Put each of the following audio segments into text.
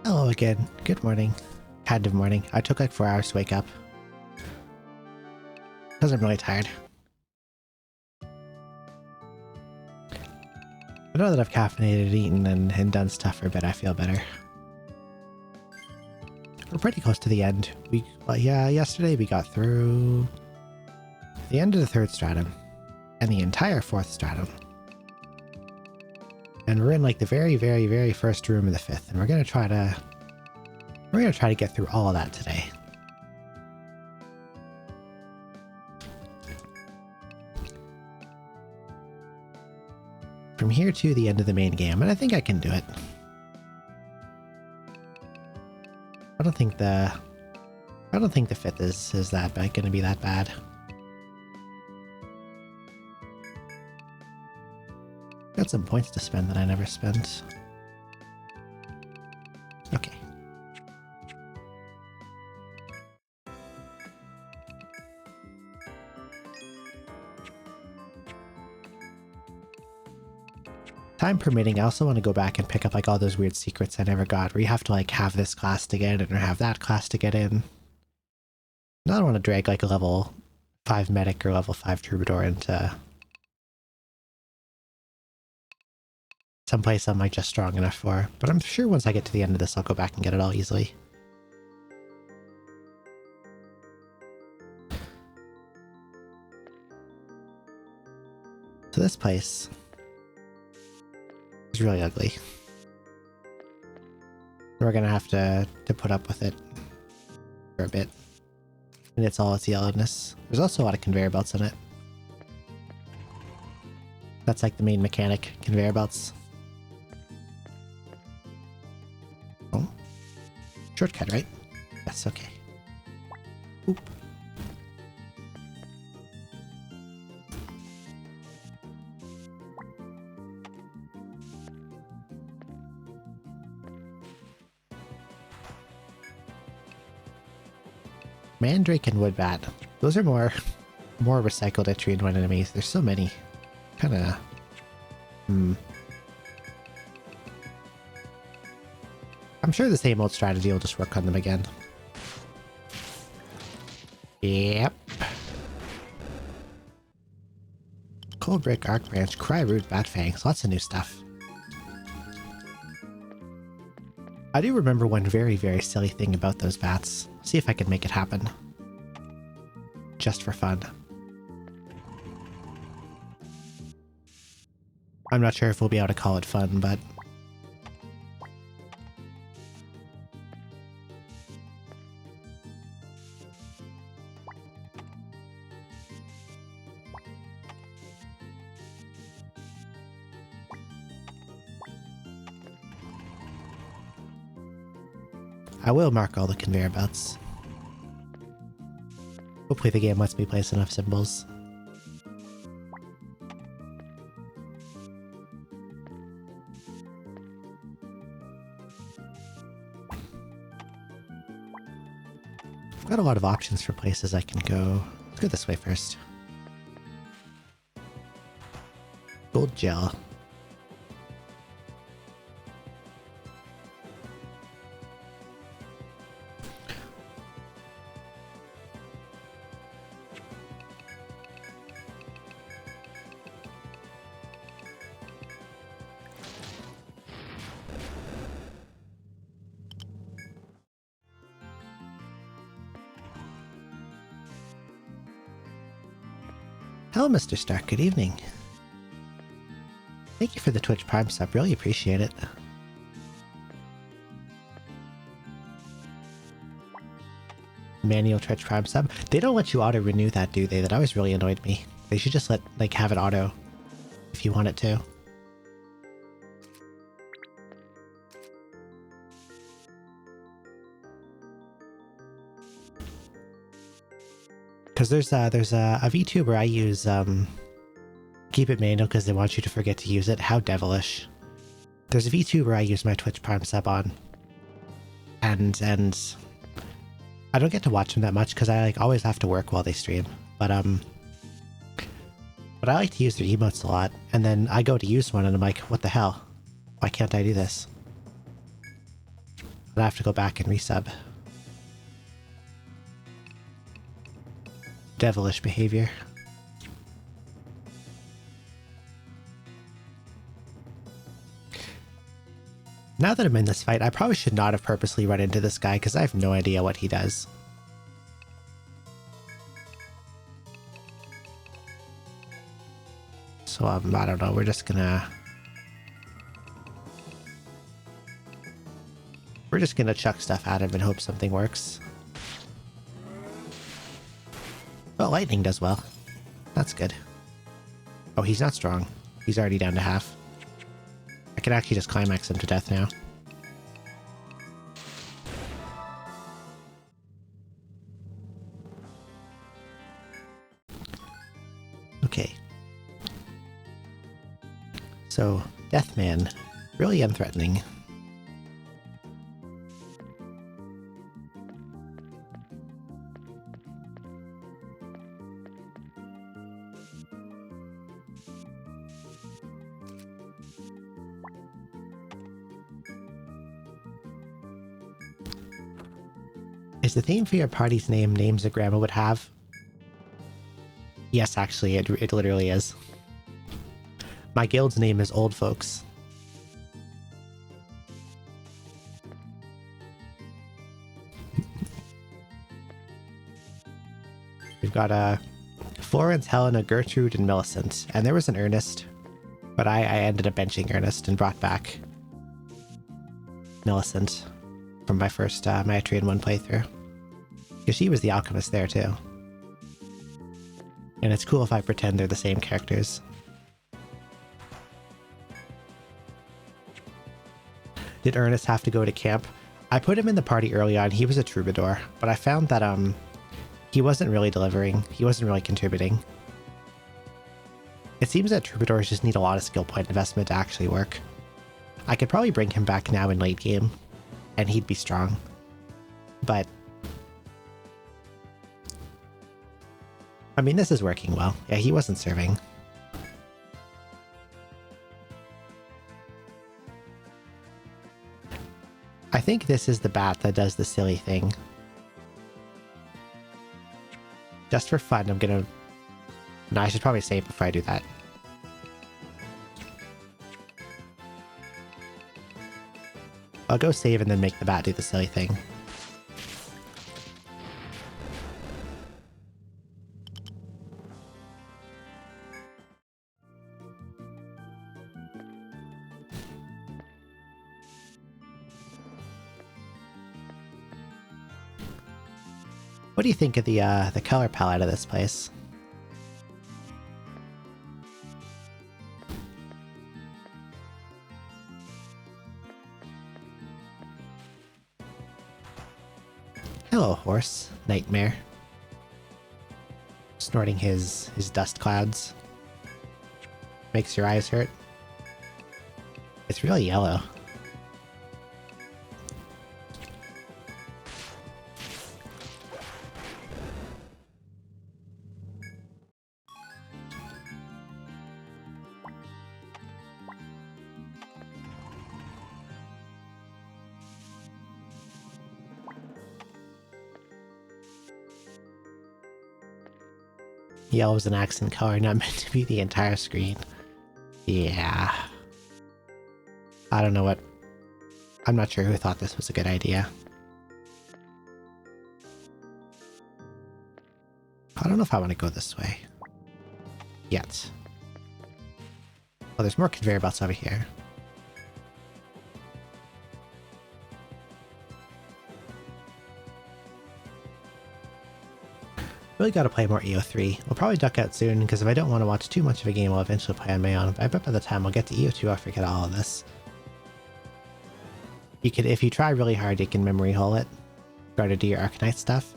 Hello again. Good morning. Kind of morning. I took like 4 hours to wake up. Because I'm really tired. But now that I've caffeinated, eaten, and done stuff for a bit, I feel better. We're pretty close to the end. Yesterday we got through the end of the 3rd stratum and the entire 4th stratum. And we're in like the very, very, very first room of the 5th, and we're gonna try to get through all of that today. From here to the end of the main game, and I think I can do it. I don't think the 5th is that bad, gonna be that bad. Got some points to spend that I never spent. Okay. Time permitting, I also want to go back and pick up like all those weird secrets I never got, where you have to like have this class to get in or have that class to get in. I don't want to drag like a level 5 medic or level 5 troubadour into someplace I'm like just strong enough for, but I'm sure once I get to the end of this I'll go back and get it all easily. So this place is really ugly. We're gonna have to put up with it for a bit. And it's all its yellowness. There's also a lot of conveyor belts in it. That's like the main mechanic, conveyor belts. Oh. Shortcut, right? Yes, okay. Oop. Mandrake and Woodbat. Those are more recycled Etrian One enemies. There's so many. Kinda... I'm sure the same old strategy will just work on them again. Yep. Cold Brick, Arc Branch, Cry Root, Bat Fangs. Lots of new stuff. I do remember one very, very silly thing about those bats. See if I can make it happen. Just for fun. I'm not sure if we'll be able to call it fun, but... I will mark all the conveyor belts. Hopefully the game lets me place enough symbols. I've got a lot of options for places I can go. Let's go this way first. Gold gel. Hello, Mr. Stark. Good evening. Thank you for the Twitch Prime sub. Really appreciate it. Manual Twitch Prime sub. They don't let you auto-renew that, do they? That always really annoyed me. They should just have it auto if you want it to. Because there's a VTuber I use, keep it manual because they want you to forget to use it. How devilish. There's a VTuber I use my Twitch Prime sub on. And I don't get to watch them that much because I always have to work while they stream. But I like to use their emotes a lot. And then I go to use one and I'm like, what the hell? Why can't I do this? I'll have to go back and resub. Devilish behavior. Now that I'm in this fight, I probably should not have purposely run into this guy because I have no idea what he does. So I don't know, we're just gonna chuck stuff at him and hope something works. Well, lightning does well. That's good. Oh, he's not strong. He's already down to half. I can actually just climax him to death now. Okay. So, Deathman, really unthreatening. Is the theme for your party's name names a grandma would have? Yes, actually, it literally is. My guild's name is Old Folks. We've got Florence, Helena, Gertrude, and Millicent. And there was an Ernest, but I ended up benching Ernest and brought back Millicent from my first my Etrian 1 playthrough. Because she was the alchemist there too. And it's cool if I pretend they're the same characters. Did Ernest have to go to camp? I put him in the party early on. He was a troubadour, but I found that he wasn't really delivering. He wasn't really contributing. It seems that troubadours just need a lot of skill point investment to actually work. I could probably bring him back now in late game, and he'd be strong. But I mean, this is working well. Yeah, he wasn't serving. I think this is the bat that does the silly thing. Just for fun, I'm gonna... No, I should probably save before I do that. I'll go save and then make the bat do the silly thing. What do you think of the color palette of this place? Hello, horse. Nightmare. Snorting his dust clouds. Makes your eyes hurt. It's really yellow. Yellow is an accent color, not meant to be the entire screen. Yeah. I don't know what... I'm not sure who thought this was a good idea. I don't know if I want to go this way. Yet. Oh, there's more conveyor belts over here. Really gotta play more EO3. We'll probably duck out soon, because if I don't want to watch too much of a game, I'll eventually play on my own. I bet by the time I'll get to EO2, I'll forget all of this. You could, if you try really hard, you can memory hole it. Try to do your Arcanite stuff.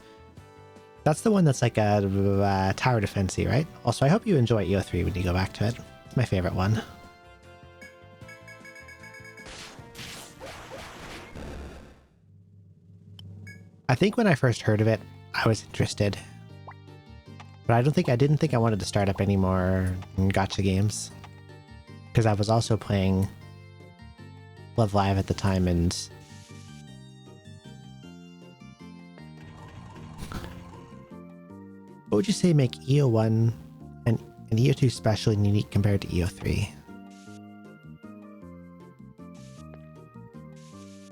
That's the one that's like a tower defensey, right? Also, I hope you enjoy EO3 when you go back to it. It's my favorite one. I think when I first heard of it, I was interested. But I didn't think I wanted to start up any more gacha games. Because I was also playing Love Live at the time, and What would you say make EO1 and EO2 special and unique compared to EO3?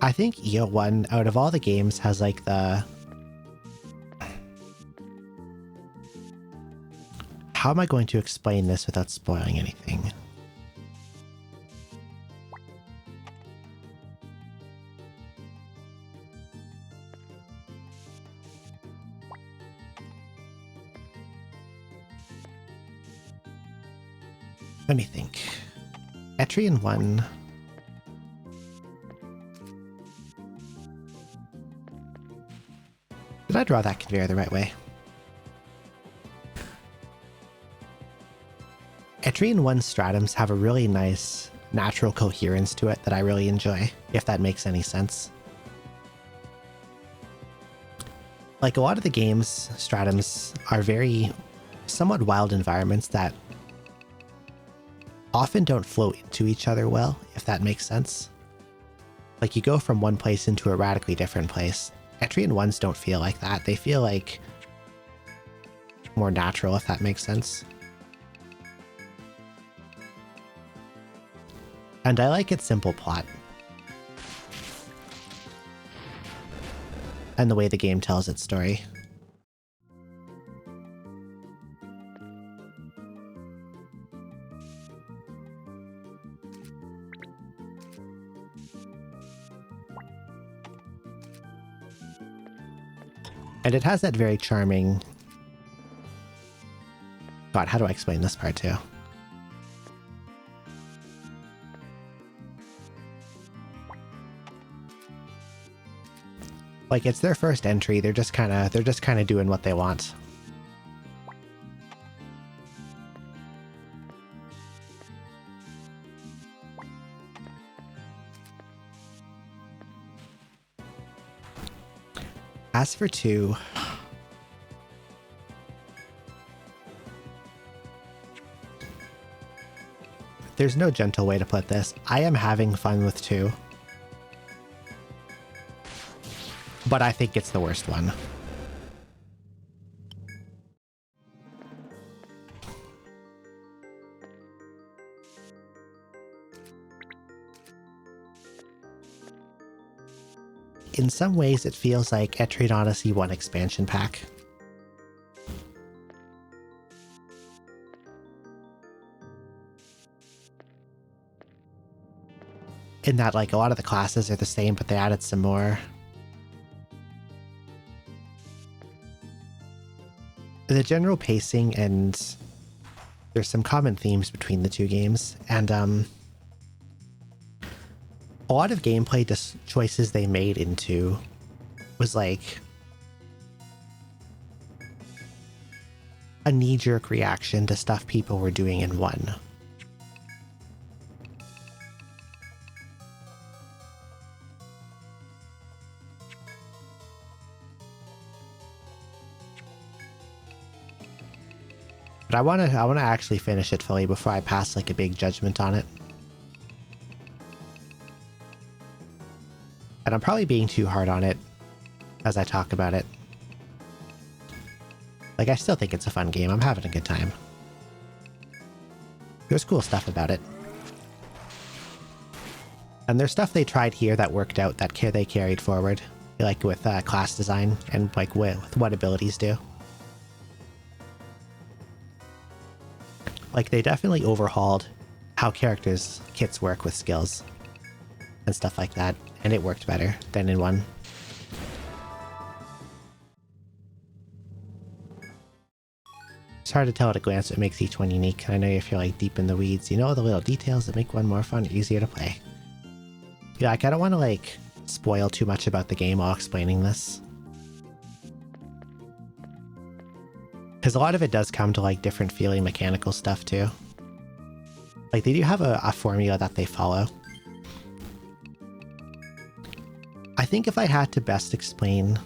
I think EO1, out of all the games, has like the... How am I going to explain this without spoiling anything? Let me think. Etrian 1... Did I draw that conveyor the right way? Etrian 1 stratums have a really nice natural coherence to it that I really enjoy, if that makes any sense. Like a lot of the game's stratums are very somewhat wild environments that often don't flow into each other well, if that makes sense. Like you go from one place into a radically different place. Etrian 1s don't feel like that. They feel like more natural, if that makes sense. And I like its simple plot. And the way the game tells its story. And it has that very charming... God, how do I explain this part too? Like, it's their first entry, they're just kinda doing what they want. As for 2... There's no gentle way to put this. I am having fun with 2. But I think it's the worst one. In some ways, it feels like Etrian Odyssey 1 expansion pack. In that, like, a lot of the classes are the same, but they added some more. The general pacing and there's some common themes between the two games, and a lot of gameplay choices they made into was like a knee-jerk reaction to stuff people were doing in 1. But I wanna actually finish it fully before I pass like a big judgment on it. And I'm probably being too hard on it as I talk about it. Like, I still think it's a fun game. I'm having a good time. There's cool stuff about it. And there's stuff they tried here that worked out, that they carried forward. Like with class design and like with what abilities do. Like, they definitely overhauled how characters' kits work with skills and stuff like that, and it worked better than in 1. It's hard to tell at a glance what makes each one unique. I know if you're like deep in the weeds, you know the little details that make one more fun or easier to play. Yeah, like, I don't want to like spoil too much about the game while explaining this. Because a lot of it does come to like different feeling mechanical stuff too. Like, they do have a formula that they follow. I think if I had to best explain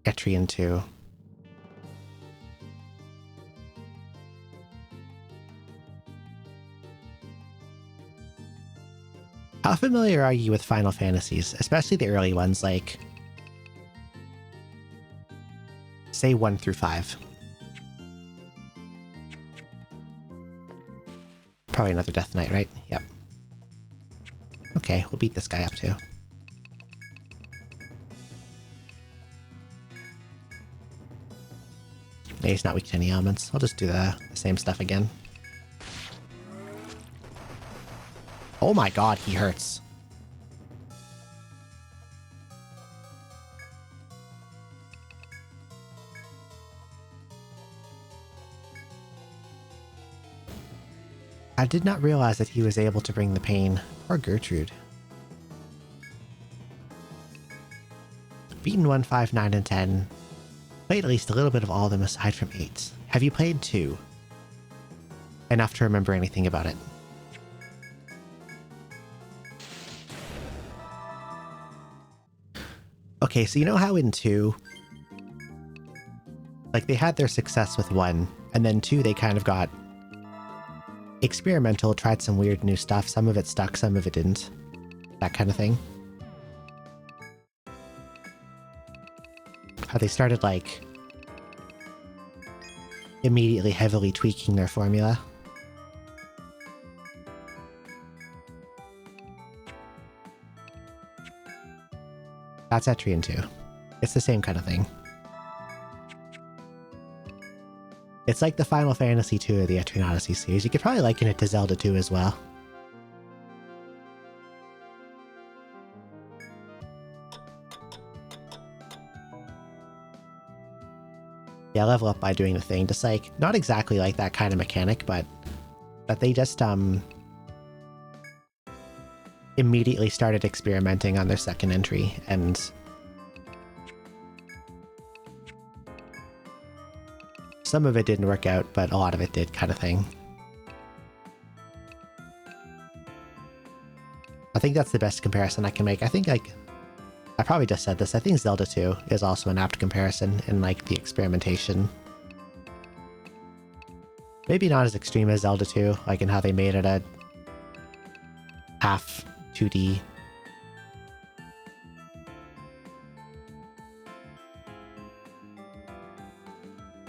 Etrian 2, how familiar are you with Final Fantasies, especially the early ones like Say 1 through 5. Probably another Death Knight, right? Yep. Okay, we'll beat this guy up too. Yeah, he's not weak to any elements. I'll just do the same stuff again. Oh my god, he hurts. I did not realize that he was able to bring the pain. Poor Gertrude. Beaten 1, 5, 9, and 10. Played at least a little bit of all of them aside from 8. Have you played 2? Enough to remember anything about it. Okay, so you know how in 2, like they had their success with 1, and then 2 they kind of got experimental, tried some weird new stuff. Some of it stuck, some of it didn't. That kind of thing. How they started, like, immediately heavily tweaking their formula. That's Etrian 2. It's the same kind of thing. It's like the Final Fantasy II of the Etrian Odyssey series. You could probably liken it to Zelda 2 as well. Yeah, level up by doing the thing. Just like, not exactly like that kind of mechanic, but they just immediately started experimenting on their second entry, and some of it didn't work out, but a lot of it did, kind of thing. I think that's the best comparison I can make. I think, like, I probably just said this, I think Zelda 2 is also an apt comparison in, like, the experimentation. Maybe not as extreme as Zelda 2, like in how they made it a half 2D.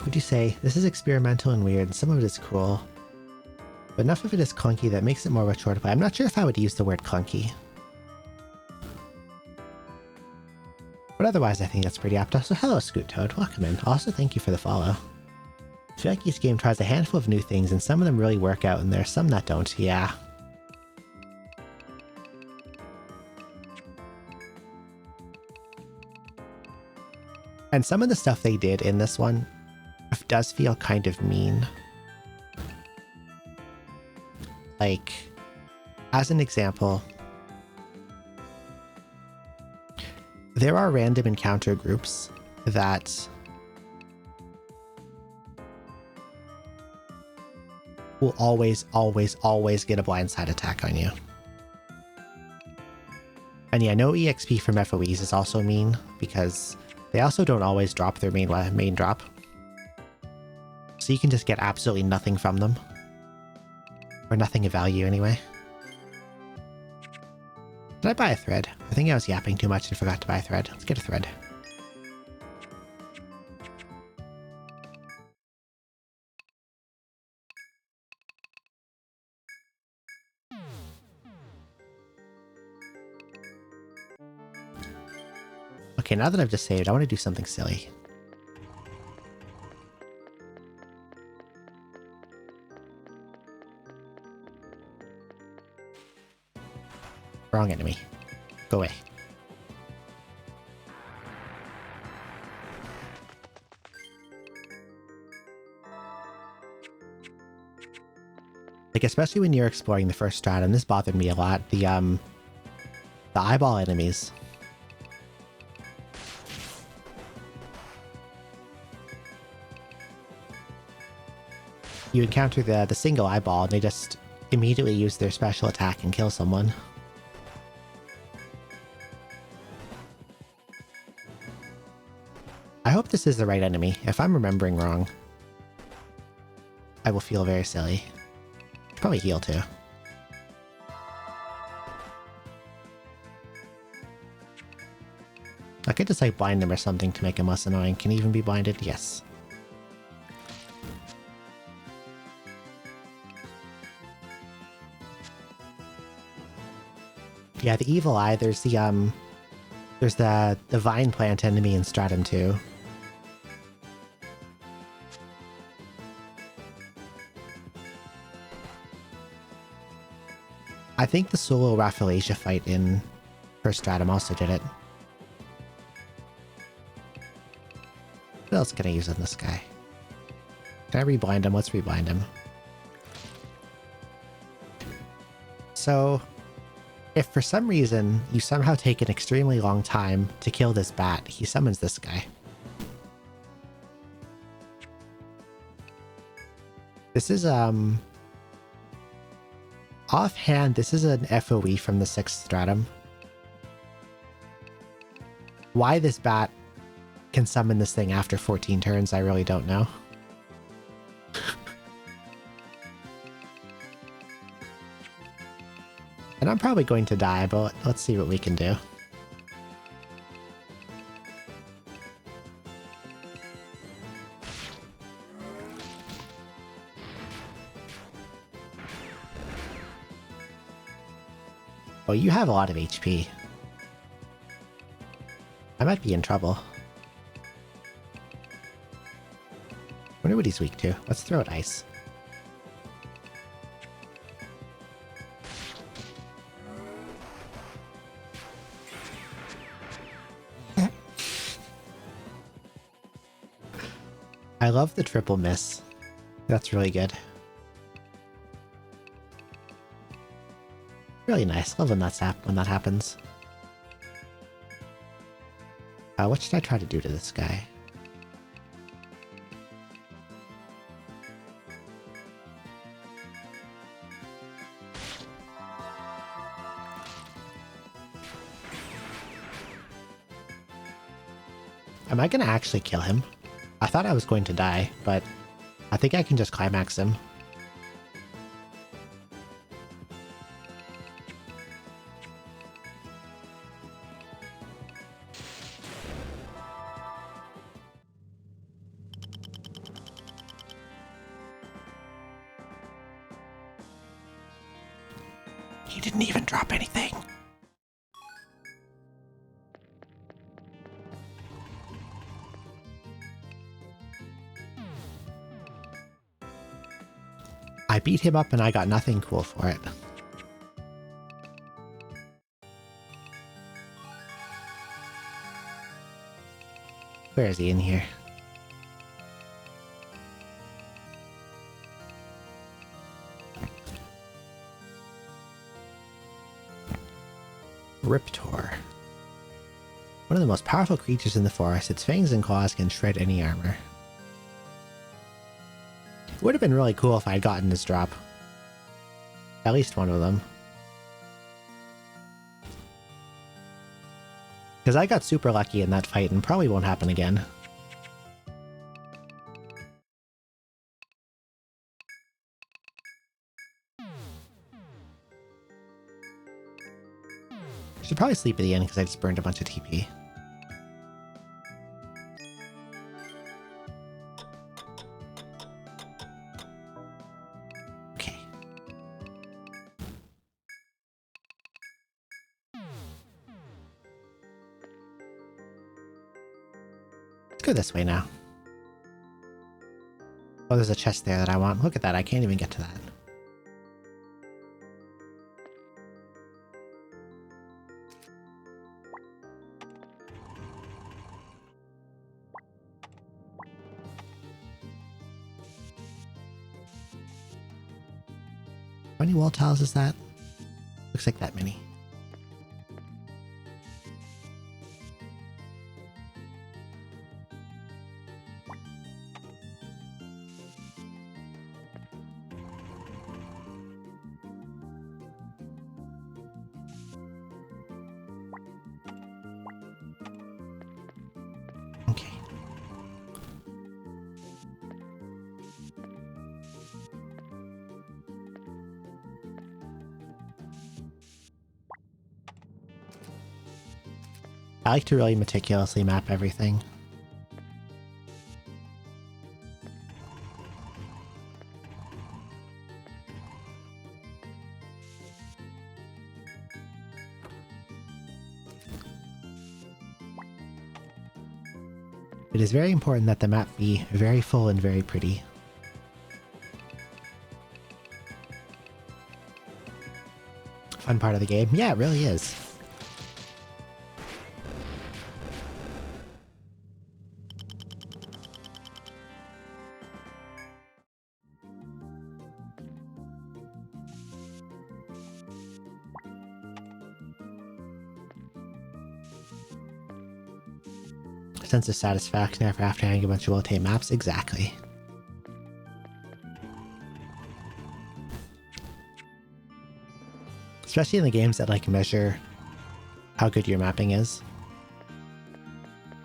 Would you say, this is experimental and weird, and some of it is cool, but enough of it is clunky that makes it more of a chore to play. I'm not sure if I would use the word clunky. But otherwise, I think that's pretty apt. Also, hello, Scoot Toad. Welcome in. Also, thank you for the follow. I feel like each game tries a handful of new things, and some of them really work out, and there are some that don't. Yeah. And some of the stuff they did in this one does feel kind of mean. Like, as an example, there are random encounter groups that will always, always, always get a blindside attack on you. And yeah, no EXP from FOEs is also mean, because they also don't always drop their main drop. So you can just get absolutely nothing from them. Or nothing of value anyway. Did I buy a thread? I think I was yapping too much and forgot to buy a thread. Let's get a thread. Okay, now that I've just saved, I want to do something silly. Wrong enemy. Go away. Like, especially when you're exploring the first stratum, this bothered me a lot. The eyeball enemies. You encounter the single eyeball, and they just immediately use their special attack and kill someone. I hope this is the right enemy. If I'm remembering wrong, I will feel very silly. Probably heal too. I could just like blind him or something to make him less annoying. Can he even be blinded? Yes. Yeah, the evil eye, there's the vine plant enemy in Stratum 2. I think the solo Rafflesia fight in First Stratum also did it. What else can I use on this guy? Can I reblind him? Let's reblind him. So, if for some reason you somehow take an extremely long time to kill this bat, he summons this guy. This is, offhand, this is an FOE from the 6th Stratum. Why this bat can summon this thing after 14 turns, I really don't know. And I'm probably going to die, but let's see what we can do. Oh, you have a lot of HP. I might be in trouble. Wonder what he's weak to. Let's throw it ice. I love the triple miss. That's really good. Really nice. Love when that happens. What should I try to do to this guy? Am I gonna actually kill him? I thought I was going to die, but I think I can just climax him. He didn't even drop anything. I beat him up and I got nothing cool for it. Where is he in here? Riptor. One of the most powerful creatures in the forest, its fangs and claws can shred any armor. It would have been really cool if I had gotten this drop. At least one of them. Because I got super lucky in that fight and probably won't happen again. Should probably sleep at the end because I just burned a bunch of TP. Okay. Let's go this way now. Oh, there's a chest there that I want. Look at that, I can't even get to that. How many wall tiles is that? Looks like that many. Okay. I like to really meticulously map everything. It is very important that the map be very full and very pretty. Fun part of the game. Yeah, it really is. Sense of satisfaction after having a bunch of well-tamed maps. Exactly. Especially in the games that like measure how good your mapping is.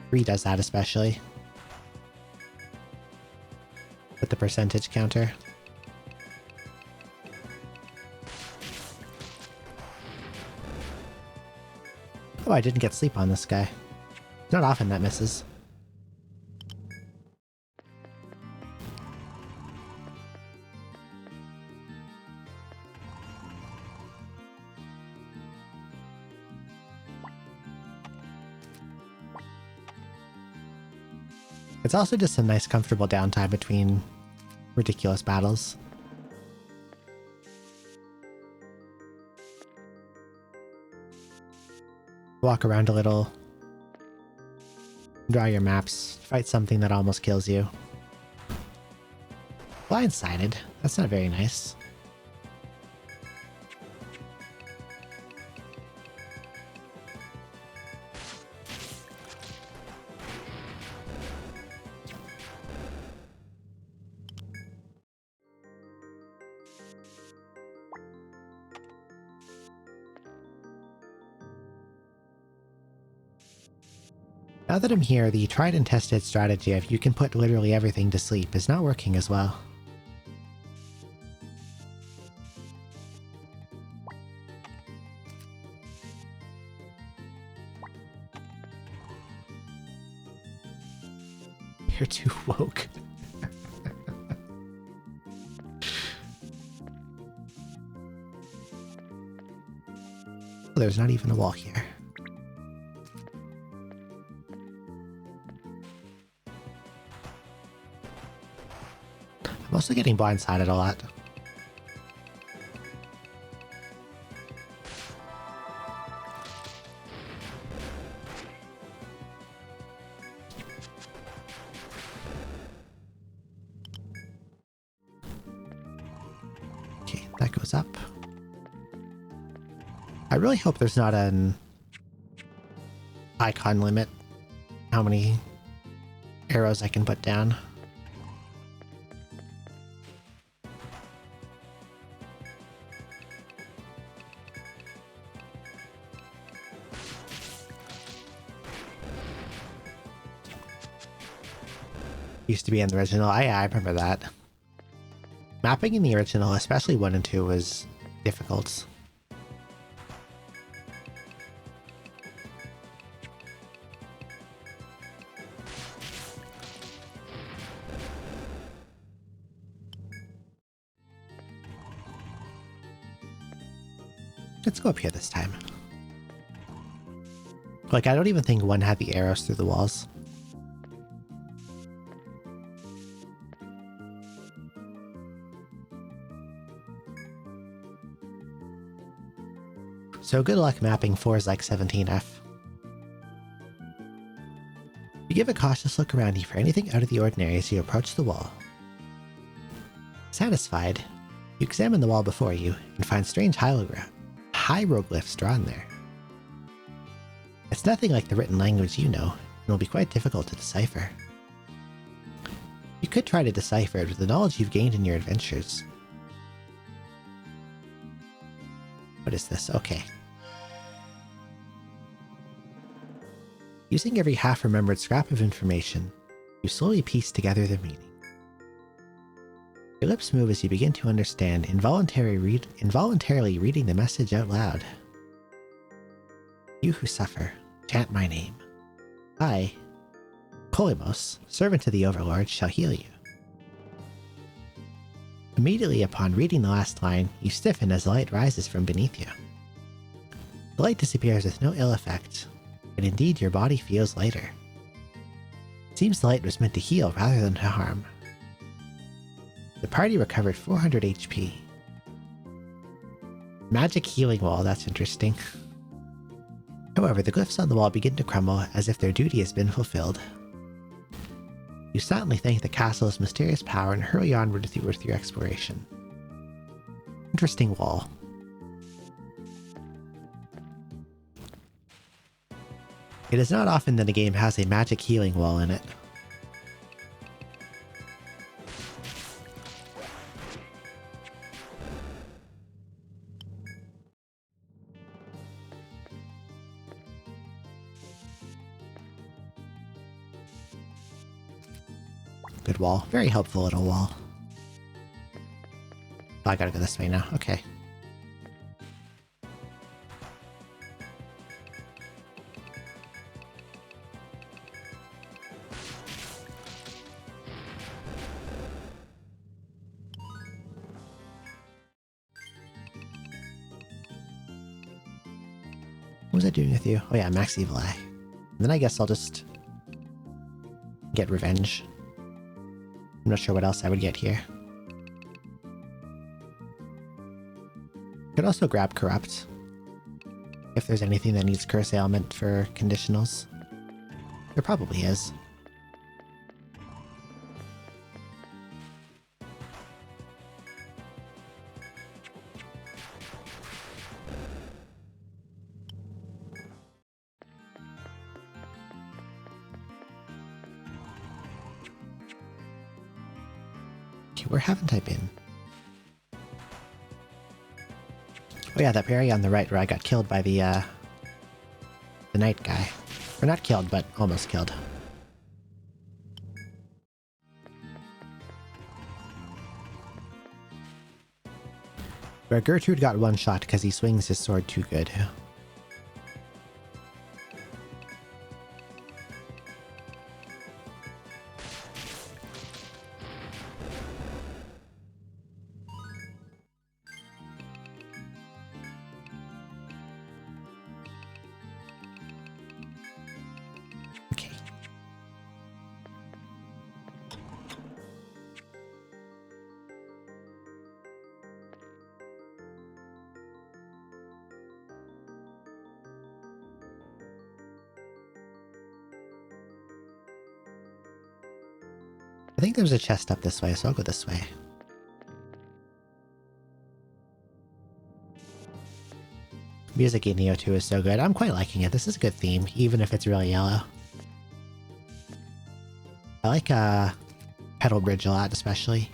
3 does that especially. With the percentage counter. Oh, I didn't get sleep on this guy. Not often that misses. It's also just a nice comfortable downtime between ridiculous battles. Walk around a little. Draw your maps. Fight something that almost kills you. Blindsided. That's not very nice. Now that I'm here, the tried and tested strategy of you can put literally everything to sleep is not working as well. You're too woke. There's not even a wall here. I'm also getting blindsided a lot. Okay, that goes up. I really hope there's not an icon limit how many arrows I can put down. Used to be in the original. I remember that. Mapping in the original, especially 1 and 2, was difficult. Let's go up here this time. Like, I don't even think 1 had the arrows through the walls. So good luck mapping 4's like 17F. You give a cautious look around you for anything out of the ordinary as you approach the wall. Satisfied, you examine the wall before you and find strange hieroglyphs drawn there. It's nothing like the written language you know, and will be quite difficult to decipher. You could try to decipher it with the knowledge you've gained in your adventures. What is this? Okay. Using every half-remembered scrap of information, you slowly piece together the meaning. Your lips move as you begin to understand, involuntarily reading the message out loud. You who suffer, chant my name. I, Polymos, servant to the Overlord, shall heal you. Immediately upon reading the last line, you stiffen as the light rises from beneath you. The light disappears with no ill effect, and indeed your body feels lighter. It seems the light was meant to heal rather than to harm. The party recovered 400 HP. Magic healing wall, that's interesting. However, the glyphs on the wall begin to crumble as if their duty has been fulfilled. You silently thank the castle's mysterious power and hurry onward with your exploration. Interesting wall. It is not often that a game has a magic healing wall in it. Good wall. Very helpful little wall. Oh, I gotta go this way now. Okay. What was I doing with you? Oh yeah, max evil eye. And then I guess I'll just get revenge. I'm not sure what else I would get here. Could also grab corrupt. If there's anything that needs curse ailment for conditionals. There probably is. Where haven't I been? Oh yeah, that area on the right where I got killed by the night guy. Or not killed, but almost killed. Where Gertrude got one shot because he swings his sword too good. I think there's a chest up this way, so I'll go this way. Music in Neo 2 is so good. I'm quite liking it. This is a good theme, even if it's really yellow. I like Pedal Bridge a lot, especially.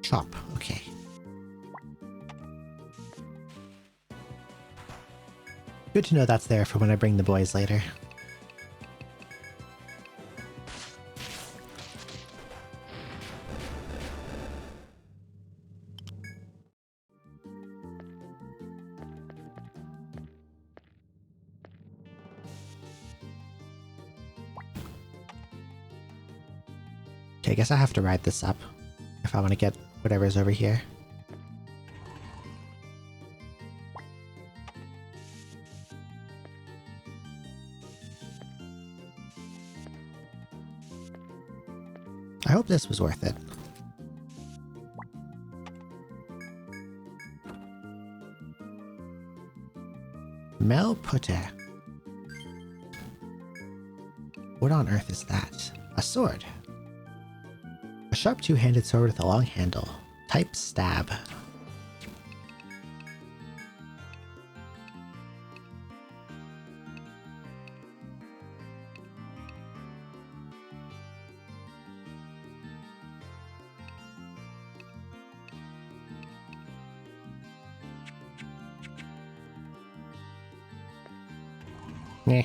Chop, okay. Good to know that's there for when I bring the boys later. Okay, I guess I have to ride this up if I want to get whatever's over here. I hope this was worth it. Melputter. What on earth is that? A sword. A sharp two-handed sword with a long handle. Type stab. Eh.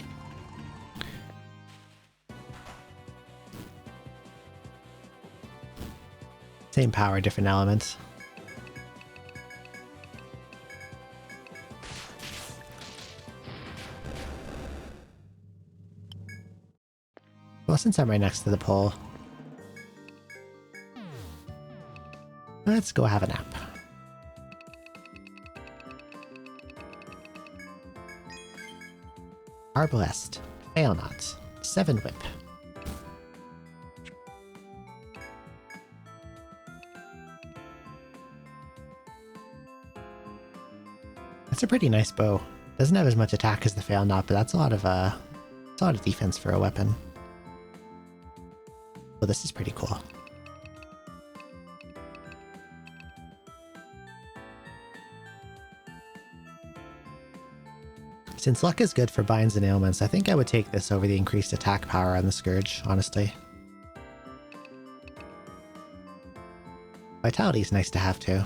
Same power, different elements. Well, since I'm right next to the pole, let's go have a nap. Arbalest, Failnaught, 7 whip. That's a pretty nice bow. Doesn't have as much attack as the Failnaught, but that's a lot of defense for a weapon. Well, this is pretty cool. Since luck is good for binds and ailments, I think I would take this over the increased attack power on the Scourge, honestly. Vitality is nice to have too.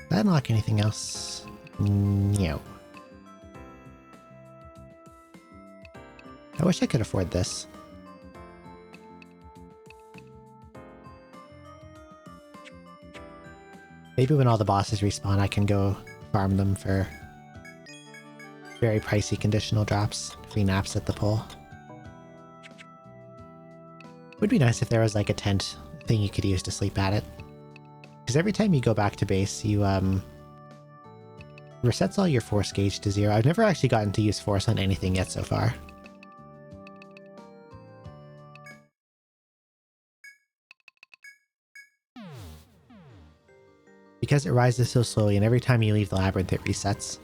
Did I unlock anything else? No. I wish I could afford this. Maybe when all the bosses respawn, I can go farm them for very pricey conditional drops, free naps at the pole. Would be nice if there was like a tent thing you could use to sleep at it. Because every time you go back to base, you resets all your force gauge to 0. I've never actually gotten to use force on anything yet so far. Because it rises so slowly, and every time you leave the labyrinth, it resets.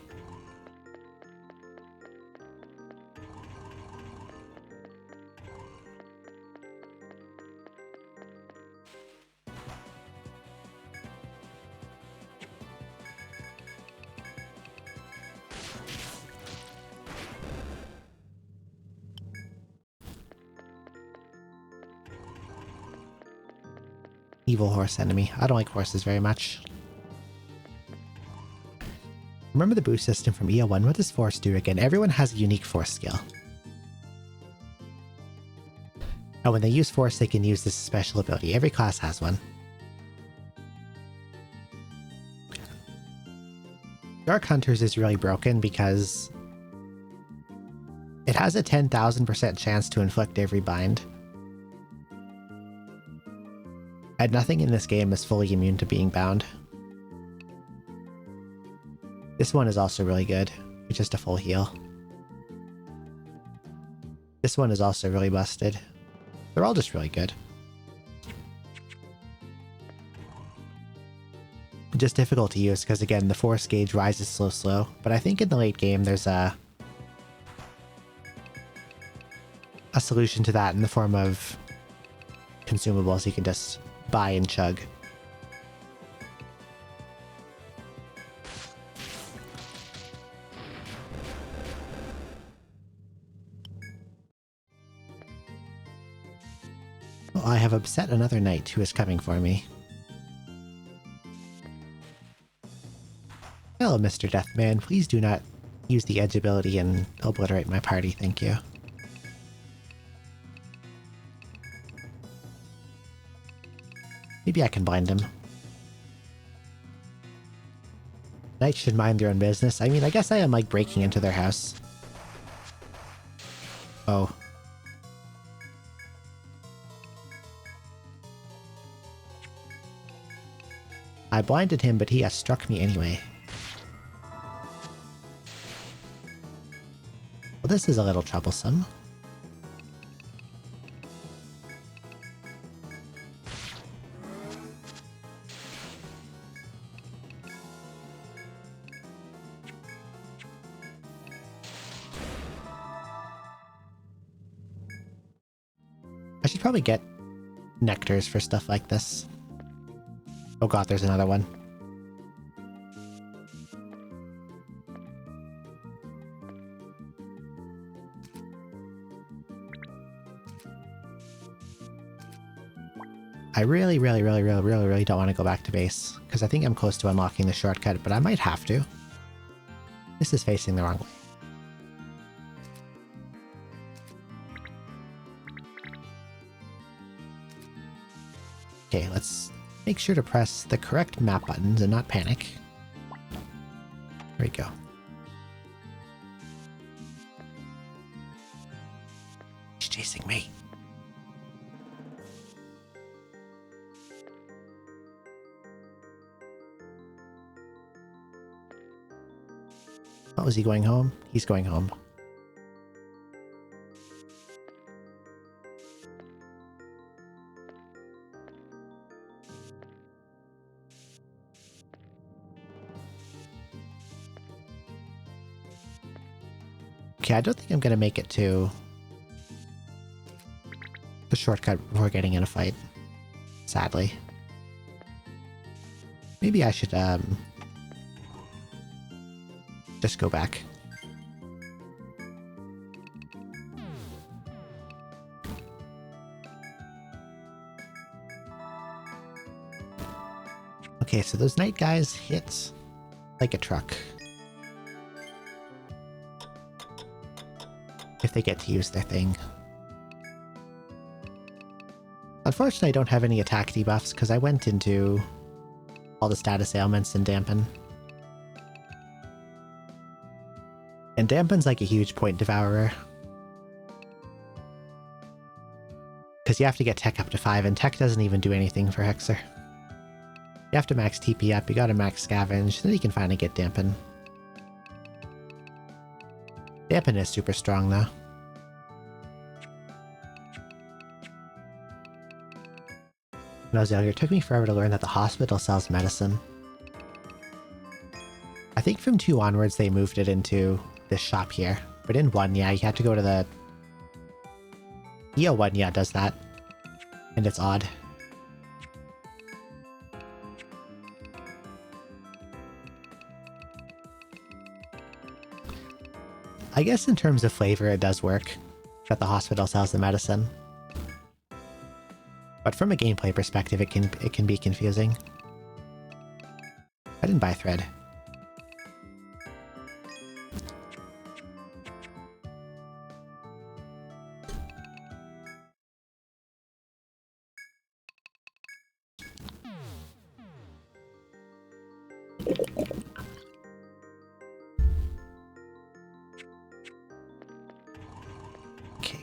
Evil horse enemy. I don't like horses very much. Remember the boost system from EO1? What does force do again? Everyone has a unique force skill. And when they use force, they can use this special ability. Every class has one. Dark Hunters is really broken because it has a 10,000% chance to inflict every bind. And nothing in this game is fully immune to being bound. This one is also really good. It's just a full heal. This one is also really busted. They're all just really good. Just difficult to use because, again, the force gauge rises so slow. But I think in the late game there's a solution to that in the form of consumables you can just buy and chug. Well, I have upset another knight who is coming for me. Hello, Mr. Deathman. Please do not use the edge ability and obliterate my party, thank you. Maybe I can blind him. Knights should mind their own business. I mean, I guess I am like breaking into their house. Oh. I blinded him, but he has struck me anyway. Well, this is a little troublesome. I should probably get nectars for stuff like this. Oh god, there's another one. I really don't want to go back to base, because I think I'm close to unlocking the shortcut, but I might have to. This is facing the wrong way. Okay, let's make sure to press the correct map buttons and not panic. There we go. He's chasing me. Oh, is he going home? He's going home. Okay, I don't think I'm going to make it to the shortcut before getting in a fight, sadly. Maybe I should just go back. Okay, so those night guys hit like a truck. If they get to use their thing. Unfortunately, I don't have any attack debuffs because I went into all the status ailments and dampen. And dampen's like a huge point devourer. Because you have to get tech up to 5, and tech doesn't even do anything for Hexer. You have to max TP up, you gotta max scavenge, then you can finally get dampen. Dampen is super strong, though. When I was younger, it took me forever to learn that the hospital sells medicine. I think from 2 onwards they moved it into this shop here. But in 1, yeah, you have to go to the... EO1, yeah, does that. And it's odd. I guess in terms of flavor, it does work that the hospital sells the medicine. But from a gameplay perspective, it can be confusing. I didn't buy thread. Okay.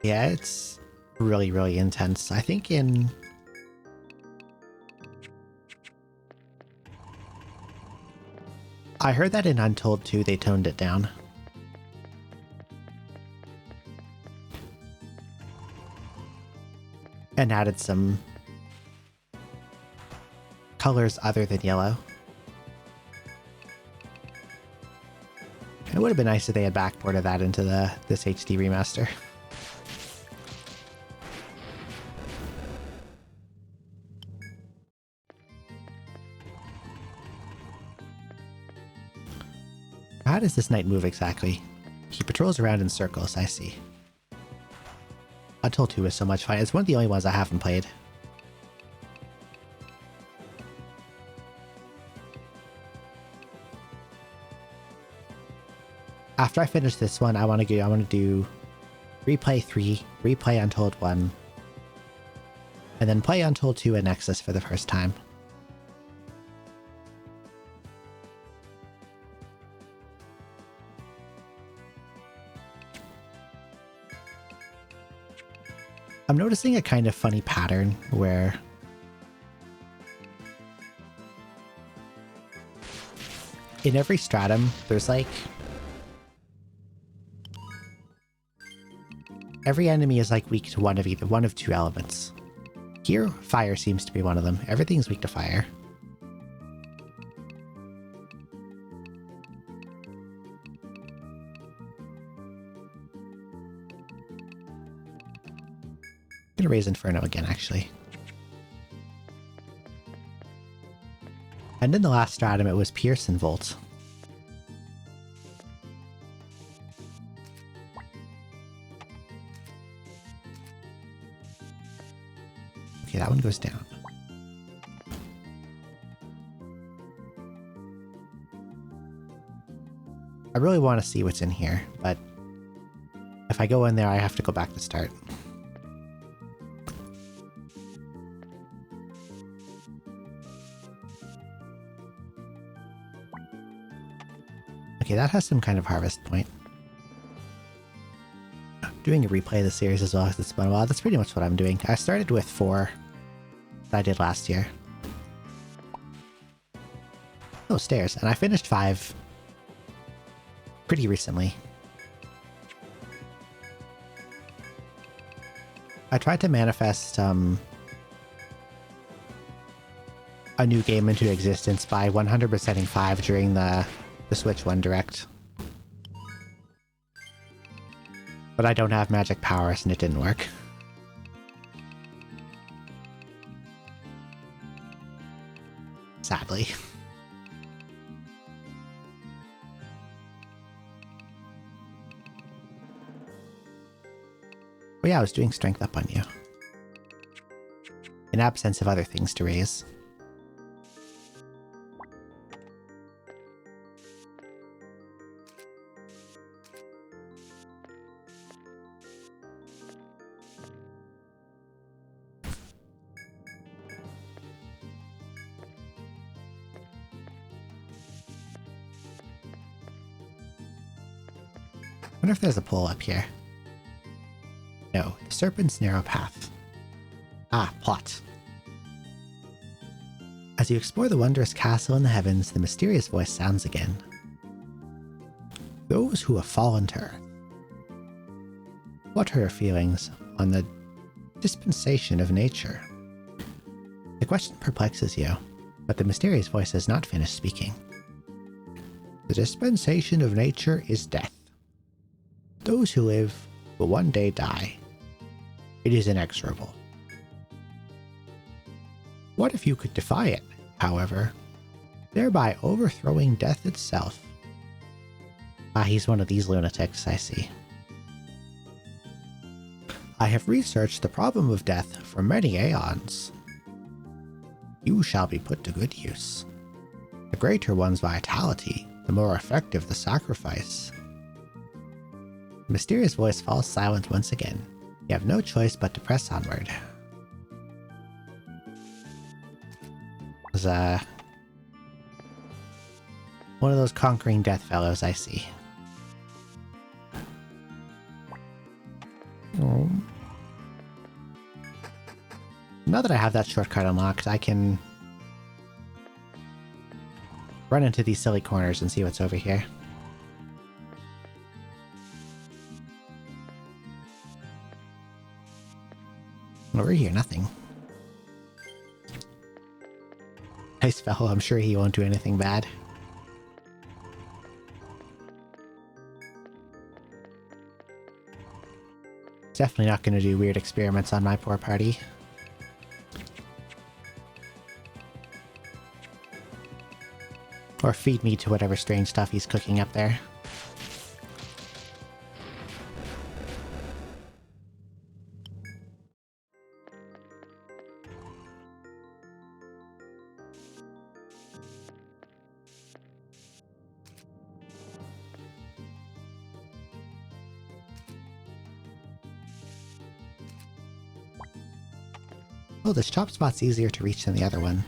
Yeah, it's really intense. I think in... I heard that in Untold 2 they toned it down. And added some colors other than yellow. It would have been nice if they had backported that into this HD remaster. How does this knight move exactly? He patrols around in circles, I see. Untold 2 is so much fun. It's one of the only ones I haven't played. After I finish this one, I want to do replay 3, replay Untold 1, and then play Untold 2 and Nexus for the first time. I'm noticing a kind of funny pattern where in every stratum, there's like... every enemy is like weak to one of 2 elements. Here, fire seems to be one of them. Everything's weak to fire. I'm gonna raise Inferno again, actually. And in the last stratum, it was Pierce and Volt. Okay, that one goes down. I really want to see what's in here, but if I go in there, I have to go back to start. Okay, that has some kind of harvest point. Doing a replay of the series as well as it's been a while. That's pretty much what I'm doing. I started with 4 that I did last year. Oh, stairs. And I finished 5 pretty recently. I tried to manifest a new game into existence by 100%ing 5 during the Switch 1 Direct. But I don't have magic powers and it didn't work. Sadly. Well, yeah, I was doing strength up on you. In absence of other things to raise. I wonder if there's a pole up here. No, the serpent's narrow path. Ah, plot. As you explore the wondrous castle in the heavens, the mysterious voice sounds again. Those who have fallen to earth. What are your feelings on the dispensation of nature? The question perplexes you, but the mysterious voice has not finished speaking. The dispensation of nature is death. Those who live will one day die. It is inexorable. What if you could defy it, however, thereby overthrowing death itself? Ah, he's one of these lunatics, I see. I have researched the problem of death for many aeons. You shall be put to good use. The greater one's vitality, the more effective the sacrifice. The mysterious voice falls silent once again. You have no choice but to press onward. It was, one of those conquering death fellows, I see. Oh. Now that I have that shortcut unlocked, I can run into these silly corners and see what's over here. Over here, nothing. Nice fellow, I'm sure he won't do anything bad. Definitely not going to do weird experiments on my poor party. Or feed me to whatever strange stuff he's cooking up there. Oh, this chop spot's easier to reach than the other one.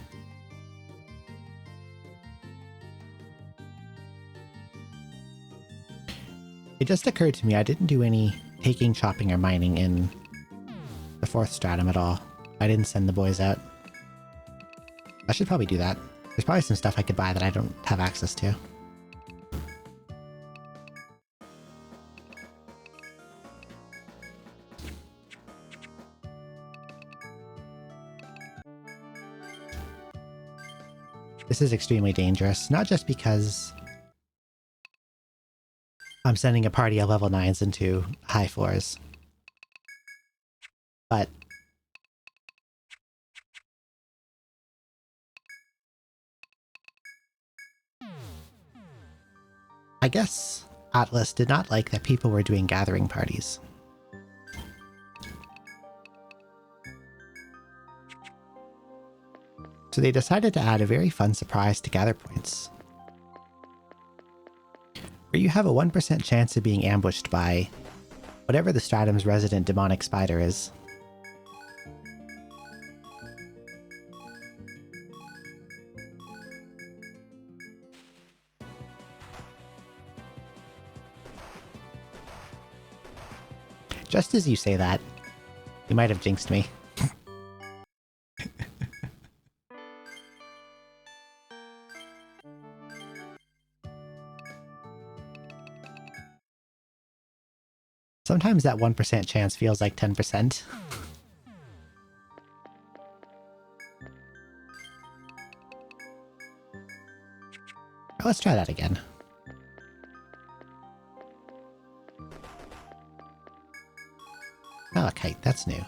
It just occurred to me I didn't do any taking, chopping, or mining in the 4th stratum at all. I didn't send the boys out. I should probably do that. There's probably some stuff I could buy that I don't have access to. This is extremely dangerous, not just because I'm sending a party of level 9s into high 4s, but I guess Atlas did not like that people were doing gathering parties. So they decided to add a very fun surprise to gather points, where you have a 1% chance of being ambushed by whatever the stratum's resident demonic spider is. Just as you say that, you might have jinxed me. Sometimes that 1% chance feels like 10%. Let's try that again. Malachite, that's new.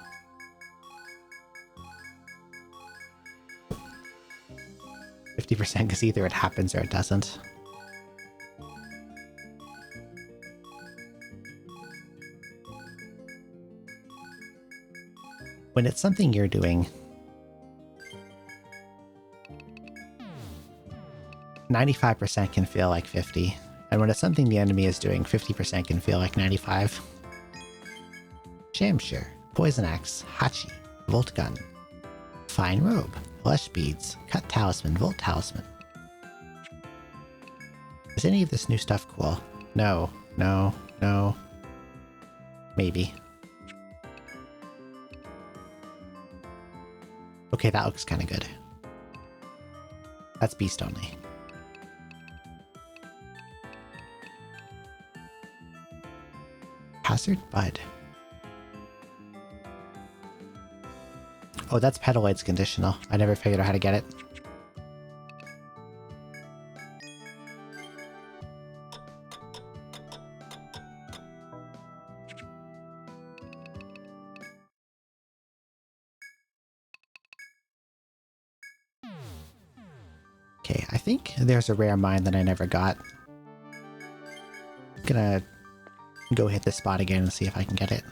%, because either it happens or it doesn't. When it's something you're doing, 95% can feel like 50, and when it's something the enemy is doing, 50% can feel like 95. Shamshire, Poison Axe, Hachi, Volt Gun, Fine Robe, Flesh Beads, Cut Talisman, Volt Talisman. Is any of this new stuff cool? No, no, no. Maybe. Okay, that looks kind of good. That's beast only. Hazard Bud. Oh, that's Petaloid's conditional. I never figured out how to get it. Okay, I think there's a rare mine that I never got. I'm gonna go hit this spot again and see if I can get it.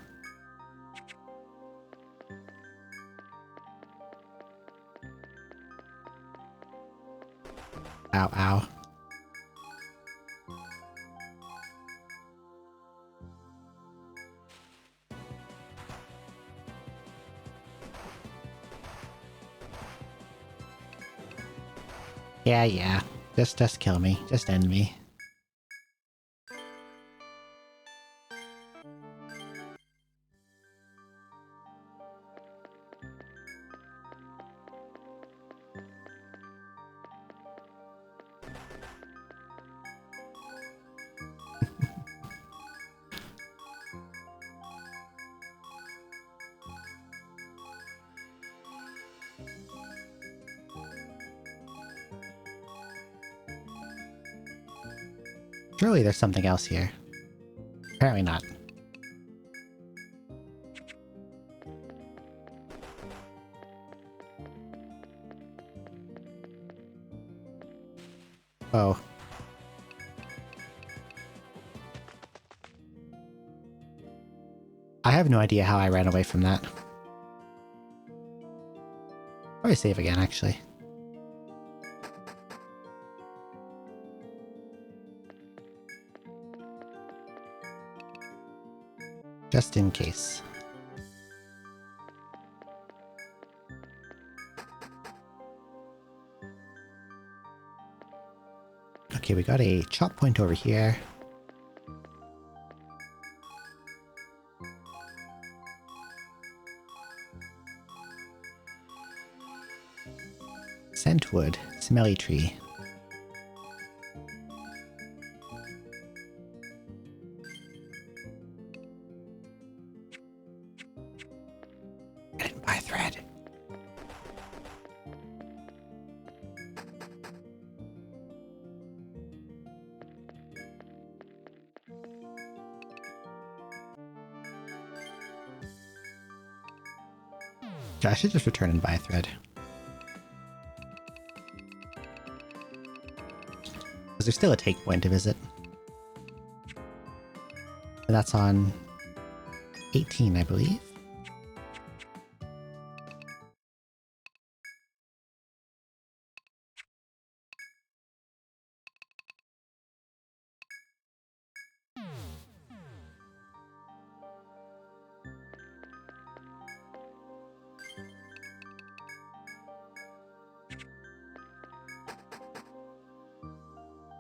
Ow, ow. Yeah. Just kill me. Just end me. Surely there's something else here. Apparently not. Oh. I have no idea how I ran away from that. Probably save again, actually. Just in case. Okay, we got a chop point over here. Scentwood, smelly tree. I didn't buy thread. I should just return and buy a thread. Is there still a take point to visit? And that's on 18, I believe.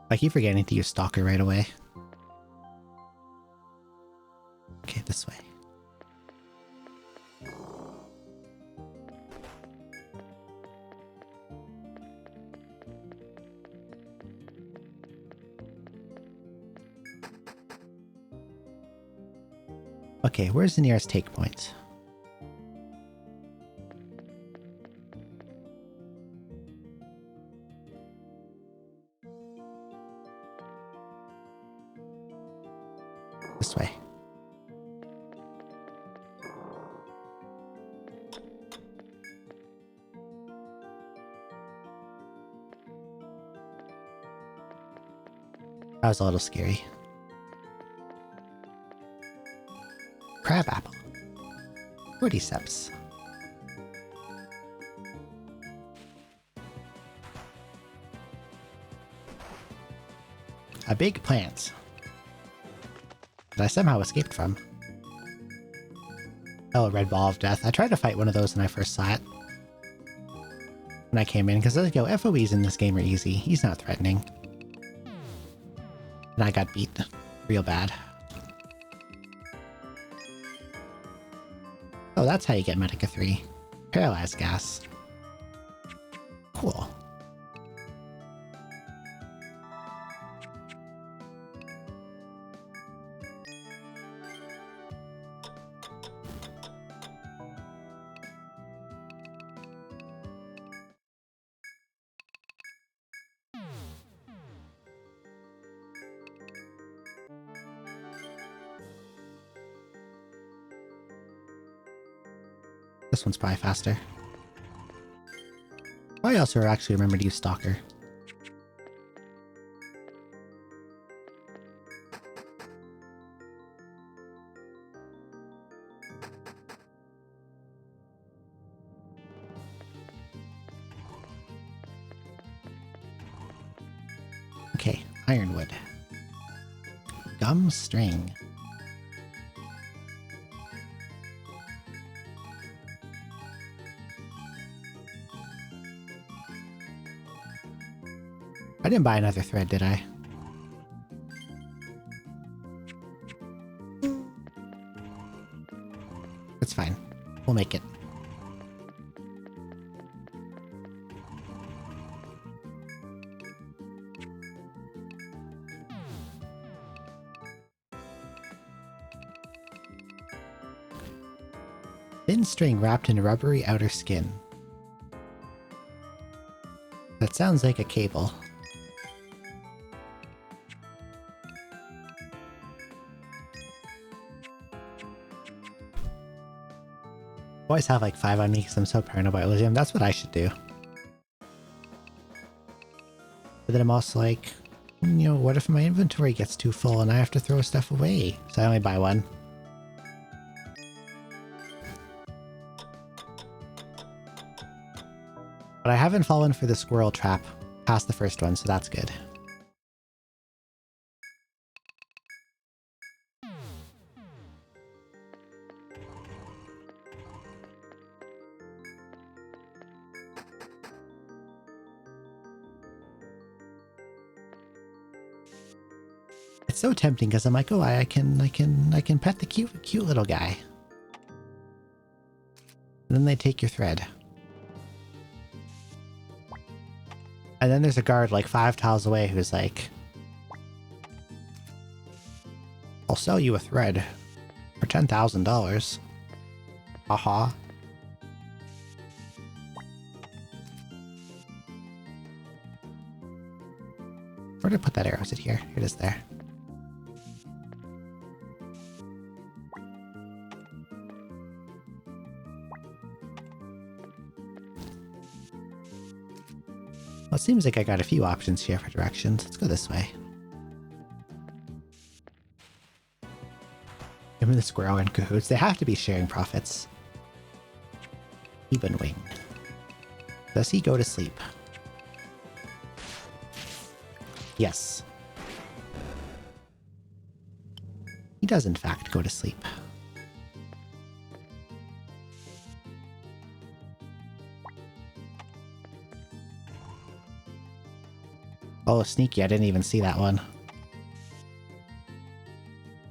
I keep forgetting to use Stalker right away. Okay, this way. Okay, where's the nearest take point? This way. That was a little scary. Crab apple. Cordyceps. A big plant that I somehow escaped from. Oh, a red ball of death. I tried to fight one of those when I first saw it. When I came in, because I was like, yo, FOEs in this game are easy. He's not threatening. And I got beat real bad. Oh, that's how you get Medica 3. Paralyzed gas. Cool. This one's probably faster. I also actually remember to use Stalker. Okay, ironwood. Gum string. I didn't buy another thread, did I? It's fine. We'll make it. Thin string wrapped in rubbery outer skin. That sounds like a cable. I always have like 5 on me because I'm so paranoid about lithium. That's what I should do. But then I'm also like, you know, what if my inventory gets too full and I have to throw stuff away? So I only buy one. But I haven't fallen for the squirrel trap past the first one, so that's good. It's so tempting because I'm like, oh, I can pet the cute little guy. And then they take your thread. And then there's a guard like 5 tiles away who's like, I'll sell you a thread for $10,000. Haha. Where did I put that arrow? Is it here? It is there. Well, it seems like I got a few options here for directions. Let's go this way. Him and the squirrel in cahoots. They have to be sharing profits. Even wing. Does he go to sleep? Yes. He does in fact go to sleep. Oh, sneaky, I didn't even see that one.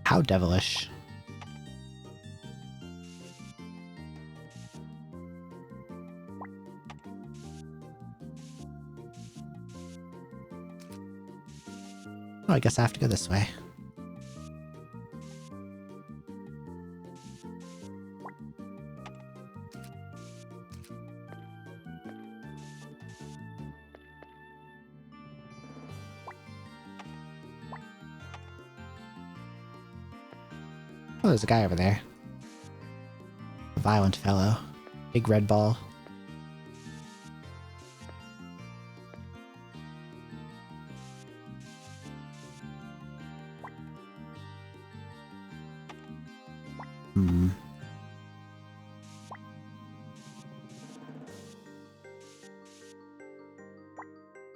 How devilish. Oh, I guess I have to go this way. Oh, there's a guy over there. A violent fellow. Big red ball.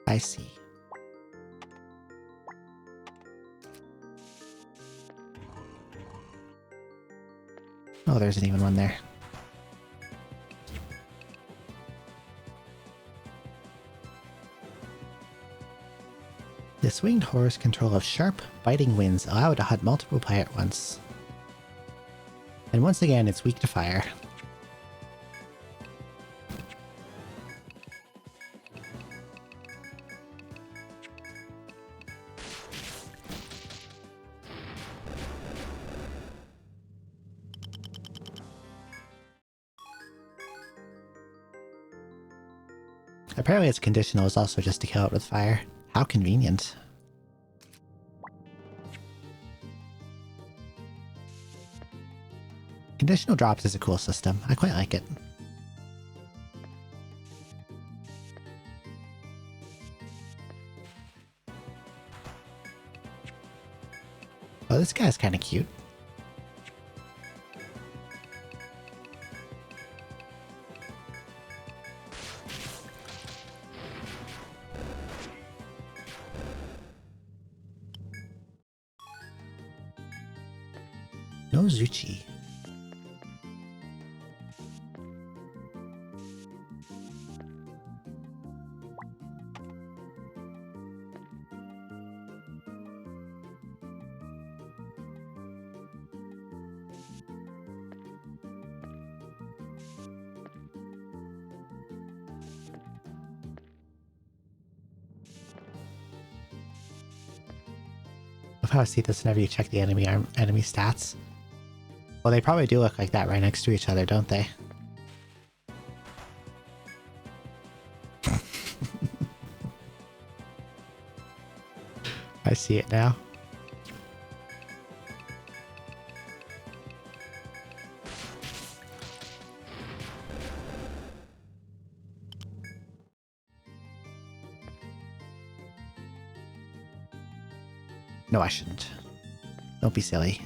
I see. Oh, there isn't even one there. This winged horse control of sharp, biting winds allow it to hunt multiple prey at once. And once again, it's weak to fire. Apparently its conditional is also just to kill it with fire. How convenient. Conditional drops is a cool system. I quite like it. Oh, this guy's kind of cute. No Zuchi. Love how I see this whenever you check the enemy stats. Well, they probably do look like that right next to each other, don't they? I see it now. No, I shouldn't. Don't be silly.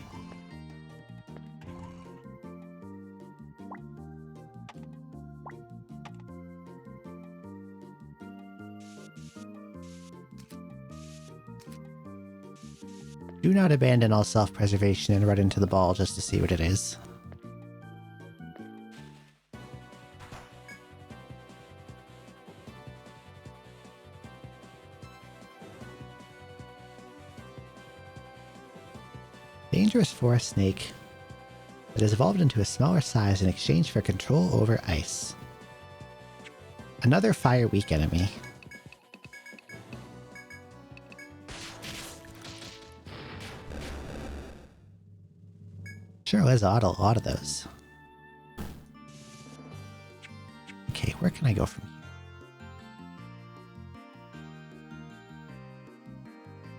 Do not abandon all self-preservation and run into the ball just to see what it is. Dangerous forest snake that has evolved into a smaller size in exchange for control over ice. Another fire-weak enemy. Sure is a lot of those. Okay, where can I go from here?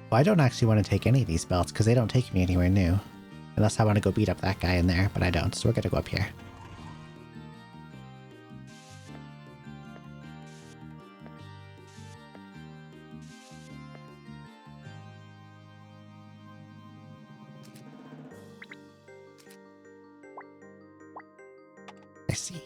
Well, I don't actually want to take any of these belts because they don't take me anywhere new. Unless I want to go beat up that guy in there, but I don't, so we're gonna go up here. I see.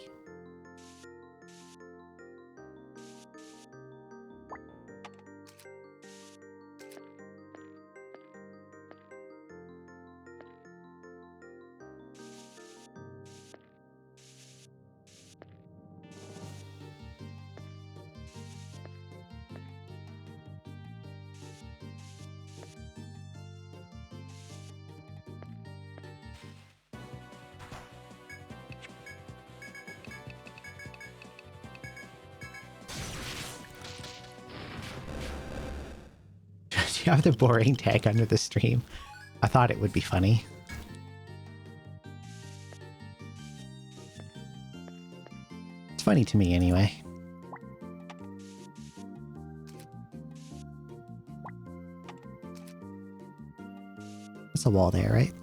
You have the boring tag under the stream. I thought it would be funny. It's funny to me anyway. There's a wall there, right?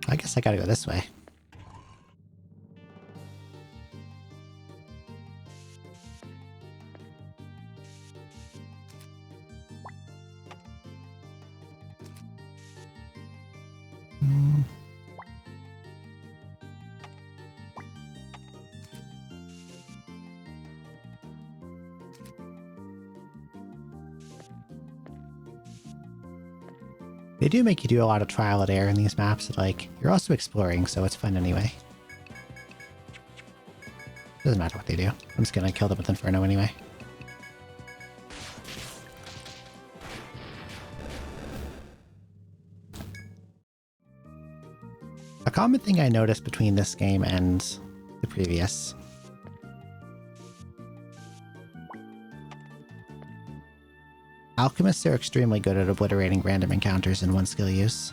I guess I gotta go this way. They do make you do a lot of trial and error in these maps, but like, you're also exploring, so it's fun anyway. Doesn't matter what they do. I'm just gonna kill them with Inferno anyway. A common thing I noticed between this game and the previous. Alchemists are extremely good at obliterating random encounters in one skill use.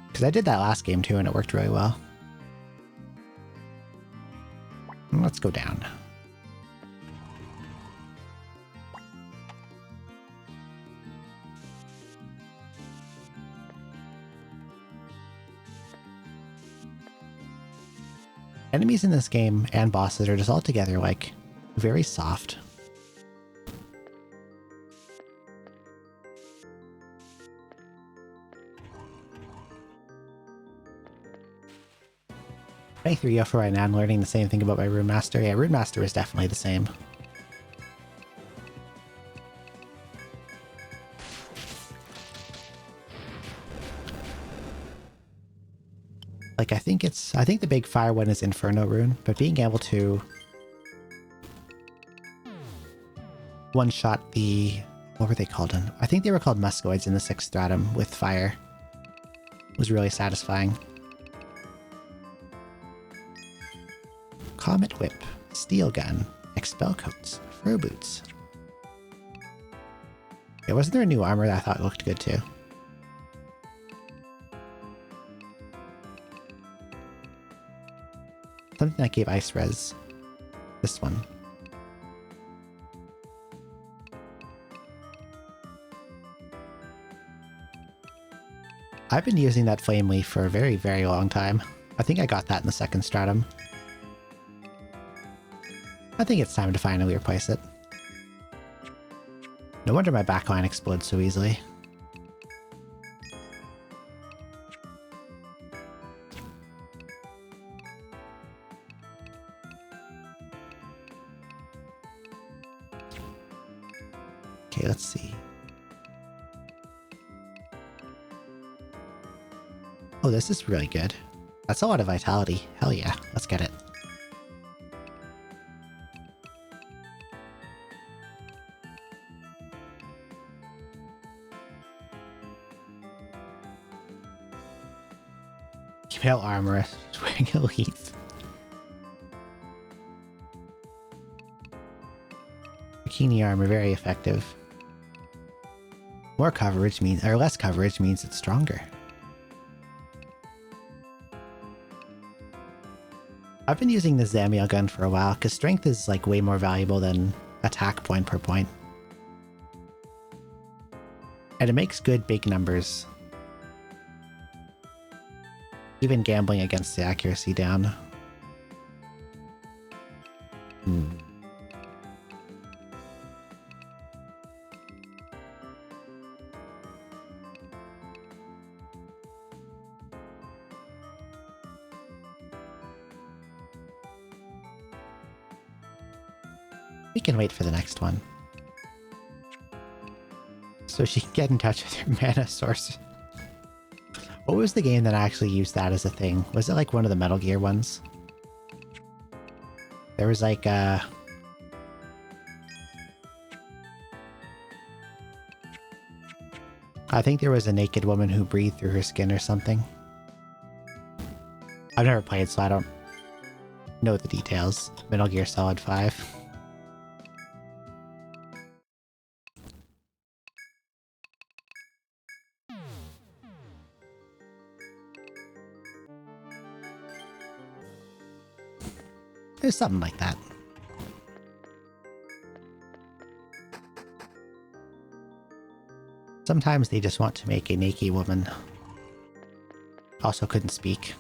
Because I did that last game too and it worked really well. Let's go down. Enemies in this game and bosses are just all together like very soft. Playing through Yofo right now, I'm learning the same thing about my Rune Master. Yeah, Rune Master is definitely the same. Like, I think the big fire one is Inferno Rune, but being able to one-shot the... what were they called? I think they were called Muscoids in the 6th Stratum with fire. Was really satisfying. Comet Whip, Steel Gun, Expel Coats, Fur Boots. Yeah, wasn't there a new armor that I thought looked good too? Something that gave Ice Res. This one. I've been using that Flame Leaf for a very, very long time. I think I got that in the 2nd Stratum. I think it's time to finally replace it. No wonder my backline explodes so easily. Okay, let's see. Oh, this is really good. That's a lot of vitality. Hell yeah, let's get it. Pale armor, swing elite. Bikini armor, very effective. More coverage means, or less coverage means it's stronger. I've been using the Zamiel gun for a while because strength is like way more valuable than attack point per point. And it makes good big numbers. Even gambling against the accuracy down. We can wait for the next one. So she can get in touch with her mana source. What was the game that actually used that as a thing? Was it like one of the Metal Gear ones? There was like I think there was a naked woman who breathed through her skin or something. I've never played, so I don't know the details. Metal Gear Solid 5. There's something like that. Sometimes they just want to make a naked woman. Also couldn't speak.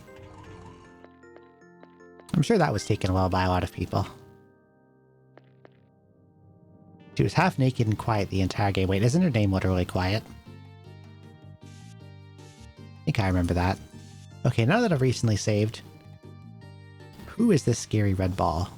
I'm sure that was taken well by a lot of people. She was half naked and quiet the entire game. Wait, isn't her name literally Quiet? I think I remember that. Okay, now that I've recently saved, who is this scary red ball?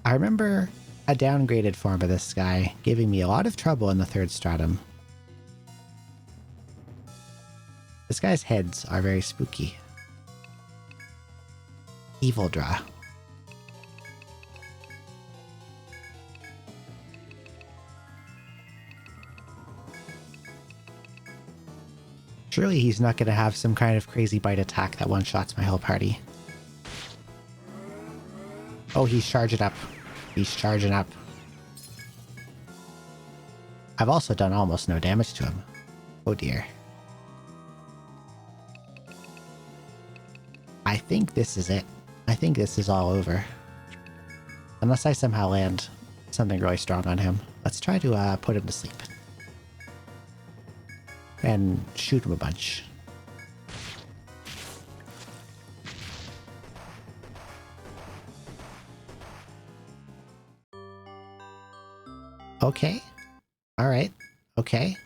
I remember a downgraded form of this guy giving me a lot of trouble in the third stratum. This guy's heads are very spooky. Evil Draw. Surely he's not going to have some kind of crazy bite attack that one-shots my whole party. Oh, he's charging up. He's charging up. I've also done almost no damage to him. Oh dear. I think this is it. I think this is all over. Unless I somehow land something really strong on him. Let's try to put him to sleep. And shoot him a bunch. Okay. Alright. Okay.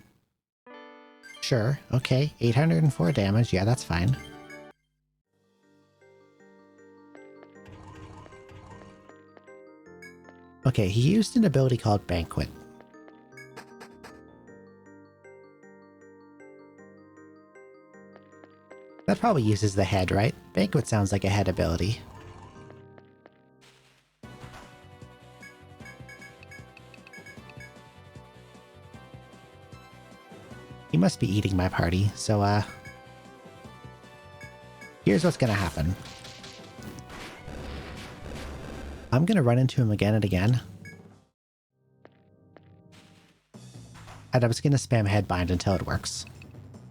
Sure. Okay. 804 damage. Yeah, that's fine. Okay, he used an ability called Banquet. That probably uses the head, right? Banquet sounds like a head ability. He must be eating my party, so here's what's gonna happen. I'm gonna run into him again and again. And I'm just gonna spam Headbind until it works.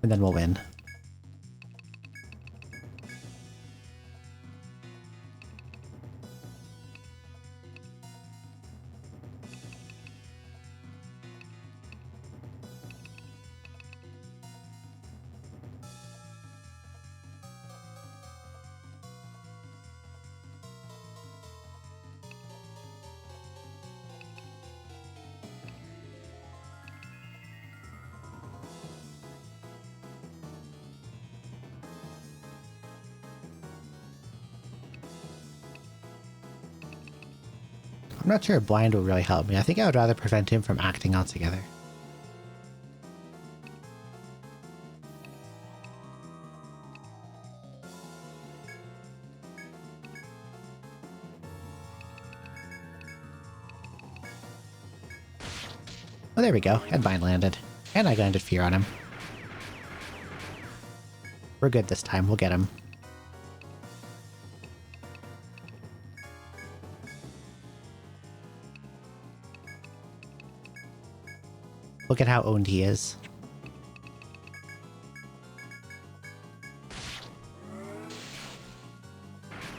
And then we'll win. I'm not sure blind will really help me. I think I would rather prevent him from acting altogether. Oh, there we go. Headbind landed. And I landed Fear on him. We're good this time. We'll get him. Look at how owned he is.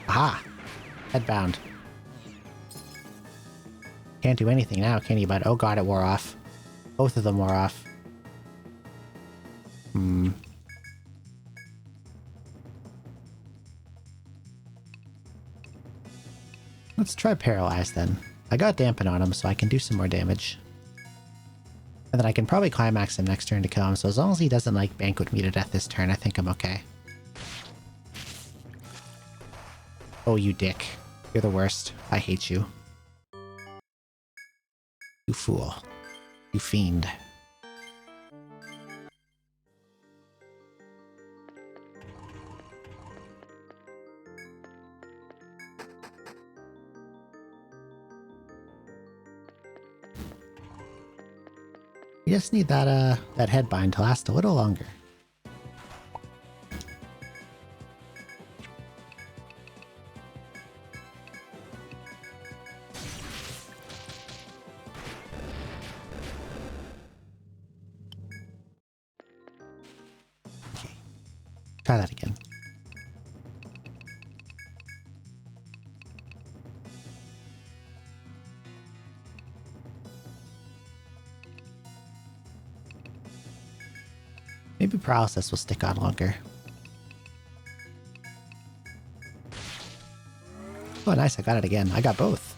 Aha! Headbound. Can't do anything now, can you, bud? Oh god, it wore off. Both of them wore off. Let's try Paralyze then. I got Dampen on him, so I can do some more damage. And then I can probably climax him next turn to kill him, so as long as he doesn't, like, banquet me to death this turn, I think I'm okay. Oh, you dick. You're the worst. I hate you. You fool. You fiend. You just need that headbind to last a little longer. Okay. Try that again. Maybe paralysis will stick on longer. Oh, nice, I got it again. I got both.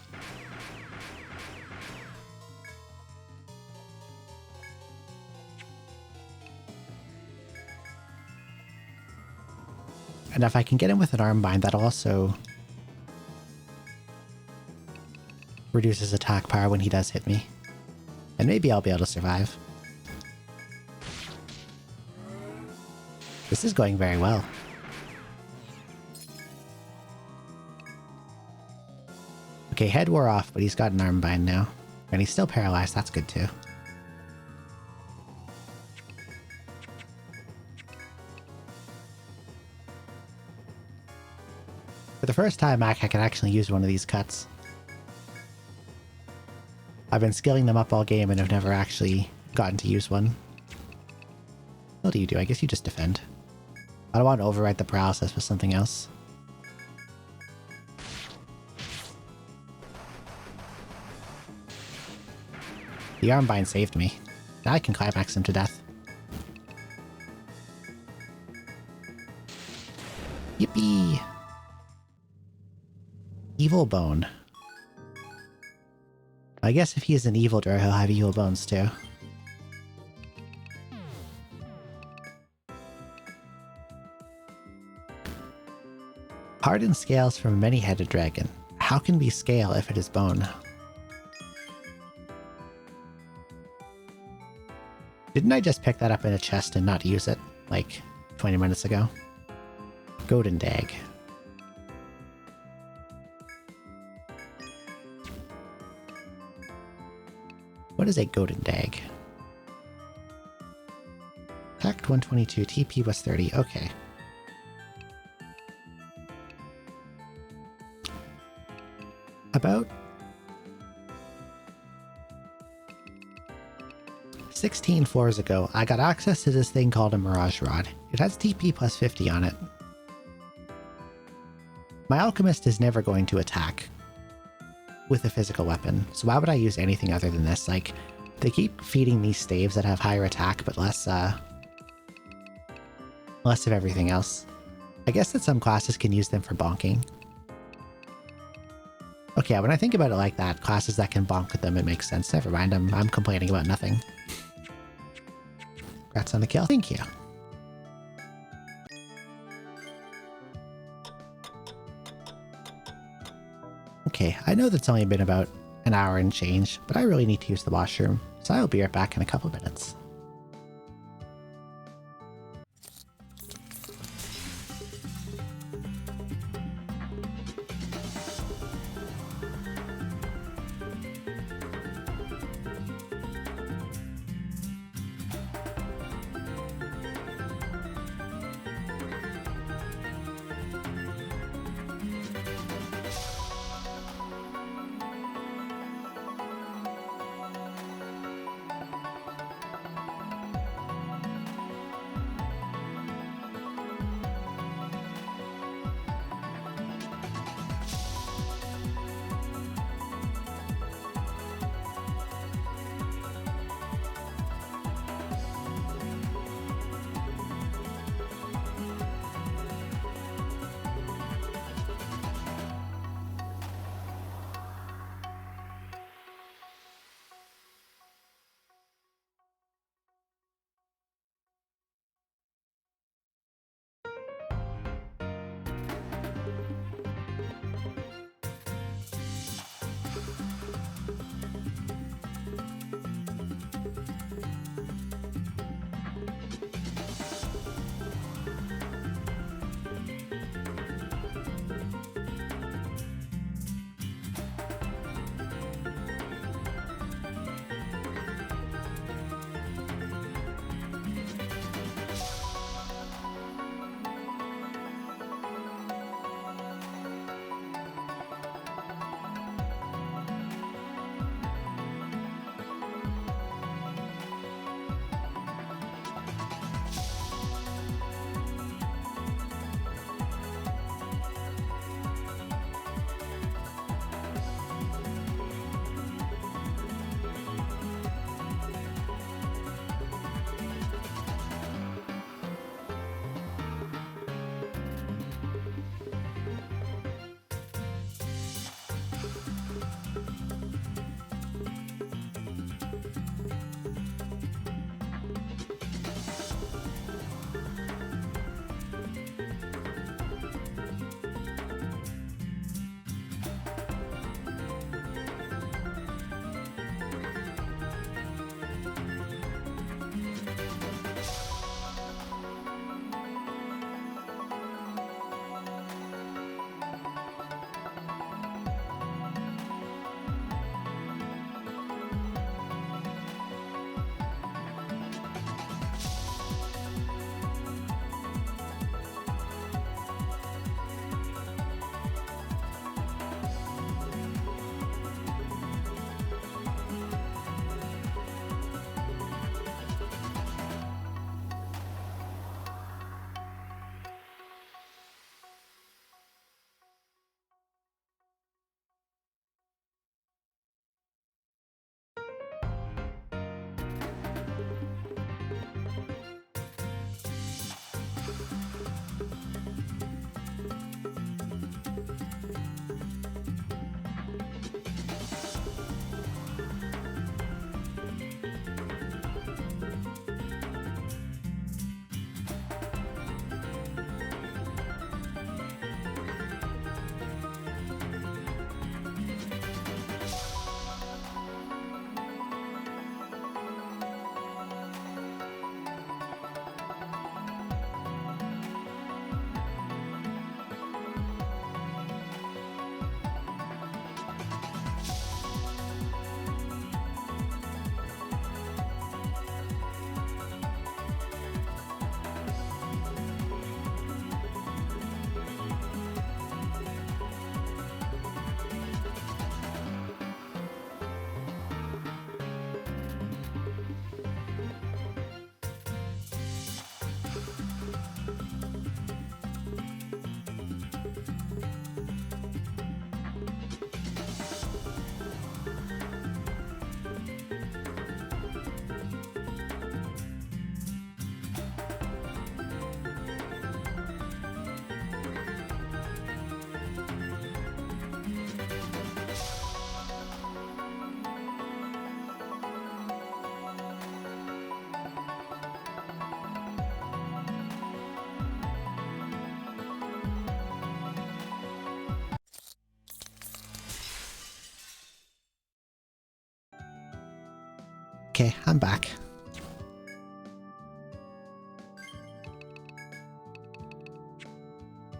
And if I can get him with an arm bind, that'll also reduce his attack power when he does hit me. And maybe I'll be able to survive. This is going very well. Okay, head wore off, but he's got an arm bind now. And he's still paralyzed, that's good too. For the first time, I can actually use one of these cuts. I've been skilling them up all game and have never actually gotten to use one. What do? I guess you just defend. I don't want to override the paralysis with something else. The armbind saved me. Now I can climax him to death. Yippee! Evil Bone. I guess if he's an evil draw, he'll have evil bones too. Hardened scales from a many-headed dragon. How can we scale if it is bone? Didn't I just pick that up in a chest and not use it, like, 20 minutes ago? Golden Dag. What is a Golden Dag? Attacked 122, TP was 30, okay. About 16 floors ago, I got access to this thing called a Mirage Rod. It has TP plus 50 on it. My alchemist is never going to attack with a physical weapon, so why would I use anything other than this? Like, they keep feeding me staves that have higher attack, but less of everything else. I guess that some classes can use them for bonking. Okay, when I think about it like that, classes that can bonk with them, it makes sense. Never mind, I'm complaining about nothing. Congrats on the kill. Thank you. Okay, I know that's only been about an hour and change, but I really need to use the washroom, so I will be right back in a couple minutes. Okay, I'm back.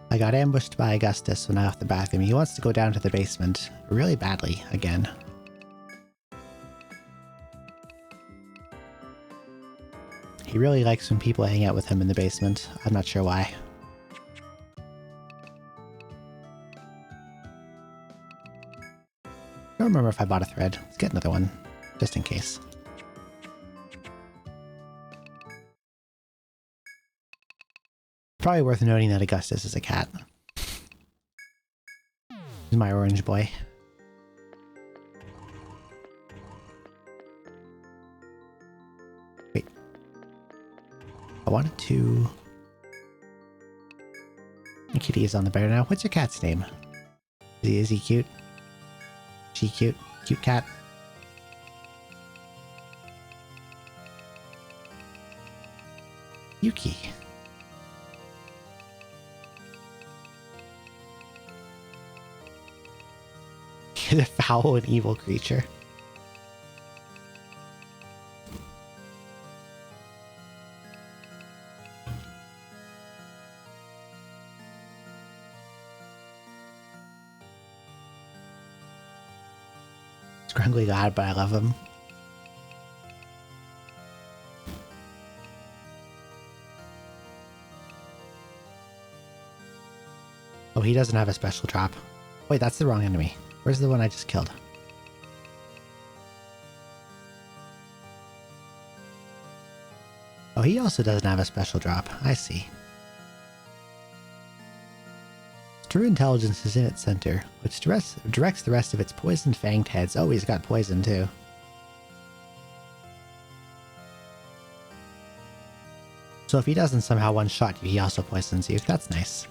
I got ambushed by Augustus when I left the bathroom. He wants to go down to the basement really badly again. He really likes when people hang out with him in the basement. I'm not sure why. I don't remember if I bought a thread. Let's get another one, just in case. Probably worth noting that Augustus is a cat. He's my orange boy. Wait. I wanted to... The kitty is on the bed now. What's your cat's name? Is he cute? She cute? Cute cat? Yuki. He's a foul and evil creature. Scrungly god, but I love him. Oh, he doesn't have a special drop. Wait, that's the wrong enemy. Where's the one I just killed? Oh, he also doesn't have a special drop. I see. True intelligence is in its center, which directs the rest of its poisoned fanged heads. Oh, he's got poison too. So if he doesn't somehow one-shot you, he also poisons you. That's nice.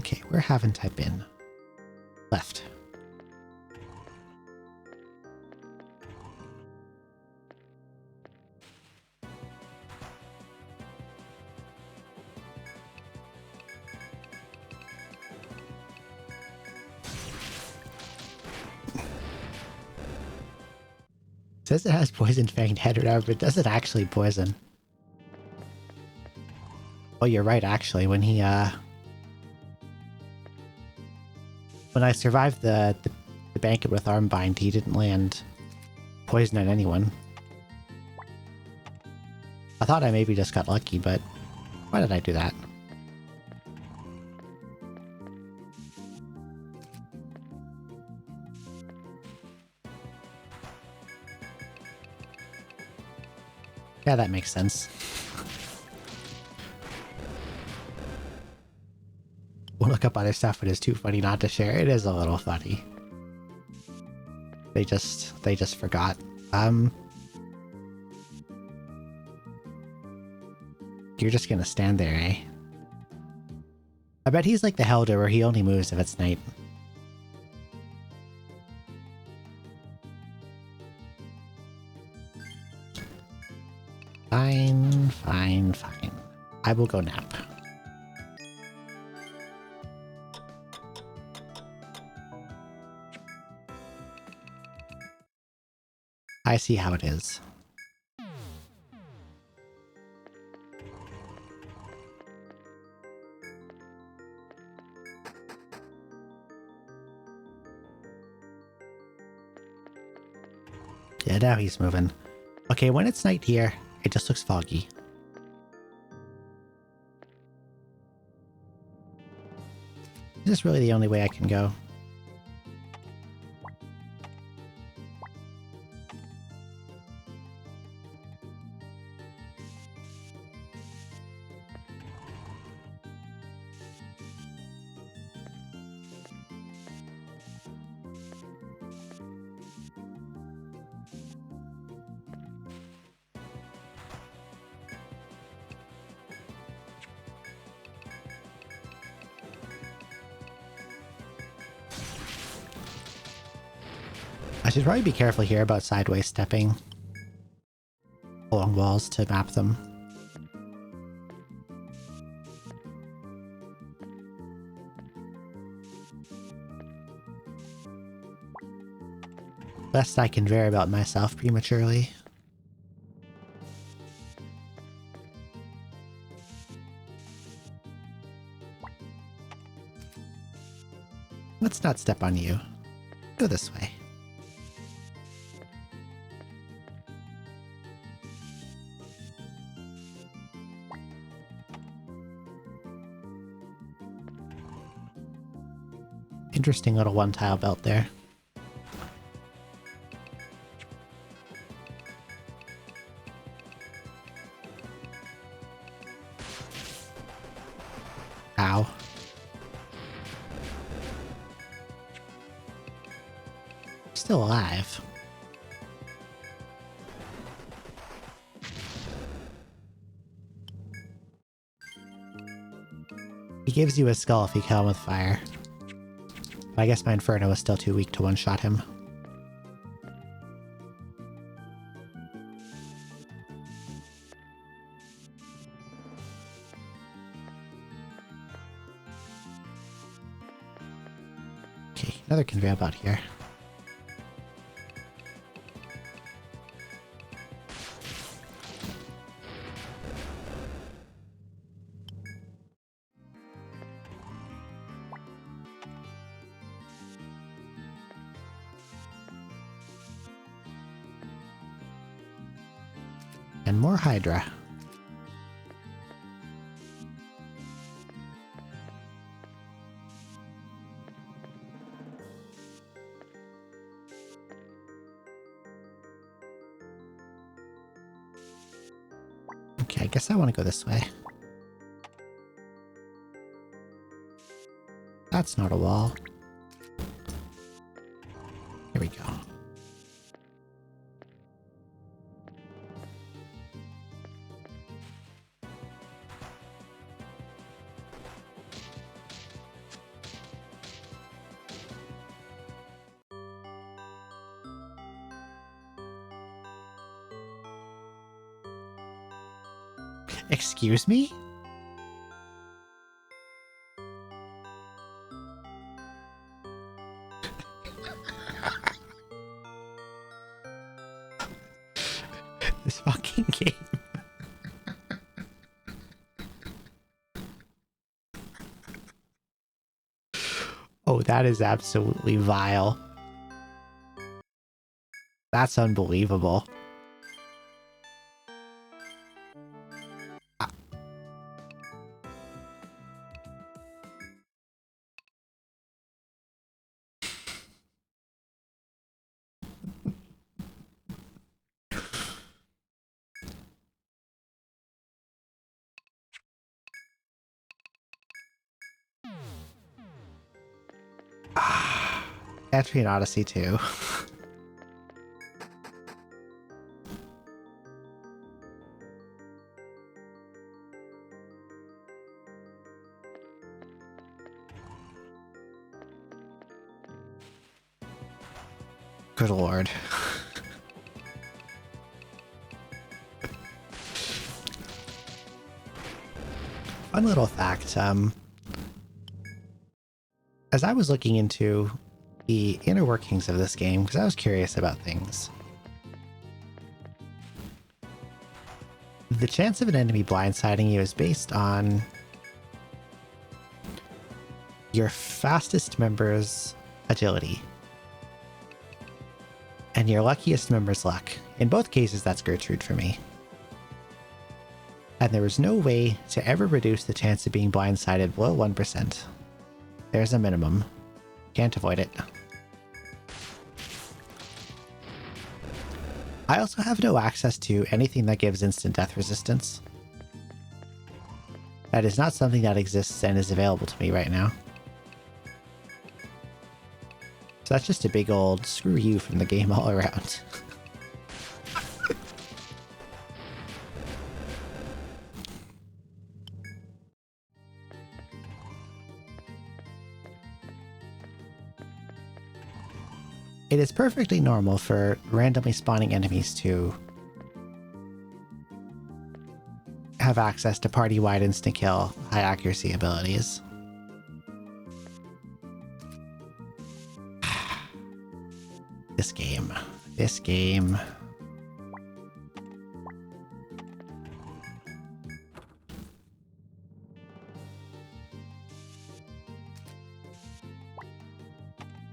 Okay, where haven't I been? Left. It says it has poisoned fanged head or whatever, but it doesn't actually poison. Oh, you're right, actually. When he, when I survived the banquet with Armbind, he didn't land poison at anyone. I thought I maybe just got lucky, but why did I do that? Yeah, that makes sense. We'll look up other stuff, but it's too funny not to share. It is a little funny. They just forgot. You're just gonna stand there, eh? I bet he's like the Helder where he only moves if it's night. Fine, fine, fine. I will go nap. I see how it is. Yeah, now he's moving. Okay, when it's night here, it just looks foggy. Is this really the only way I can go? I should probably be careful here about sideways stepping. walls to map them. Lest I can vary about myself prematurely. Let's not step on you. Go this way. Interesting little one-tile belt there. Ow. Still alive. He gives you a skull if you kill him with fire. But I guess my Inferno is still too weak to one-shot him. Okay, another conveyor belt here. And more Hydra. Okay, I guess I want to go this way. That's not a wall. Here we go. Excuse me? This fucking game. Oh, that is absolutely vile. That's unbelievable. Etrian Odyssey II. Good lord. Fun little fact, as I was looking into the inner workings of this game, because I was curious about things, the chance of an enemy blindsiding you is based on your fastest member's agility and your luckiest member's luck. In both cases, that's Gertrude for me. And there was no way to ever reduce the chance of being blindsided below 1%. There's a minimum. Can't avoid it. I also have no access to anything that gives instant death resistance. That is not something that exists and is available to me right now. So that's just a big old screw you from the game all around. It is perfectly normal for randomly spawning enemies to have access to party-wide insta-kill, high accuracy abilities. This game. This game.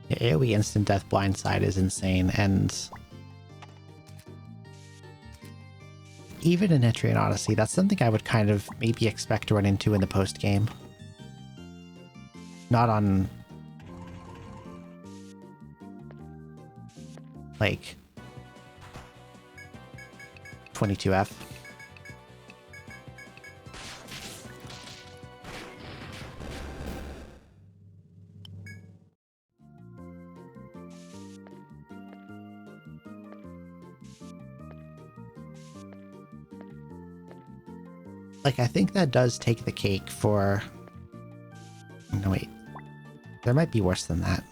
The AoE instant death blindside is insane, and even in Etrian Odyssey, that's something I would kind of maybe expect to run into in the post-game. Not on, like, 22F. Like, I think that does take the cake for... No, wait. There might be worse than that.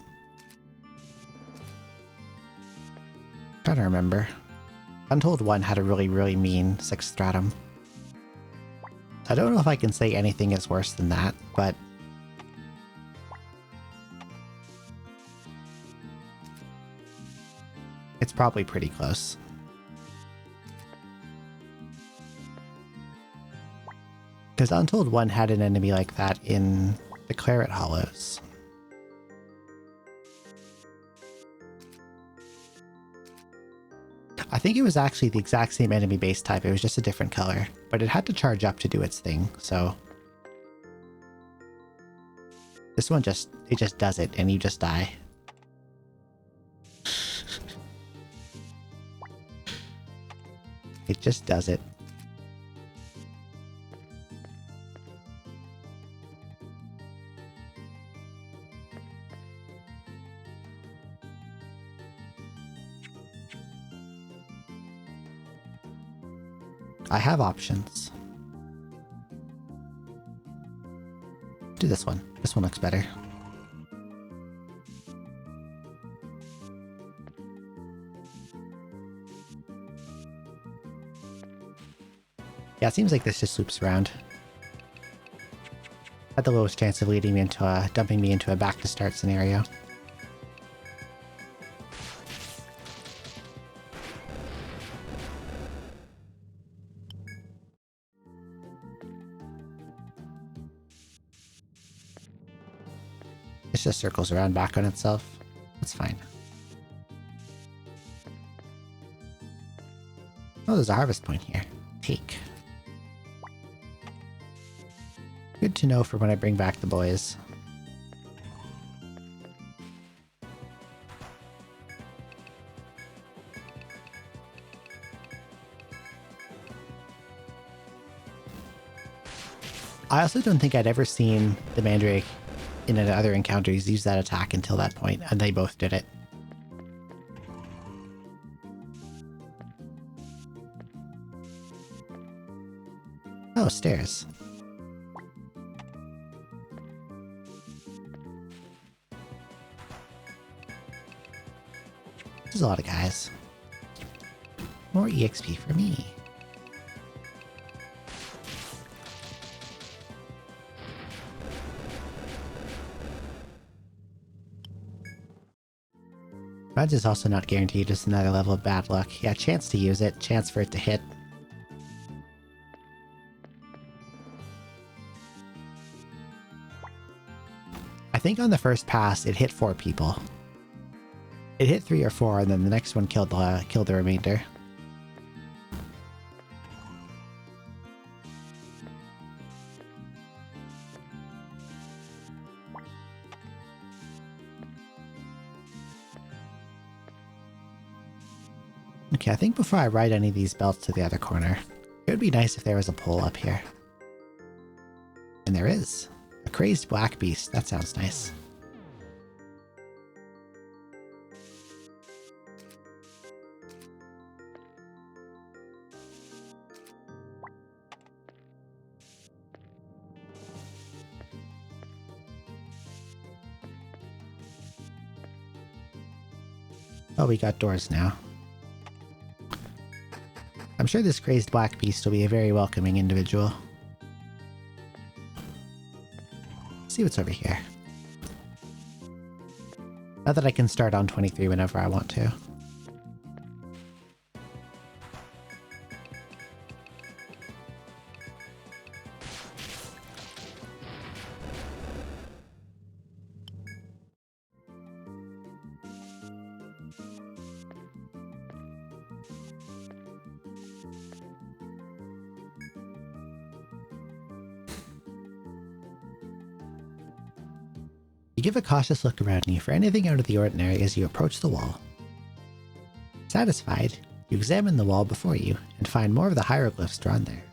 I'm trying to remember. Untold 1 had a really, really mean 6th stratum. I don't know if I can say anything is worse than that, but... it's probably pretty close. Because Untold 1 had an enemy like that in the Claret Hollows. I think it was actually the exact same enemy base type, it was just a different color. But it had to charge up to do its thing, so... this one just does it, and you just die. It just does it. I have options. Do this one. This one looks better. Yeah, it seems like this just loops around. Had the lowest chance of leading me into a... dumping me into a back to start scenario. It just circles around back on itself. That's fine. Oh, there's a harvest point here. Take. Good to know for when I bring back the boys. I also don't think I'd ever seen the Mandrake in other encounters use that attack until that point, and they both did it. Oh, stairs. There's a lot of guys. More EXP for me. Reds is also not guaranteed, just another level of bad luck. Yeah, chance to use it, chance for it to hit. I think on the first pass, it hit 4 people. It hit 3 or 4, and then the next one killed the remainder. Okay, I think before I ride any of these belts to the other corner, it would be nice if there was a pole up here. And there is. A crazed black beast. That sounds nice. Oh, we got doors now. I'm sure this crazed black beast will be a very welcoming individual. Let's see what's over here. Now that I can start on 23 whenever I want to. You give a cautious look around you for anything out of the ordinary as you approach the wall. Satisfied, you examine the wall before you and find more of the hieroglyphs drawn there.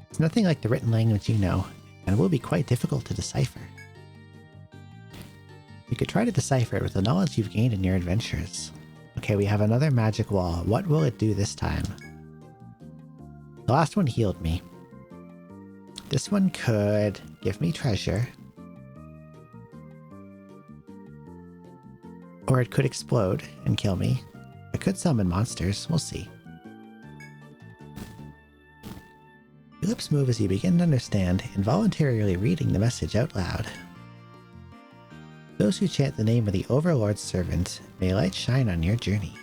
It's nothing like the written language you know, and will be quite difficult to decipher. You could try to decipher it with the knowledge you've gained in your adventures. Okay, we have another magic wall. What will it do this time? The last one healed me. This one could give me treasure. Or it could explode and kill me. It could summon monsters. We'll see. Your lips move as you begin to understand, involuntarily reading the message out loud. Those who chant the name of the Overlord's servant, may light shine on your journey.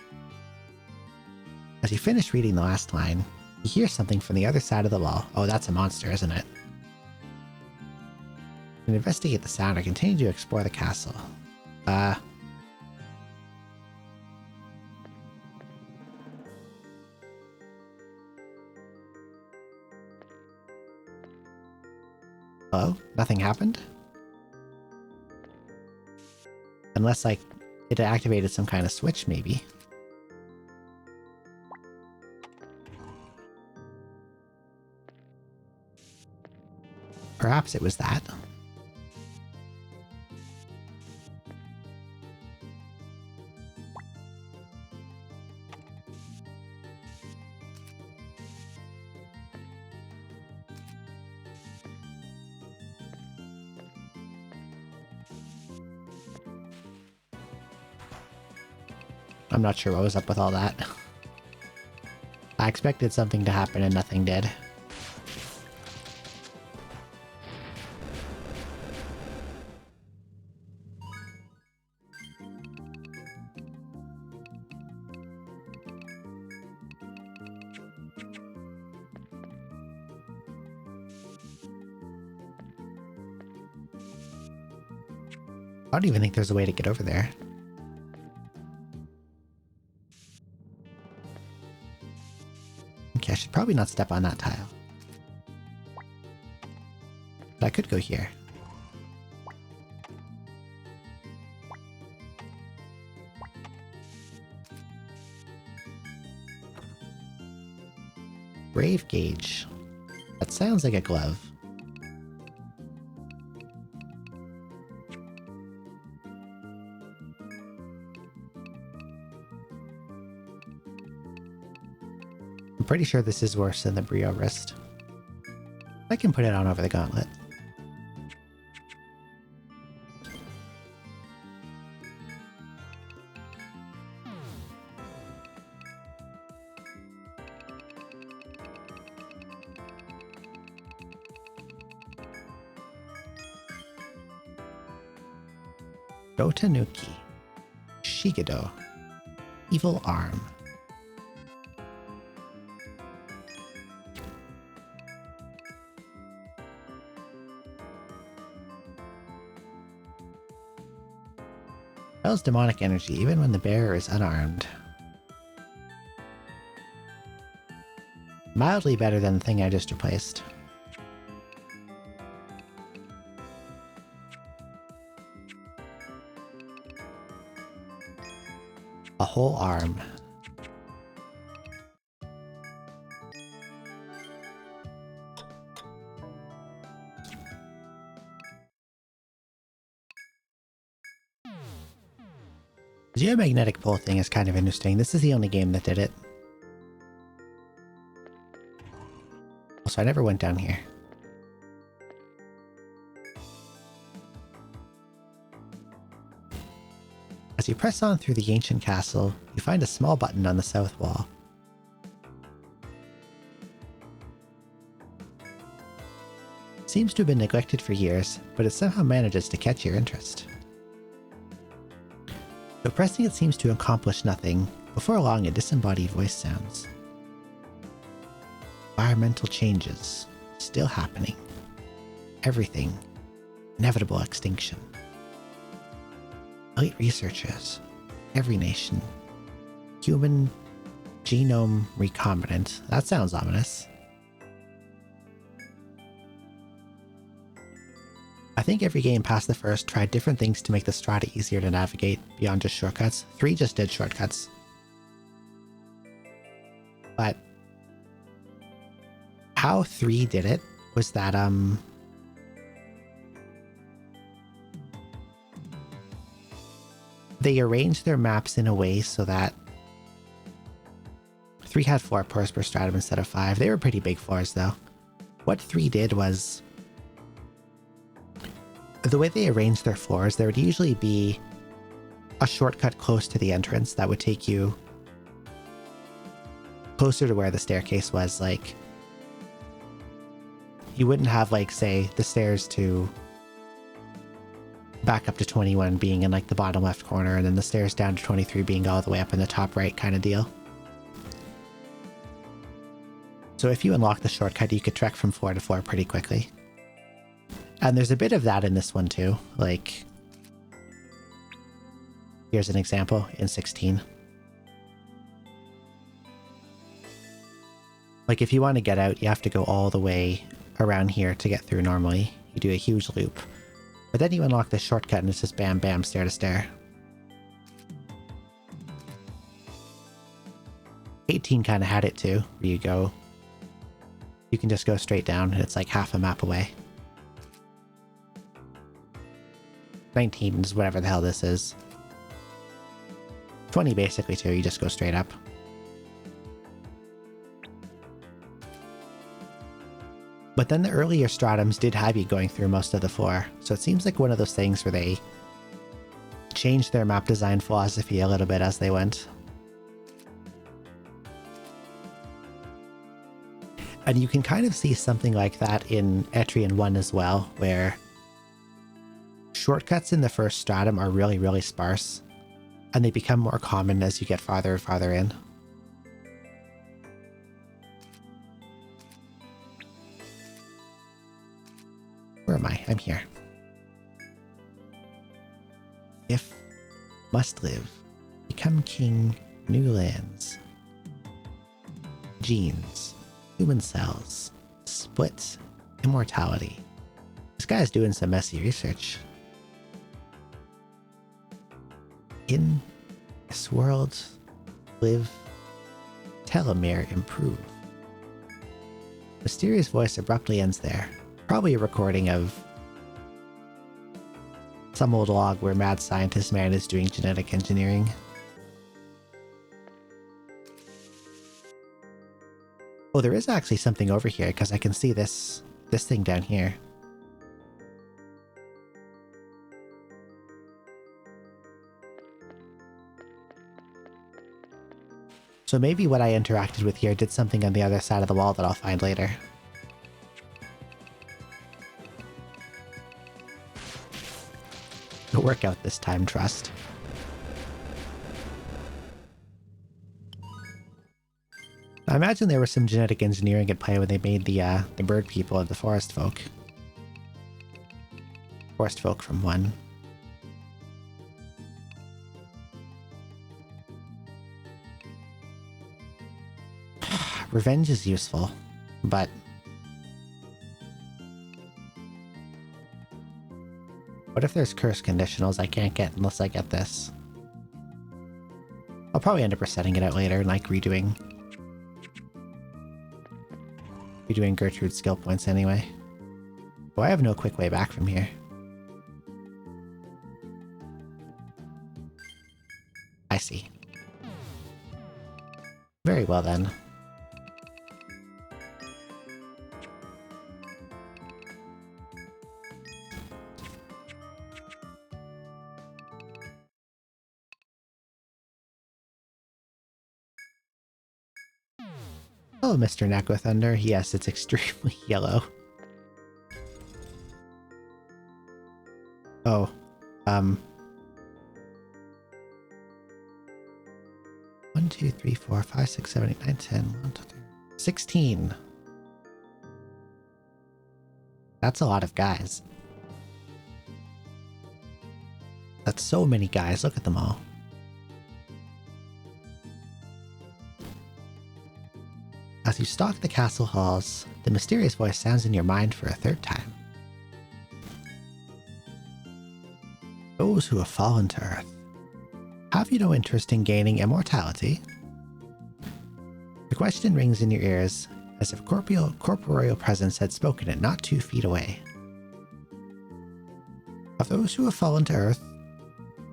As you finish reading the last line, you hear something from the other side of the wall. Oh, that's a monster, isn't it? You can investigate the sound or continue to explore the castle. Hello? Nothing happened? Unless, like, it activated some kind of switch, maybe. Perhaps it was that. I'm not sure what was up with all that. I expected something to happen and nothing did. I don't even think there's a way to get over there. Okay, I should probably not step on that tile. But I could go here. Brave gauge. That sounds like a glove. I'm pretty sure this is worse than the Brio wrist. I can put it on over the gauntlet. Dotanuki. Shigedo. Evil Arm. Spells demonic energy even when the bearer is unarmed. Mildly better than the thing I just replaced. A whole arm. The geomagnetic pole thing is kind of interesting. This is the only game that did it. Also, I never went down here. As you press on through the ancient castle, you find a small button on the south wall. Seems to have been neglected for years, but it somehow manages to catch your interest. Though pressing it seems to accomplish nothing, before long a disembodied voice sounds. Environmental changes, still happening. Everything, inevitable extinction. Elite researchers, every nation. Human genome recombinant. That sounds ominous. I think every game past the first tried different things to make the strata easier to navigate beyond just shortcuts. 3 just did shortcuts. But how 3 did it was that they arranged their maps in a way so that 3 had 4 pores per stratum instead of 5. They were pretty big floors though. What 3 did was, the way they arranged their floors, there would usually be a shortcut close to the entrance that would take you closer to where the staircase was. Like, you wouldn't have, like, say, the stairs to back up to 21 being in, like, the bottom left corner, and then the stairs down to 23 being all the way up in the top right kind of deal. So if you unlock the shortcut, you could trek from floor to floor pretty quickly. And there's a bit of that in this one too. Like, here's an example in 16. Like, if you want to get out, you have to go all the way around here to get through normally. You do a huge loop. But then you unlock this shortcut and it's just bam, bam, stair to stair. 18 kind of had it too, where you can just go straight down and it's like half a map away. 19 is whatever the hell this is. 20 basically too, you just go straight up. But then the earlier stratums did have you going through most of the floor, so it seems like one of those things where they changed their map design philosophy a little bit as they went. And you can kind of see something like that in Etrian 1 as well, where shortcuts in the first stratum are really, really sparse, and they become more common as you get farther and farther in. Where am I? I'm here. If must live, become king, new lands, genes, human cells, split, immortality. This guy's doing some messy research. In this world, live, telomere improve. Mysterious voice abruptly ends there. Probably a recording of some old log where mad scientist man is doing genetic engineering. Oh, there is actually something over here because I can see this thing down here. So maybe what I interacted with here did something on the other side of the wall that I'll find later. It'll work out this time, trust. I imagine there was some genetic engineering at play when they made the bird people and the forest folk. Forest folk from 1. Revenge is useful, but what if there's curse conditionals I can't get unless I get this? I'll probably end up resetting it out later and like redoing Gertrude's skill points anyway. Oh, I have no quick way back from here. I see. Very well then. Oh, Mr. Neck with Thunder. Yes, it's extremely yellow. Oh, 1, 2, 3, 4, 5, 6, 7, 8, 9, 10, 1, 2, 3, 16. That's a lot of guys. That's so many guys. Look at them all. As you stalk the castle halls, the mysterious voice sounds in your mind for a third time. Those who have fallen to earth. Have you no interest in gaining immortality? The question rings in your ears as if corporeal presence had spoken it not 2 feet away. Of those who have fallen to earth,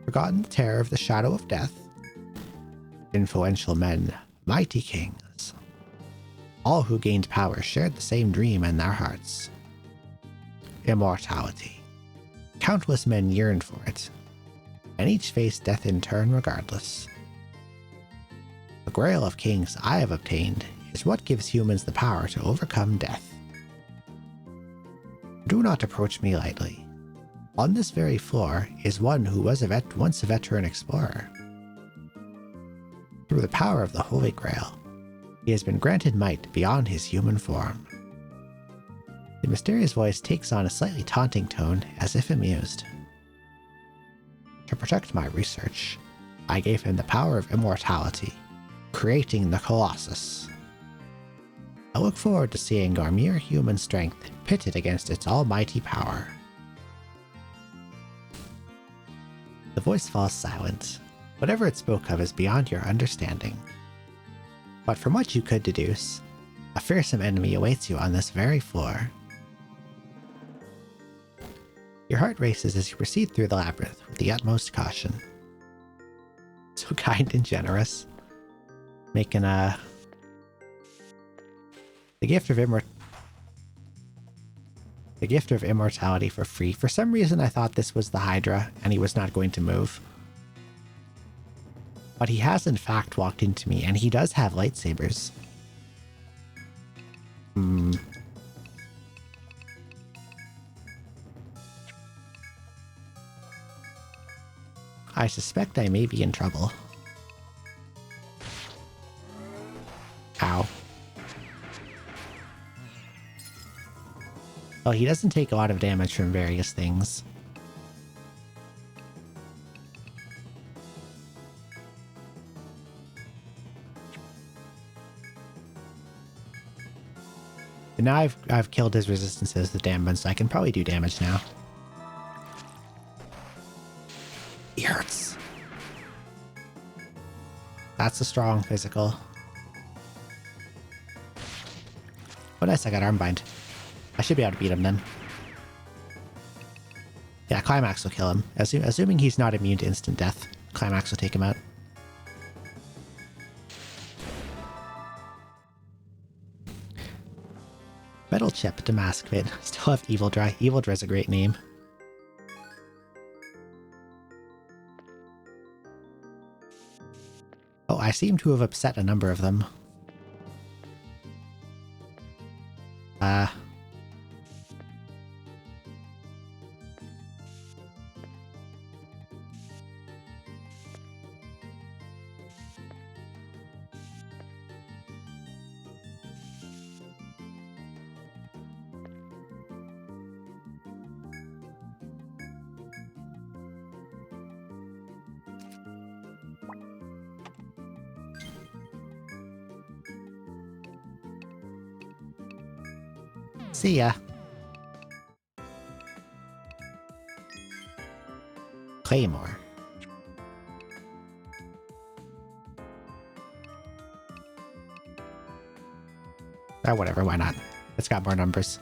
forgotten the terror of the shadow of death, influential men, mighty kings, all who gained power shared the same dream in their hearts. Immortality. Countless men yearned for it, and each faced death in turn regardless. The Grail of Kings I have obtained is what gives humans the power to overcome death. Do not approach me lightly. On this very floor is one who was once a veteran explorer. Through the power of the Holy Grail, he has been granted might beyond his human form. The mysterious voice takes on a slightly taunting tone, as if amused. To protect my research, I gave him the power of immortality, creating the Colossus. I look forward to seeing our mere human strength pitted against its almighty power. The voice falls silent. Whatever it spoke of is beyond your understanding. But from what you could deduce, a fearsome enemy awaits you on this very floor. Your heart races as you proceed through the labyrinth with the utmost caution. So kind and generous. Making the gift of immortality for free. For some reason I thought this was the Hydra and he was not going to move. But he has in fact walked into me, and he does have lightsabers. I suspect I may be in trouble. Ow. Well, he doesn't take a lot of damage from various things. And now I've killed his resistances to damage, so I can probably do damage now. He hurts. That's a strong physical. Oh nice, I got Armbind. I should be able to beat him then. Yeah, Climax will kill him. Assuming he's not immune to instant death, Climax will take him out. Metal Chip, Damaskvid. Still have Evil Dry. Evil Dry's a great name. Oh, I seem to have upset a number of them. See ya. Claymore. Ah, whatever, why not? It's got more numbers.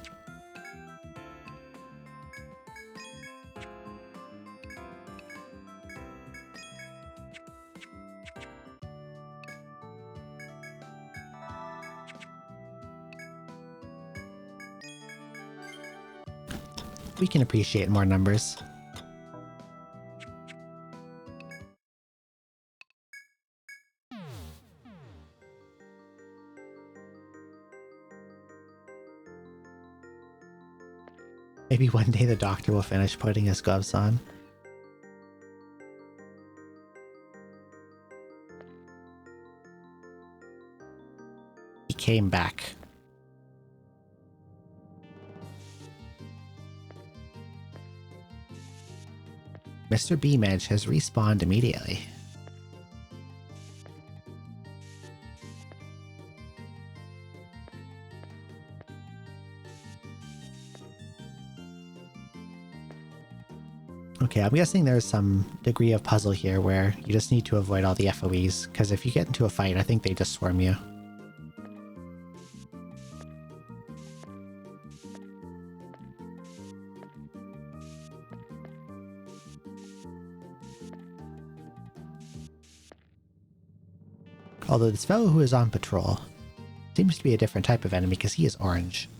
We can appreciate more numbers. Maybe one day the doctor will finish putting his gloves on. He came back. Mr. B-Medge has respawned immediately. Okay, I'm guessing there's some degree of puzzle here where you just need to avoid all the FOEs, because if you get into a fight, I think they just swarm you. Although this fellow who is on patrol seems to be a different type of enemy because he is orange.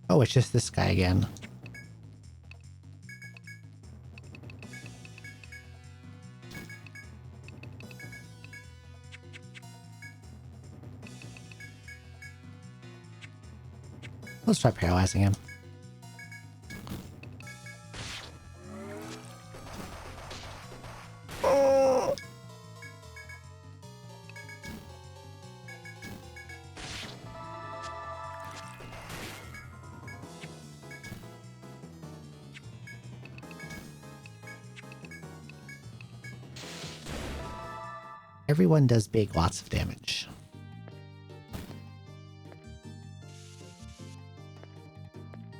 Oh, it's just this guy again. Let's try paralyzing him. Everyone does big lots of damage.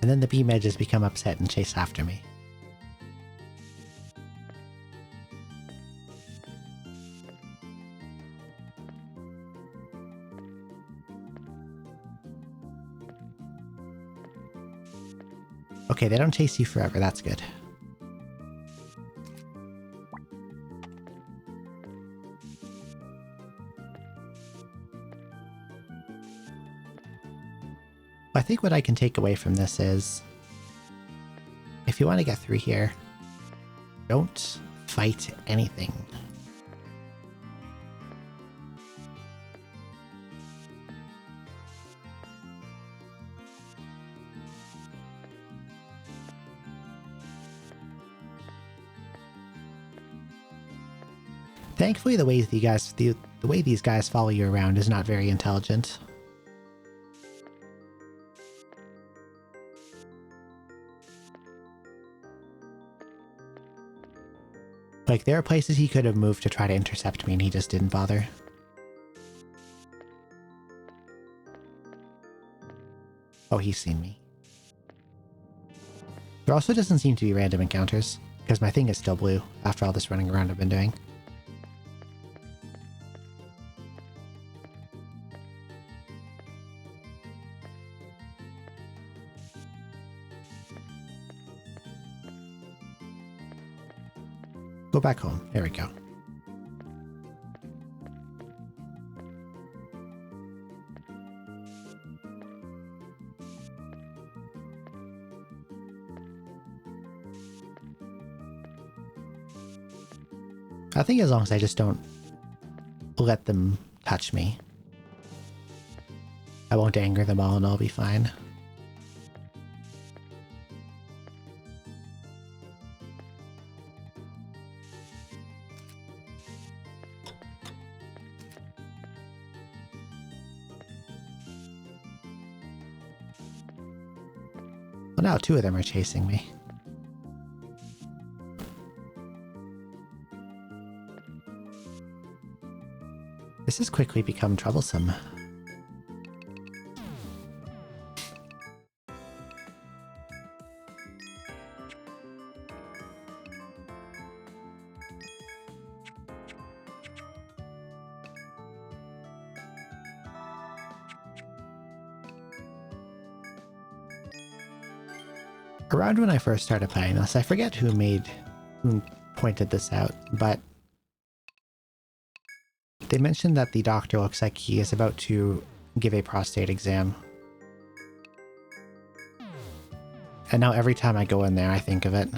And then the B-Medges become upset and chase after me. Okay, they don't chase you forever, that's good. I think what I can take away from this is, if you want to get through here, don't fight anything. Thankfully, the way these guys follow you around is not very intelligent. Like, there are places he could have moved to try to intercept me and he just didn't bother. Oh, he's seen me. There also doesn't seem to be random encounters, because my thing is still blue after all this running around I've been doing. Go back home. There we go. I think as long as I just don't let them touch me, I won't anger them all and I'll be fine. Well, now two of them are chasing me. This has quickly become troublesome. Around when I first started playing this, I forget who pointed this out, but they mentioned that the doctor looks like he is about to give a prostate exam. And now every time I go in there, I think of it.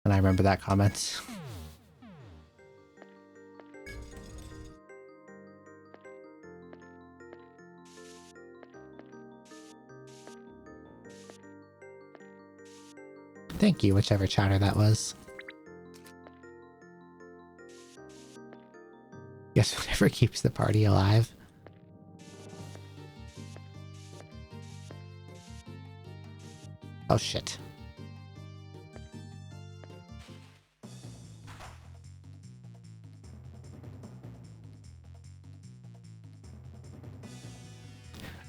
And I remember that comment. Thank you, whichever chatter that was. Guess whatever keeps the party alive. Oh shit.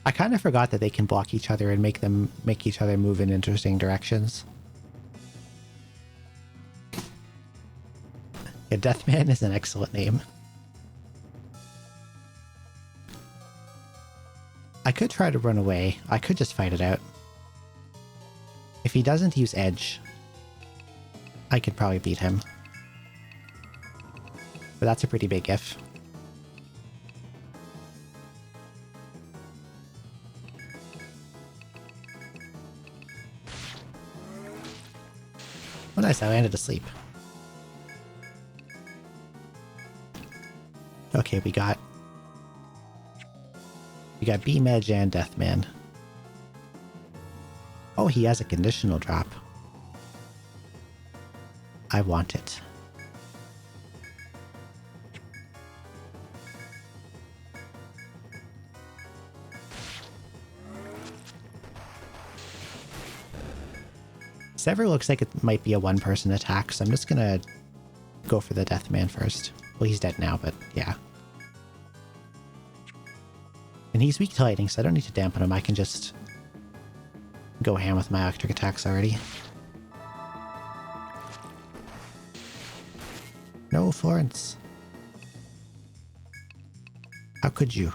I kind of forgot that they can block each other and make each other move in interesting directions. Yeah, Deathman is an excellent name. I could try to run away. I could just fight it out. If he doesn't use Edge, I could probably beat him. But that's a pretty big if. Oh nice, I landed asleep. Okay, we got Beam Edge and Deathman. Oh, he has a conditional drop. I want it. Sever looks like it might be a one-person attack, so I'm just gonna go for the Deathman first. Well, he's dead now, but yeah. And he's weak to lightning, so I don't need to dampen him. I can just go ham with my electric attacks already. No, Florence. How could you?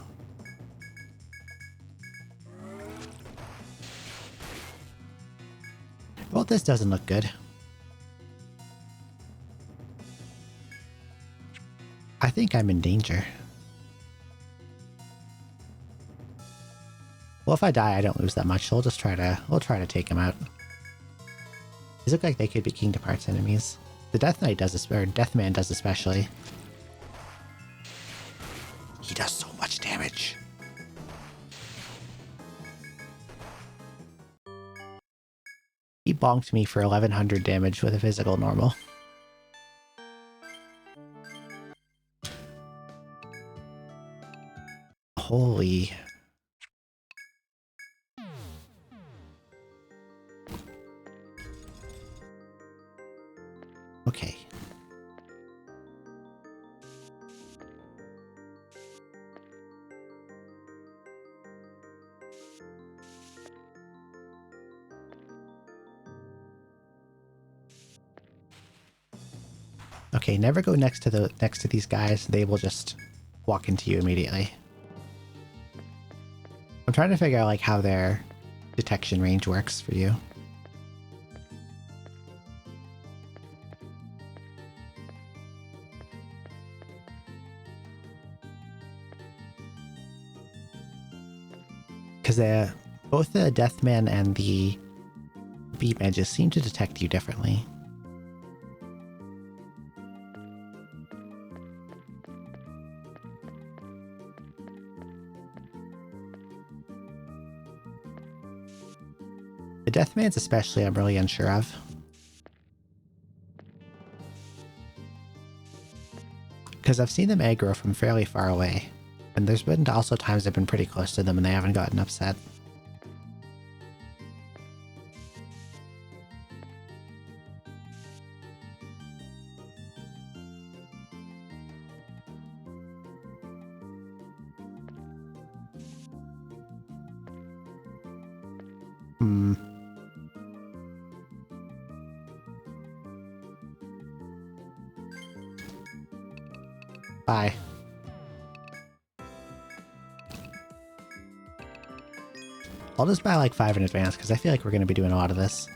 Well, this doesn't look good. I think I'm in danger. Well, if I die, I don't lose that much, so we'll try to take him out. These look like they could be Kingdom Hearts enemies. The Death Knight does this, or Deathman does especially. He does so much damage. He bonked me for 1100 damage with a physical normal. Holy. Okay. Okay, never go next to these guys. They will just walk into you immediately. I'm trying to figure out like how their detection range works for you. Because both the Deathman and the Beam Edges seem to detect you differently. The Deathman's especially I'm really unsure of. Because I've seen them aggro from fairly far away. And there's been also times I've been pretty close to them and they haven't gotten upset. Bye. I'll just buy like 5 in advance because I feel like we're going to be doing a lot of this.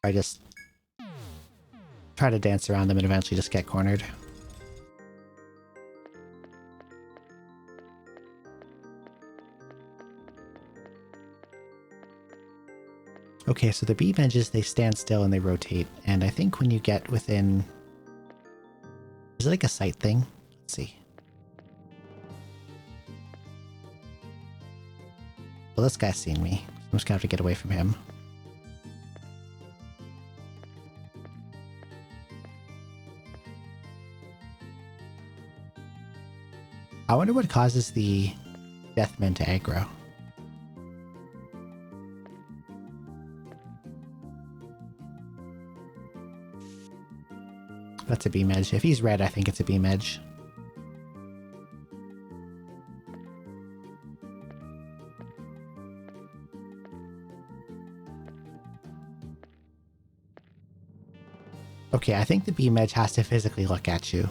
I just try to dance around them and eventually just get cornered. Okay, so the Beam Edges, they stand still and they rotate. And I think when you get within... Is it like a sight thing? Let's see. Well, this guy's seen me. I'm just gonna have to get away from him. I wonder what causes the Deathmen to aggro. That's a beam edge. If he's red, I think it's a beam edge. Okay, I think the beam edge has to physically look at you.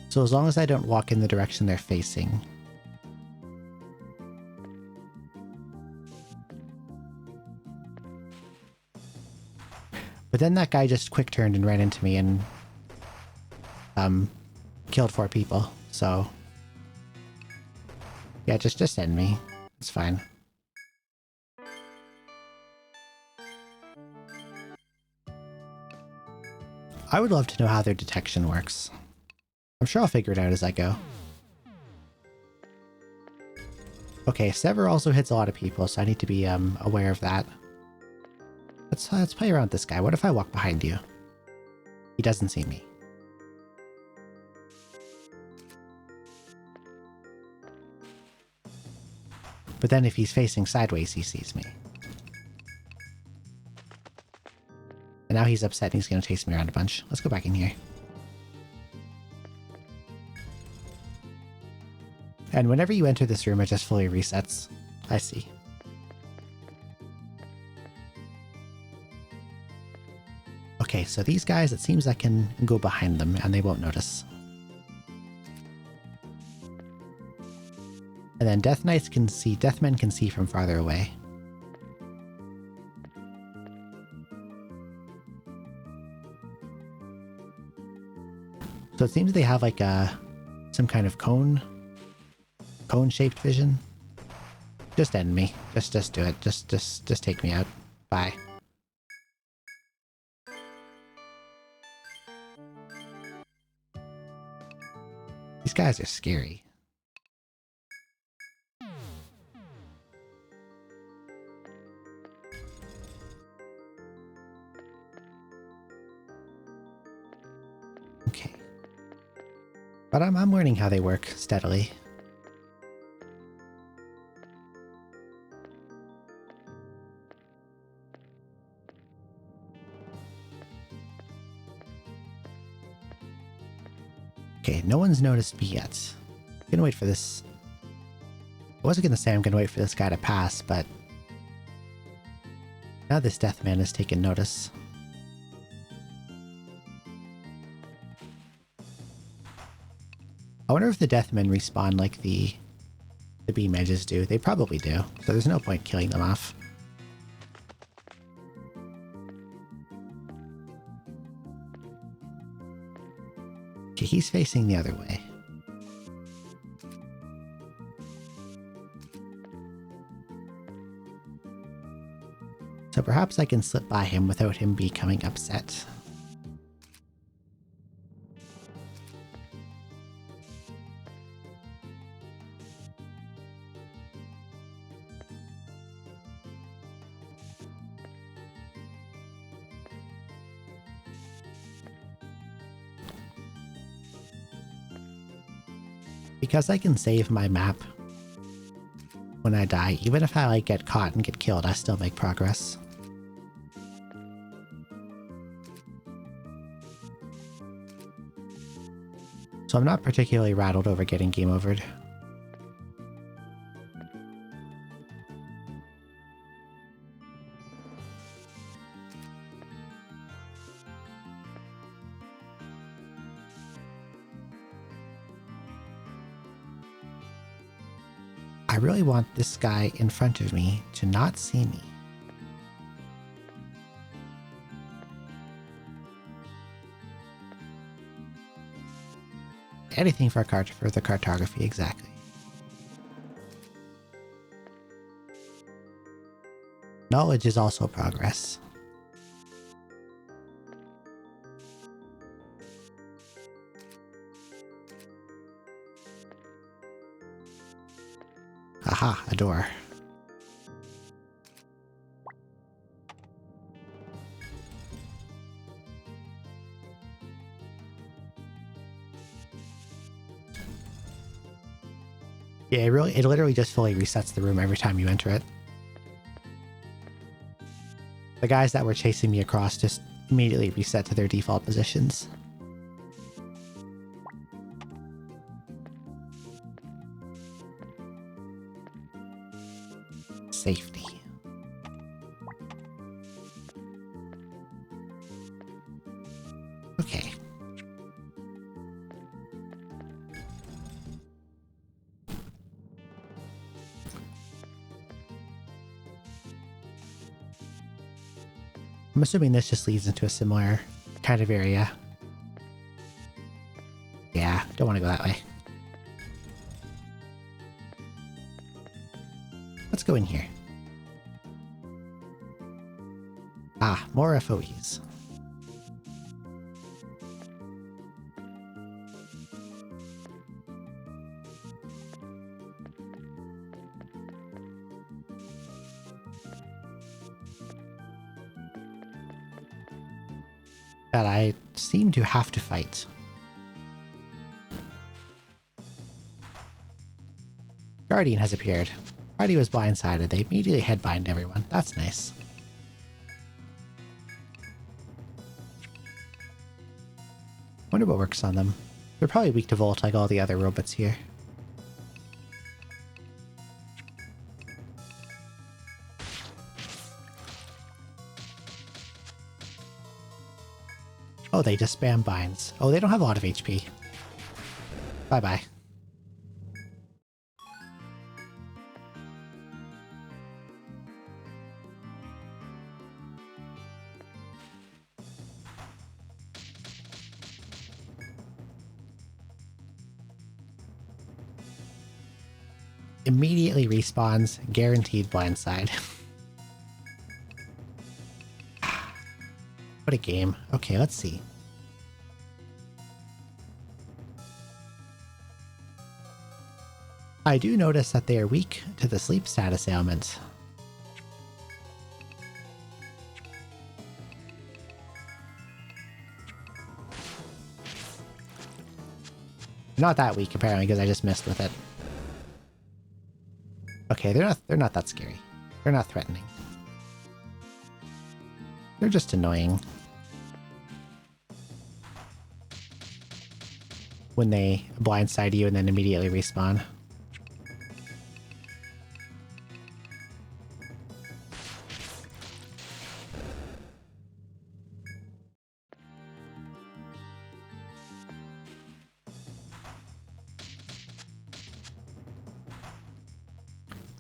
So as long as I don't walk in the direction they're facing. But then that guy just quick turned and ran into me and killed 4 people, so yeah, just end me. It's fine. I would love to know how their detection works. I'm sure I'll figure it out as I go. Okay, Sever also hits a lot of people, so I need to be aware of that. Let's play around with this guy. What if I walk behind you? He doesn't see me. But then if he's facing sideways, he sees me. And now he's upset and he's going to chase me around a bunch. Let's go back in here. And whenever you enter this room, it just fully resets. I see. Okay, so these guys, it seems I can go behind them and they won't notice. And then Deathmen can see from farther away. So it seems they have like some kind of cone-shaped vision. Just end me. Just do it. Just take me out. Bye. These guys are scary. Okay. But I'm learning how they work steadily. Okay, no one's noticed me yet. I'm gonna wait for this. I wasn't gonna say I'm gonna wait for this guy to pass, but now this Deathman has taken notice. I wonder if the Deathmen respawn like the beam edges do. They probably do, so there's no point killing them off. Okay, he's facing the other way. So perhaps I can slip by him without him becoming upset. Because I can save my map when I die, even if I get caught and get killed, I still make progress. So I'm not particularly rattled over getting game overed. I really want this guy in front of me to not see me. Anything for the cartography, exactly. Knowledge is also progress. Aha, a door. Yeah, it literally just fully resets the room every time you enter it. The guys that were chasing me across just immediately reset to their default positions. Safety. Okay. I'm assuming this just leads into a similar kind of area. Yeah, don't want to go that way. Let's go in here. Ah, more FOEs. That I seem to have to fight. Guardian has appeared. Party was blindsided. They immediately headbinded everyone. That's nice. Wonder what works on them. They're probably weak to Volt like all the other robots here. Oh, they just spam binds. Oh, they don't have a lot of HP. Bye-bye. Immediately respawns, guaranteed blindside. What a game. Okay, let's see. I do notice that they are weak to the sleep status ailment. Not that weak apparently because I just messed with it. Okay, they're not that scary. They're not threatening. They're just annoying. When they blindside you and then immediately respawn.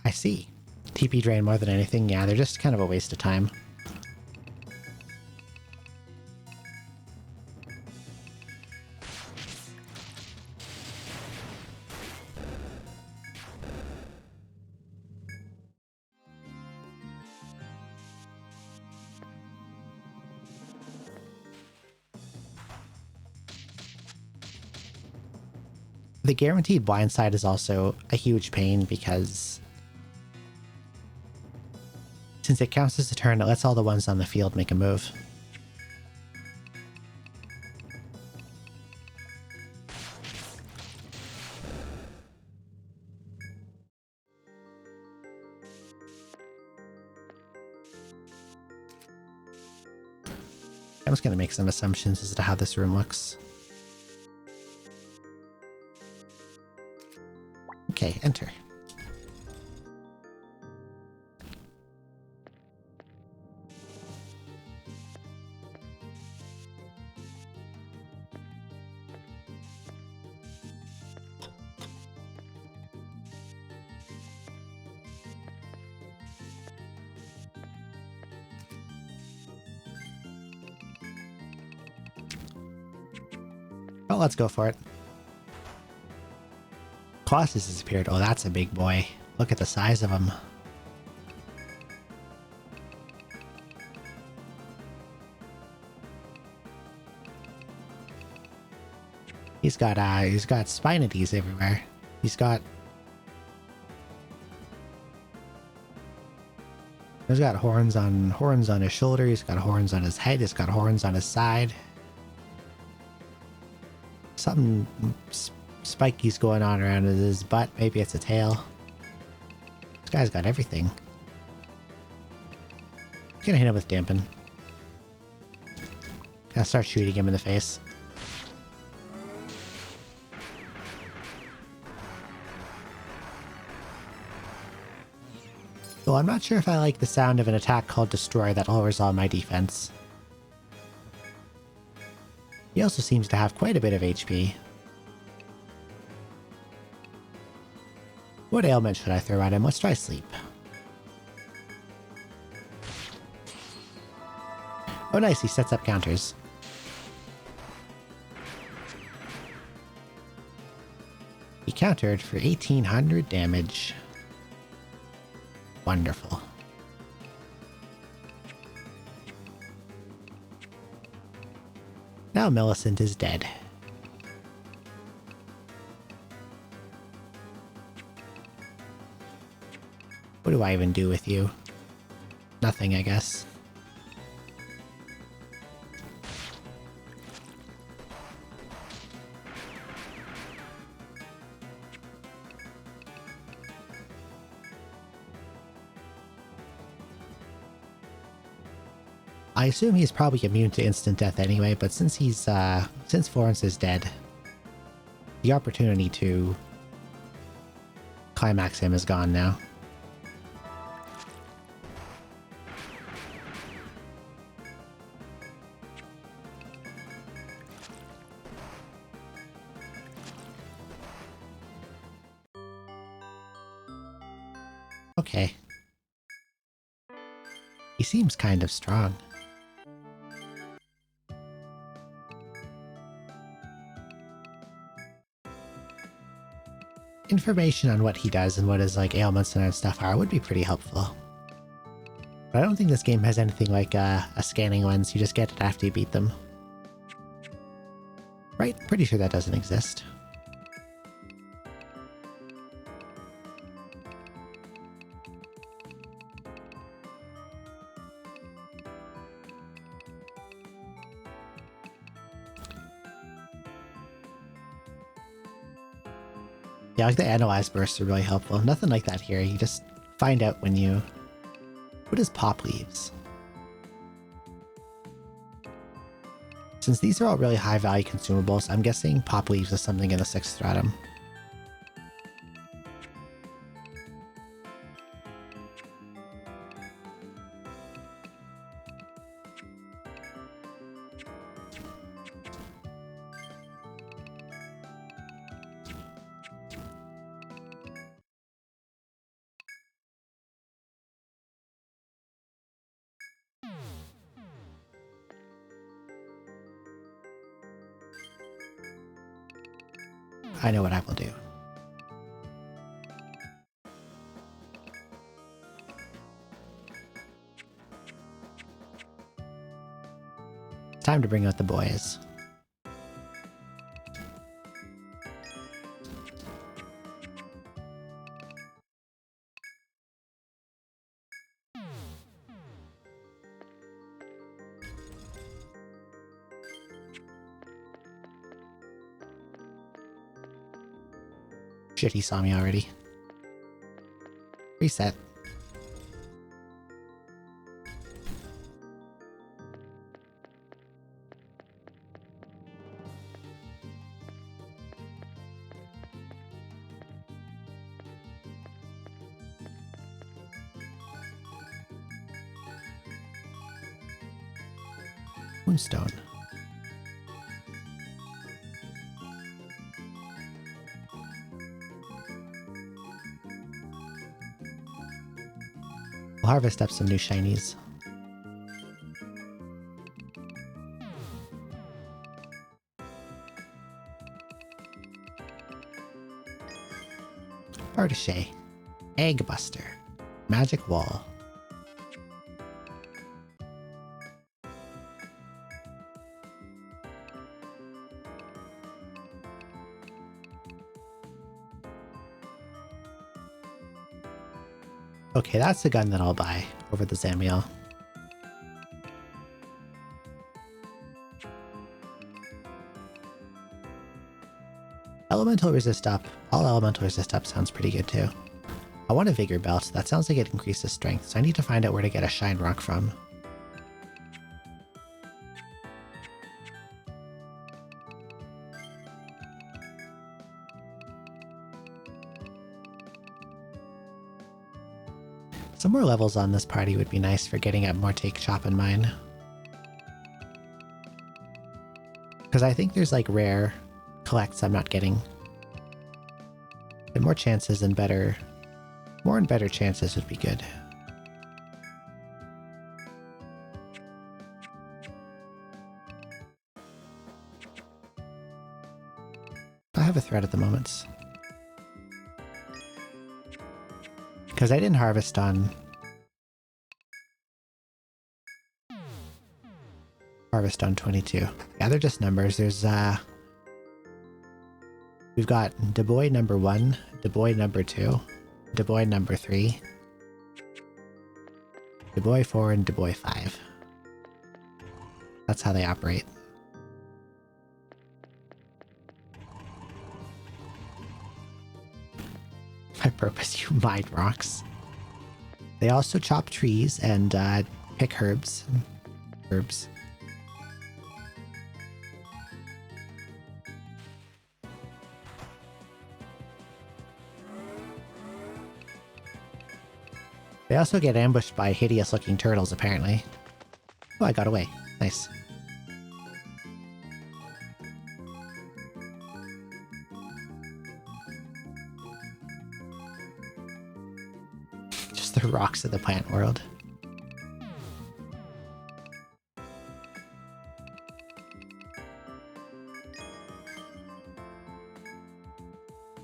I see. TP drain more than anything. Yeah, they're just kind of a waste of time. The guaranteed blindside is also a huge pain because since it counts as a turn, it lets all the ones on the field make a move. I'm just going to make some assumptions as to how this room looks. Okay, enter. Well, let's go for it. Colossus has appeared. Oh, that's a big boy. Look at the size of him. He's got spinities everywhere. He's got horns on his shoulder. He's got horns on his head. He's got horns on his side. Something spikies going on around his butt. Maybe it's a tail. This guy's got everything. Gonna hit him with dampen. Gonna start shooting him in the face. Well, I'm not sure if I like the sound of an attack called Destroy that lowers all my defense. He also seems to have quite a bit of HP. What ailment should I throw at him? Let's try sleep. Oh nice, he sets up counters. He countered for 1800 damage. Wonderful. Now Millicent is dead. What do I even do with you? Nothing, I guess. I assume he's probably immune to instant death anyway, but since since Florence is dead, the opportunity to climax him is gone now. Okay. He seems kind of strong. Information on what he does and what his like ailments and stuff are would be pretty helpful. But I don't think this game has anything like a scanning lens. You just get it after you beat them. Right? Pretty sure that doesn't exist. Yeah, like the analyze bursts are really helpful. Nothing like that here. You just find out when you... What is pop leaves? Since these are all really high value consumables, I'm guessing pop leaves is something in the 6th stratum. I know what I will do. It's time to bring out the boys. Shit, he saw me already. Reset. Moonstone. We'll harvest up some new shinies. Artiche. Egg Buster. Magic Wall. Okay, that's the gun that I'll buy over the Zamiel. Elemental resist up. All elemental resist up sounds pretty good too. I want a vigor belt. That sounds like it increases strength, so I need to find out where to get a shine rock from. Some more levels on this party would be nice for getting up more take, chop, and mine. Because I think there's like rare collects I'm not getting. And more chances and better... More and better chances would be good. I have a thread at the moment. Because I didn't harvest on... Harvest on 22. Yeah, they're just numbers. There's, we've got Dubois number 1, Dubois number 2, Dubois number 3, Dubois 4, and Dubois 5. That's how they operate. My purpose, you mine rocks. They also chop trees and pick herbs. Herbs. They also get ambushed by hideous-looking turtles, apparently. Oh, I got away. Nice. Just the rocks of the plant world.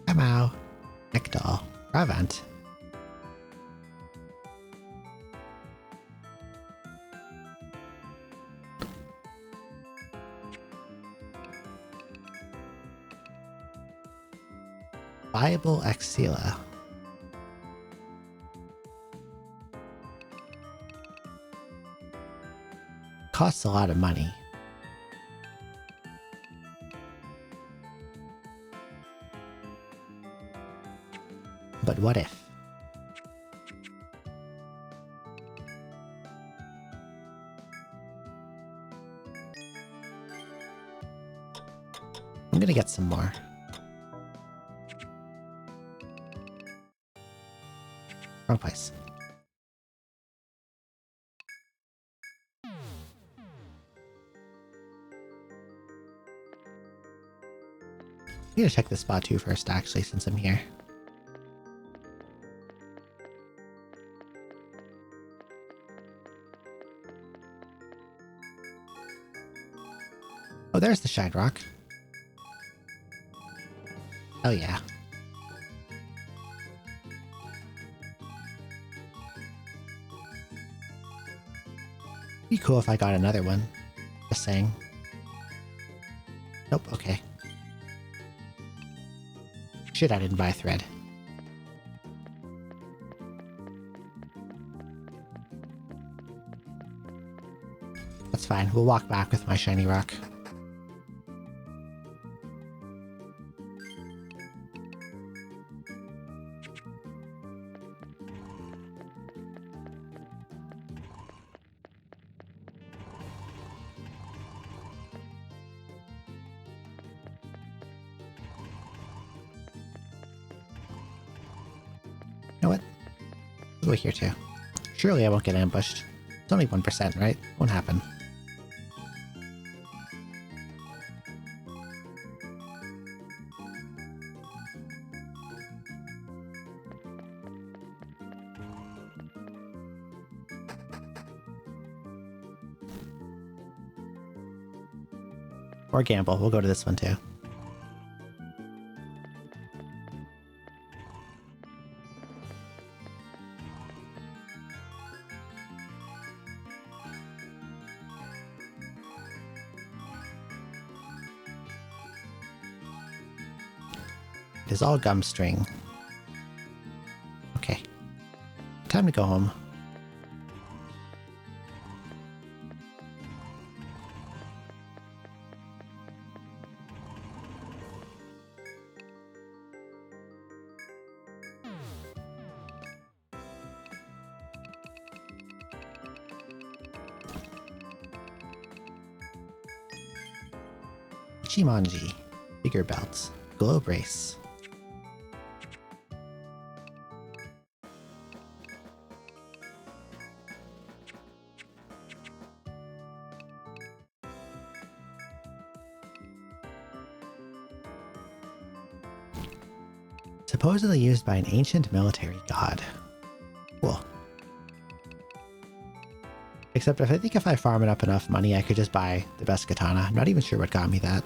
Kamau. Ekdal. Ravant. Viable Axila. Costs a lot of money. But what if? I'm gonna get some more. Wrong place. I'm gonna check this spot too first, actually, since I'm here. Oh, there's the shine rock. Oh yeah. Be cool if I got another one. Just saying. Nope, okay. Shit, I didn't buy a thread. That's fine, we'll walk back with my shiny rock. You know what? Let's go here too. Surely I won't get ambushed. It's only 1%, right? Won't happen. Or gamble. We'll go to this one too. It is all gum string. Okay. Time to go home. Ichimonji. Bigger belts. Glow brace. Supposedly used by an ancient military god. Cool. Except I think if I farm it up enough money, I could just buy the best katana. I'm not even sure what got me that.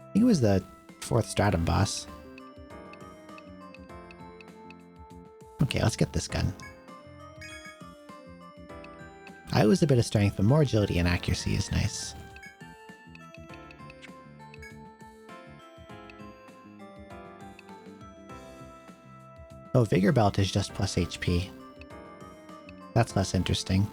I think it was the 4th Stratum boss. Okay, let's get this gun. I lose a bit of strength, but more agility and accuracy is nice. Oh, Vigor Belt is just plus HP. That's less interesting.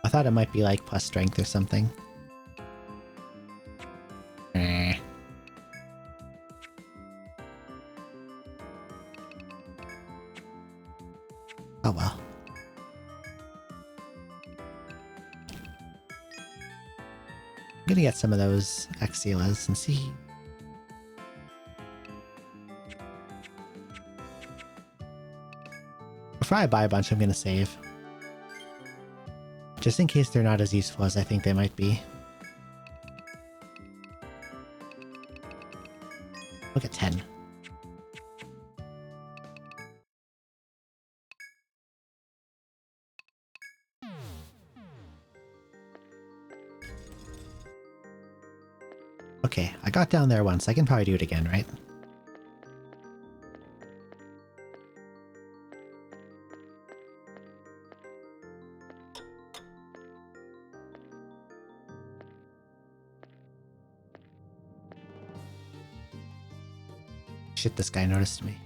I thought it might be like plus strength or something. Oh well. I'm gonna get some of those Exelas and see. Before I buy a bunch, I'm gonna save. Just in case they're not as useful as I think they might be. Look at 10. Okay, I got down there once. I can probably do it again, right? Shit, this guy noticed me.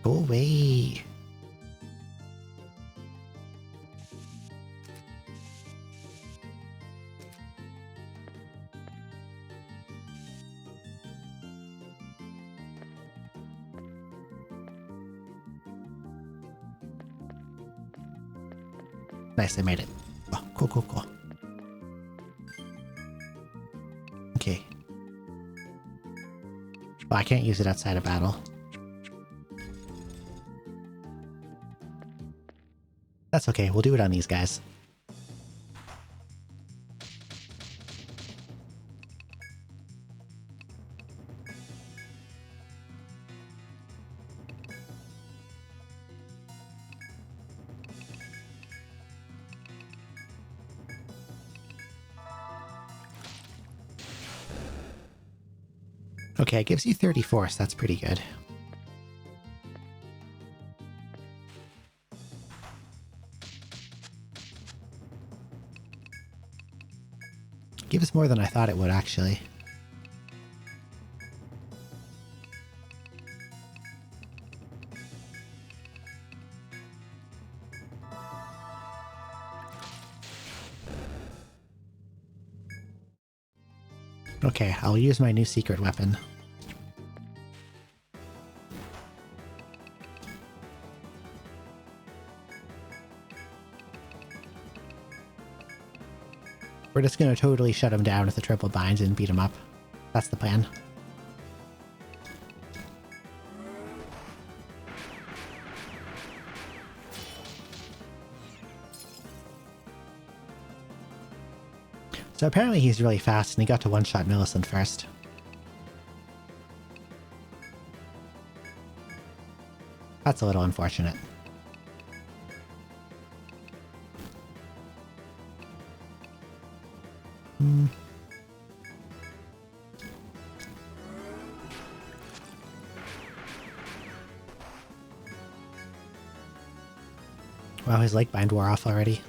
Go away. Nice, I made it. Oh, cool, cool, cool. Okay. Well, I can't use it outside of battle. That's okay, we'll do it on these guys. Okay, it gives you 30 force, that's pretty good. Gives more than I thought it would, actually. Okay, I'll use my new secret weapon. We're just gonna totally shut him down with the triple binds and beat him up. That's the plan. So apparently he's really fast and he got to one-shot Millicent first. That's a little unfortunate. Wow, his leg bind wore off already.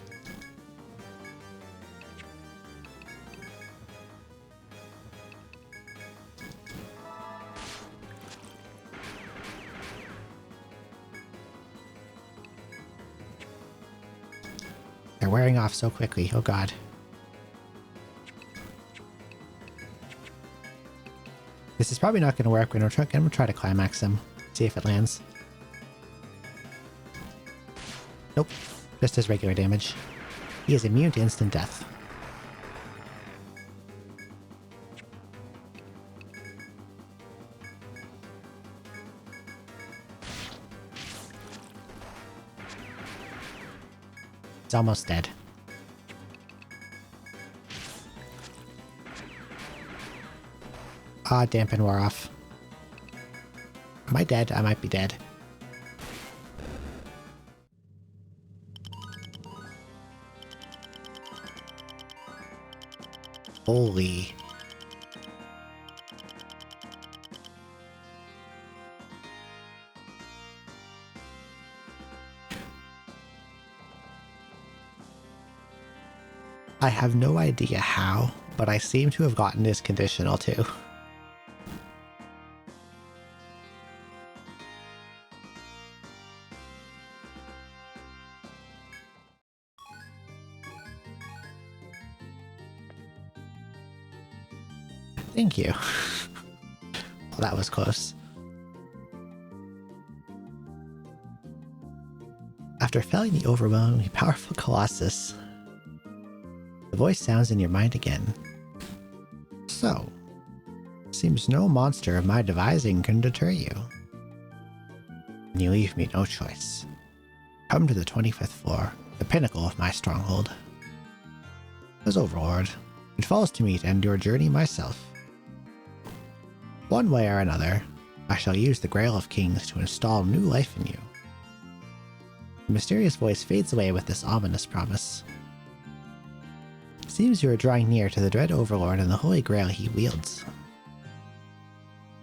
They're wearing off so quickly, oh god. This is probably not going to work. We're going to try to climax him. See if it lands. Nope, just as regular damage. He is immune to instant death. It's almost dead. Ah, dampen wore off. Am I dead? I might be dead. Holy. I have no idea how, but I seem to have gotten this conditional too. Thank you. Well, that was close. After felling the overwhelmingly powerful Colossus, the voice sounds in your mind again. So, seems no monster of my devising can deter you. And you leave me no choice. Come to the 25th floor, the pinnacle of my stronghold. As Overlord, it falls to me to end your journey myself. One way or another, I shall use the Grail of Kings to install new life in you. The mysterious voice fades away with this ominous promise. Seems you are drawing near to the dread Overlord and the Holy Grail he wields.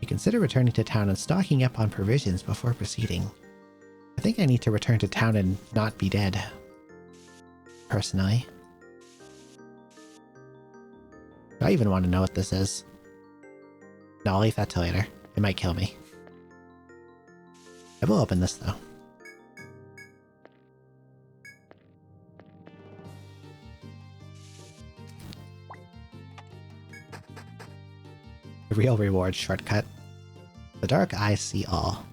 You consider returning to town and stocking up on provisions before proceeding. I think I need to return to town and not be dead. Personally. Do I even want to know what this is? No, I'll leave that till later. It might kill me. I will open this though. The real reward shortcut. The dark eyes see all.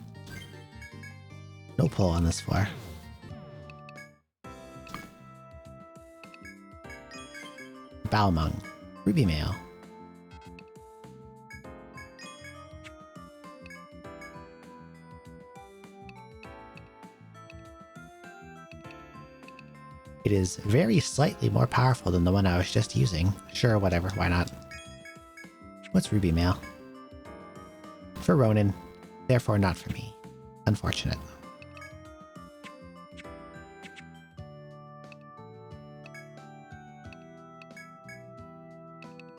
No pull on this floor. Balmung. Ruby Mail. It is very slightly more powerful than the one I was just using. Sure, whatever, why not? What's Ruby Mail? For Ronin, therefore not for me. Unfortunate.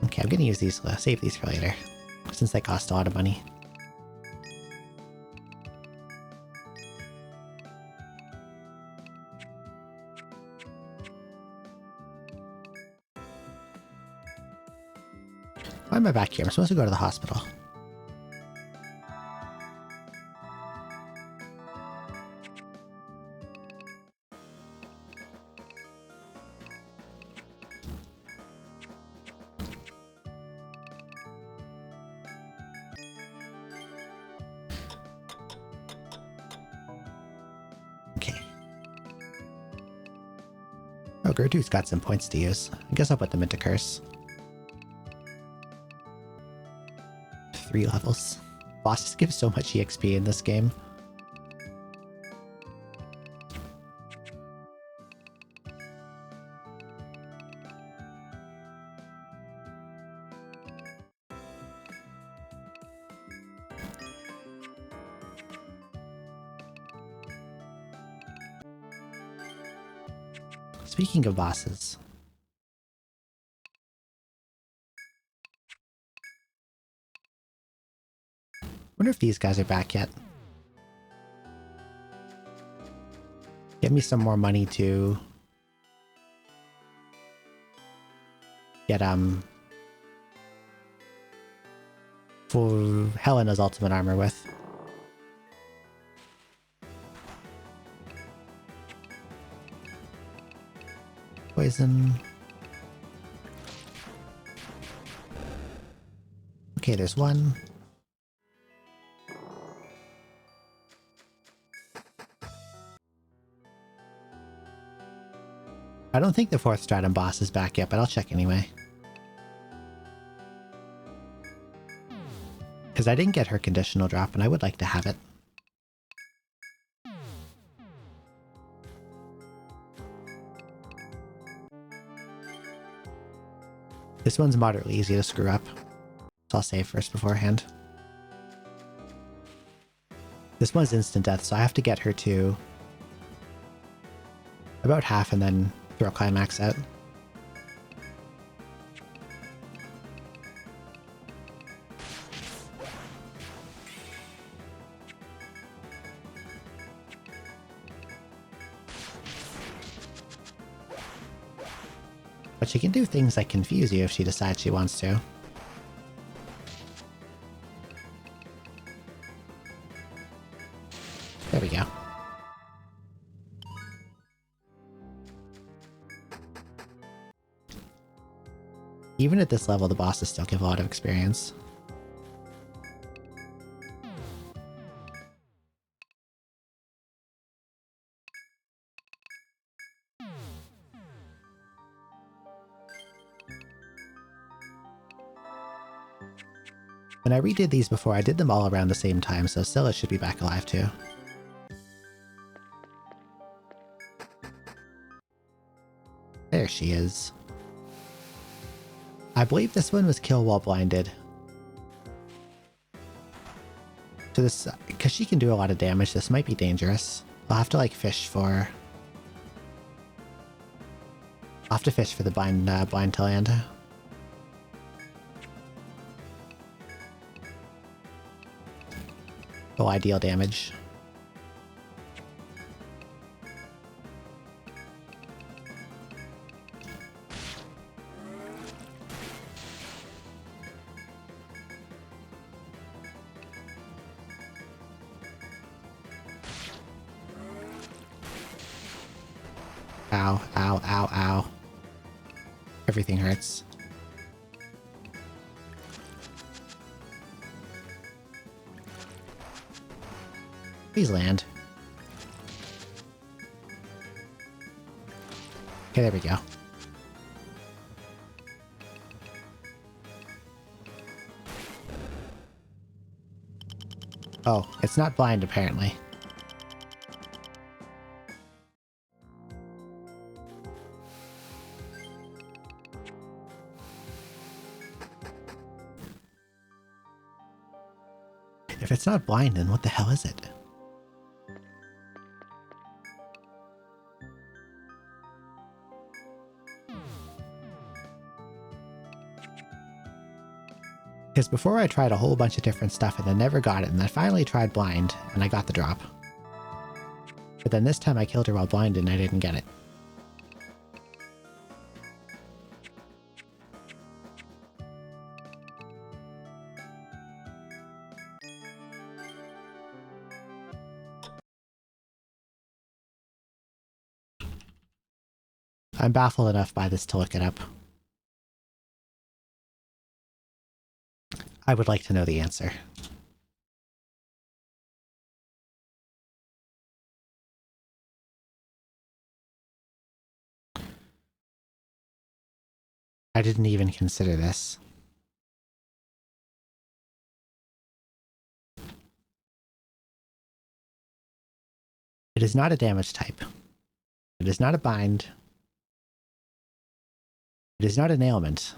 Okay, I'm gonna use these, save these for later, since they cost a lot of money. Why am I back here? I'm supposed to go to the hospital. Okay. Oh, Gertrude's got some points to use. I guess I'll put them into Curse. 3 levels. Bosses give so much EXP in this game. Speaking of bosses, wonder if these guys are back yet. Give me some more money to get for Helena's ultimate armor with. Poison. Okay, there's one. I don't think the 4th Stratum boss is back yet, but I'll check anyway. Because I didn't get her conditional drop, and I would like to have it. This one's moderately easy to screw up, so I'll save first beforehand. This one's instant death, so I have to get her to about half and then throw climax out. But she can do things like confuse you if she decides she wants to. There we go. Even at this level, the bosses still give a lot of experience. When I redid these before, I did them all around the same time, so Scylla should be back alive too. There she is. I believe this one was kill while blinded. So this, because she can do a lot of damage, this might be dangerous. I'll have to like fish for... I'll have to fish for the blind Talanda. Oh, ideal damage. Ow, ow, ow, ow. Everything hurts. Please land. Okay, there we go. Oh, it's not blind apparently. If it's not blind, then what the hell is it? Because before I tried a whole bunch of different stuff and then never got it, and I finally tried blind, and I got the drop. But then this time I killed her while blind and I didn't get it. I'm baffled enough by this to look it up. I would like to know the answer. I didn't even consider this. It is not a damage type. It is not a bind. It is not an ailment.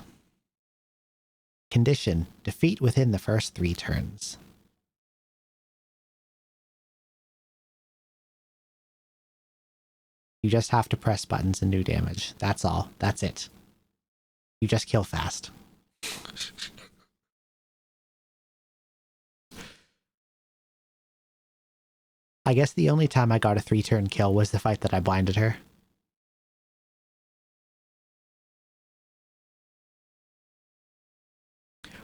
Condition: defeat within the first 3 turns. You just have to press buttons and do damage. That's all. That's it. You just kill fast. I guess the only time I got a 3-turn kill was the fight that I blinded her.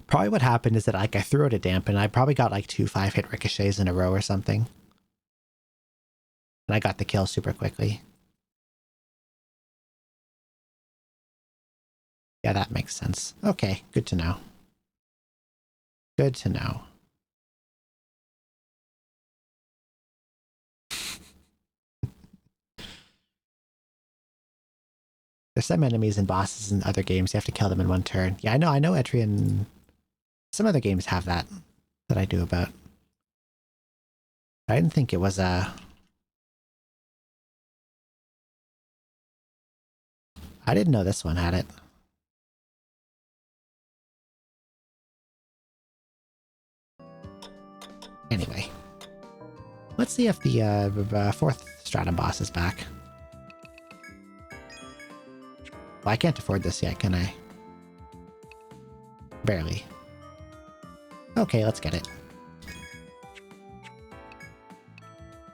Probably what happened is that like I threw out a damp and I probably got like 2 5-hit ricochets in a row or something. And I got the kill super quickly. Yeah, that makes sense. Okay, good to know. Good to know. There's some enemies and bosses in other games, you have to kill them in one turn. Yeah, I know Etrian... Some other games have that I knew about. I didn't think it was I didn't know this one had it. Anyway. Let's see if the fourth Stratum boss is back. Well, I can't afford this yet, can I? Barely. Okay, let's get it.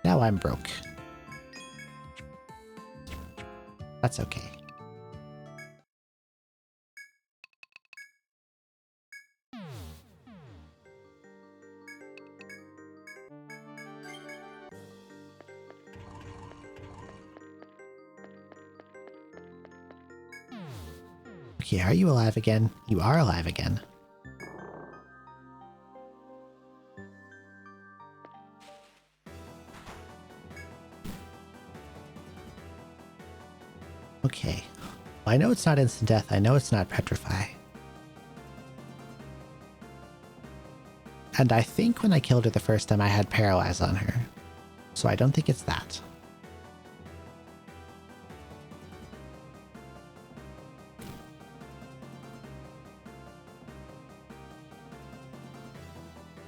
Now I'm broke. That's okay. Okay, are you alive again? You are alive again. Okay. Well, I know it's not instant death. I know it's not petrify. And I think when I killed her the first time I had paralyze on her. So I don't think it's that.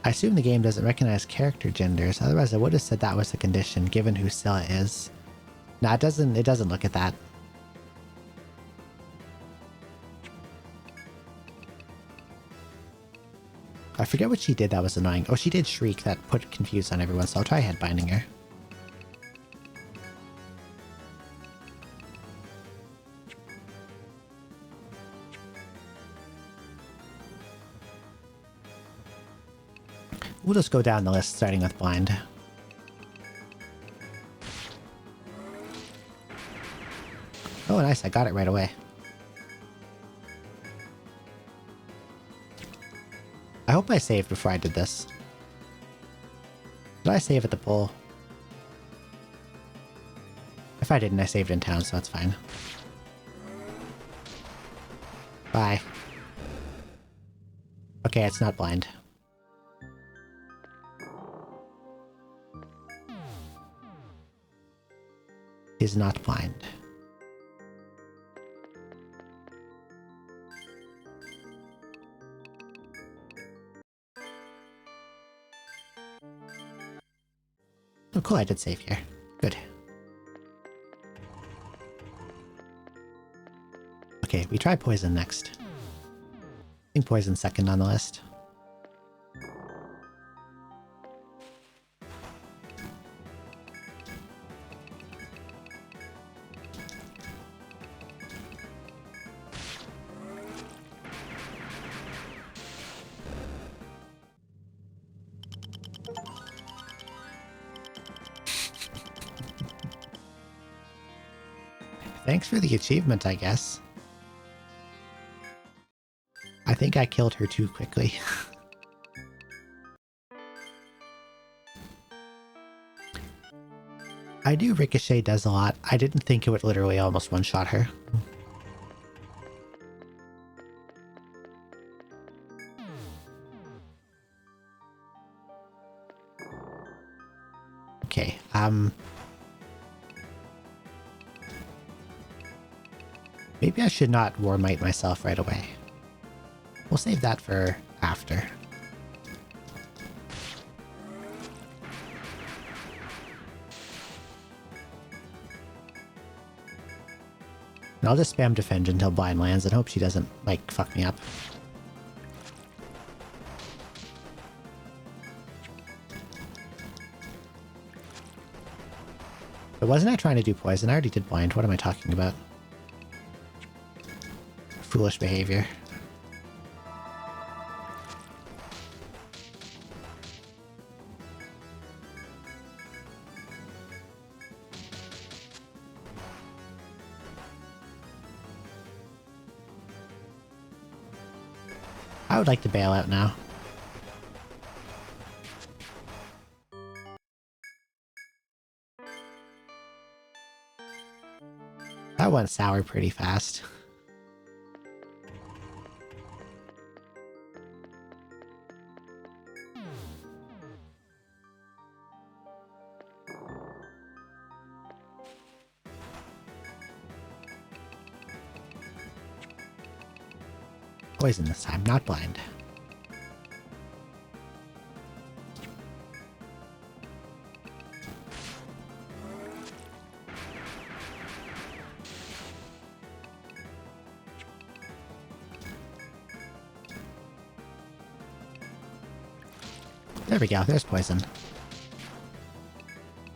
I assume the game doesn't recognize character genders, otherwise I would have said that was a condition given who Scylla is. Nah, it doesn't look at that. I forget what she did that was annoying. Oh, she did Shriek that put confuse on everyone, so I'll try headbinding her. We'll just go down the list starting with blind. Oh, nice, I got it right away. I hope I saved before I did this. Did I save at the pole? If I didn't, I saved in town, so that's fine. Bye. Okay, it's not blind. He's not blind. Oh cool, I did save here. Good. Okay, we try poison next. I think poison's second on the list. Thanks for the achievement, I guess. I think I killed her too quickly. I knew Ricochet does a lot. I didn't think it would literally almost one-shot her. Okay, maybe I should not War Might myself right away. We'll save that for after. And I'll just spam defend until blind lands and hope she doesn't, like, fuck me up. But wasn't I trying to do poison? I already did blind. What am I talking about? Foolish behavior. I would like to bail out now. That went sour pretty fast. Poison this time, not blind. There we go, there's poison.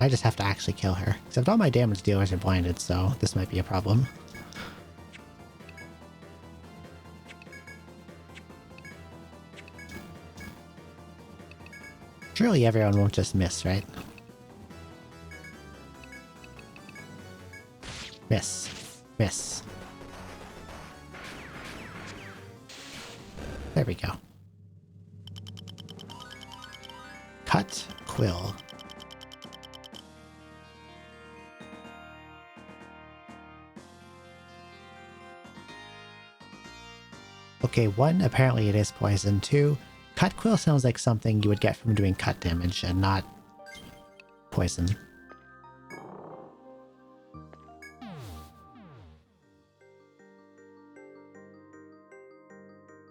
I just have to actually kill her. Except all my damage dealers are blinded, so this might be a problem. Surely everyone won't just miss, right? Miss. Miss. There we go. Cut Quill. Okay, 1, apparently it is poison. 2, Cut Quill sounds like something you would get from doing cut damage and not poison.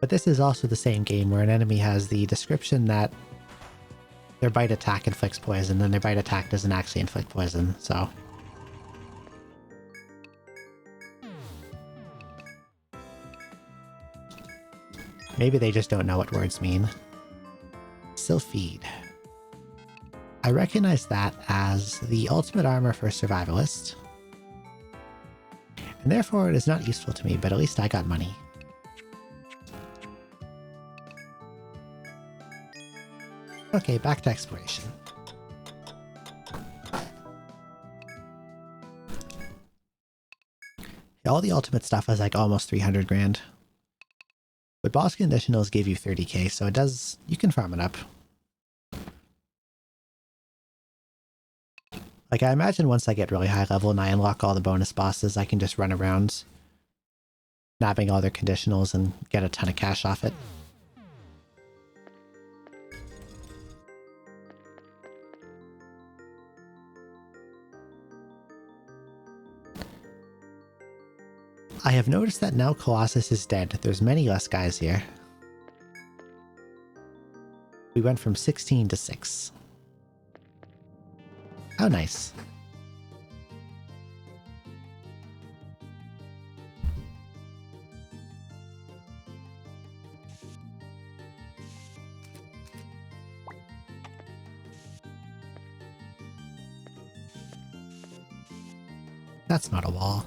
But this is also the same game where an enemy has the description that their bite attack inflicts poison, and their bite attack doesn't actually inflict poison, so... Maybe they just don't know what words mean. Sylphide. I recognize that as the ultimate armor for a survivalist. And therefore it is not useful to me, but at least I got money. Okay, back to exploration. All the ultimate stuff is like almost 300 grand. But boss conditionals give you 30k, so it does... you can farm it up. Like, I imagine once I get really high level and I unlock all the bonus bosses, I can just run around nabbing all their conditionals and get a ton of cash off it. I have noticed that now Colossus is dead, there's many less guys here. We went from 16 to 6. How nice. That's not a wall.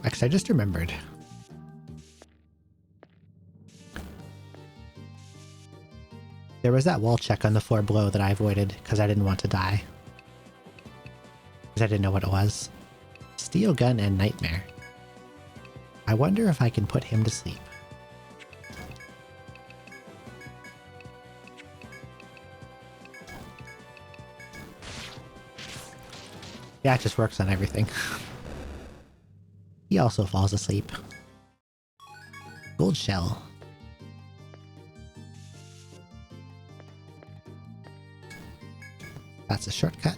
Actually, I just remembered. There was that wall check on the floor below that I avoided because I didn't want to die. Because I didn't know what it was. Steel Gun and Nightmare. I wonder if I can put him to sleep. Yeah, it just works on everything. He also falls asleep. Gold Shell. That's a shortcut.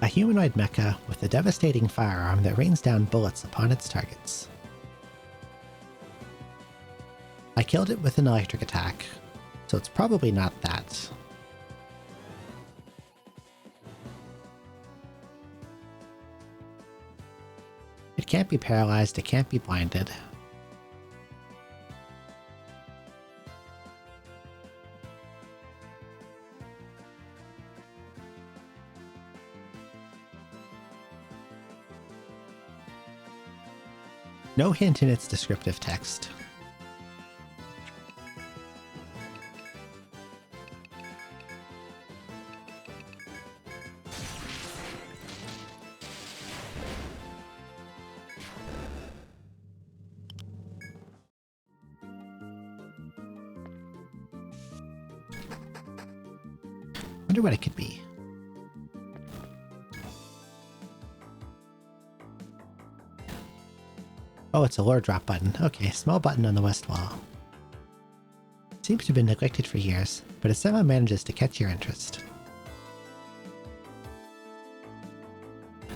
A humanoid mecha with a devastating firearm that rains down bullets upon its targets. I killed it with an electric attack, so it's probably not that. It can't be paralyzed, it can't be blinded. No hint in its descriptive text. Wonder what it could be. Oh, it's a lore drop button. Okay, small button on the west wall. Seems to have been neglected for years, but it somehow manages to catch your interest.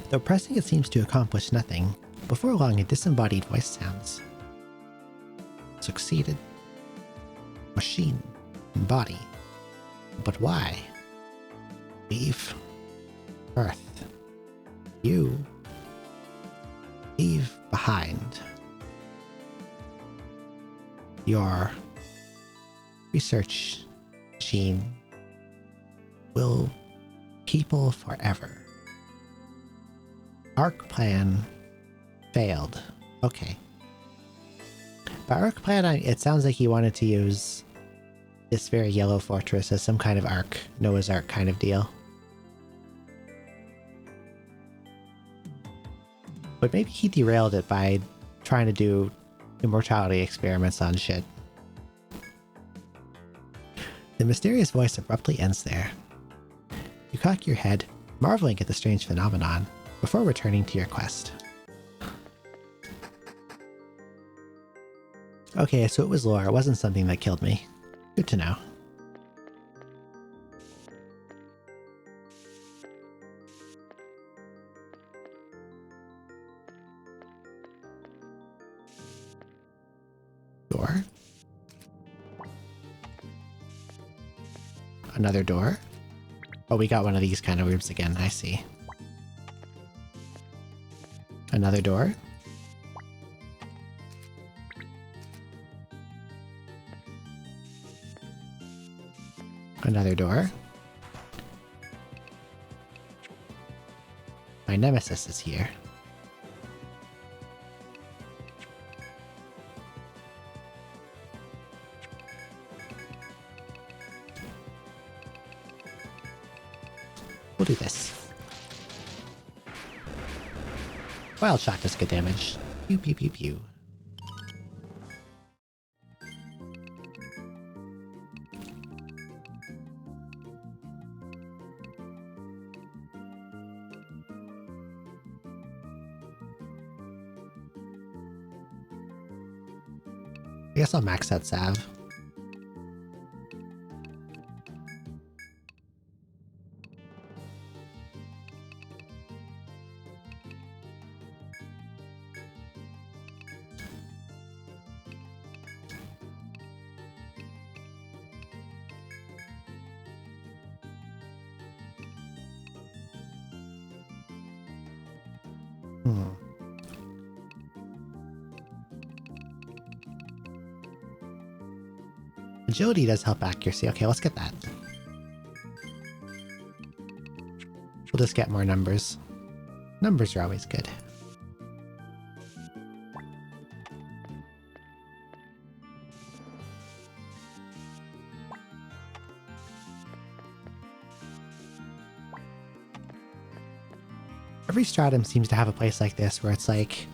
Though pressing it seems to accomplish nothing, before long a disembodied voice sounds. Succeeded. Machine. Body. But why? Leave. Earth. You. Leave behind. Your research machine will people forever. Arc plan failed. Okay. By Arc plan, it sounds like he wanted to use this very yellow fortress as some kind of Ark, Noah's Ark kind of deal. But maybe he derailed it by trying to do immortality experiments on shit. The mysterious voice abruptly ends there. You cock your head, marveling at the strange phenomenon, before returning to your quest. Okay, so it was lore. It wasn't something that killed me. Good to know. Door. Another door. Oh, we got one of these kind of rooms again. I see. Another door. Another door. My nemesis is here. We'll do this. Wild shot does good damage. Pew pew pew pew. I guess I'll max out Salve. Agility does help accuracy. Okay, let's get that. We'll just get more numbers. Numbers are always good. Every stratum seems to have a place like this where it's like,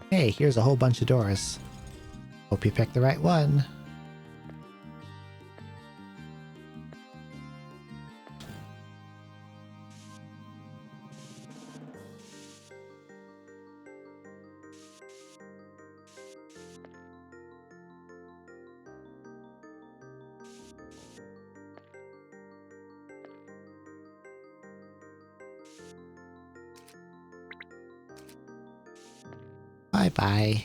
hey, here's a whole bunch of doors. Hope you picked the right one. Bye-bye.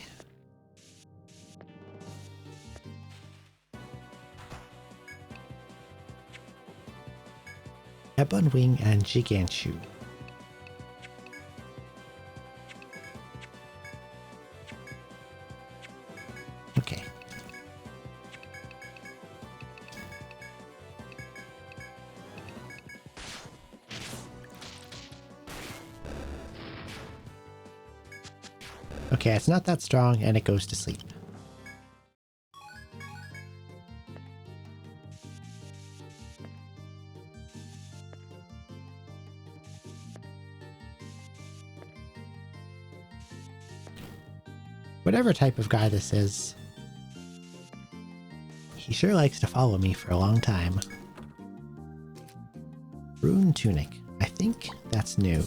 Ebon Wing and Giganchu. Okay. Okay, it's not that strong, and it goes to sleep. Whatever type of guy this is, he sure likes to follow me for a long time. Rune Tunic. I think that's new.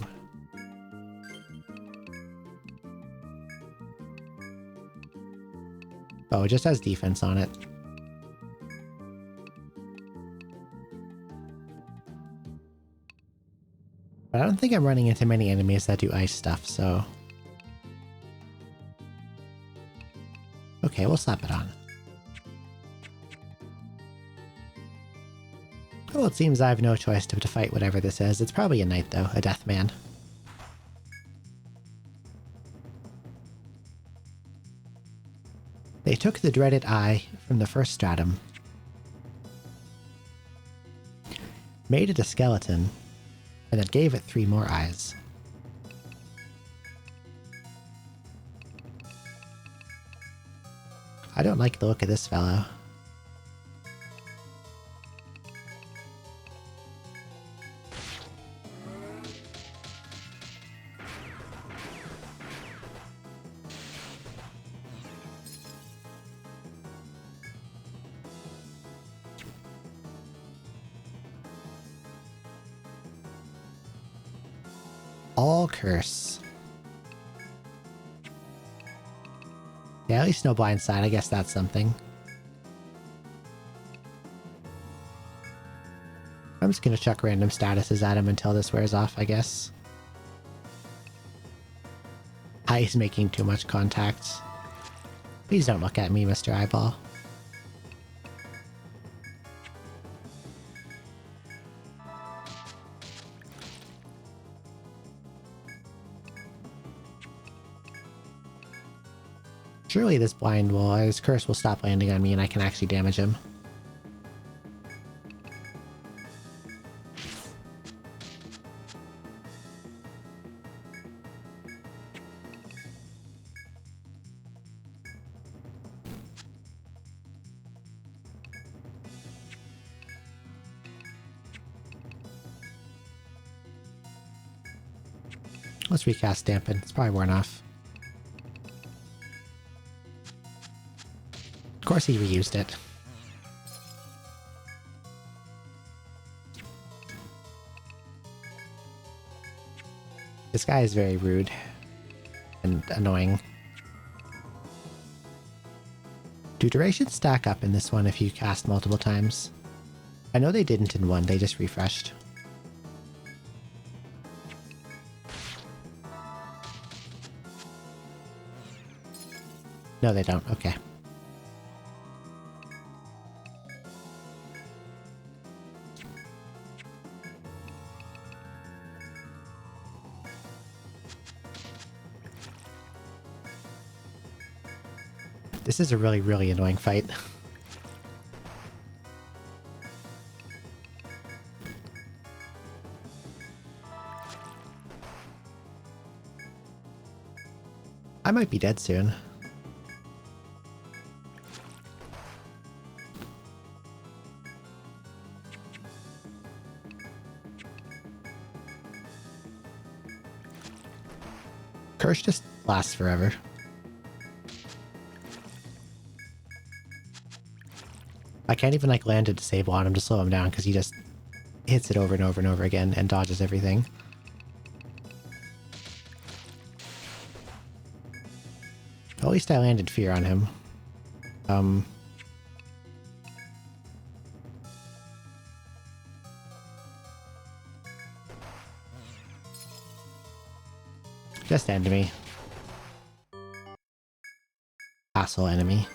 Oh, it just has defense on it. But I don't think I'm running into many enemies that do ice stuff, so... Okay, we'll slap it on. Well, it seems I have no choice to fight whatever this is. It's probably a knight, though. A death man. They took the dreaded eye from the first stratum, made it a skeleton, and then gave it 3 more eyes. I don't like the look of this fellow. All curse. Yeah, at least no blind side. I guess that's something. I'm just gonna chuck random statuses at him until this wears off, I guess. He's making too much contact. Please don't look at me, Mr. Eyeball. Surely this blind will, his curse will stop landing on me and I can actually damage him. Let's recast Dampen. It's probably worn off. Of course he reused it. This guy is very rude and annoying. Do durations stack up in this one if you cast multiple times? I know they didn't in one, they just refreshed. No, they don't. Okay. This is a really, really annoying fight. I might be dead soon. Curse just lasts forever. I can't even like land a disable on him to slow him down because he just hits it over and over and over again and dodges everything. At least I landed fear on him. Just enemy. Asshole enemy.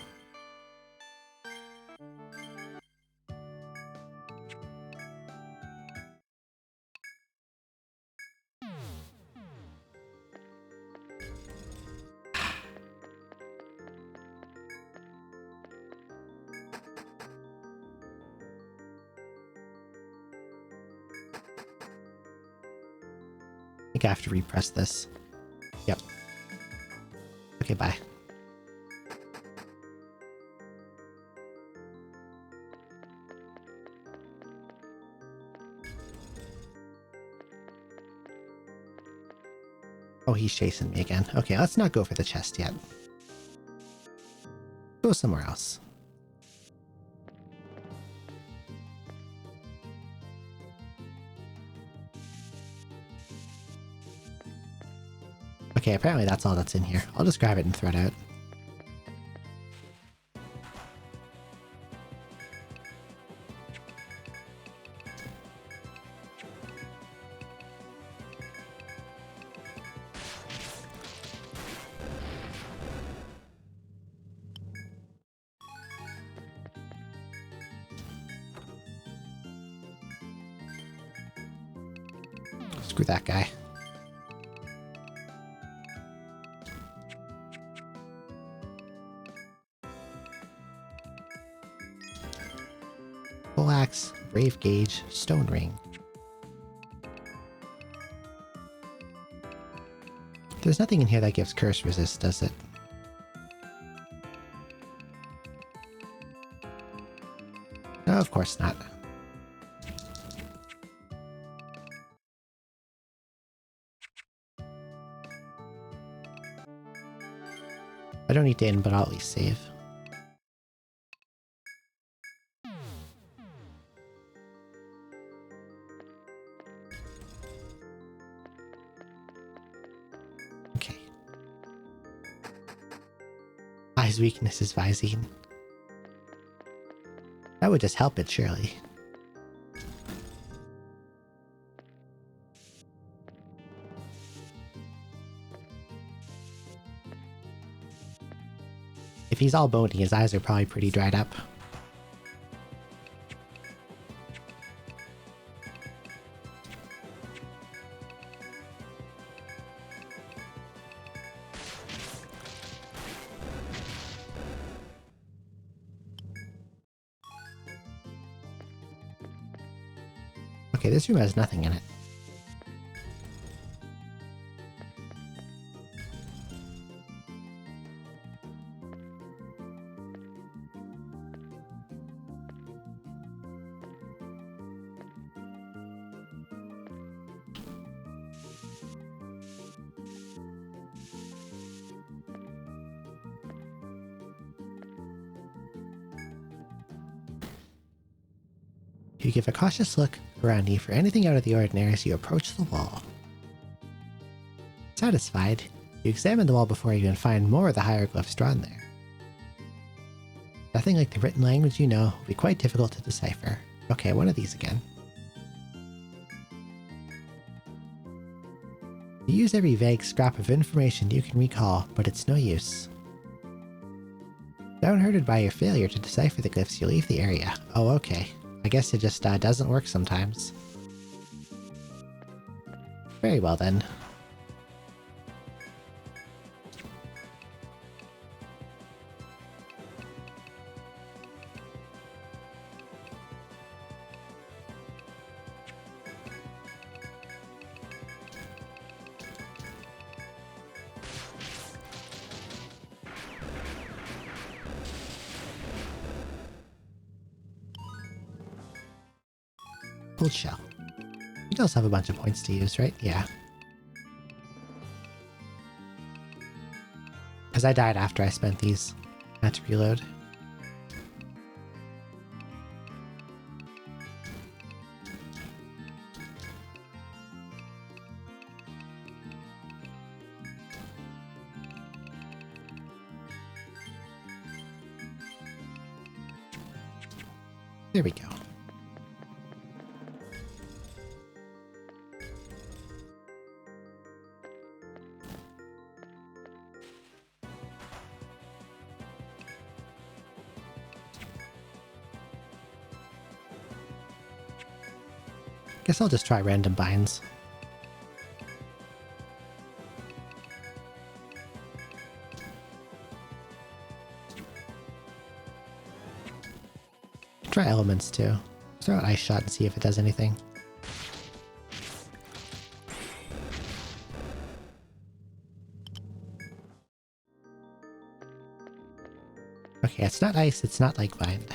I think I have to repress this. Yep. Okay, bye. Oh, he's chasing me again. Okay, let's not go for the chest yet. Go somewhere else. Okay, apparently that's all that's in here. I'll just grab it and throw it out. Screw that guy. Full axe, brave gauge, stone ring. There's nothing in here that gives curse resist, does it? No, of course not. I don't need to end, but I'll at least save. Okay. Eyes weakness is Visine. That would just help it, surely. If he's all bony, his eyes are probably pretty dried up. Okay, this room has nothing in it. You give a cautious look around you for anything out of the ordinary as you approach the wall. Satisfied, you examine the wall before you can find more of the hieroglyphs drawn there. Nothing like the written language you know will be quite difficult to decipher. Okay, one of these again. You use every vague scrap of information you can recall, but it's no use. Downhearted by your failure to decipher the glyphs, you leave the area. Oh, okay. I guess it just doesn't work sometimes. Very well then. Pulled shell. You also have a bunch of points to use, right? Yeah. Because I died after I spent these. I had to reload. There we go. Guess I'll just try random binds. Try elements too. Throw an ice shot and see if it does anything. Okay, it's not ice, it's not like bind.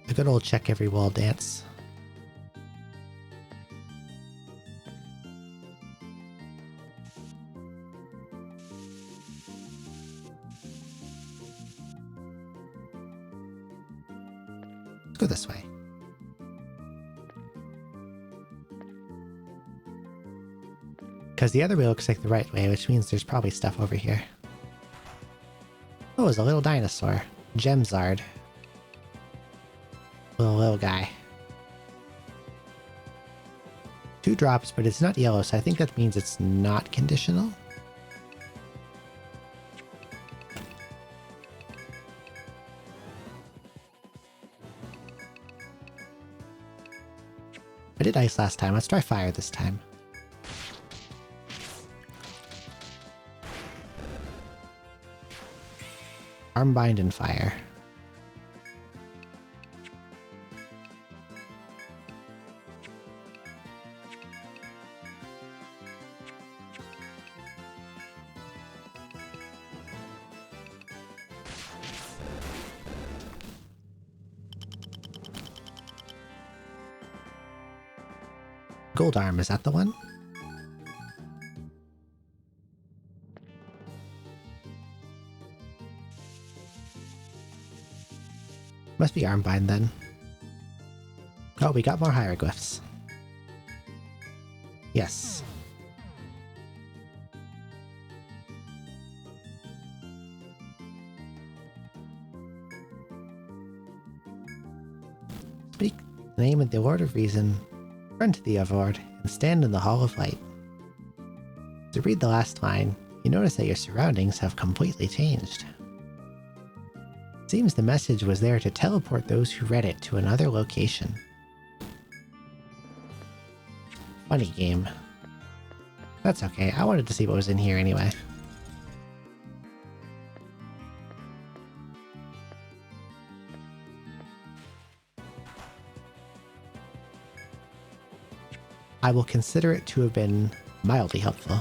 A good old check every wall dance. Let's go this way. Because the other way looks like the right way, which means there's probably stuff over here. Oh, it's a little dinosaur. Gemzard. Little guy. 2 drops, but it's not yellow, so I think that means it's not conditional. I did ice last time, let's try fire this time. Armbind and fire. Gold arm, is that the one? Must be armbind then. Oh, we got more hieroglyphs. Yes. Speak the name of the Lord of Reason, run to the Avord, and stand in the Hall of Light. To read the last line, you notice that your surroundings have completely changed. Seems the message was there to teleport those who read it to another location. Funny game. That's okay, I wanted to see what was in here anyway. I will consider it to have been mildly helpful.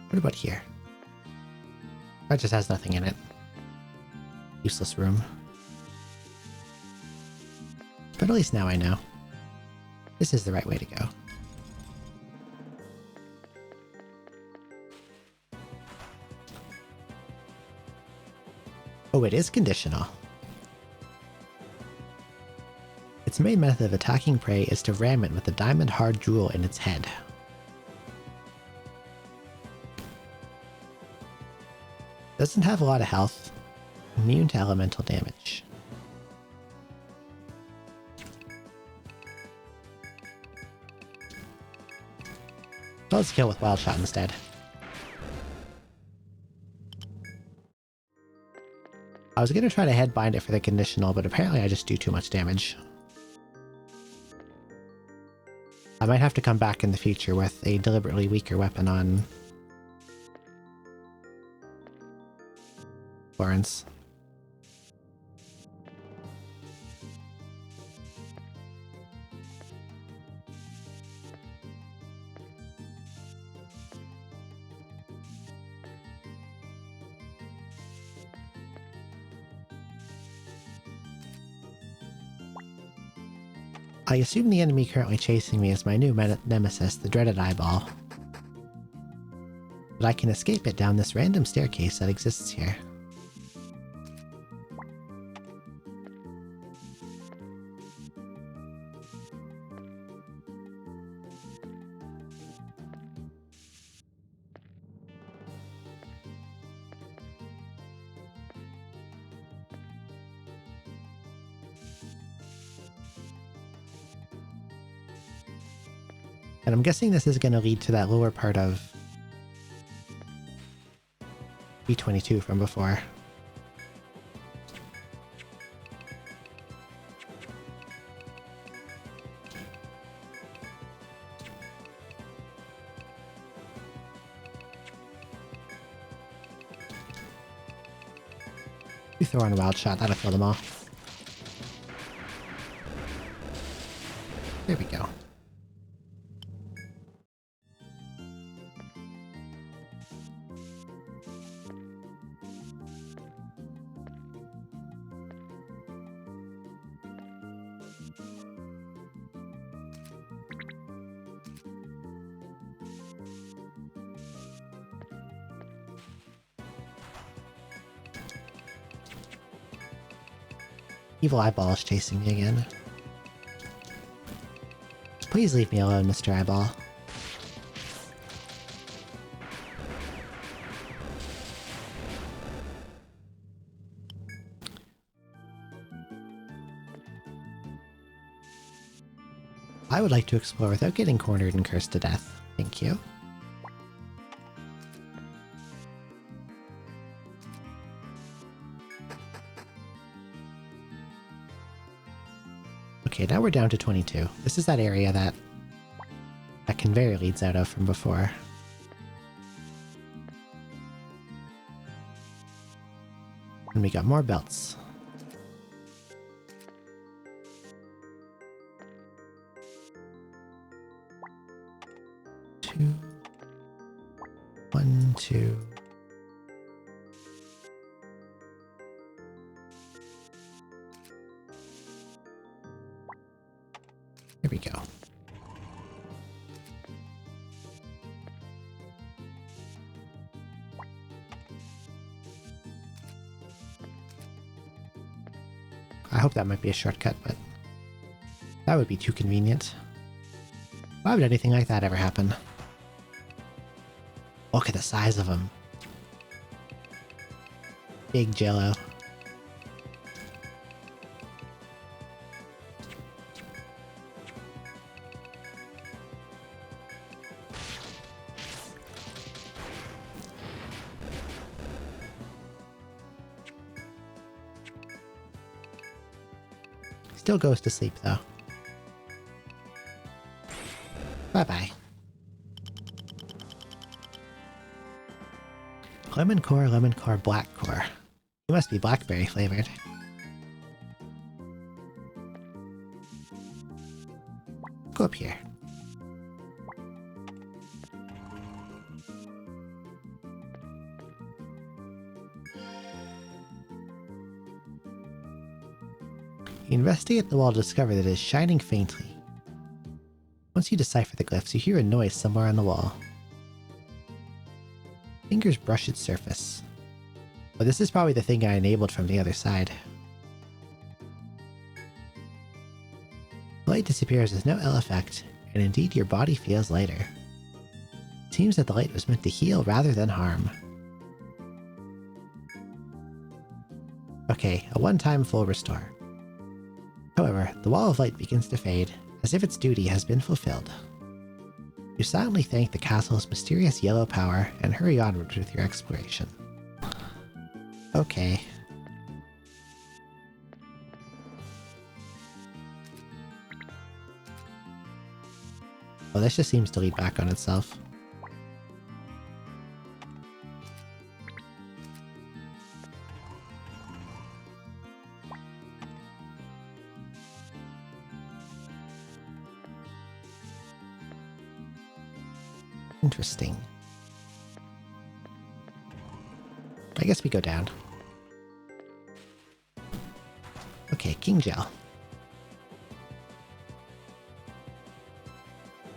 What about here? That just has nothing in it. Useless room. But at least now I know. This is the right way to go. Oh, it is conditional. Its main method of attacking prey is to ram it with a diamond hard jewel in its head. Doesn't have a lot of health. Immune to elemental damage. Let's kill with Wild Shot instead. I was going to try to headbind it for the conditional, but apparently I just do too much damage. I might have to come back in the future with a deliberately weaker weapon on Florence. I assume the enemy currently chasing me is my new nemesis, the Dreaded Eyeball. But I can escape it down this random staircase that exists here. And I'm guessing this is going to lead to that lower part of B22 from before. You throw on a wild shot, that'll kill them all. There we go. Evil Eyeball is chasing me again. Please leave me alone, Mr. Eyeball. I would like to explore without getting cornered and cursed to death. Thank you. Okay, now we're down to 22. This is that area that conveyor leads out of from before. And we got more belts. Two. 1, 2. Here we go. I hope that might be a shortcut, but that would be too convenient. Why would anything like that ever happen? Look at the size of them. Big jello. Still goes to sleep, though. Bye-bye. Lemon core, black core. It must be blackberry flavored. Go up here. You investigate the wall to discover that it is shining faintly. Once you decipher the glyphs, you hear a noise somewhere on the wall. Fingers brush its surface. But this is probably the thing I enabled from the other side. The light disappears with no ill effect, and indeed your body feels lighter. It seems that the light was meant to heal rather than harm. Okay, a one-time full restore. However, the wall of light begins to fade, as if its duty has been fulfilled. You silently thank the castle's mysterious yellow power and hurry onwards with your exploration. Okay. Well, this just seems to lead back on itself. Interesting. I guess we go down. Okay, King Gel.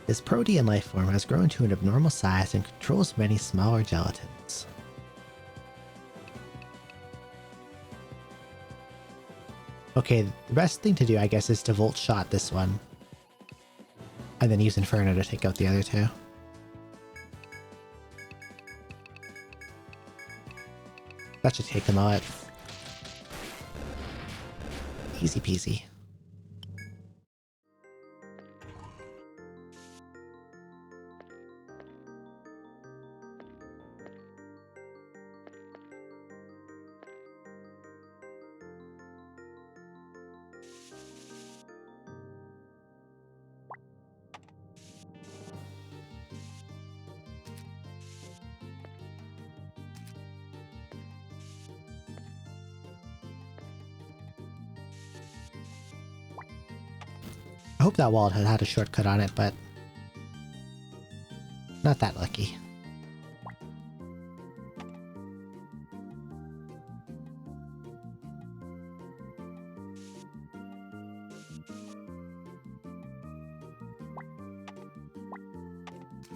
This protean life form has grown to an abnormal size and controls many smaller gelatins. Okay, the best thing to do, I guess, is to Volt Shot this one. And then use Inferno to take out the other two. That should take them all out. Easy peasy. hope that wallet had a shortcut on it, but not that lucky.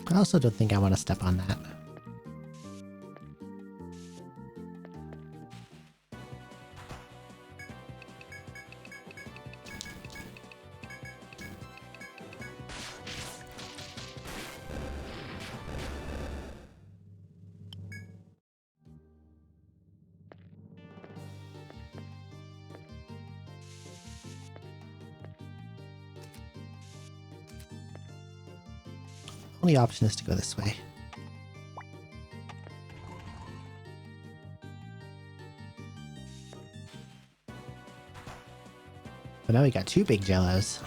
I also don't think I want to step on that. Only option is to go this way. But now we got two big jellos.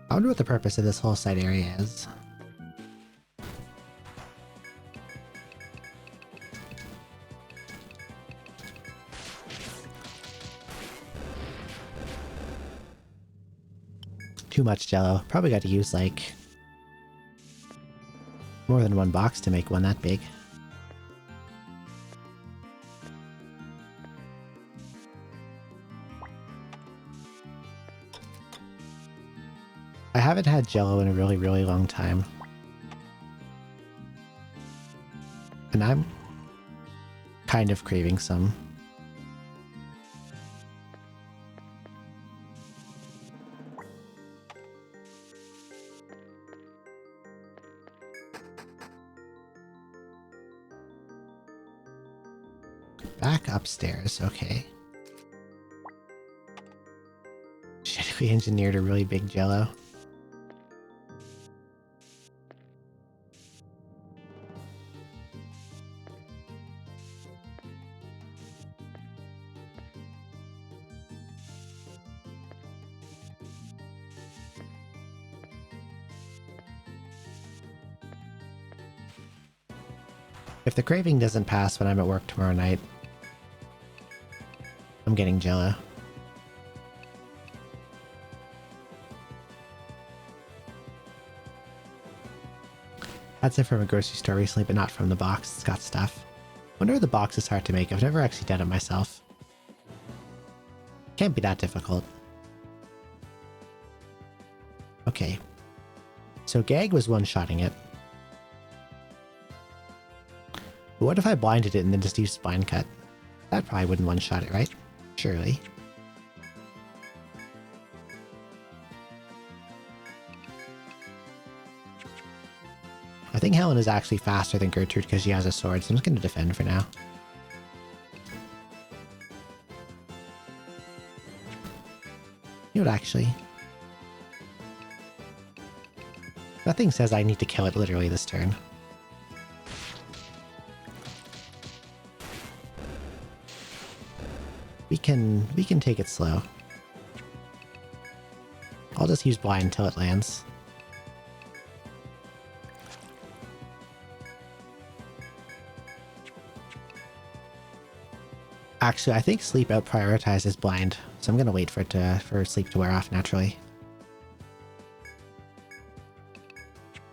I wonder what the purpose of this whole side area is. Too much jello. Probably got to use like more than one box to make one that big. I haven't had jello in a really, really long time. And I'm kind of craving some. Back upstairs, okay. Shit, we engineered a really big jello. If the craving doesn't pass when I'm at work tomorrow night, I'm getting jello. Had some from a grocery store recently, but not from the box. It's got stuff. Wonder if the box is hard to make. I've never actually done it myself. Can't be that difficult. Okay. So Gag was one-shotting it. But what if I blinded it and then just used Spine Cut? That probably wouldn't one-shot it, right? Surely. I think Helen is actually faster than Gertrude because she has a sword, so I'm just going to defend for now. You know what, actually? Nothing says I need to kill it literally this turn. We can take it slow. I'll just use blind until it lands. Actually, I think sleep out prioritizes blind, so I'm gonna wait for it for sleep to wear off naturally.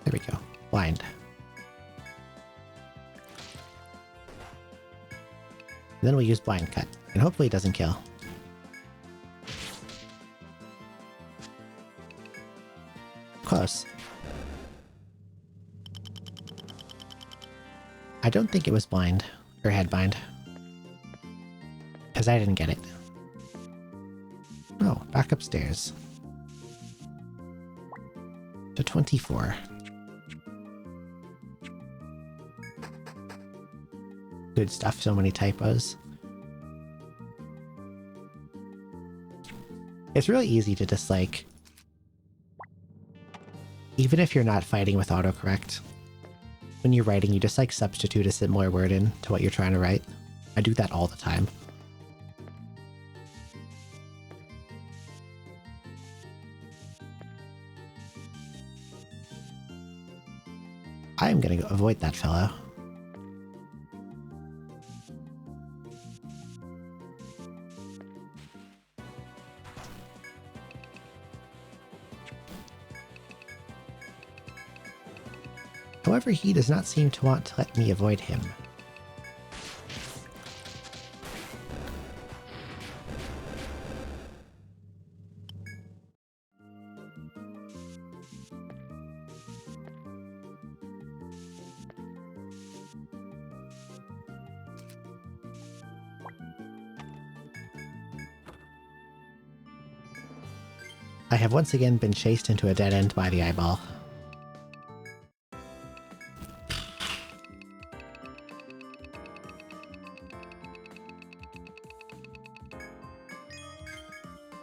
There we go. Blind. And then we'll use blind cut, and hopefully it doesn't kill. Close. I don't think it was blind, or headbind. Because I didn't get it. Oh, back upstairs. To 24. Good stuff, so many typos. It's really easy to just like... Even if you're not fighting with autocorrect, when you're writing, you just like substitute a similar word in to what you're trying to write. I do that all the time. I am going to avoid that fellow. However, he does not seem to want to let me avoid him. I have once again been chased into a dead end by the eyeball.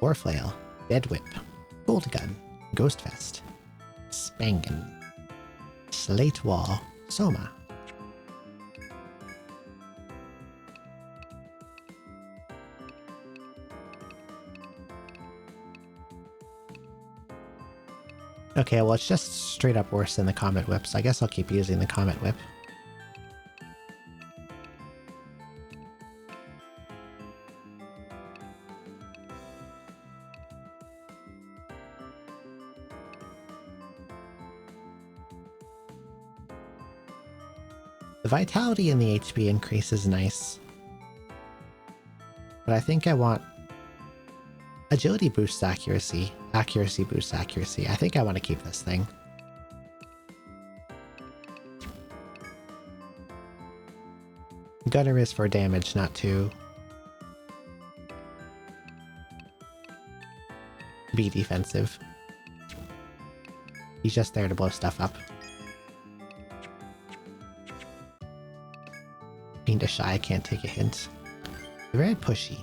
Warflail, Dead Whip, Gold Gun, Ghost Vest, Spangan, Slate Wall, Soma. Okay, well it's just straight up worse than the Comet Whip, so I guess I'll keep using the Comet Whip. The vitality and the HP increase is nice. But I think I want agility boosts accuracy. Accuracy boosts accuracy. I think I want to keep this thing. Gunner is for damage, not to be defensive. He's just there to blow stuff up. Being too shy, I can't take a hint. Very pushy.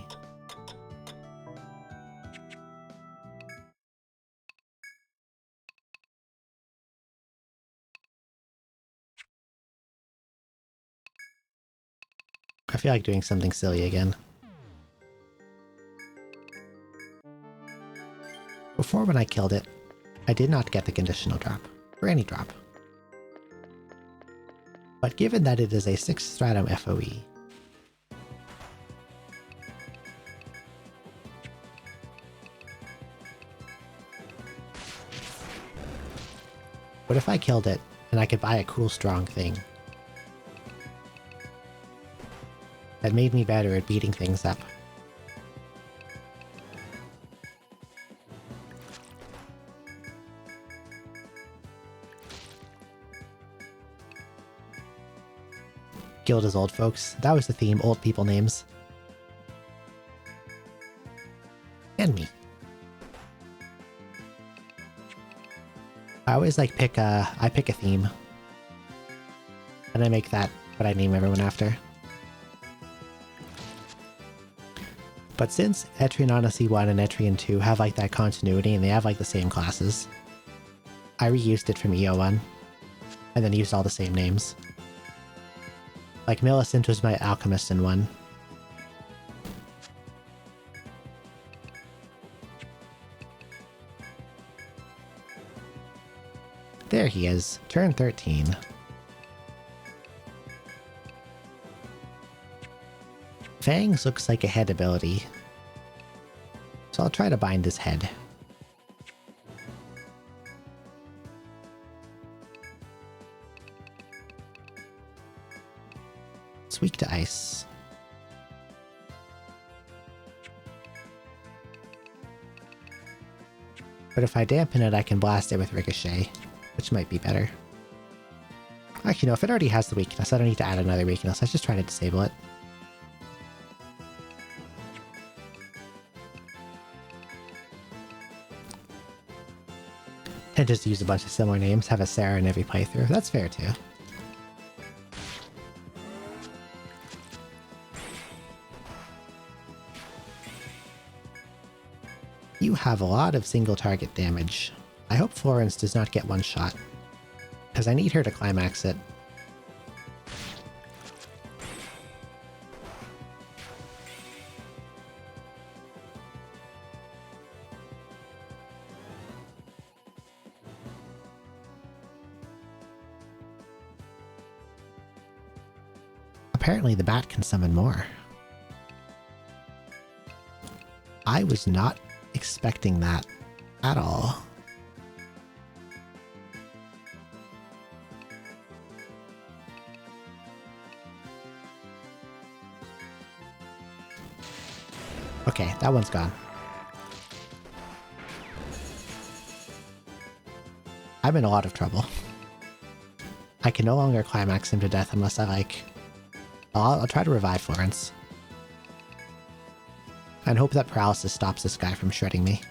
I feel like doing something silly again. Before, when I killed it, I did not get the conditional drop, or any drop. But given that it is a 6th stratum FOE, what if I killed it and I could buy a cool strong thing that made me better at beating things up? Guild as old folks. That was the theme, old people names. And me. I always like pick a theme. And I make that what I name everyone after. But since Etrian Odyssey 1 and Etrian 2 have like that continuity and they have like the same classes, I reused it from EO1 and then used all the same names. Like Millicent was my alchemist in 1. There he is, turn 13. Fangs looks like a head ability, so I'll try to bind his head. It's weak to ice. But if I dampen it, I can blast it with Ricochet, which might be better. Actually, no, if it already has the weakness, I don't need to add another weakness. Let's just try to disable it. And just use a bunch of similar names, have a Sarah in every playthrough. That's fair too. You have a lot of single target damage. I hope Florence does not get one shot, because I need her to climax it. Apparently the bat can summon more. I was not expecting that at all. Okay, that one's gone. I'm in a lot of trouble. I can no longer climax him to death unless I like... I'll try to revive Florence. And hope that paralysis stops this guy from shredding me.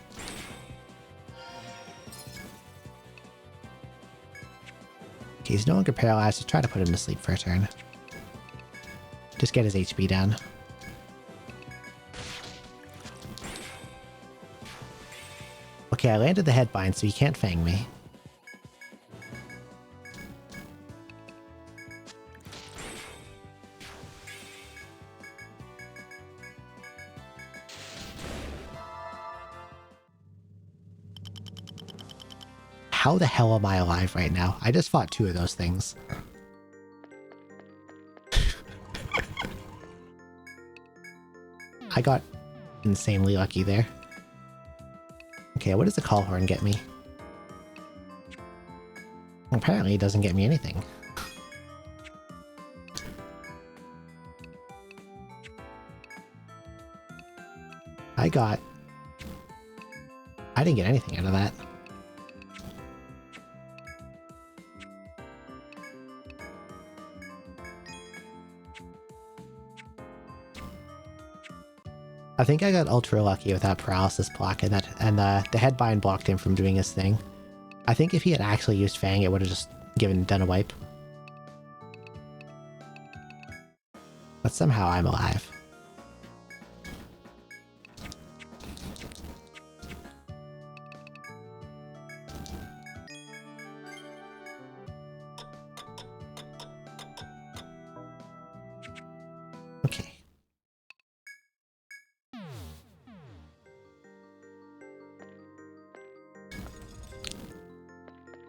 Okay, he's no longer paralyzed, so try to put him to sleep for a turn. Just get his HP down. Okay, I landed the headbind, so he can't fang me. How the hell am I alive right now? I just fought 2 of those things. I got insanely lucky there. Okay, what does the call horn get me? Apparently it doesn't get me anything. I didn't get anything out of that. I think I got ultra lucky with that paralysis block, and the headbind blocked him from doing his thing. I think if he had actually used Fang, it would have just done a wipe. But somehow I'm alive. Okay.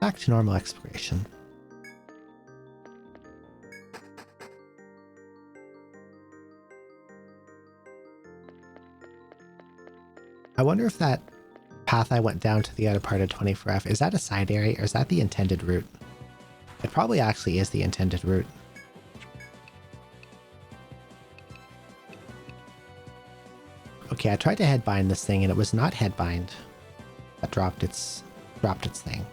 Back to normal exploration. I wonder if that path I went down to the other part of 24F, is that a side area or is that the intended route? It probably actually is the intended route. Okay, I tried to headbind this thing and it was not headbind that dropped its thing.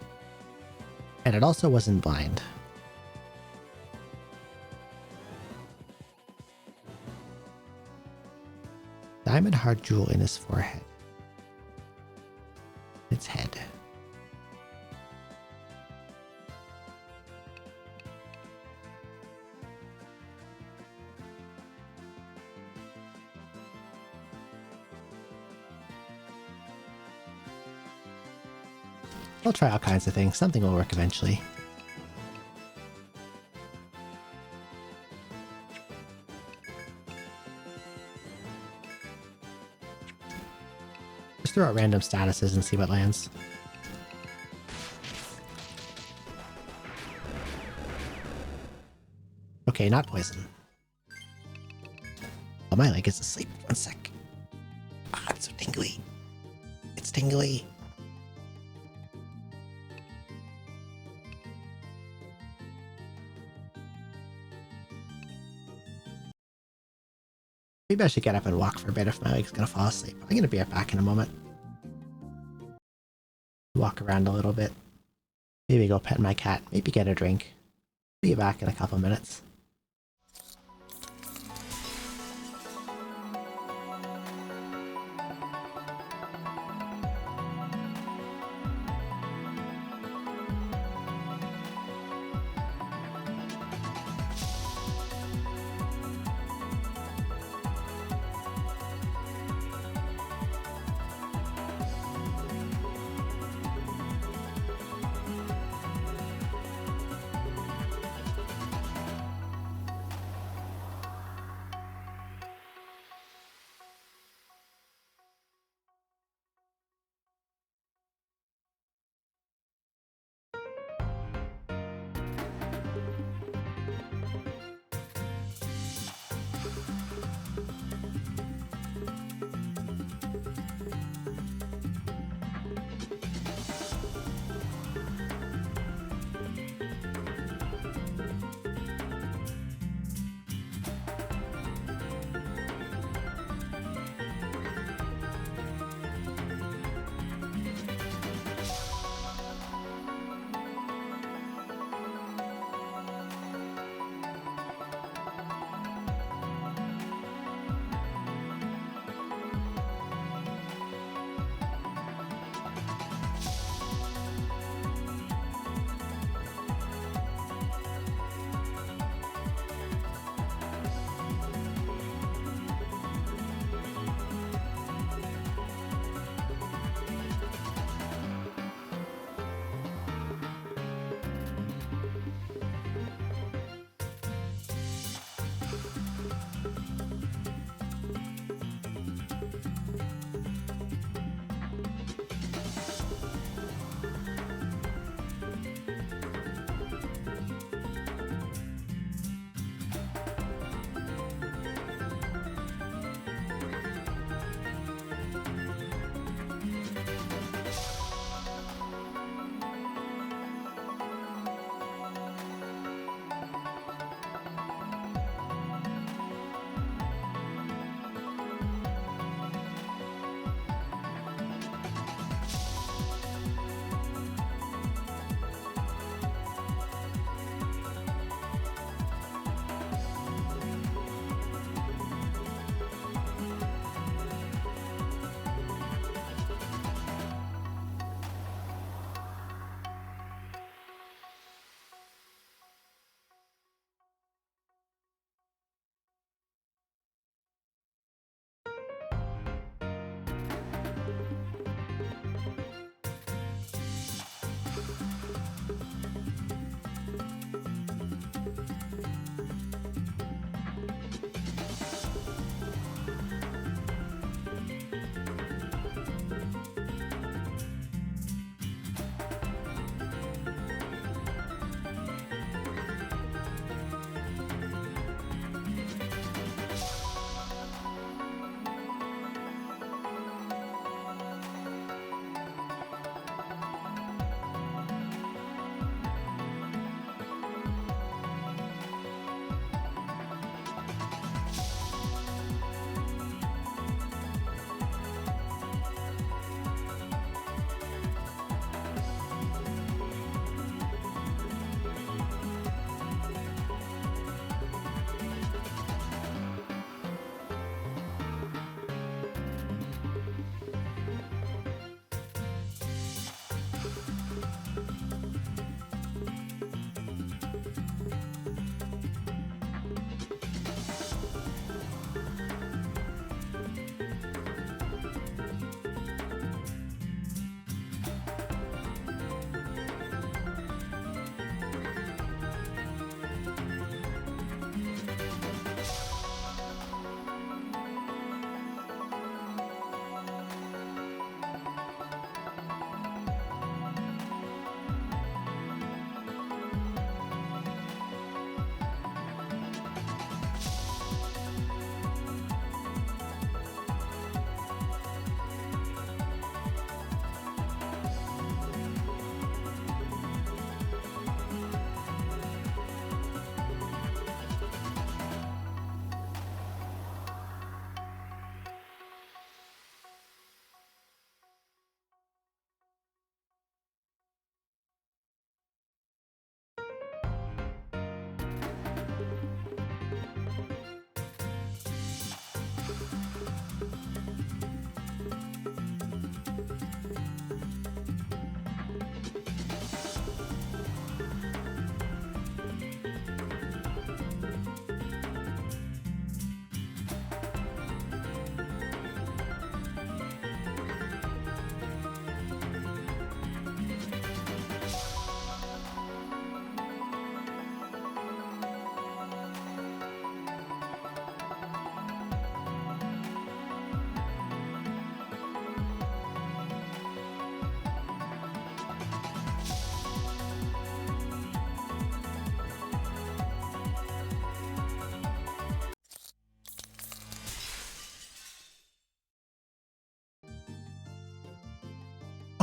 And it also wasn't blind. Diamond hard jewel in his forehead. Its head. I'll try all kinds of things. Something will work eventually. Just throw out random statuses and see what lands. Okay, not poison. Oh, my leg is asleep. One sec. Ah, it's so tingly. It's tingly. Maybe I should get up and walk for a bit if my leg's gonna fall asleep. I'm gonna be right back in a moment. Walk around a little bit. Maybe go pet my cat. Maybe get a drink. Be back in a couple minutes.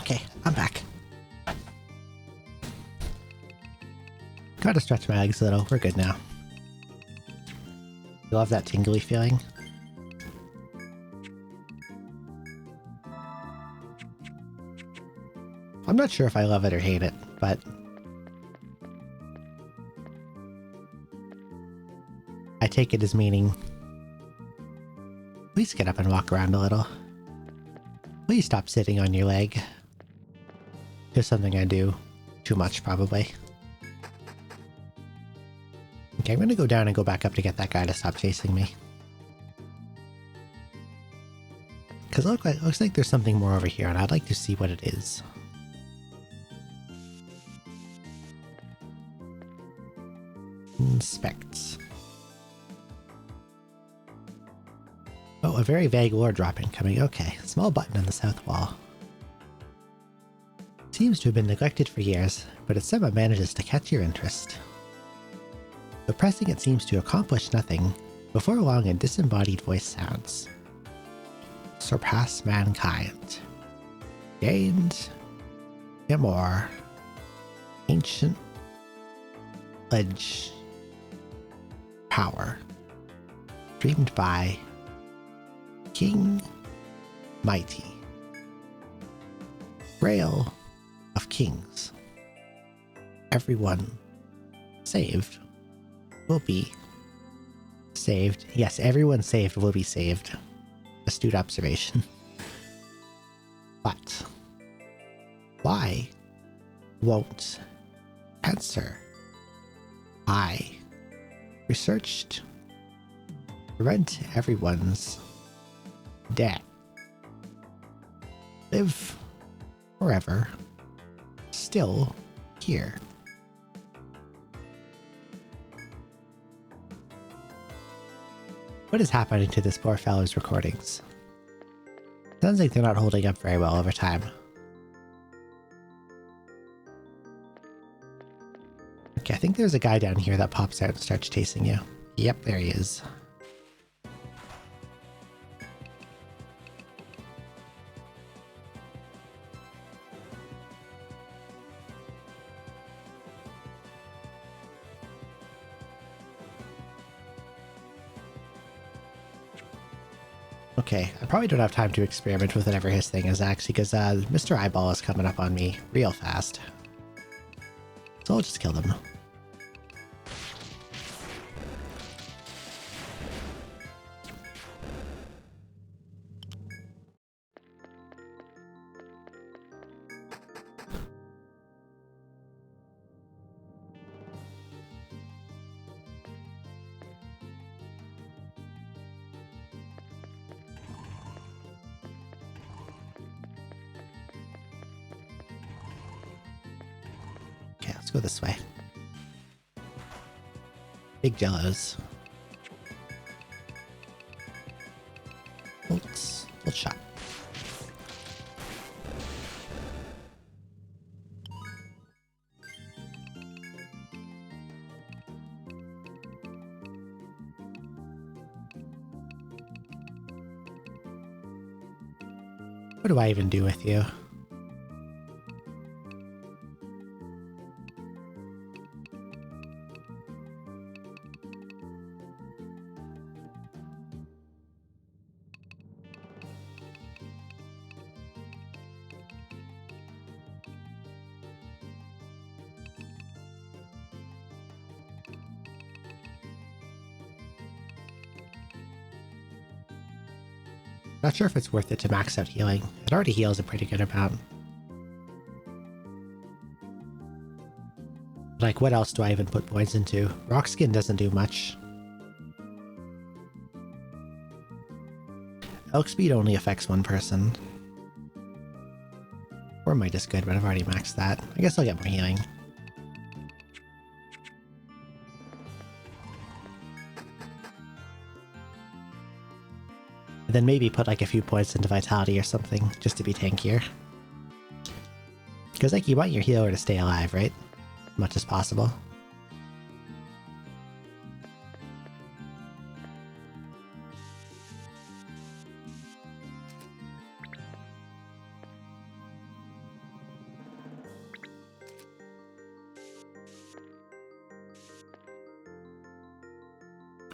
Okay, I'm back. Gotta stretch my legs a little. We're good now. You love that tingly feeling? I'm not sure if I love it or hate it, but I take it as meaning. Please get up and walk around a little. Please stop sitting on your leg. Just something I do too much, probably. Okay, I'm gonna go down and go back up to get that guy to stop chasing me. Because it looks like there's something more over here, and I'd like to see what it is. Inspect. Oh, a very vague lore drop incoming. Okay, small button on the south wall. Seems to have been neglected for years, but it somehow manages to catch your interest. But pressing it seems to accomplish nothing. Before long, a disembodied voice sounds. Surpass mankind. Gained. Get more. Ancient. Ledge. Power. Dreamed by. King. Mighty. Grail of Kings. Everyone saved will be saved. Yes, everyone saved will be saved. Astute observation. But why won't answer? I researched, rent everyone's debt. Live forever. Still here. What is happening to this poor fellow's recordings? Sounds like they're not holding up very well over time. Okay, I think there's a guy down here that pops out and starts chasing you. Yep, there he is. Okay, I probably don't have time to experiment with whatever his thing is actually, because Mr. Eyeball is coming up on me real fast. So I'll just kill them. Okay, let's go this way. Big jellos. Let's shot. What do I even do with you? Not sure if it's worth it to max out healing. It already heals a pretty good amount. Like, what else do I even put points into? Rock skin doesn't do much. Elk speed only affects one person. Or might is good, but I've already maxed that. I guess I'll get more healing. And then maybe put like a few points into vitality or something, just to be tankier. Because like you want your healer to stay alive, right? As much as possible.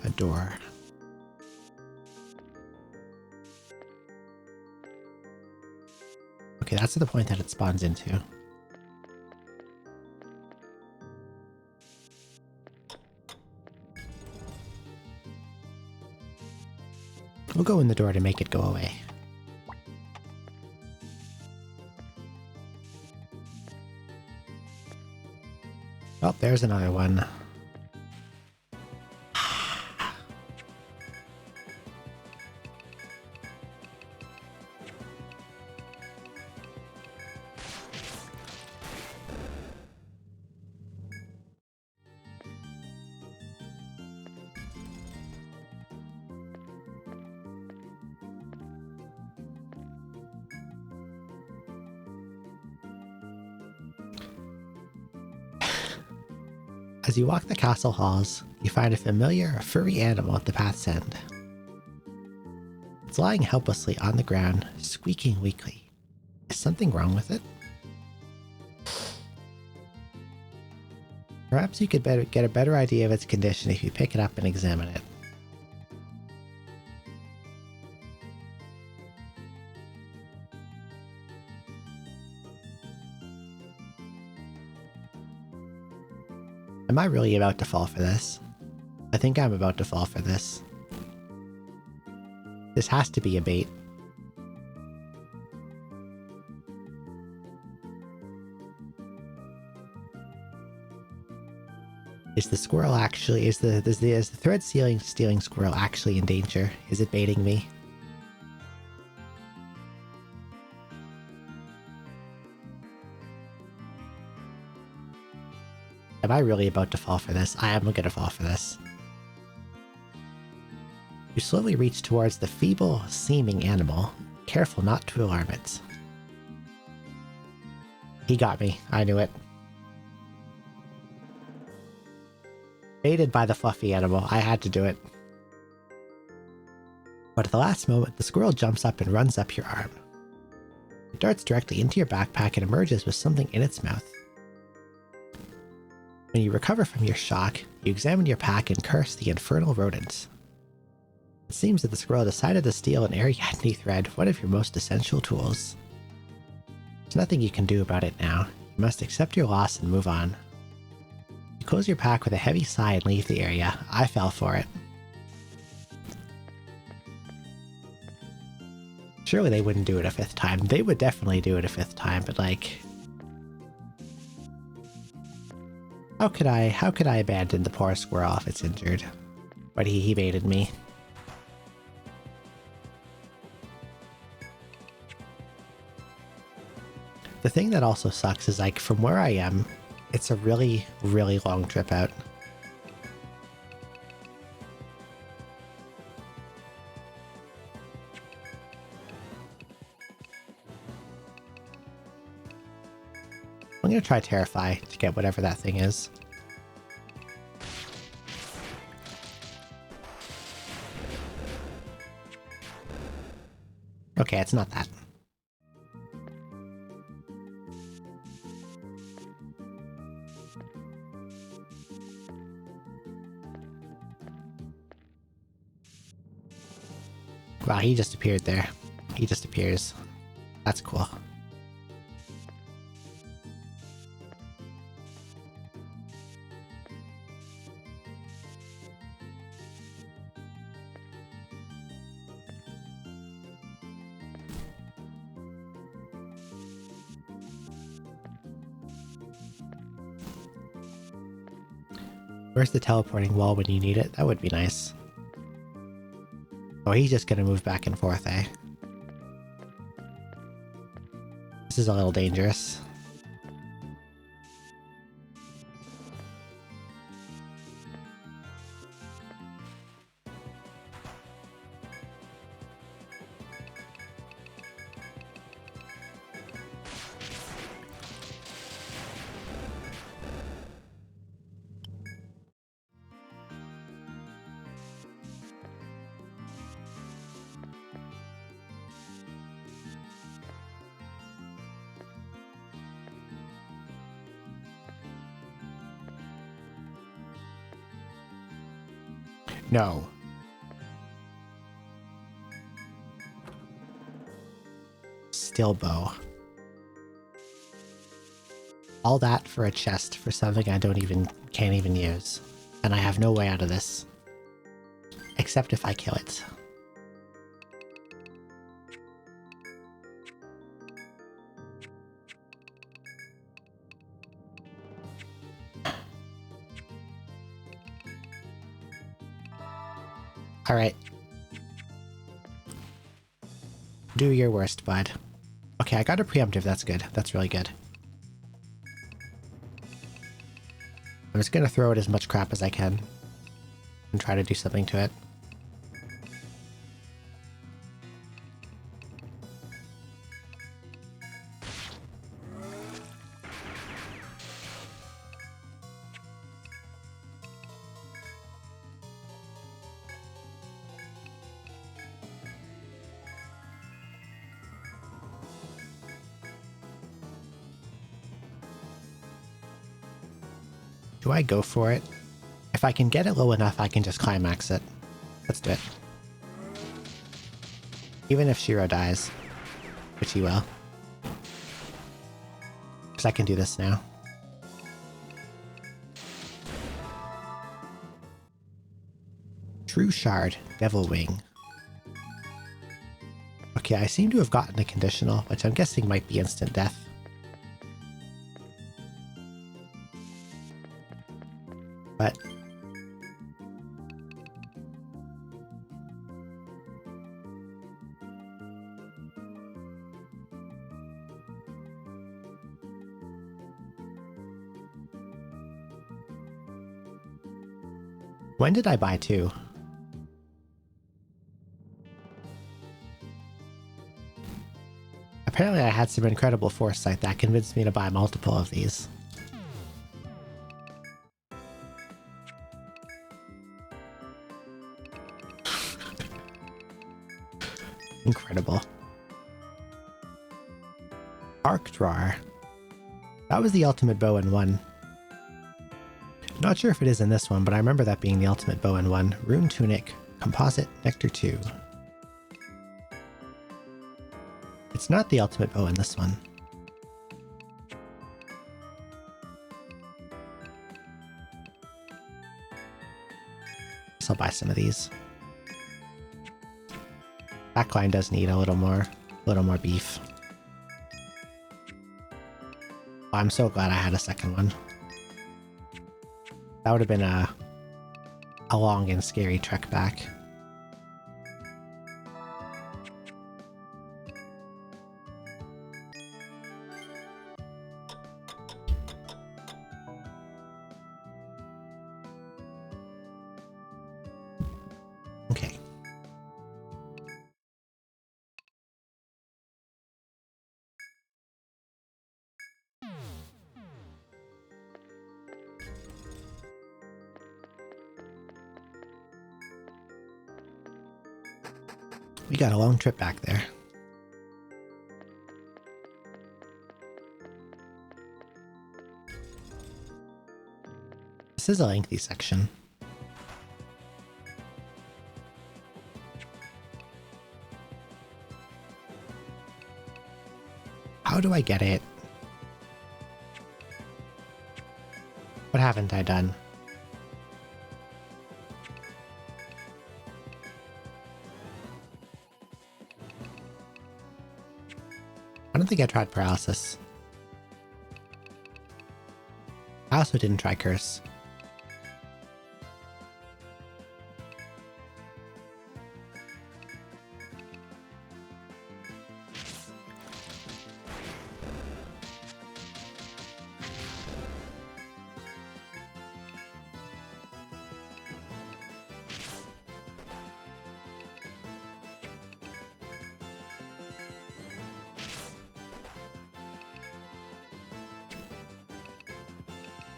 a door. Okay, that's the point that it spawns into. We'll go in the door to make it go away. Oh, there's another one. As you walk the castle halls, you find a familiar, furry animal at the path's end. It's lying helplessly on the ground, squeaking weakly. Is something wrong with it? Perhaps you could get a better idea of its condition if you pick it up and examine it. Am I really about to fall for this? I think I'm about to fall for this. This has to be a bait. Is the squirrel actually, is the thread stealing squirrel actually in danger? Is it baiting me? Am I really about to fall for this? I am gonna fall for this. You slowly reach towards the feeble-seeming animal, careful not to alarm it. He got me. I knew it. Baited by the fluffy animal. I had to do it. But at the last moment, the squirrel jumps up and runs up your arm. It darts directly into your backpack and emerges with something in its mouth. When you recover from your shock, you examine your pack and curse the infernal rodents. It seems that the squirrel decided to steal an Ariadne thread, one of your most essential tools. There's nothing you can do about it now. You must accept your loss and move on. You close your pack with a heavy sigh and leave the area. I fell for it. Surely they wouldn't do it a fifth time. They would definitely do it a fifth time, but like... How could I abandon the poor squirrel if it's injured? But he baited me. The thing that also sucks is, like, from where I am, it's a really, really long trip out. I'm gonna try Terrify to get whatever that thing is. Okay, it's not that. Wow, he just appeared there. He just appears. That's cool. Where's the teleporting wall when you need it? That would be nice. Oh, he's just gonna move back and forth, eh? This is a little dangerous. No. Still bow. All that for a chest for something I can't even use. And I have no way out of this. Except if I kill it. Alright. Do your worst, bud. Okay, I got a preemptive, that's good. That's really good. I'm just gonna throw it as much crap as I can. And try to do something to it. Do I go for it? If I can get it low enough, I can just climax it. Let's do it. Even if Shiro dies, which he will. Because I can do this now. True Shard, Devil Wing. Okay, I seem to have gotten a conditional, which I'm guessing might be instant death. But when did I buy 2? Apparently I had some incredible foresight that convinced me to buy multiple of these. Incredible. Arc Drawer. That was the ultimate bow in 1. Not sure if it is in this one, but I remember that being the ultimate bow in 1. Rune Tunic, Composite, Nectar 2. It's not the ultimate bow in this one. So I'll buy some of these. Backline does need a little more beef. Oh, I'm so glad I had a second one. That would have been a long and scary trek back. Okay. We got a long trip back there. This is a lengthy section. How do I get it? What haven't I done? I don't think I tried Paralysis. I also didn't try Curse.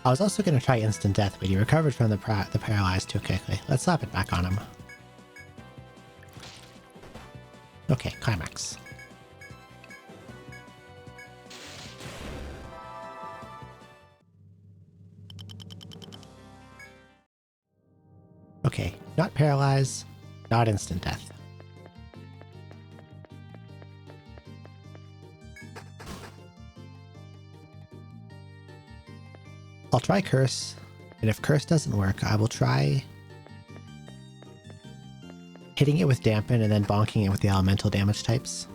I was also going to try Instant Death, but he recovered from the Paralyzed too quickly. Let's slap it back on him. Okay, Climax. Okay, not paralyze, not instant death. I'll try Curse, and if Curse doesn't work, I will try hitting it with Dampen and then bonking it with the elemental damage types.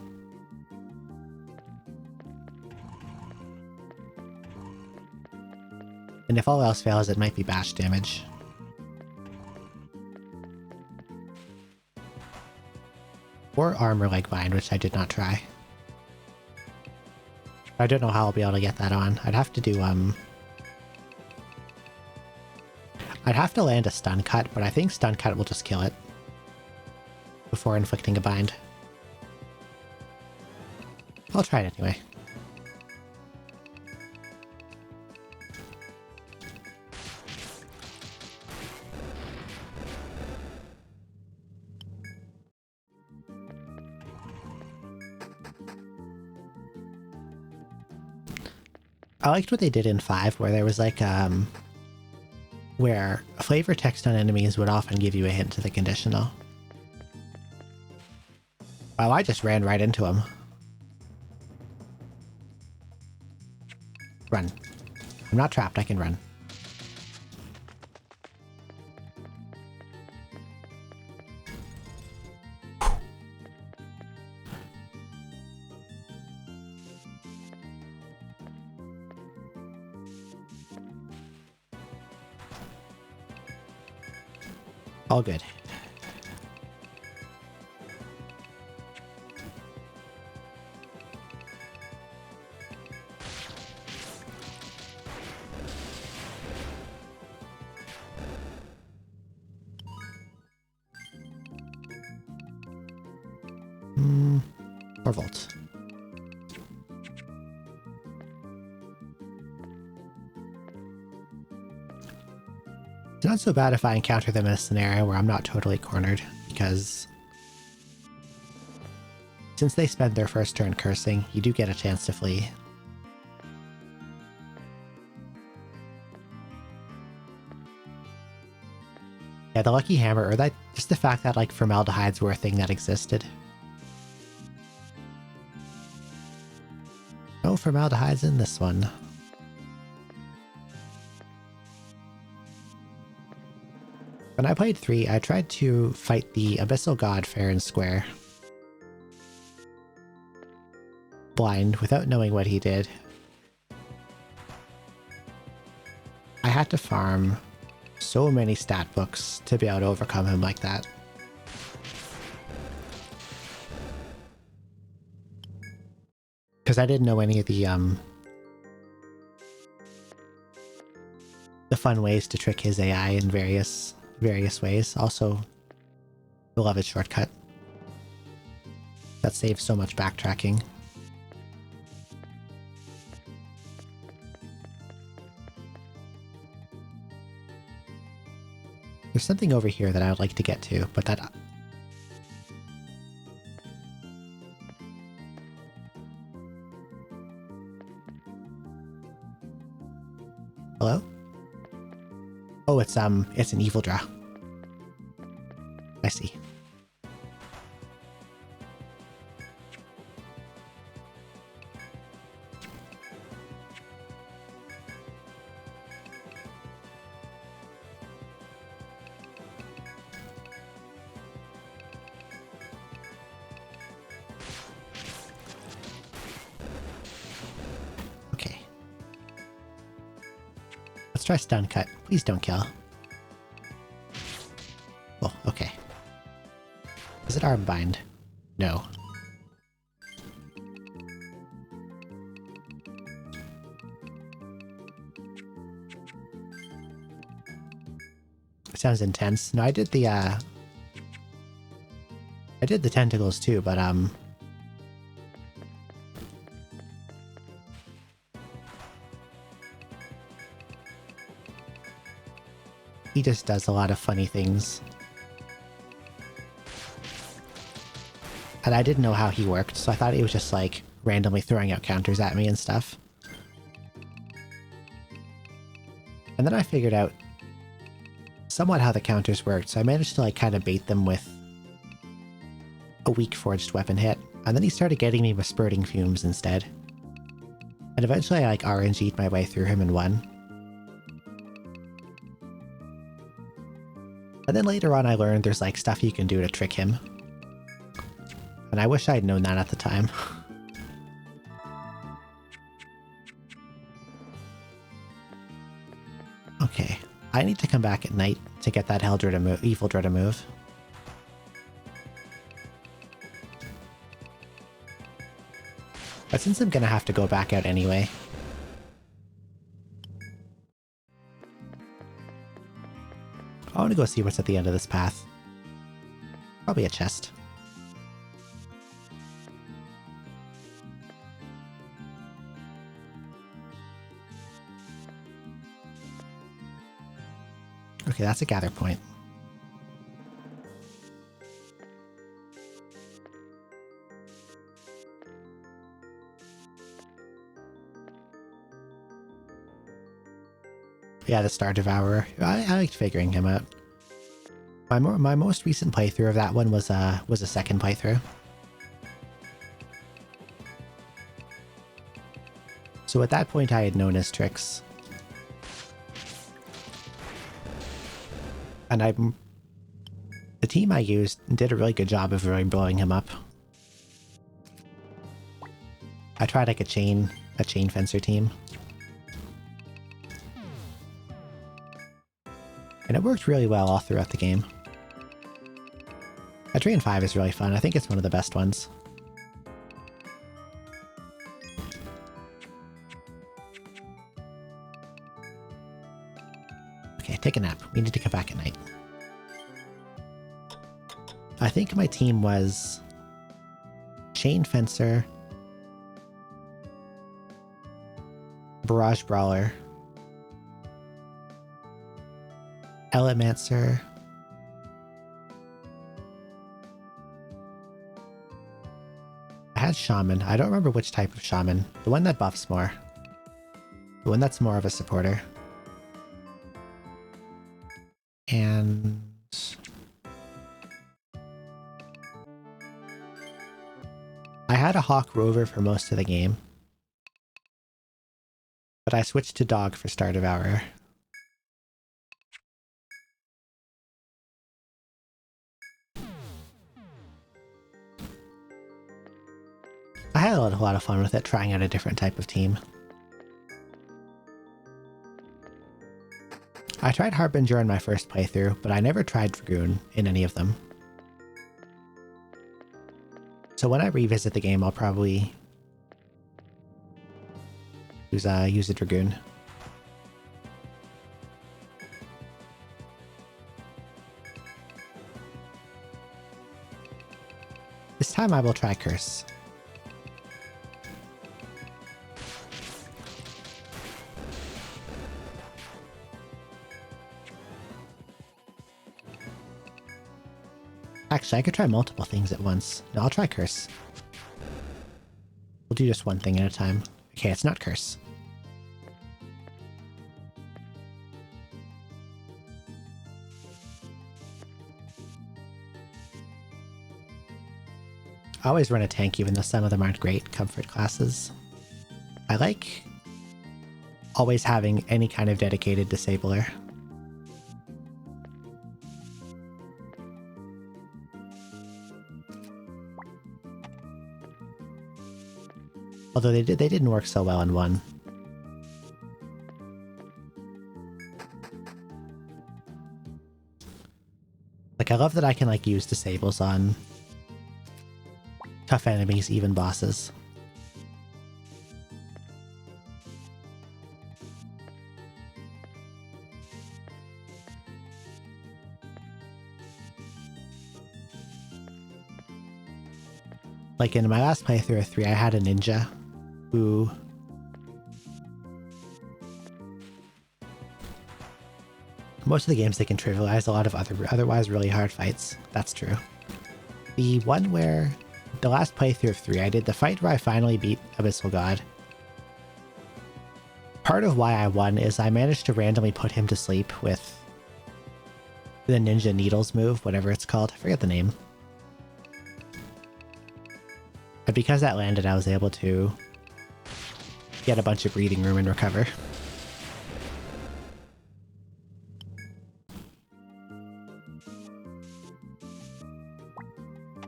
And if all else fails, it might be bash damage. Or Armor Leg Bind, which I did not try. I don't know how I'll be able to get that on. I'd have to do, I'd have to land a Stun Cut, but I think Stun Cut will just kill it before inflicting a bind. I'll try it anyway. I liked what they did in 5, where there was like, where flavor text on enemies would often give you a hint to the conditional. Wow, I just ran right into him. Run. I'm not trapped, I can run. All good. Or Volt. It's not so bad if I encounter them in a scenario where I'm not totally cornered, because since they spend their first turn cursing, you do get a chance to flee. Yeah, the Lucky Hammer, or that just the fact that like formaldehydes were a thing that existed. No formaldehydes in this one. When I played 3, I tried to fight the Abyssal God fair and square. Blind, without knowing what he did. I had to farm so many stat books to be able to overcome him like that. Because I didn't know any of the fun ways to trick his AI in various ways. Also, beloved shortcut. That saves so much backtracking. There's something over here that I would like to get to, but that... Hello? Oh, it's an evil draw. I see. Okay. Let's try Stun Cut. Please don't kill. Oh, okay. Is it Arm Bind? No. Sounds intense. No, I did the tentacles too, but he just does a lot of funny things. And I didn't know how he worked, so I thought he was just like randomly throwing out counters at me and stuff. And then I figured out somewhat how the counters worked, so I managed to like kind of bait them with a weak forged weapon hit, and then he started getting me with spurting fumes instead. And eventually I like RNG'd my way through him and won. And then later on I learned there's like stuff you can do to trick him. And I wish I'd known that at the time. Okay, I need to come back at night to get that Evil Dread to move. But since I'm gonna have to go back out anyway, I want to go see what's at the end of this path. Probably a chest. Okay, that's a gather point. Yeah, the Star Devourer. I liked figuring him out. My most recent playthrough of that one was a second playthrough. So at that point I had known his tricks. And the team I used did a really good job of really blowing him up. I tried like a chain fencer team. And it worked really well all throughout the game. Etrian 5 is really fun. I think it's one of the best ones. Okay, take a nap. We need to come back at night. I think my team was Chain Fencer, Barrage Brawler, Elemancer, I had Shaman. I don't remember which type of Shaman. The one that buffs more. The one that's more of a supporter. And I had a Hawk Rover for most of the game, but I switched to Dog for Star Devourer. I had a lot of fun with it, trying out a different type of team. I tried Harbinger in my first playthrough, but I never tried Dragoon in any of them. So when I revisit the game, I'll probably use a Dragoon. This time I will try Curse. Actually, I could try multiple things at once. No, I'll try Curse. We'll do just one thing at a time. Okay, it's not Curse. I always run a tank even though some of them aren't great comfort classes. I like always having any kind of dedicated disabler. Although they didn't work so well in one. Like, I love that I can like use disables on tough enemies, even bosses. Like in my last playthrough of 3, I had a ninja who most of the games they can trivialize a lot of otherwise really hard fights. That's true. The one where the last playthrough of 3, I did the fight where I finally beat Abyssal God. Part of why I won is I managed to randomly put him to sleep with the Ninja Needles move, whatever it's called. I forget the name. And because that landed, I was able to get a bunch of breathing room and recover.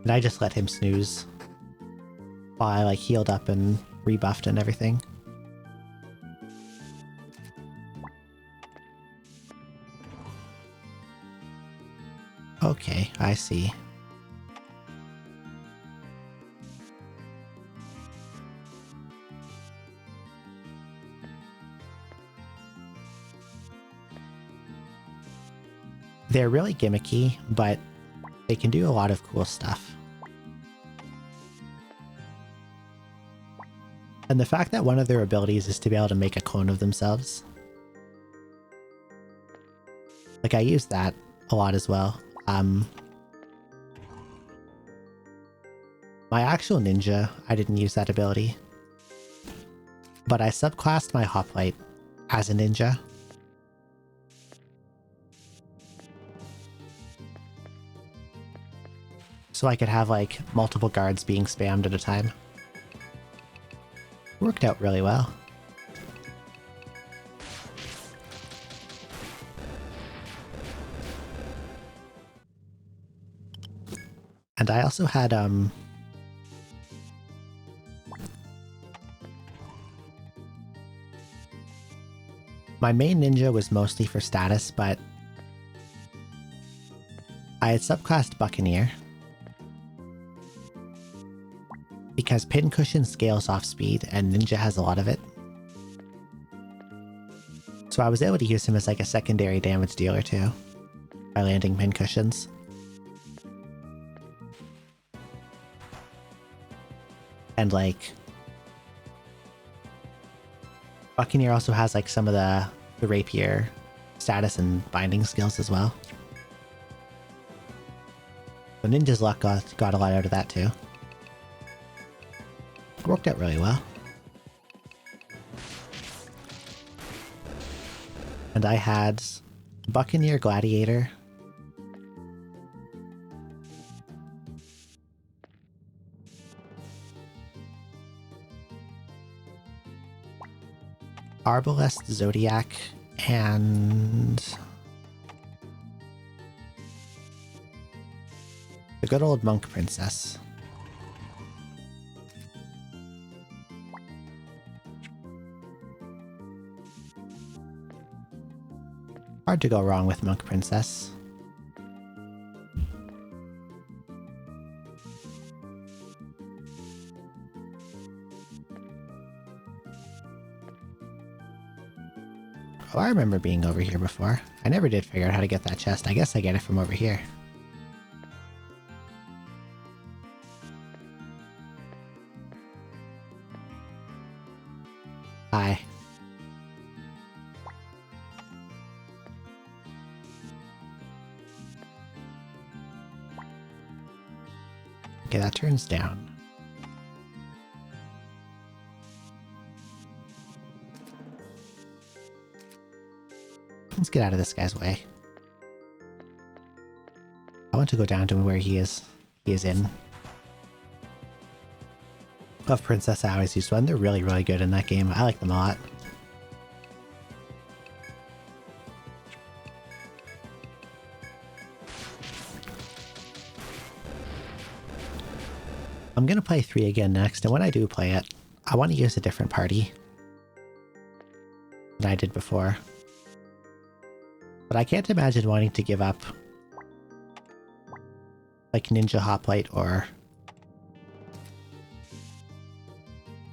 And I just let him snooze while I like healed up and rebuffed and everything. Okay, I see. They're really gimmicky, but they can do a lot of cool stuff. And the fact that one of their abilities is to be able to make a clone of themselves. Like, I use that a lot as well. My actual ninja, I didn't use that ability. But I subclassed my hoplite as a ninja. So I could have, like, multiple guards being spammed at a time. Worked out really well. And I also had, my main ninja was mostly for status, but I had subclassed Buccaneer. Because Pincushion scales off speed, and Ninja has a lot of it. So I was able to use him as like a secondary damage dealer too, by landing Pincushions. And like, Buccaneer also has like some of the rapier status and binding skills as well. So Ninja's luck got a lot out of that too. Worked out really well. And I had Buccaneer Gladiator, Arbalest Zodiac, and the good old Monk Princess. Hard to go wrong with Monk Princess. Oh, I remember being over here before. I never did figure out how to get that chest. I guess I get it from over here. Hi. Okay, that turns down. Let's get out of this guy's way. I want to go down to where he is. He is in. Love Princess, I always used one. They're really, really good in that game. I like them a lot. I'm gonna play 3 again next, and when I do play it, I want to use a different party than I did before. But I can't imagine wanting to give up like Ninja Hoplite or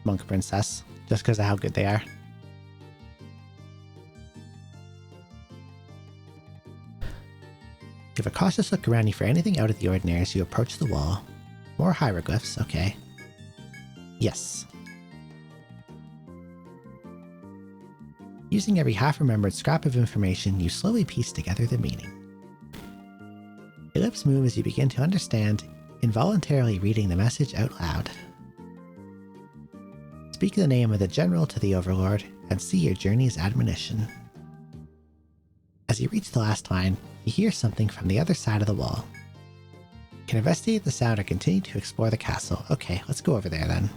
Monk Princess just because of how good they are. Give a cautious look around you for anything out of the ordinary as you approach the wall. More hieroglyphs, okay. Yes. Using every half-remembered scrap of information, you slowly piece together the meaning. Your lips move as you begin to understand, involuntarily reading the message out loud. Speak the name of the general to the overlord, and see your journey's admonition. As you reach the last line, you hear something from the other side of the wall. You can investigate the sound or continue to explore the castle. Okay, let's go over there then.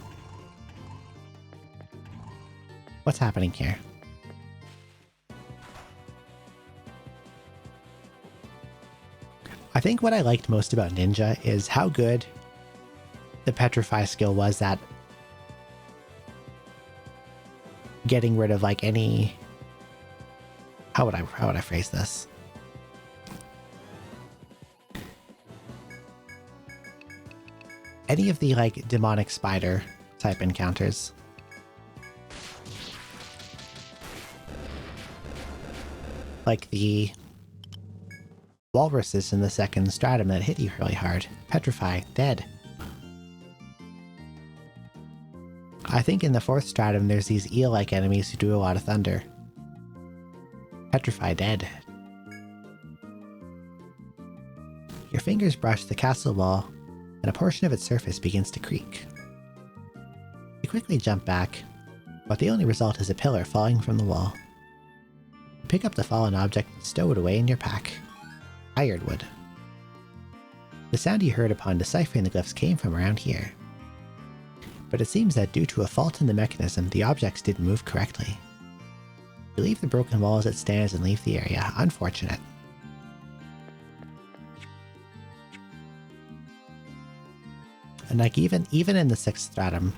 What's happening here? I think what I liked most about Ninja is how good the Petrify skill was at getting rid of like any... How would I phrase this? Any of the like demonic spider type encounters. Like the walruses in the second stratum that hit you really hard. Petrify, dead. I think in the fourth stratum there's these eel-like enemies who do a lot of thunder. Petrify, dead. Your fingers brush the castle wall, and a portion of its surface begins to creak. You quickly jump back, but the only result is a pillar falling from the wall. You pick up the fallen object and stow it away in your pack. Ironwood. The sound you heard upon deciphering the glyphs came from around here. But it seems that due to a fault in the mechanism, the objects didn't move correctly. You leave the broken wall as it stands and leave the area. Unfortunate. And like even in the sixth stratum,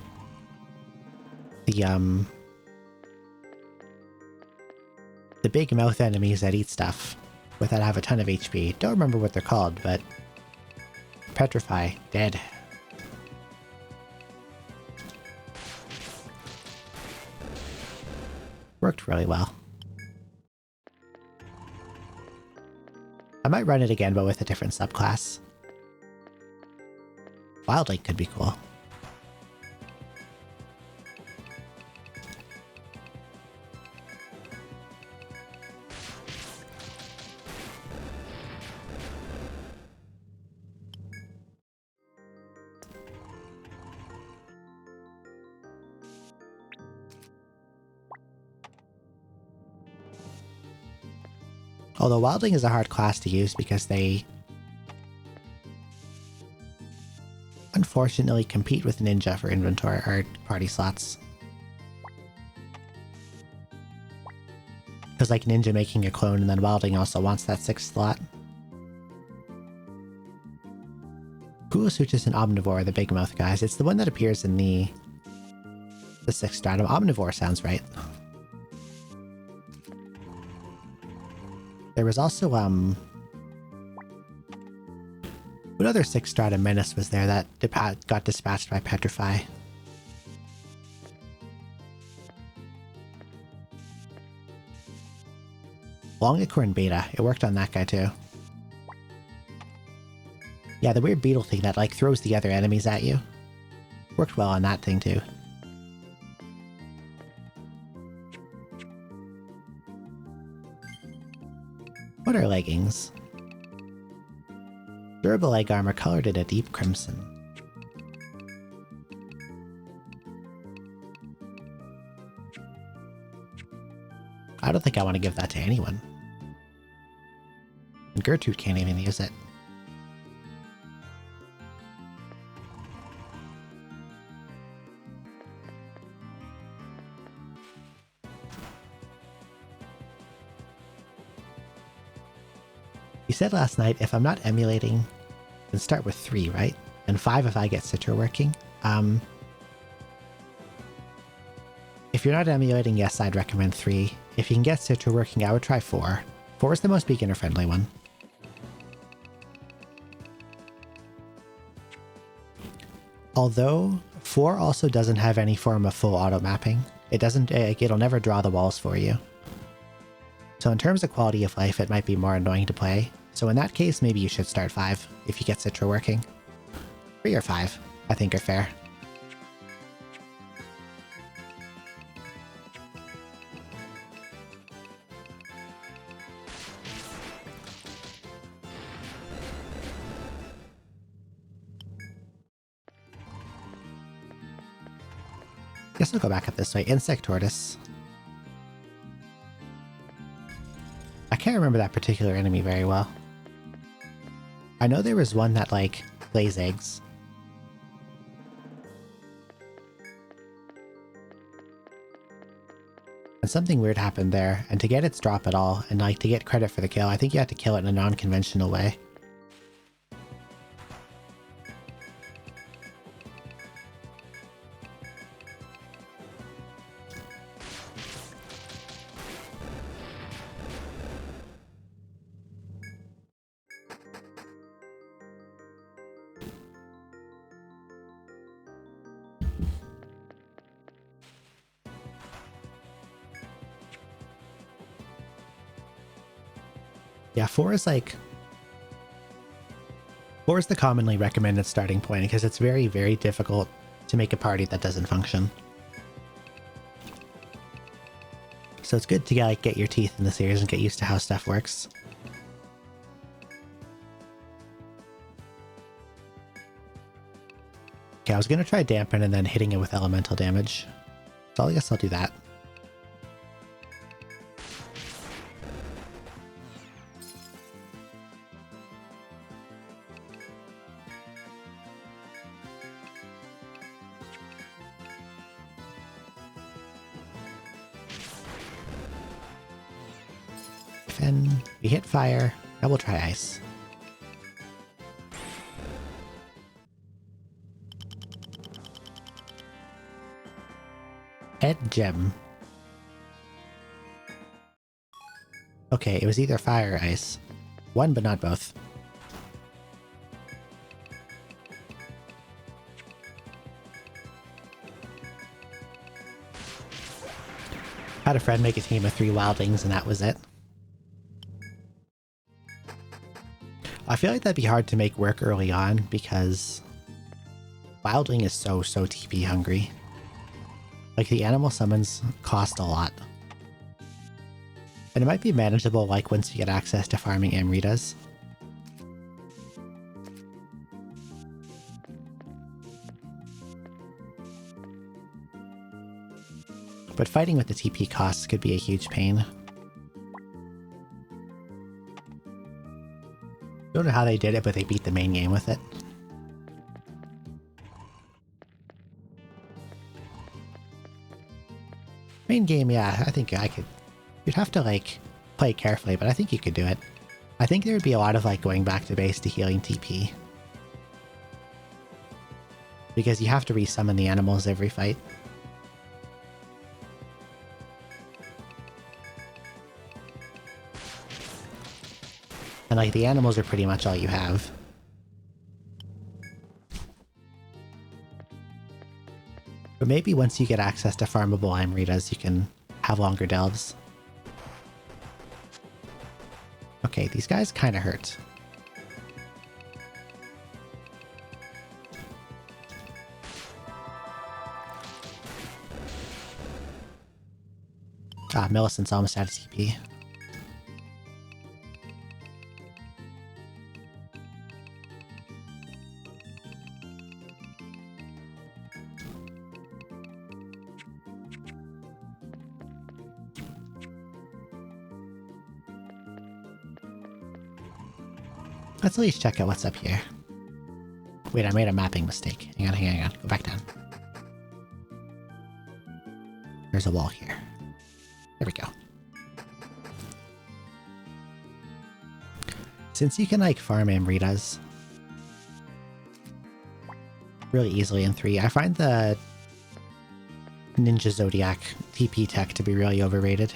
the big mouth enemies that eat stuff that have a ton of HP. Don't remember what they're called, but Petrify, dead. Worked really well. I might run it again, but with a different subclass. Wildlink could be cool. Although Wildling is a hard class to use because they unfortunately compete with Ninja for inventory or party slots. Because like Ninja making a clone and then Wildling also wants that 6th slot. Kuosuch is an omnivore, the big mouth guys. It's the one that appears in the 6th stratum. Omnivore sounds right. There was also, what other 6th stratum menace was there that got dispatched by Petrify? Longicorn Beta. It worked on that guy too. Yeah, the weird beetle thing that like throws the other enemies at you. Worked well on that thing too. What are leggings? Durable leg armor colored in a deep crimson. I don't think I want to give that to anyone. And Gertrude can't even use it. You said last night, if I'm not emulating, then start with 3, right? And 5 if I get Citra working. If you're not emulating, yes, I'd recommend 3. If you can get Citra working, I would try 4. 4 is the most beginner-friendly one. Although, 4 also doesn't have any form of full auto-mapping. It doesn't, it'll never draw the walls for you. So in terms of quality of life, it might be more annoying to play. So in that case, maybe you should start 5, if you get Citra working. 3 or 5, I think are fair. Guess I'll go back up this way. Insect Tortoise. can't remember that particular enemy very well. I know there was one that, like, lays eggs. And something weird happened there, and to get its drop at all, and like to get credit for the kill, I think you have to kill it in a non-conventional way. Yeah, 4 is like... 4 is the commonly recommended starting point because it's very, very difficult to make a party that doesn't function. So it's good to like get your teeth in the series and get used to how stuff works. Okay, I was gonna try dampen and then hitting it with elemental damage. So I guess I'll do that. And we hit fire. Now we'll try ice. Head gem. Okay, it was either fire or ice. One, but not both. Had a friend make a team of 3 wildlings and that was it. I feel like that'd be hard to make work early on because wildling is so TP hungry. Like the animal summons cost a lot. And it might be manageable like once you get access to farming Amritas. But fighting with the TP costs could be a huge pain. Don't know how they did it, but they beat the main game with it. Main game, yeah, I think I could... You'd have to, like, play carefully, but I think you could do it. I think there would be a lot of, like, going back to base to healing TP. Because you have to resummon the animals every fight. And, like, the animals are pretty much all you have. But maybe once you get access to farmable Amritas, you can have longer delves. Okay, these guys kind of hurt. Ah, Millicent's almost out of TP. Let's at least check out what's up here. Wait, I made a mapping mistake. Hang on. Go back down. There's a wall here. There we go. Since you can, like, farm Amritas really easily in 3, I find the Ninja Zodiac TP tech to be really overrated.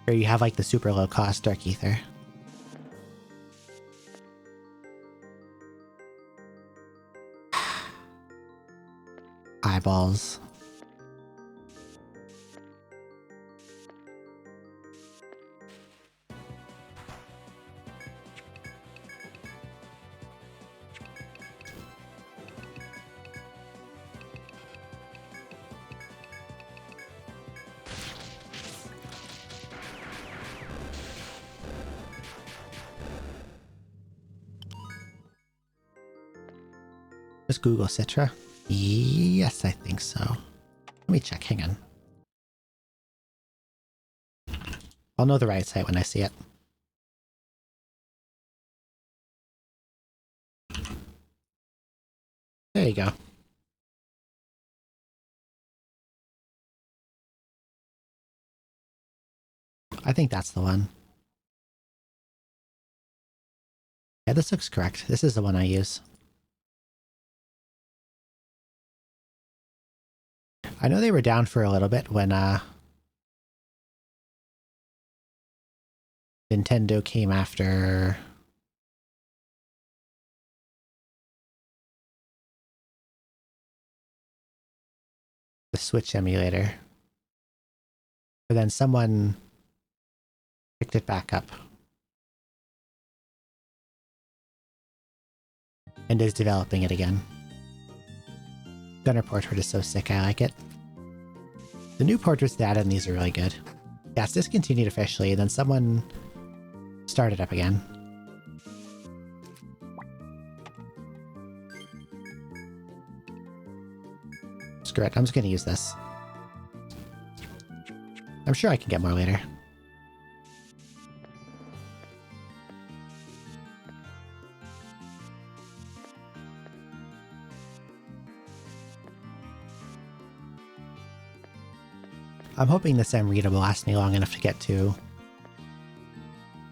Or you have, like, the super low cost Dark Ether. Eyeballs. Just Google Citra. Yes, I think so. Let me check, hang on. I'll know the right site when I see it. There you go. I think that's the one. Yeah, this looks correct. This is the one I use. I know they were down for a little bit when Nintendo came after the Switch emulator. But then someone picked it back up and is developing it again. Gunner Portrait is so sick, I like it. The new portraits they added in these are really good. Yeah, it's discontinued officially, and then someone started up again. Screw it, I'm just gonna use this. I'm sure I can get more later. I'm hoping this M reader will last me long enough to get to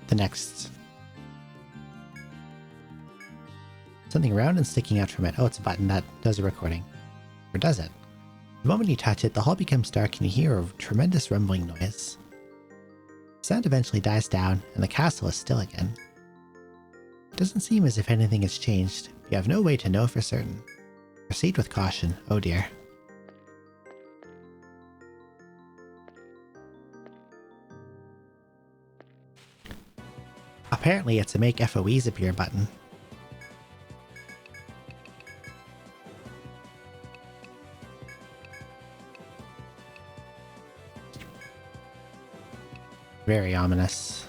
the next... Something round and sticking out from it. Oh, it's a button that does a recording. Or does it? The moment you touch it, the hall becomes dark and you hear a tremendous rumbling noise. The sound eventually dies down, and the castle is still again. It doesn't seem as if anything has changed. You have no way to know for certain. Proceed with caution. Oh dear. Apparently it's a make FOEs appear button. Very ominous.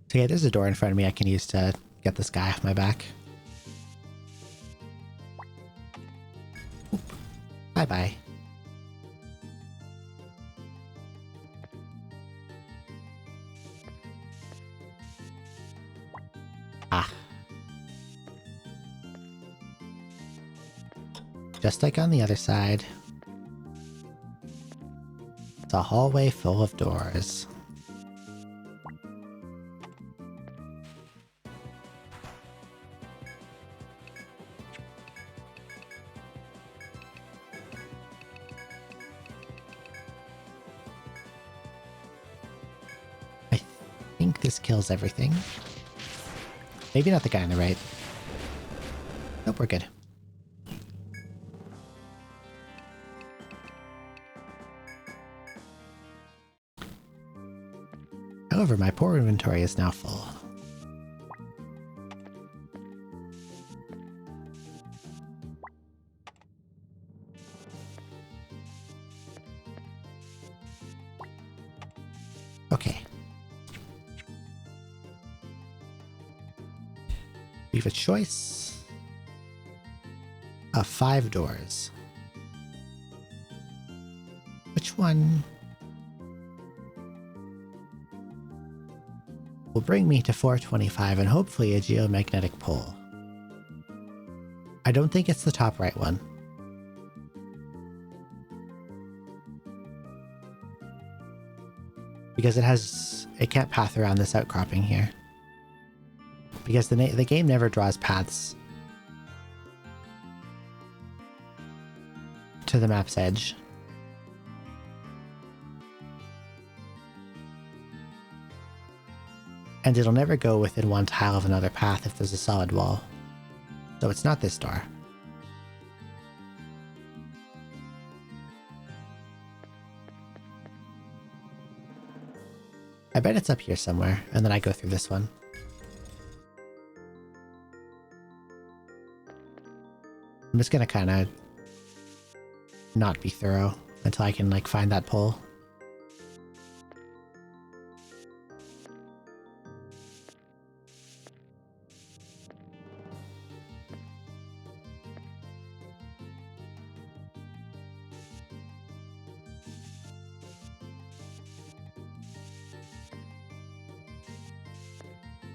So yeah, there's a door in front of me I can use to get this guy off my back. Bye-bye. Ah. Just like on the other side. It's a hallway full of doors. I think this kills everything. Maybe not the guy on the right. Nope, we're good. However, my poor inventory is now full. Okay. We have a choice of 5 doors. Which one will bring me to 425 and hopefully a geomagnetic pole? I don't think it's the top right one. Because it can't path around this outcropping here. Because the game never draws paths to the map's edge. And it'll never go within one tile of another path if there's a solid wall. So it's not this door. I bet it's up here somewhere, and then I go through this one. I'm just gonna kind of not be thorough until I can, like, find that pole.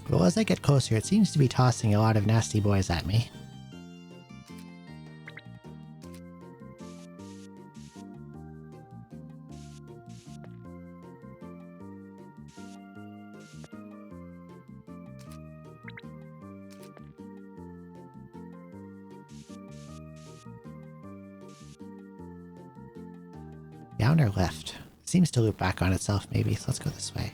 Well, as I get closer, it seems to be tossing a lot of nasty boys at me. Down or left? Seems to loop back on itself, maybe, so let's go this way.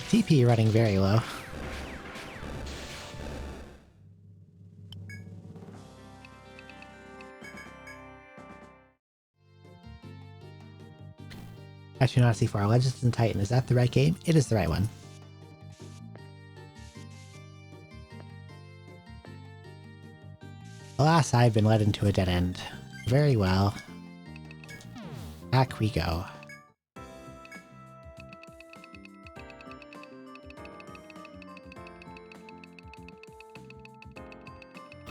TP running very low. Etrian Odyssey IV Legends and Titan, is that the right game? It is the right one. Alas, I've been led into a dead end. Very well. Back we go.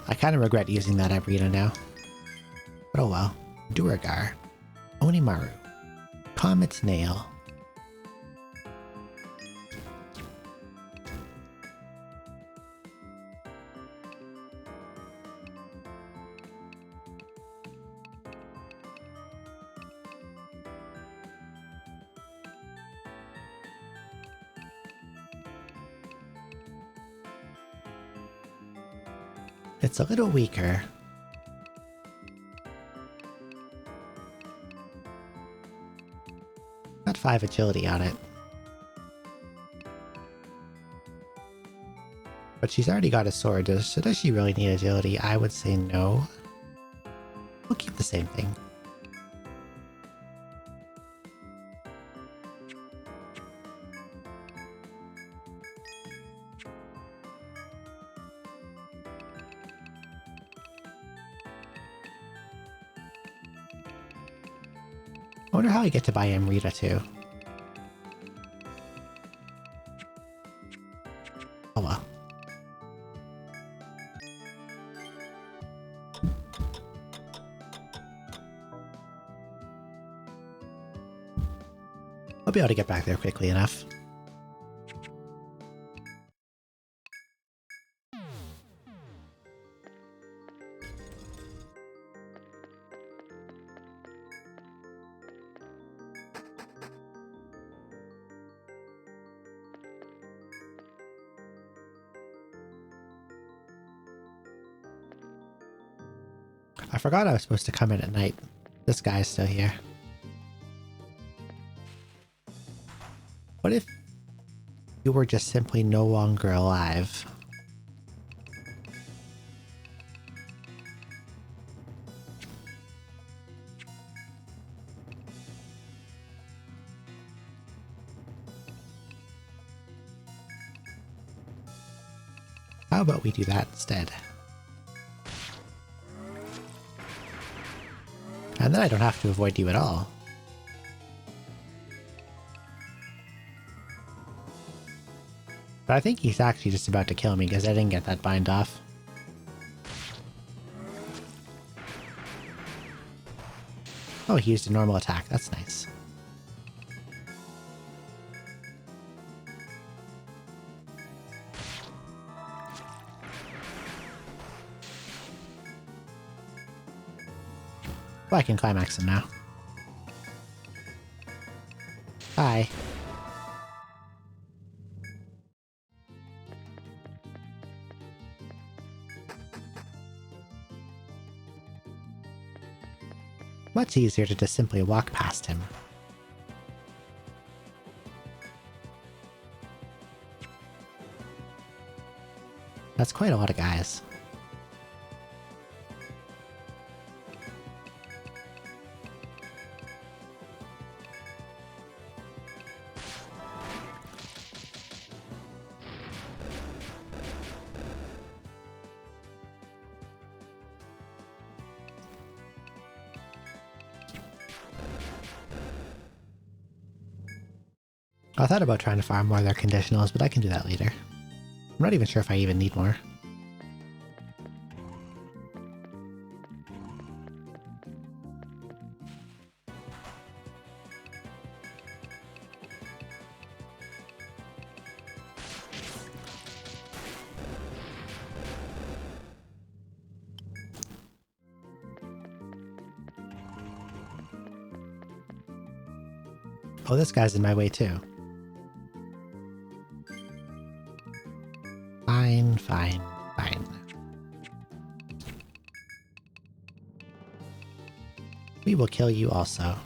I kind of regret using that arena now. But oh well. Duragar. Onimaru. Comet's Nail. It's a little weaker. Got 5 agility on it. But she's already got a sword, so does she really need agility? I would say no. We'll keep the same thing. I wonder how I get to buy Amrita too. Oh well. I'll be able to get back there quickly enough. I forgot I was supposed to come in at night. This guy's still here. What if you were just simply no longer alive? How about we do that instead? And then I don't have to avoid you at all. But I think he's actually just about to kill me because I didn't get that bind off. Oh, he used a normal attack. That's nice. Well, I can climax him now. Bye. Much easier to just simply walk past him. That's quite a lot of guys. I thought about trying to farm more of their conditionals, but I can do that later. I'm not even sure if I even need more. Oh, this guy's in my way too. Fine, fine, fine. We will kill you also.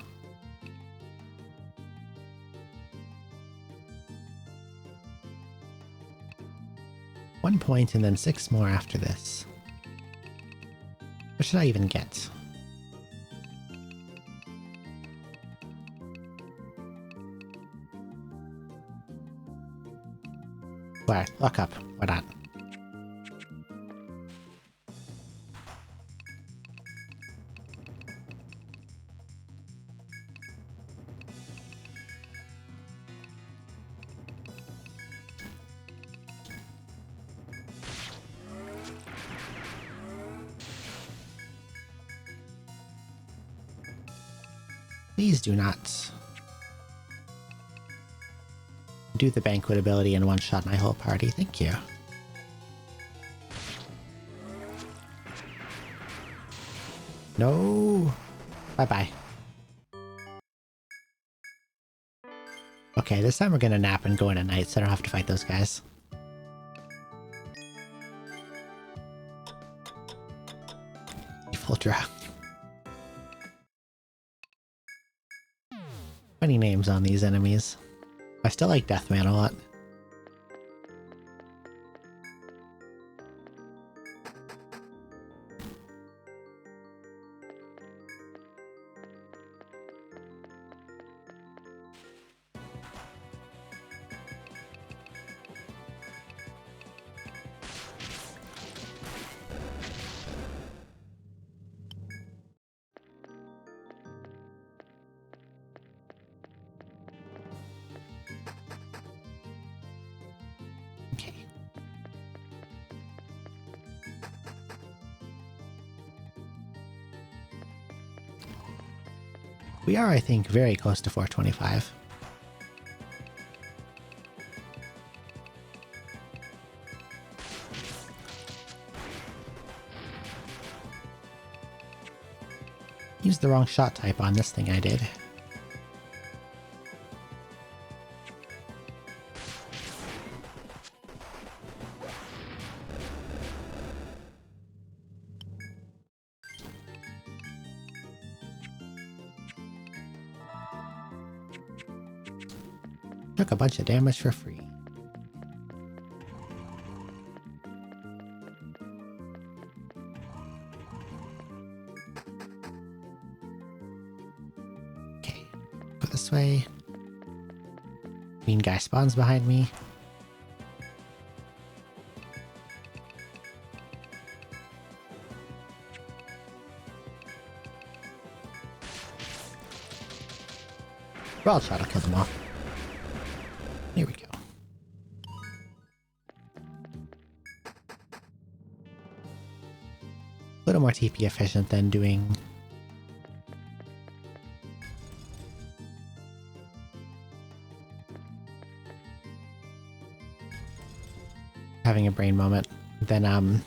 One point and then 6 more after this. What should I even get? Where? Look up. Why not? Please do not do the banquet ability and one-shot my whole party. Thank you. No. Bye-bye. Okay, this time we're gonna nap and go in at night so I don't have to fight those guys. Full draw. Funny names on these enemies. I still like Deathman a lot. Okay. We are, I think, very close to 425. Used the wrong shot type on this thing I did. Took a bunch of damage for free. Okay, go this way. Mean guy spawns behind me. Well, I'll try to kill them all. Here we go. A little more TP efficient than doing having a brain moment than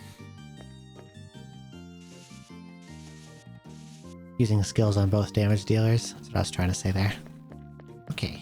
using skills on both damage dealers. That's what I was trying to say there. Okay.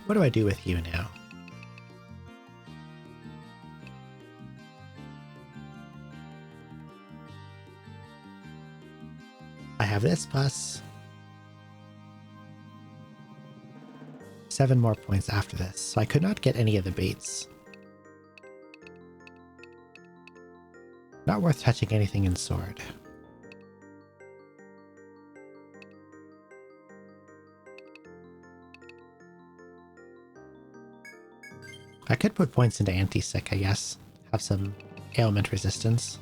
What do I do with you now? I have this plus 7 more points after this, so I could not get any of the baits. Not worth touching anything in sword. I could put points into anti-sick, I guess. Have some ailment resistance.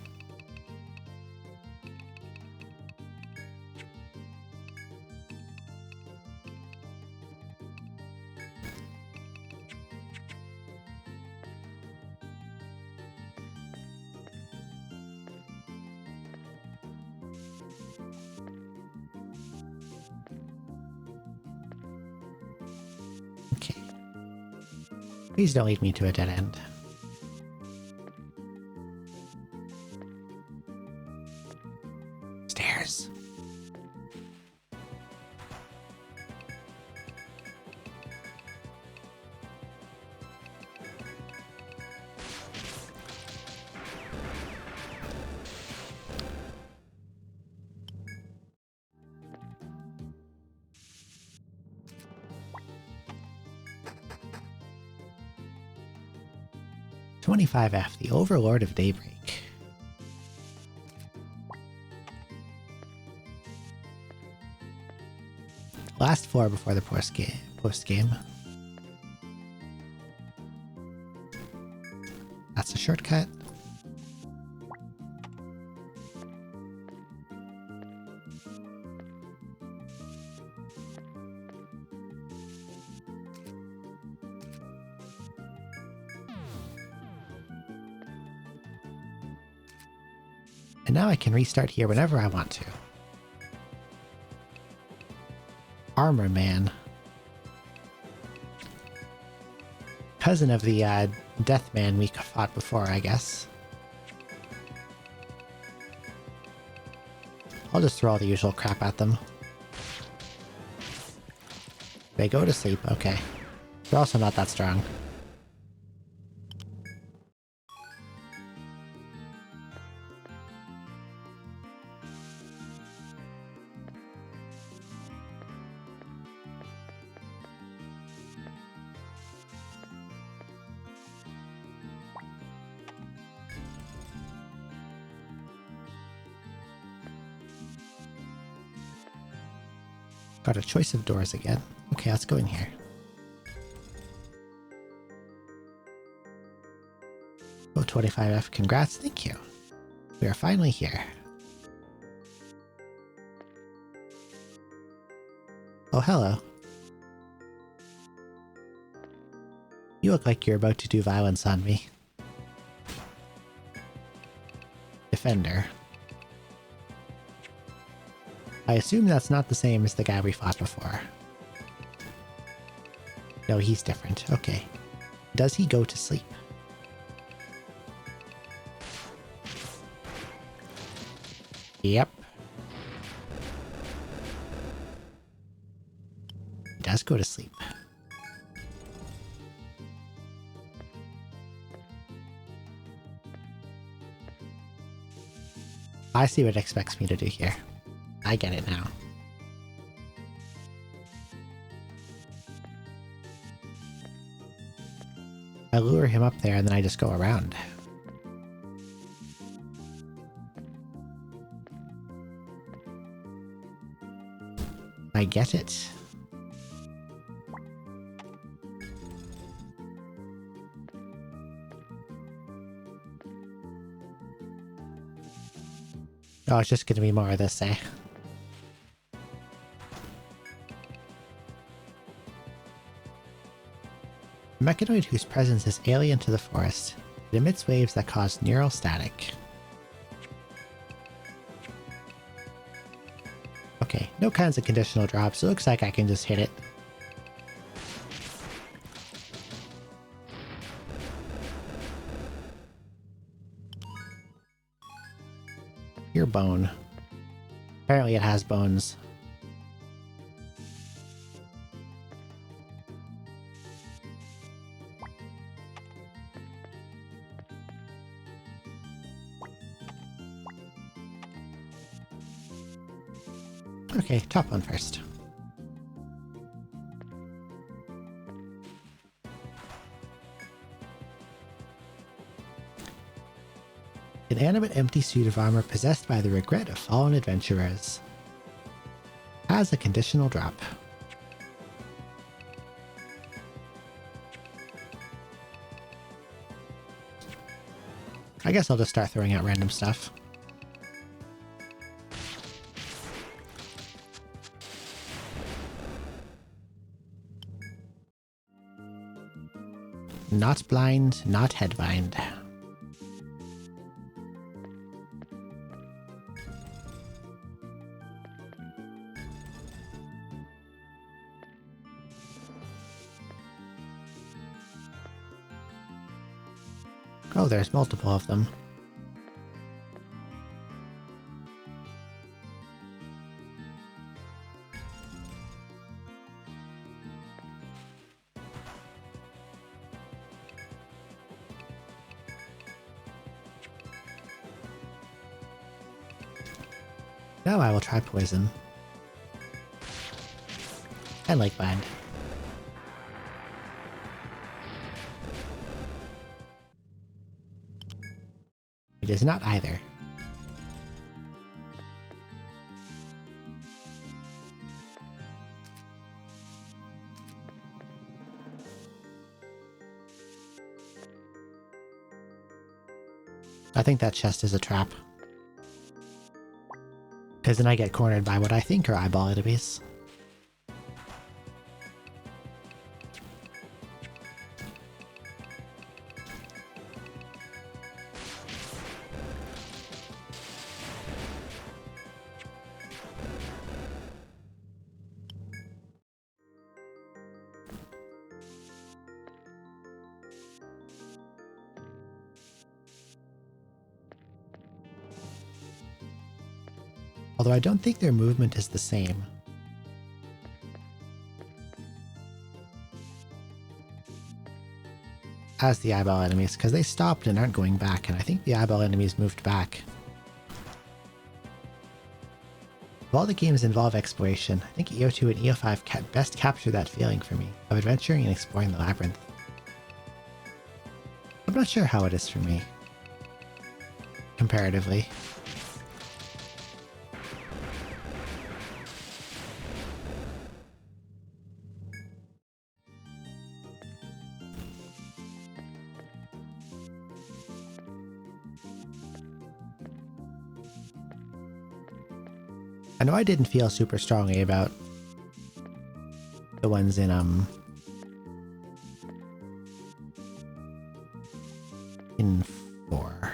Okay. Please don't lead me to a dead end. Stairs. "25F, the Overlord of Daybreak." Last floor before the post-game. That's a shortcut. And now I can restart here whenever I want to. Armor Man. Cousin of the Death Man we fought before, I guess. I'll just throw all the usual crap at them. They go to sleep, okay. They're also not that strong. Got a choice of doors again. Okay, let's go in here. Oh, 25F, congrats, thank you. We are finally here. Oh, hello. You look like you're about to do violence on me. Defender. I assume that's not the same as the guy we fought before. No, he's different. Okay. Does he go to sleep? Yep. He does go to sleep. I see what it expects me to do here. I get it now. I lure him up there and then I just go around. I get it. Oh, it's just gonna be more of this, eh? A mechanoid whose presence is alien to the forest. It emits waves that cause neural static. Okay, no kinds of conditional drops. It looks like I can just hit it. Your bone. Apparently it has bones. Okay, top one first. An animate empty suit of armor possessed by the regret of fallen adventurers. Has a conditional drop. guess I'll just start throwing out random stuff. Not blind, not headbind. Oh, there's multiple of them. Now I will try poison. And like bind. It is not either. I think that chest is a trap. Because then I get cornered by what I think are eyeball enemies. Although I don't think their movement is the same. As the eyeball enemies, because they stopped and aren't going back, and I think the eyeball enemies moved back. If all the games involve exploration, I think EO2 and EO5 best capture that feeling for me, of adventuring and exploring the labyrinth. I'm not sure how it is for me, comparatively. I know I didn't feel super strongly about the ones in 4.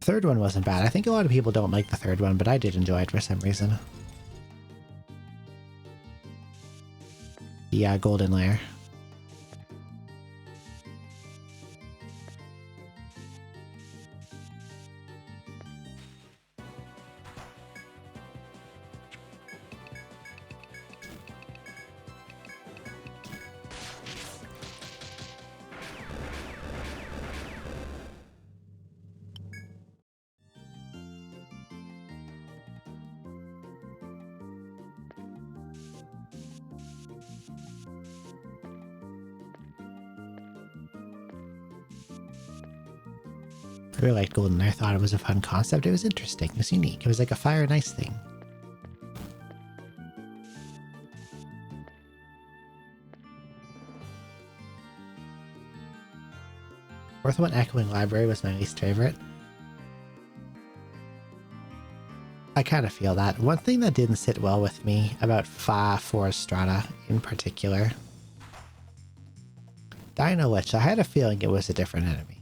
Third one wasn't bad. I think a lot of people don't like the third one, but I did enjoy it for some reason. The golden layer. I really liked Golden. I thought it was a fun concept. It was interesting. It was unique. It was like a fire and ice thing. Fourth one, Echoing Library, was my least favorite. I kind of feel that. One thing that didn't sit well with me about 4 Strata in particular. Dino Lich, I had a feeling it was a different enemy.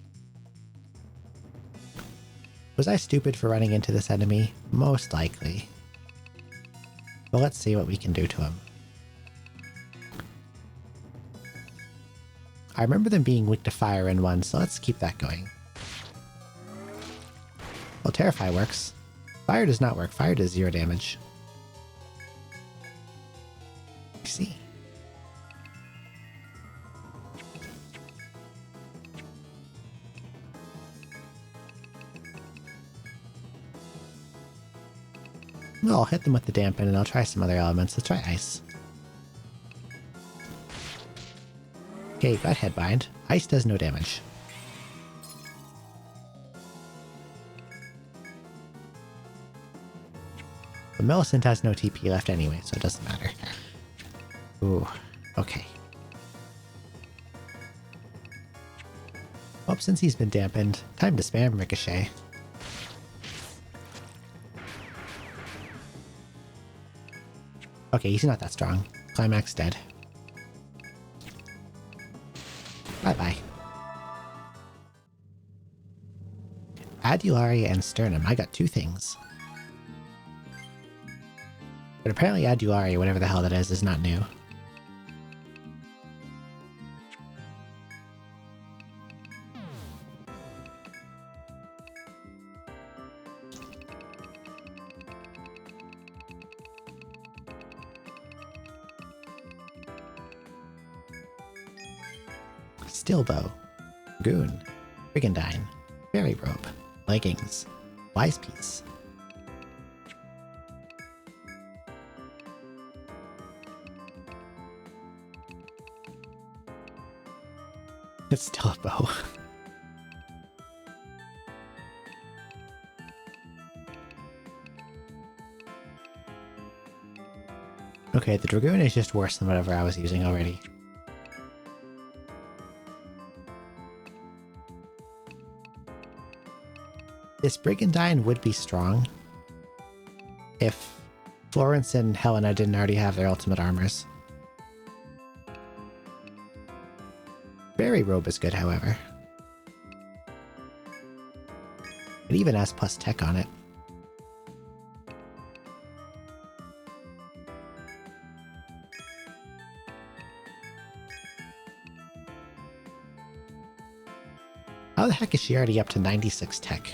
Was I stupid for running into this enemy? Most likely. But let's see what we can do to him. I remember them being weak to fire in 1, so let's keep that going. Well, Terrify works. Fire does not work. Fire does 0 damage. I see. Well, I'll hit them with the dampen and I'll try some other elements. Let's try ice. Okay, got headbind. Ice does no damage. But Millicent has no TP left anyway, so it doesn't matter. Ooh, okay. Well, since he's been dampened, time to spam Ricochet. Okay, he's not that strong. Climax dead. Bye-bye. Adularia and Sternum. I got two things. But apparently Adularia, whatever the hell that is not new. Steelbow, Goon, Brigandine, Fairy Robe, Leggings, Wise Piece. It's still a bow. Okay, the Dragoon is just worse than whatever I was using already. This Brigandine would be strong if Florence and Helena didn't already have their ultimate armors. Fairy Robe is good, however. It even has plus tech on it. How the heck is she already up to 96 tech?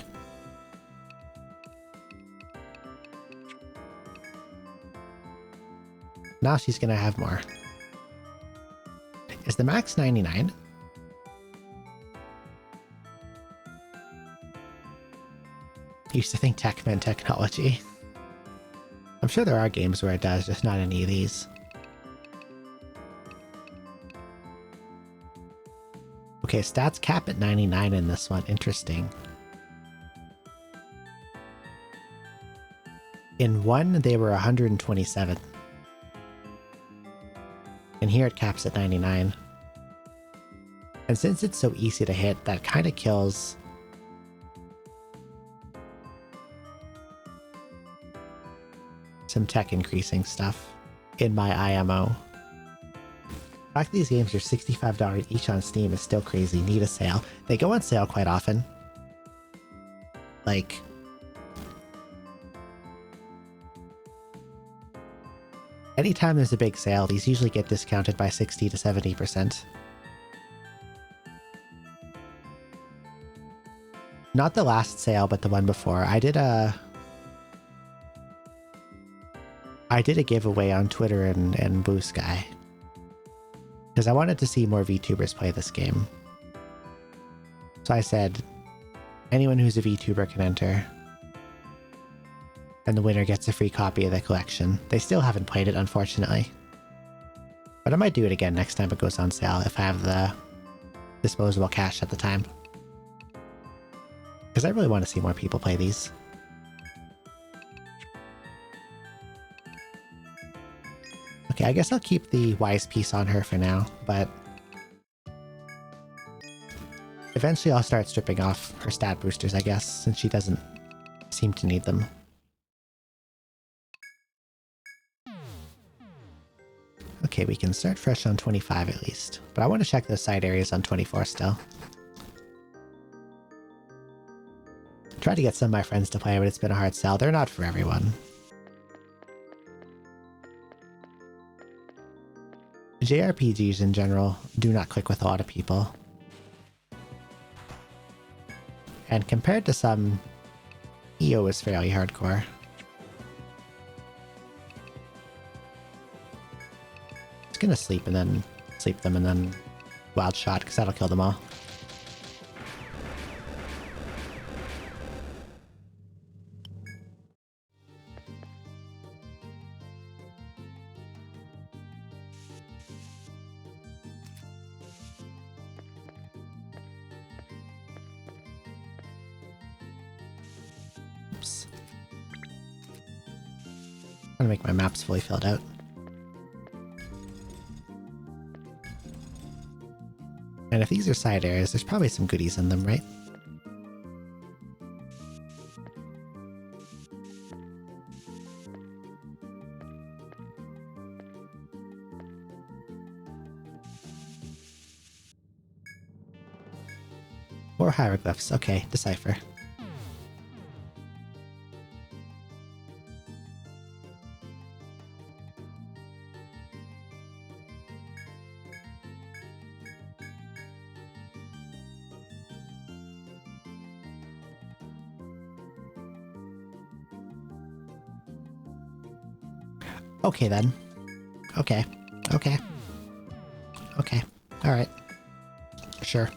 Now she's gonna have more. Is the max 99? Used to think tech meant technology. I'm sure there are games where it does, just not any of these. Okay, stats cap at 99 in this one. Interesting. In one, they were 127. And here it caps at 99. And since it's so easy to hit, that kind of kills some tech increasing stuff in my IMO. The fact that these games are $65 each on Steam is still crazy. Need a sale. They go on sale quite often. Like, anytime there's a big sale, these usually get discounted by 60 to 70%. Not the last sale, but the one before. I did a giveaway on Twitter and Blue Sky. Because I wanted to see more VTubers play this game. So I said, anyone who's a VTuber can enter. And the winner gets a free copy of the collection. They still haven't played it, unfortunately. But I might do it again next time it goes on sale if I have the disposable cash at the time. Because I really want to see more people play these. Okay, I guess I'll keep the Wise Piece on her for now, but eventually I'll start stripping off her stat boosters, I guess, since she doesn't seem to need them. Okay, we can start fresh on 25 at least, but I want to check those side areas on 24 still. Tried to get some of my friends to play, but it's been a hard sell. They're not for everyone. JRPGs in general do not click with a lot of people. And compared to some, EO is fairly hardcore. Just gonna sleep them and then wild shot, because that'll kill them all. Oops. I'm gonna make my maps fully filled out. And if these are side areas, there's probably some goodies in them, right? Or hieroglyphs. Okay, decipher. Okay then. Okay. Okay. Okay. Alright. Sure.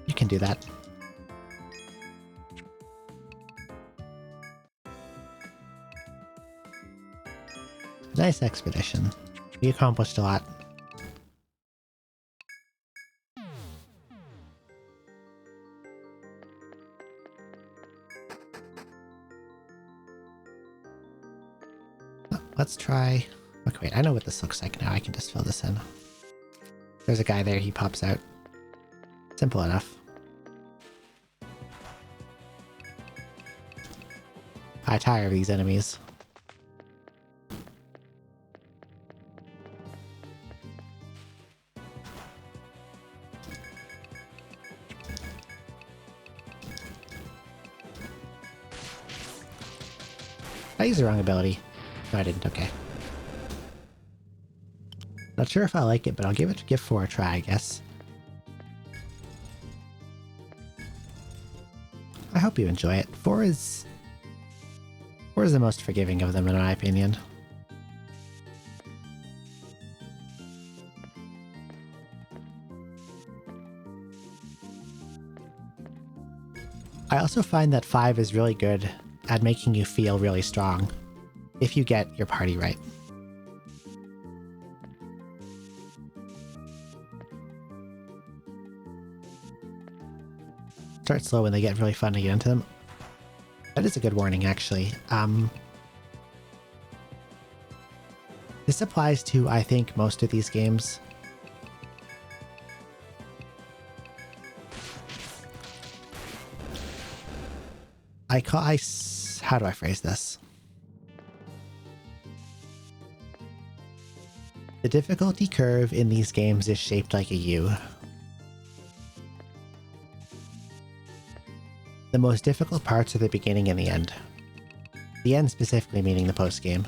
You can do that. Nice expedition. We accomplished a lot. Let's try... Okay, wait, I know what this looks like now. I can just fill this in. There's a guy there, he pops out. Simple enough. I tire of these enemies. I used the wrong ability. No, I didn't. Okay. Not sure if I like it, but I'll give it give 4 a try, I guess. I hope you enjoy it. 4 is the most forgiving of them, in my opinion. I also find that 5 is really good at making you feel really strong, if you get your party right. Start slow when they get really fun to get into them. That is a good warning, actually. This applies to, I think, most of these games. How do I phrase this? The difficulty curve in these games is shaped like a U. The most difficult parts are the beginning and the end. The end specifically meaning the post-game.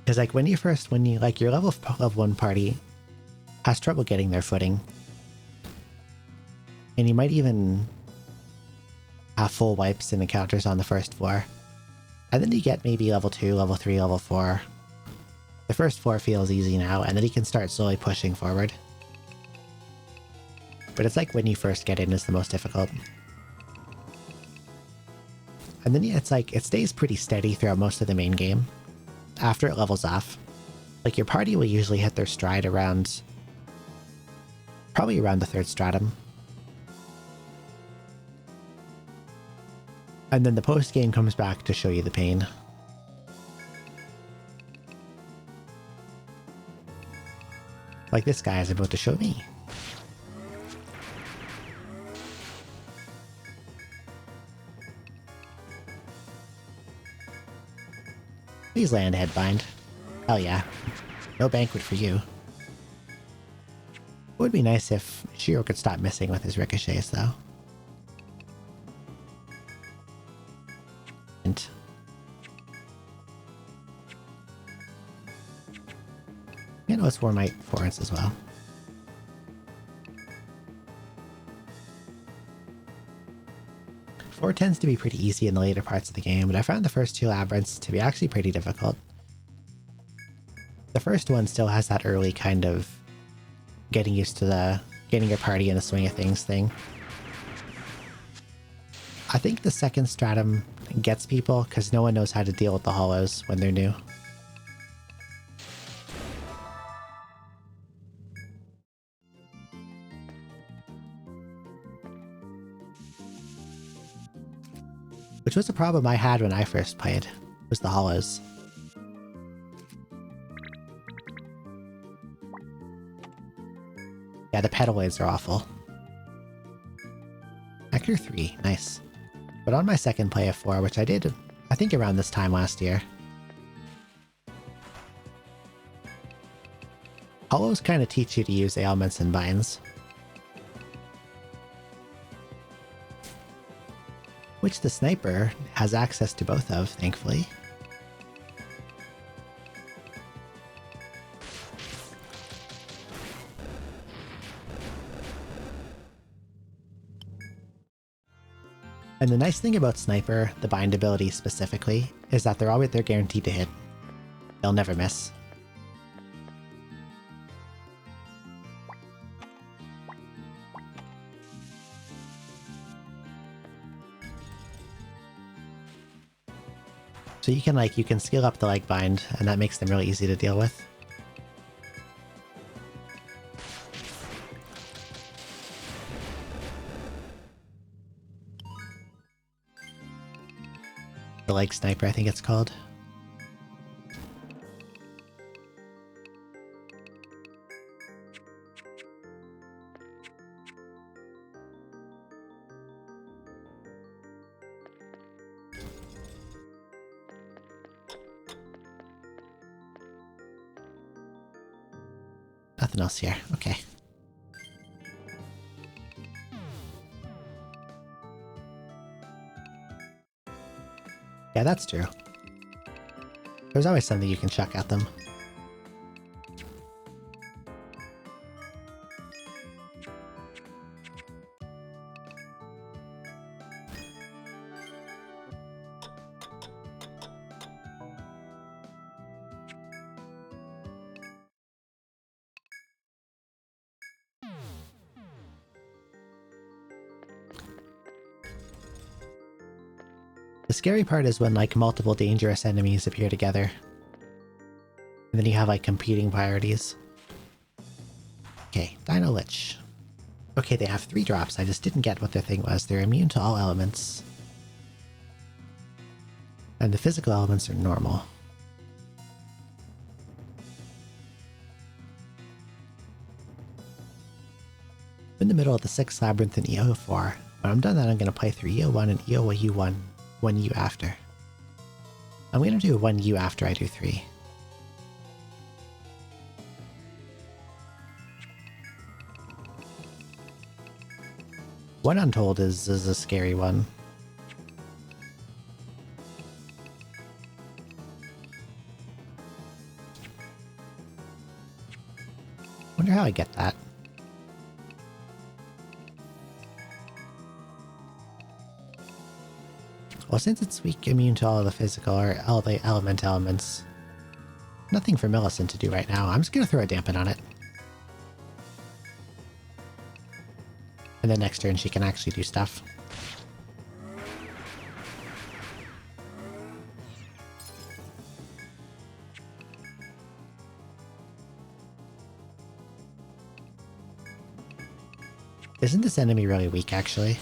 Because like when your level of 1 party has trouble getting their footing, and you might even have full wipes and encounters on the first floor, and then you get maybe level 2, level 3, level 4. The first 4 feels easy now, and then you can start slowly pushing forward. But it's like when you first get in is the most difficult. And then yeah, it's like, it stays pretty steady throughout most of the main game. After it levels off, like your party will usually hit their stride around, probably around the 3rd stratum. And then the post-game comes back to show you the pain. Like this guy is about to show me. Please land headbind. Hell yeah. No banquet for you. It would be nice if Shiro could stop missing with his ricochets, though. And you know, it's Warmite Forest as well. Four tends to be pretty easy in the later parts of the game, but I found the first 2 labyrinths to be actually pretty difficult. The first one still has that early kind of getting used to getting your party in the swing of things thing. I think the 2nd stratum gets people because no one knows how to deal with the hollows when they're new. Which was a problem I had when I first played, was the hollows. Yeah, the pedal blades are awful. Nectar 3, nice. But on my second play of 4, which I did, I think around this time last year, hollows kind of teach you to use ailments and binds. Which the sniper has access to both of, thankfully. And the nice thing about Sniper, the bind ability specifically, is that they're guaranteed to hit. They'll never miss. So you can skill up the leg bind, and that makes them really easy to deal with. The leg sniper, I think it's called. Nothing else here. Okay. Yeah, that's true. There's always something you can chuck at them. The scary part is when, like, multiple dangerous enemies appear together. And then you have, like, competing priorities. Okay, Dino Lich. Okay, they have 3 drops. I just didn't get what their thing was. They're immune to all elements. And the physical elements are normal. I'm in the middle of the 6th Labyrinth in EO4. When I'm done that, I'm going to play through EO1 and EOU1 1U after. I'm going to do 1U after I do 3. One Untold is a scary one. Wonder how I get that. Well, since it's weak immune to all the physical or all the element elements, nothing for Millicent to do right now. I'm just going to throw a dampen on it. And then next turn she can actually do stuff. Isn't this enemy really weak, actually?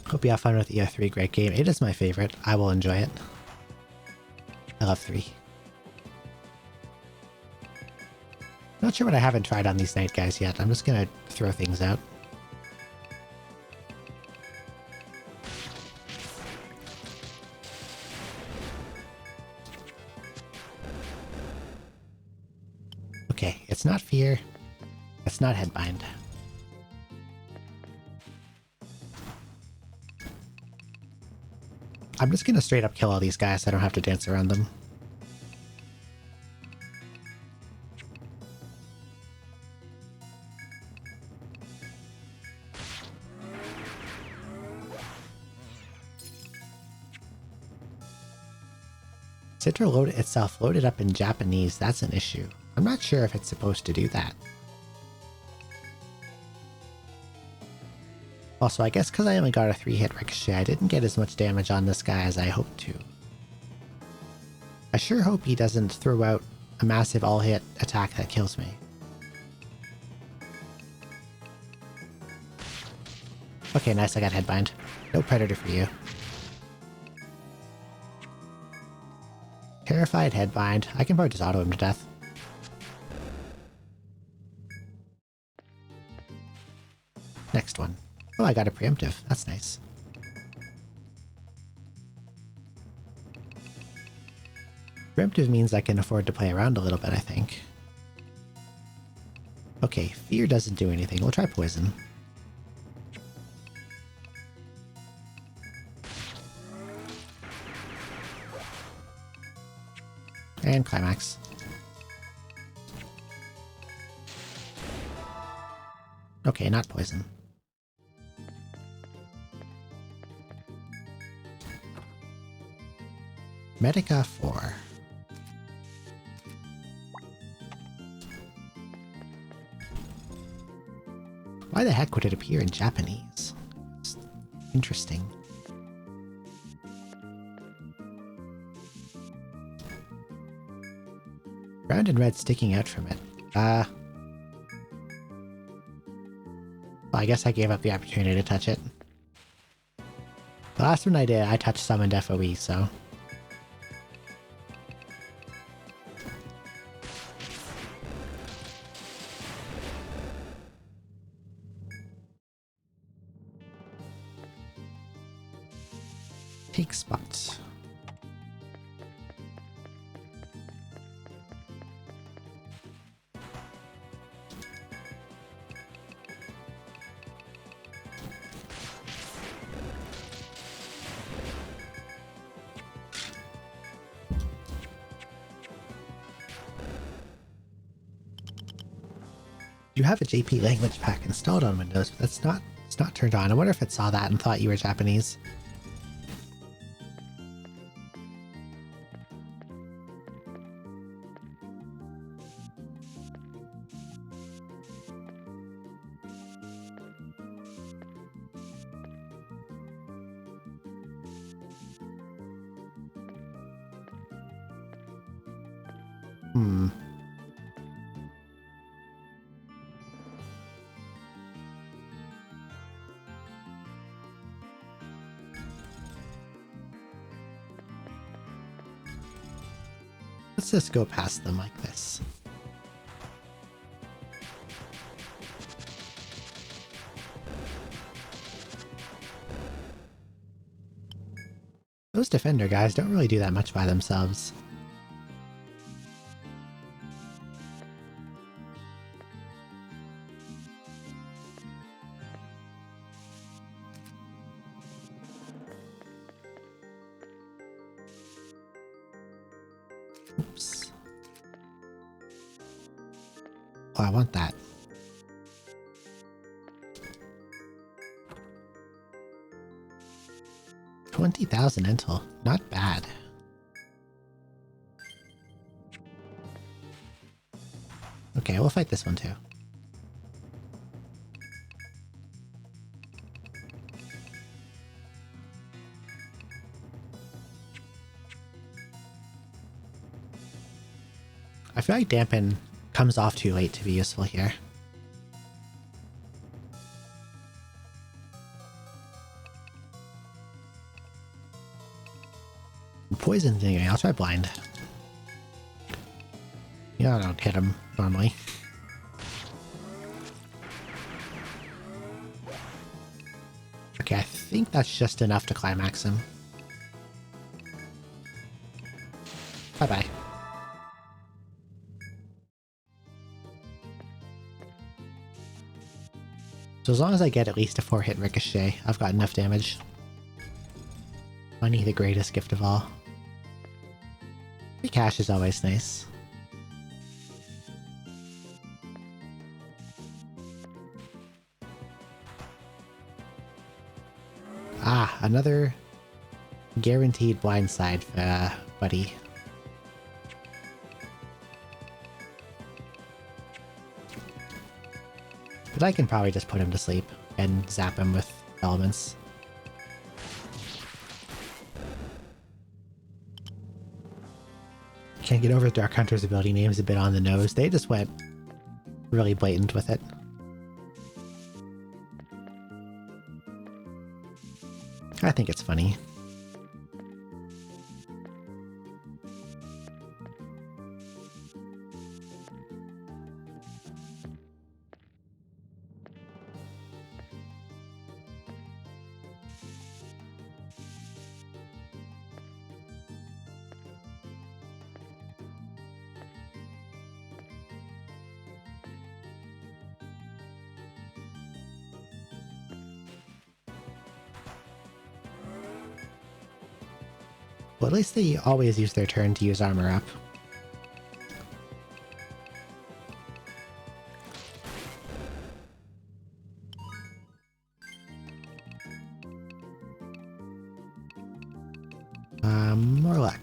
Hope you have fun with EO3, great game. It is my favorite. I will enjoy it. I love 3. Not sure what I haven't tried on these night guys yet. I'm just gonna throw things out. Okay, it's not fear. It's not headbind. I'm just gonna straight up kill all these guys so I don't have to dance around them. Citra load itself loaded up in Japanese, that's an issue. I'm not sure if it's supposed to do that. Also, I guess because I only got a 3-hit ricochet, I didn't get as much damage on this guy as I hoped to. I sure hope he doesn't throw out a massive all-hit attack that kills me. Okay, nice, I got Headbind. No Predator for you. Terrified Headbind. I can probably just auto him to death. Next one. Oh, I got a preemptive. That's nice. Preemptive means I can afford to play around a little bit, I think. Okay, Fear doesn't do anything. We'll try Poison. And Climax. Okay, not Poison. Medica 4. Why the heck would it appear in Japanese? It's interesting. Brown and red sticking out from it. Well, I guess I gave up the opportunity to touch it. The last one I did, I touched Summoned FOE, so... Take spot. You have a JP language pack installed on Windows, but it's not turned on. I wonder if it saw that and thought you were Japanese. Let's just go past them like this. Those defender guys don't really do that much by themselves. Oops. Oh, I want that. $20,000 intel. Not bad. Okay, we'll fight this one too. I feel like Dampen comes off too late to be useful here. Poison anyway, I'll try Blind. Yeah, I don't hit him normally. Okay, I think that's just enough to climax him. Bye-bye. So as long as I get at least a 4-hit ricochet, I've got enough damage. Money, the greatest gift of all. Free cash is always nice. Ah, another guaranteed blindside, buddy. But I can probably just put him to sleep and zap him with elements. Can't get over Dark Hunter's ability name's a bit on the nose. They just went really blatant with it. I think it's funny. Well, at least they always use their turn to use armor up. More luck.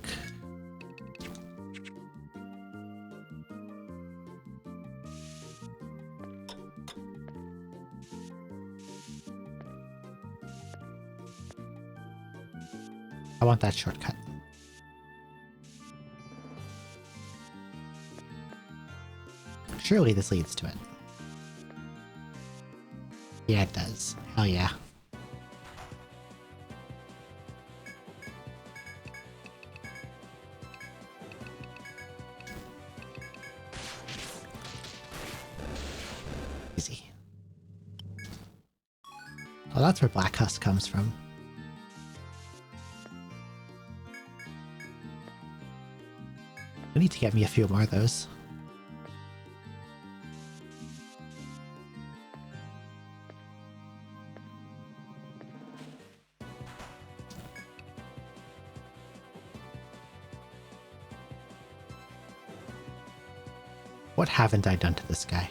I want that shortcut. Surely this leads to it. Yeah, it does. Hell yeah. Easy. Oh, that's where Black Husk comes from. I need to get me a few more of those. What haven't I done to this guy?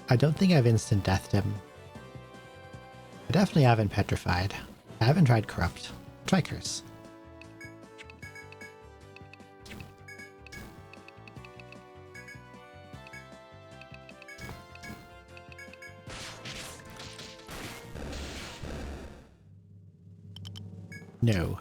I don't think I've instant deathed him. I definitely haven't petrified. I haven't tried corrupt. Try curse. No.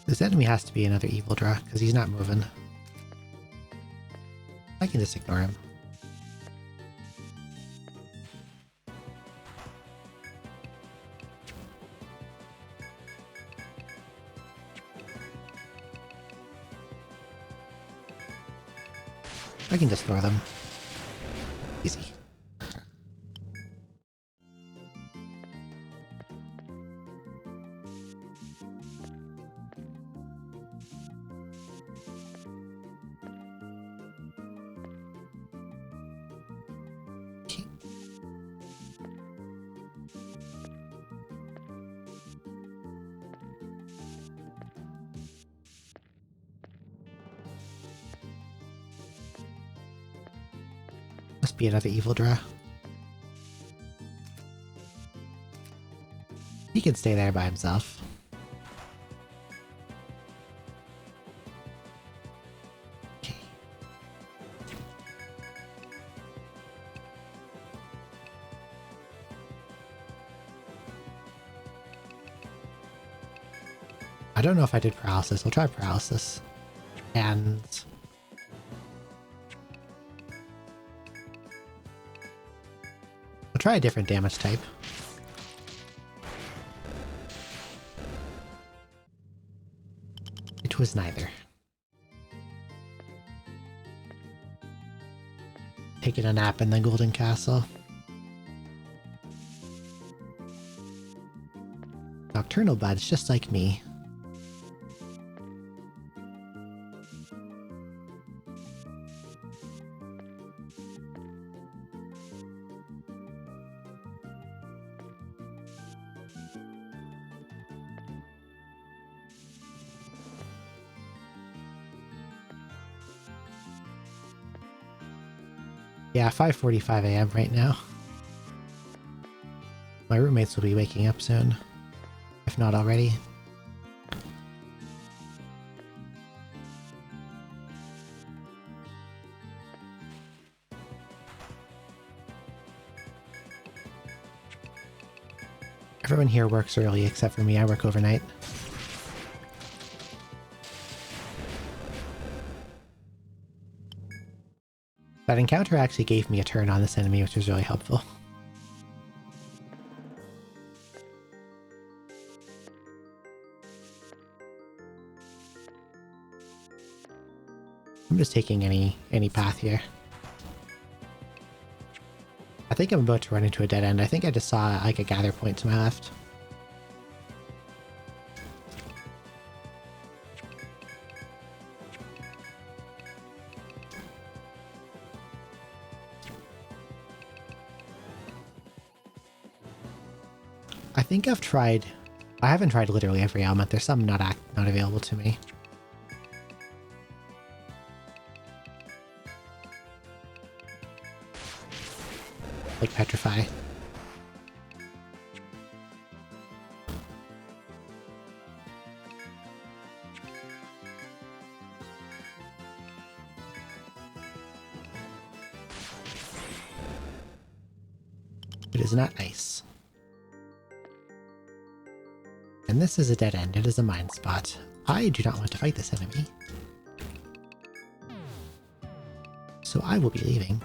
This enemy has to be another evil draw, because he's not moving. I can just ignore him. I can just throw them. Easy. Must be another evil draw. He can stay there by himself. Okay. I don't know if I did paralysis. We'll try paralysis. And we'll try a different damage type. It was neither. Taking a nap in the Golden Castle. Nocturnal Buds, just like me. Yeah, 5:45 a.m. right now. My roommates will be waking up soon, if not already. Everyone here works early except for me. I work overnight. That encounter actually gave me a turn on this enemy, which was really helpful. I'm just taking any path here. I think I'm about to run into a dead end. I think I just saw like a gather point to my left. I think I've tried... I haven't tried literally every element. There's some not available to me. Like Petrify. It is not ice. And this is a dead end. It is a mine spot. I do not want to fight this enemy. So I will be leaving.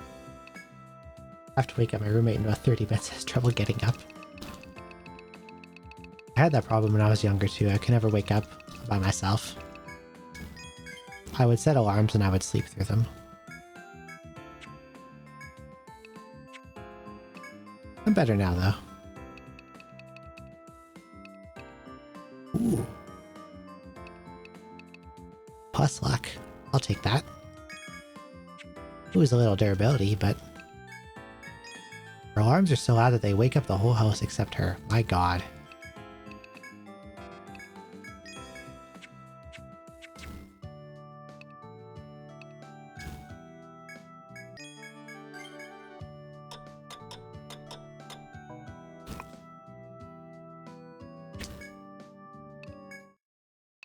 I have to wake up my roommate in about 30 minutes. Has trouble getting up. I had that problem when I was younger too. I could never wake up by myself. I would set alarms and I would sleep through them. I'm better now though. Ooh. Plus luck. I'll take that. It was a little durability, but... Her alarms are so loud that they wake up the whole house except her. My god.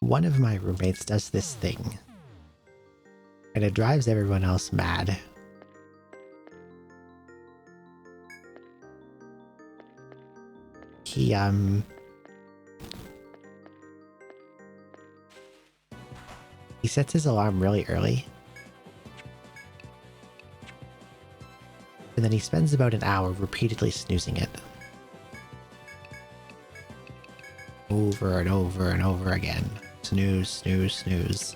One of my roommates does this thing, and it drives everyone else mad. He sets his alarm really early, and then he spends about an hour repeatedly snoozing it. Over and over and over again. Snooze, snooze, snooze.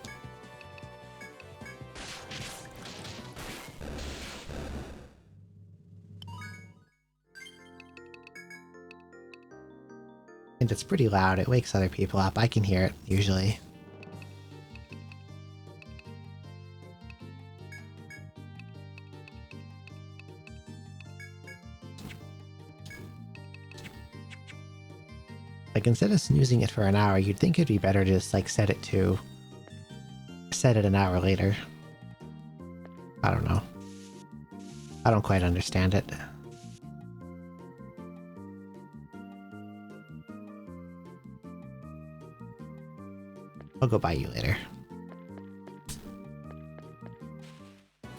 And it's pretty loud. It wakes other people up. I can hear it, usually. Like, instead of snoozing it for an hour, you'd think it'd be better to just, like, set it an hour later. I don't know. I don't quite understand it. I'll go buy you later. I'll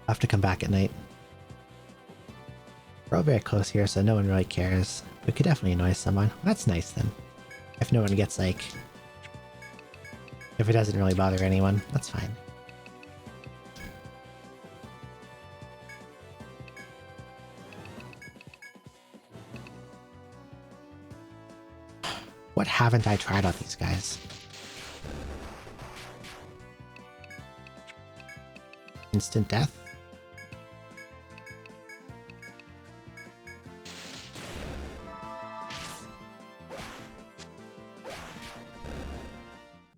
have to come back at night. We're all very close here, so no one really cares. We could definitely annoy someone. That's nice then. If no one gets, like... If it doesn't really bother anyone, that's fine. What haven't I tried on these guys? Instant death?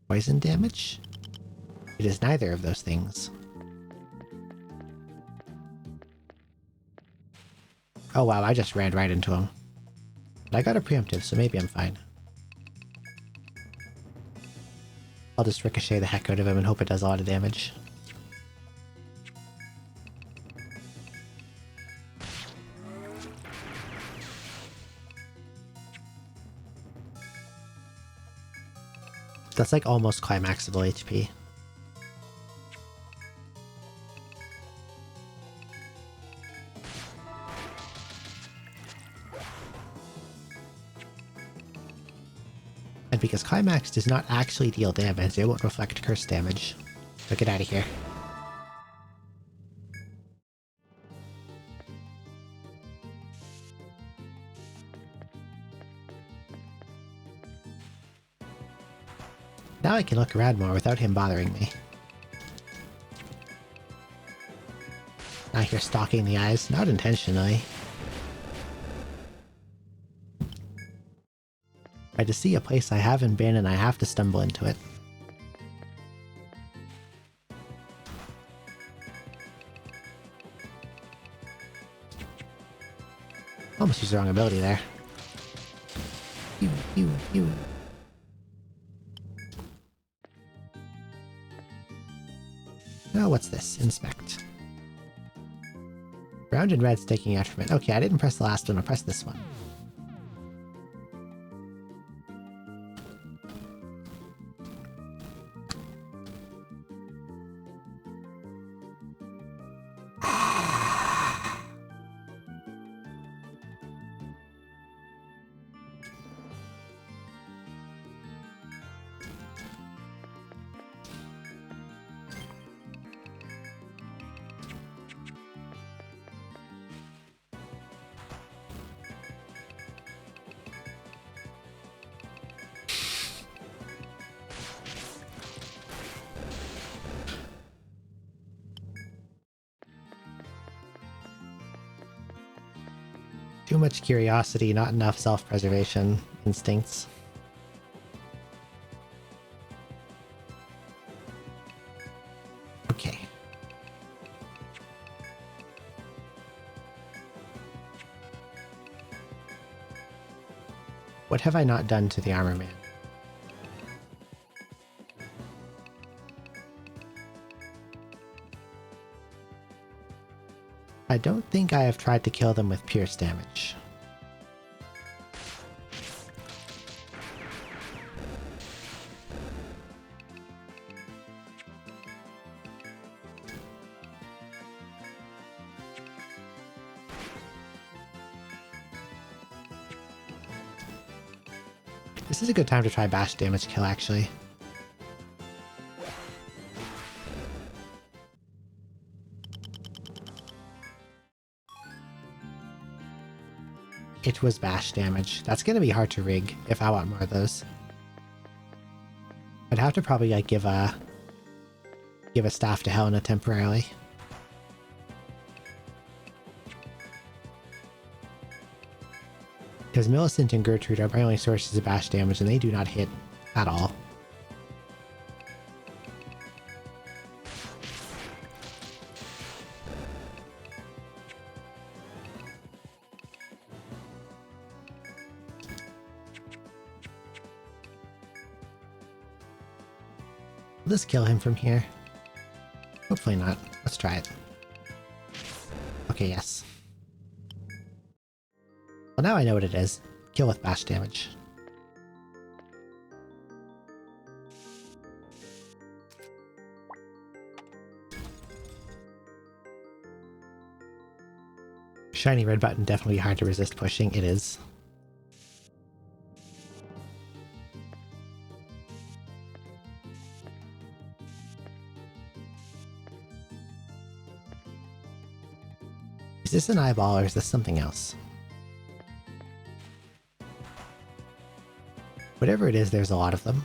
Poison damage? It is neither of those things. Oh wow, I just ran right into him. But I got a preemptive, so maybe I'm fine. I'll just ricochet the heck out of him and hope it does a lot of damage. That's like almost climaxable HP. And because climax does not actually deal damage, it won't reflect curse damage. So get out of here. Now I can look around more without him bothering me. Now you're stalking the eyes, not intentionally. I just see a place I haven't been and I have to stumble into it. Almost used the wrong ability there. You. Oh, what's this? Inspect. Round and red's taking Etrian. Okay, I didn't press the last one, I'll press this one. Too much curiosity, not enough self-preservation instincts. Okay. What have I not done to the armor man? I don't think I have tried to kill them with pierce damage. This is a good time to try bash damage kill, actually. It was bash damage. That's gonna be hard to rig if I want more of those. I'd have to probably like give a staff to Helena temporarily. Because Millicent and Gertrude are my only sources of bash damage and they do not hit at all. Will this kill him from here? Hopefully not. Let's try it. Okay, yes. Well, now I know what it is. Kill with bash damage. Shiny red button definitely hard to resist pushing. It is. Is this an eyeball or is this something else? Whatever it is, there's a lot of them.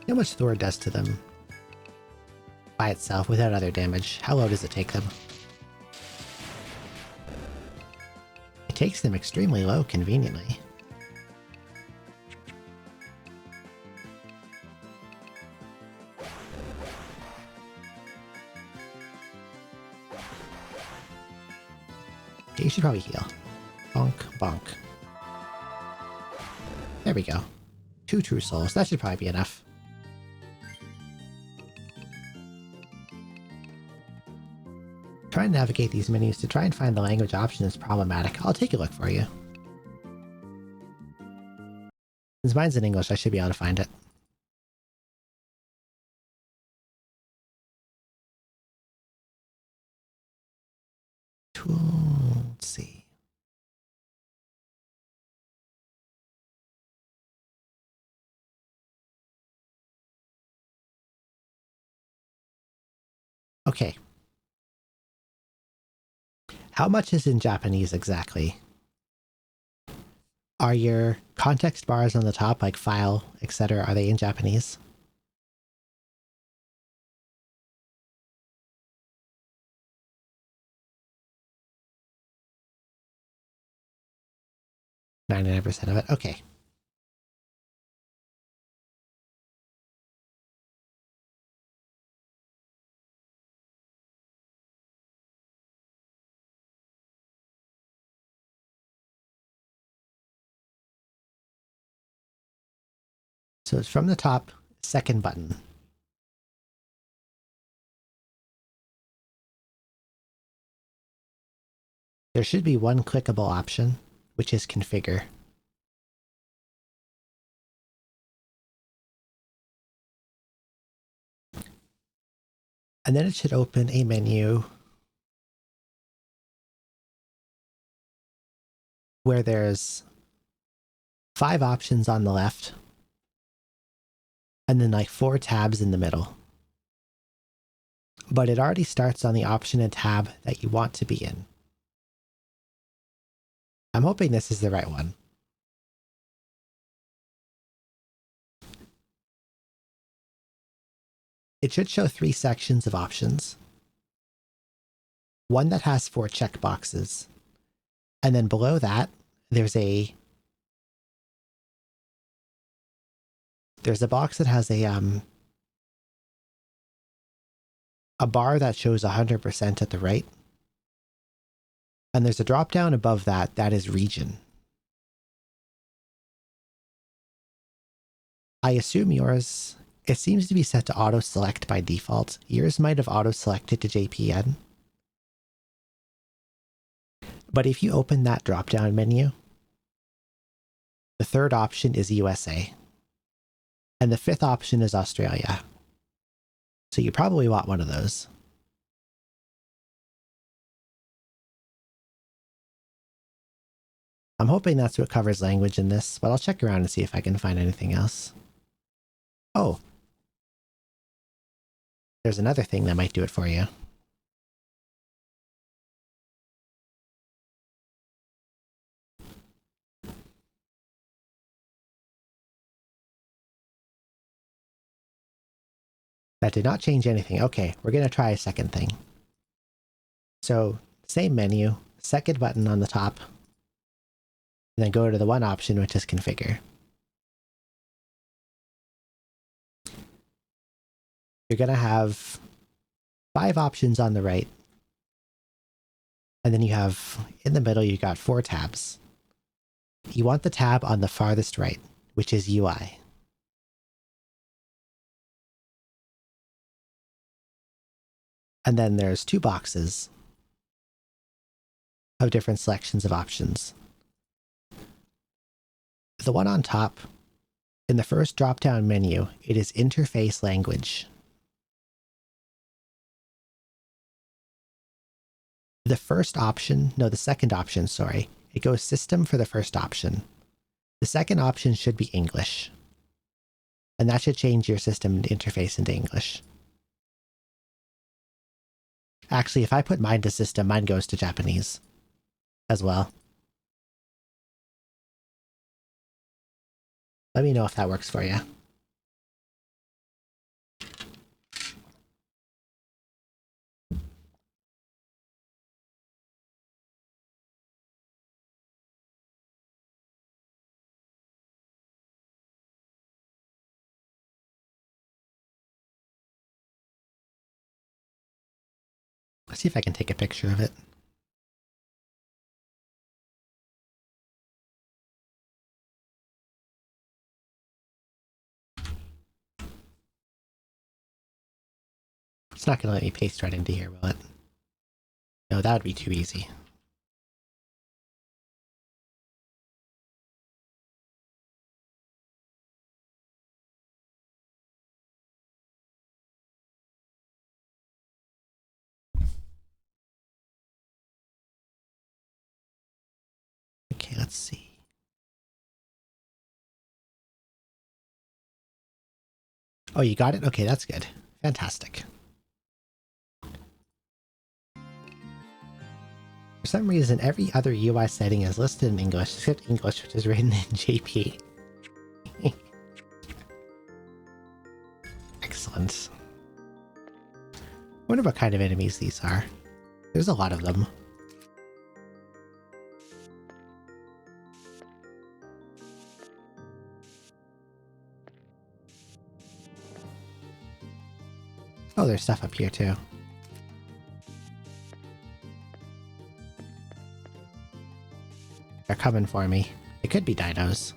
How much Thor does to them by itself without other damage? How low does it take them? It takes them extremely low, conveniently. Okay, you should probably heal. Bonk, bonk. There we we go. 2 true souls. That should probably be enough. Trying to navigate these menus to try and find the language option is problematic. I'll take a look for you. Since mine's in English, I should be able to find it. Let's see. Okay. How much is in Japanese exactly? Are your context bars on the top, like file, etc., are they in Japanese? %99 of it. Okay. So it's from the top, second button. There should be one clickable option, which is configure. And then it should open a menu where there's 5 options on the left, and then like 4 tabs in the middle. But it already starts on the option and tab that you want to be in. I'm hoping this is the right one. It should show 3 sections of options. One that has 4 checkboxes. And then below that, there's a box that has a bar that shows 100% at the right. And there's a drop down above that is region. I assume yours, it seems to be set to auto select by default. Yours might have auto selected to JPN. But if you open that drop down menu, the 3rd option is USA. And the 5th option is Australia. So you probably want one of those. I'm hoping that's what covers language in this, but I'll check around and see if I can find anything else. Oh. There's another thing that might do it for you. That did not change anything. Okay, we're going to try a second thing. So, same menu, second button on the top, and then go to the one option, which is configure. You're going to have 5 options on the right, and then you have, in the middle, you got 4 tabs. You want the tab on the farthest right, which is UI. And then there's 2 boxes of different selections of options. The one on top, in the first drop-down menu, it is interface language. The second option, sorry. It goes system for the first option. The second option should be English. And that should change your system interface into English. Actually, if I put mine to system, mine goes to Japanese as well. Let me know if that works for you. Let's see if I can take a picture of it. It's not going to let me paste right into here, will it? No, that would be too easy. Okay, let's see. Oh, you got it? Okay, that's good. Fantastic. For some reason, every other UI setting is listed in English, except English, which is written in JP. Excellent. Wonder what kind of enemies these are. There's a lot of them. Oh, there's stuff up here too. They're coming for me. It could be dinos.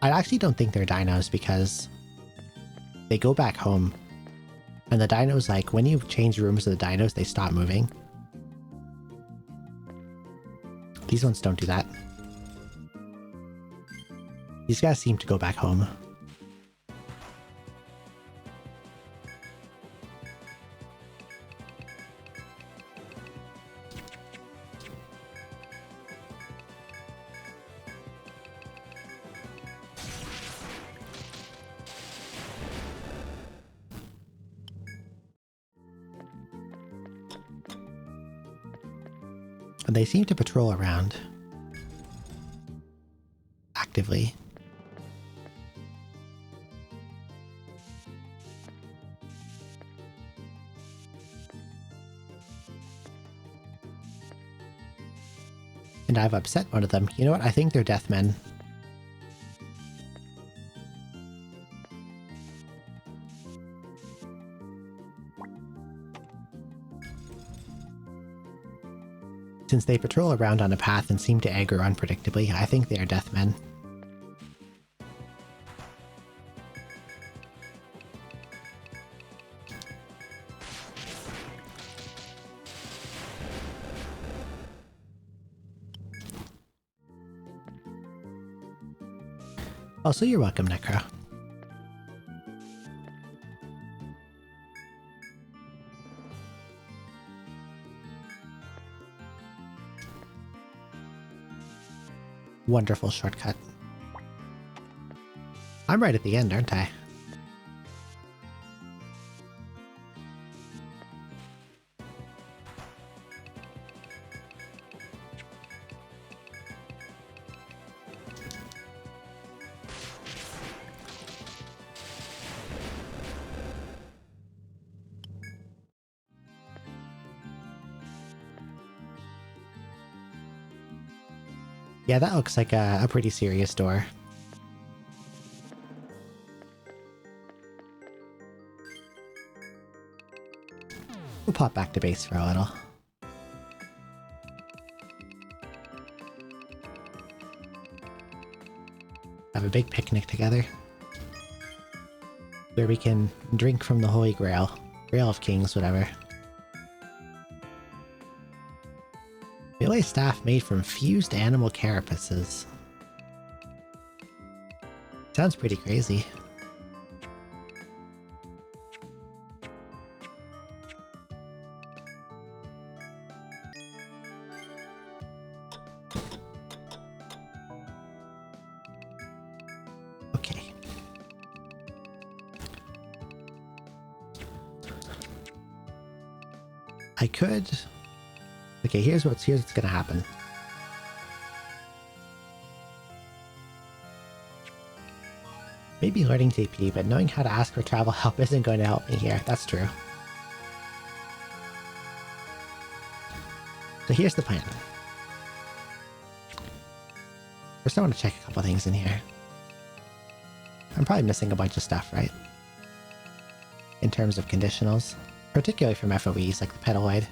I actually don't think they're dinos because they go back home. And the dinos, like, when you change rooms of the dinos, they stop moving. These ones don't do that. These guys seem to go back home. And they seem to patrol around actively. And I've upset one of them. You know what? I think they're Deathmen. Since they patrol around on a path and seem to aggro unpredictably, I think they are Deathmen. Also, you're welcome, Necro. Wonderful shortcut. I'm right at the end, aren't I? Yeah, that looks like a pretty serious door. We'll pop back to base for a little. Have a big picnic together. Where we can drink from the Holy Grail. Grail of Kings, whatever. Melee staff made from fused animal carapaces. Sounds pretty crazy. Okay. I could... Okay, here's what's gonna happen. Maybe learning TP, but knowing how to ask for travel help isn't going to help me here. That's true. So here's the plan. First I want to check a couple things in here. I'm probably missing a bunch of stuff, right? In terms of conditionals. Particularly from FOEs like the Petaloid.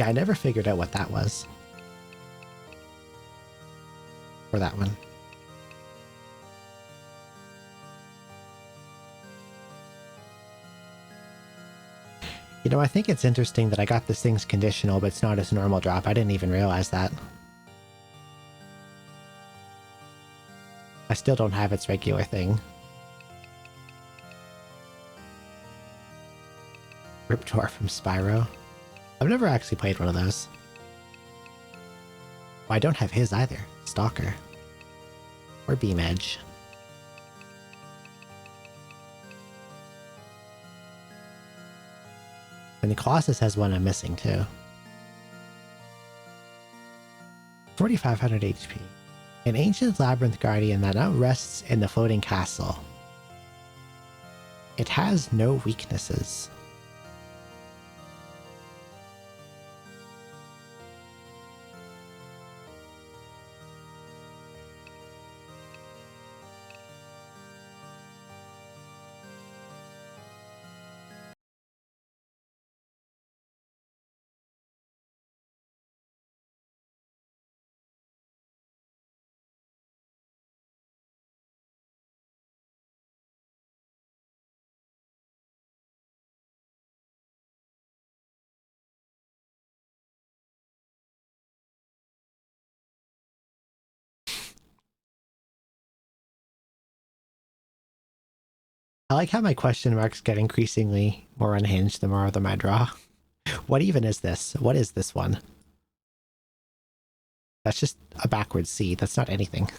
Yeah, I never figured out what that was. For that one. You know, I think it's interesting that I got this thing's conditional, but it's not its normal drop. I didn't even realize that. I still don't have its regular thing. Riptor from Spyro. I've never actually played one of those. Oh, I don't have his either. Stalker. Or Beam Edge. And the Colossus has one I'm missing too. 4,500 HP. An ancient labyrinth guardian that now rests in the floating castle. It has no weaknesses. I like how my question marks get increasingly more unhinged the more of them I draw. What even is this? What is this one? That's just a backwards C. That's not anything.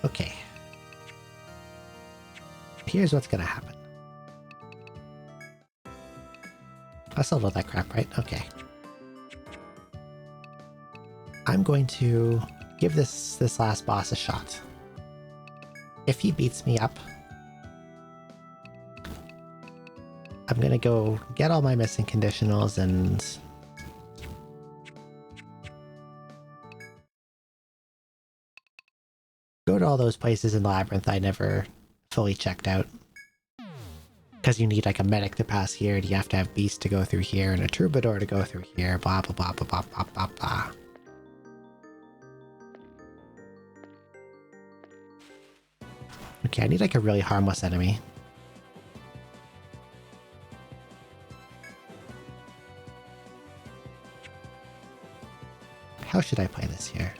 Okay. Here's what's gonna happen. I sold all that crap, right? Okay. I'm going to give this last boss a shot. If he beats me up, I'm gonna go get all my missing conditionals and go to all those places in Labyrinth I never fully checked out. Because you need like a medic to pass here, and you have to have beasts to go through here, and a troubadour to go through here, blah blah blah blah blah blah blah blah. Okay, I need like a really harmless enemy. How should I play this here?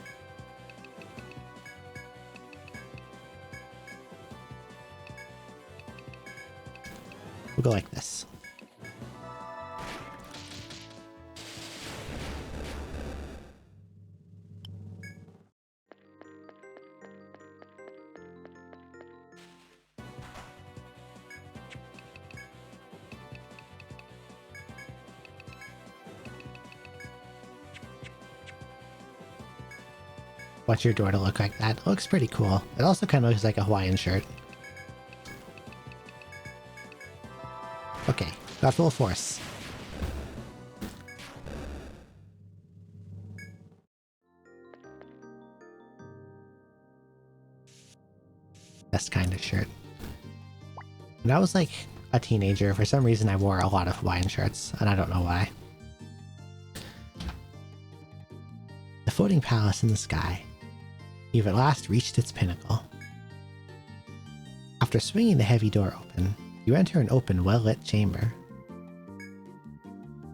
We'll go like this. Want your door to look like that? It looks pretty cool. It also kind of looks like a Hawaiian shirt. Okay, got full force. Best kind of shirt. When I was like a teenager, for some reason I wore a lot of Hawaiian shirts, and I don't know why. The floating palace in the sky. You've at last reached its pinnacle. After swinging the heavy door open, you enter an open, well-lit chamber.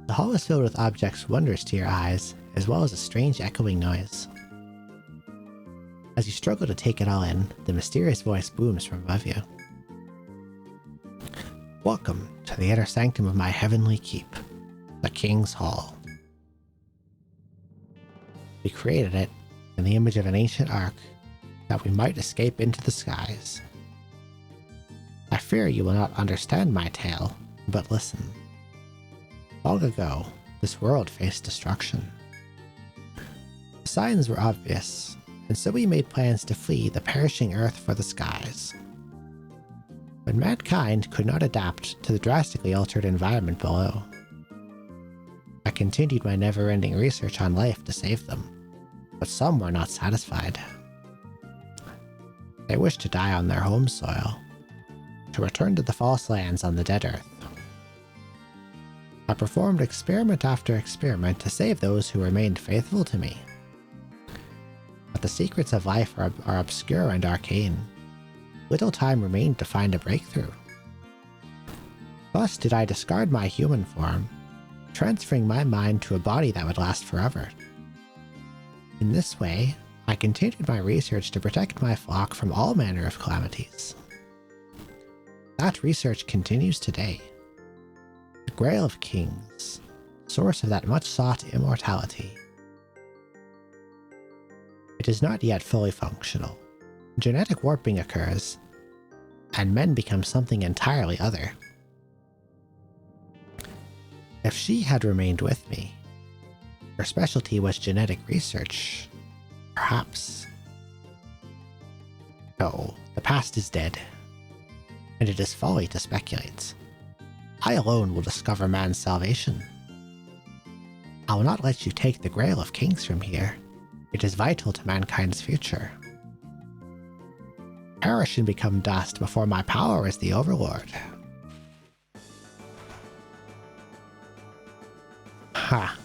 The hall is filled with objects wondrous to your eyes, as well as a strange echoing noise. As you struggle to take it all in, the mysterious voice booms from above you. Welcome to the inner sanctum of my heavenly keep, the King's Hall. We created it in the image of an ancient ark, that we might escape into the skies. I fear you will not understand my tale, but listen. Long ago, this world faced destruction. The signs were obvious, and so we made plans to flee the perishing earth for the skies. But mankind could not adapt to the drastically altered environment below. I continued my never-ending research on life to save them, but some were not satisfied. They wished to die on their home soil. to return to the false lands on the Dead Earth. I performed experiment after experiment to save those who remained faithful to me. But the secrets of life are obscure and arcane. Little time remained to find a breakthrough. Thus did I discard my human form, transferring my mind to a body that would last forever. In this way, I continued my research to protect my flock from all manner of calamities. That research continues today. The Grail of Kings, source of that much-sought immortality. It is not yet fully functional. Genetic warping occurs, and men become something entirely other. If she had remained with me, her specialty was genetic research, perhaps. No, the past is dead, and it is folly to speculate. I alone will discover man's salvation. I will not let you take the Grail of Kings from here. It is vital to mankind's future. Perish and become dust before my power as the Overlord. Ha.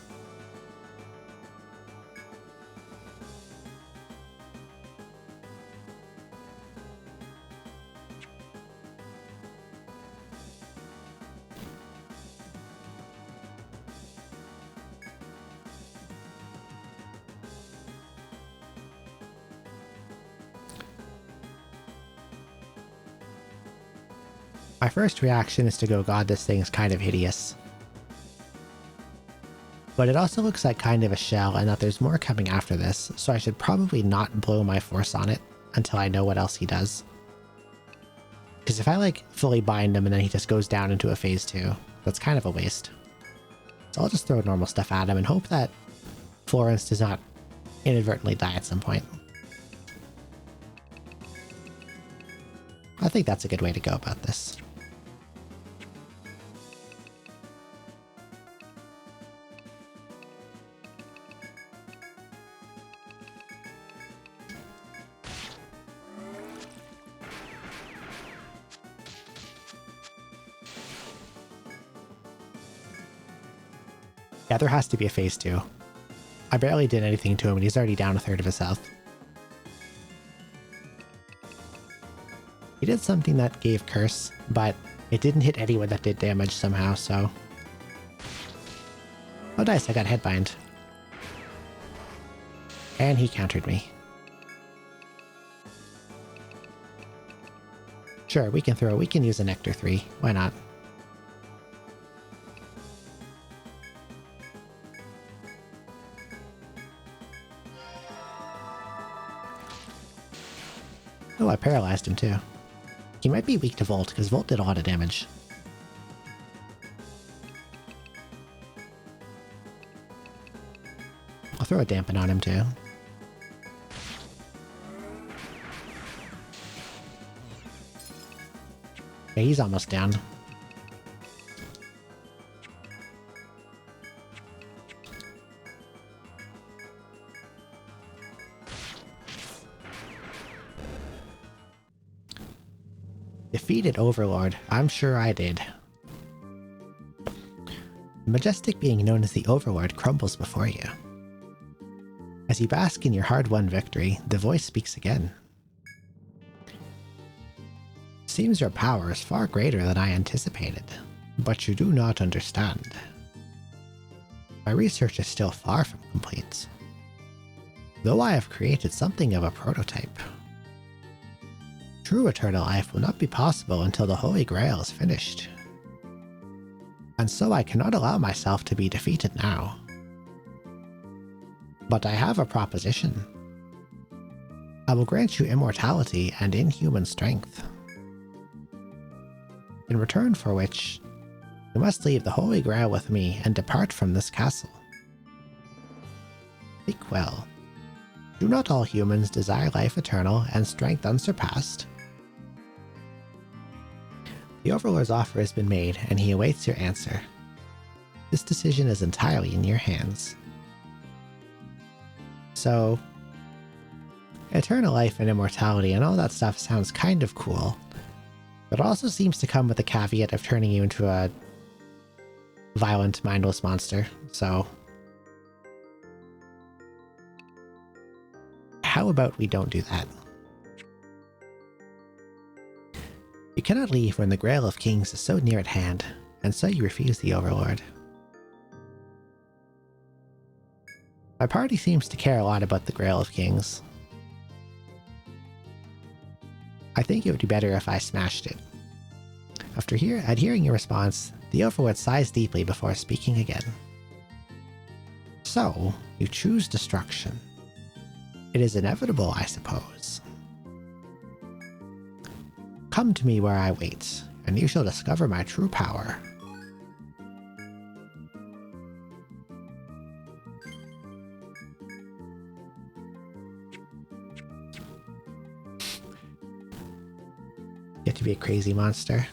My first reaction is to go, God, this thing's kind of hideous. But it also looks like kind of a shell and that there's more coming after this, so I should probably not blow my force on it until I know what else he does. Because if I like fully bind him and then he just goes down into a phase 2, that's kind of a waste. So I'll just throw normal stuff at him and hope that Florence does not inadvertently die at some point. I think that's a good way to go about this. Yeah, there has to be a phase 2. I barely did anything to him and he's already down a third of his health. He did something that gave curse, but it didn't hit anyone that did damage somehow, so... Oh nice, I got headbind. And he countered me. Sure, we can use a Nectar 3, why not? Oh, I paralyzed him too. He might be weak to Volt, because Volt did a lot of damage. I'll throw a dampen on him too. Okay, he's almost down. Defeated Overlord. I'm sure I did. The majestic being known as the Overlord crumbles before you. As you bask in your hard-won victory, the voice speaks again. Seems your power is far greater than I anticipated, but you do not understand. My research is still far from complete, though I have created something of a prototype. True eternal life will not be possible until the Holy Grail is finished. And so I cannot allow myself to be defeated now. But I have a proposition. I will grant you immortality and inhuman strength. In return for which, you must leave the Holy Grail with me and depart from this castle. Think well. Do not all humans desire life eternal and strength unsurpassed? The Overlord's offer has been made, and he awaits your answer. This decision is entirely in your hands. So, eternal life and immortality and all that stuff sounds kind of cool, But it also seems to come with the caveat of turning you into a violent, mindless monster, so... how about we don't do that? You cannot leave when the Grail of Kings is so near at hand, and so you refuse the Overlord. My party seems to care a lot about the Grail of Kings. I think it would be better if I smashed it. After hearing your response, the Overlord sighs deeply before speaking again. So, you choose destruction. It is inevitable, I suppose. Come to me where I wait, and you shall discover my true power. Get to be a crazy monster.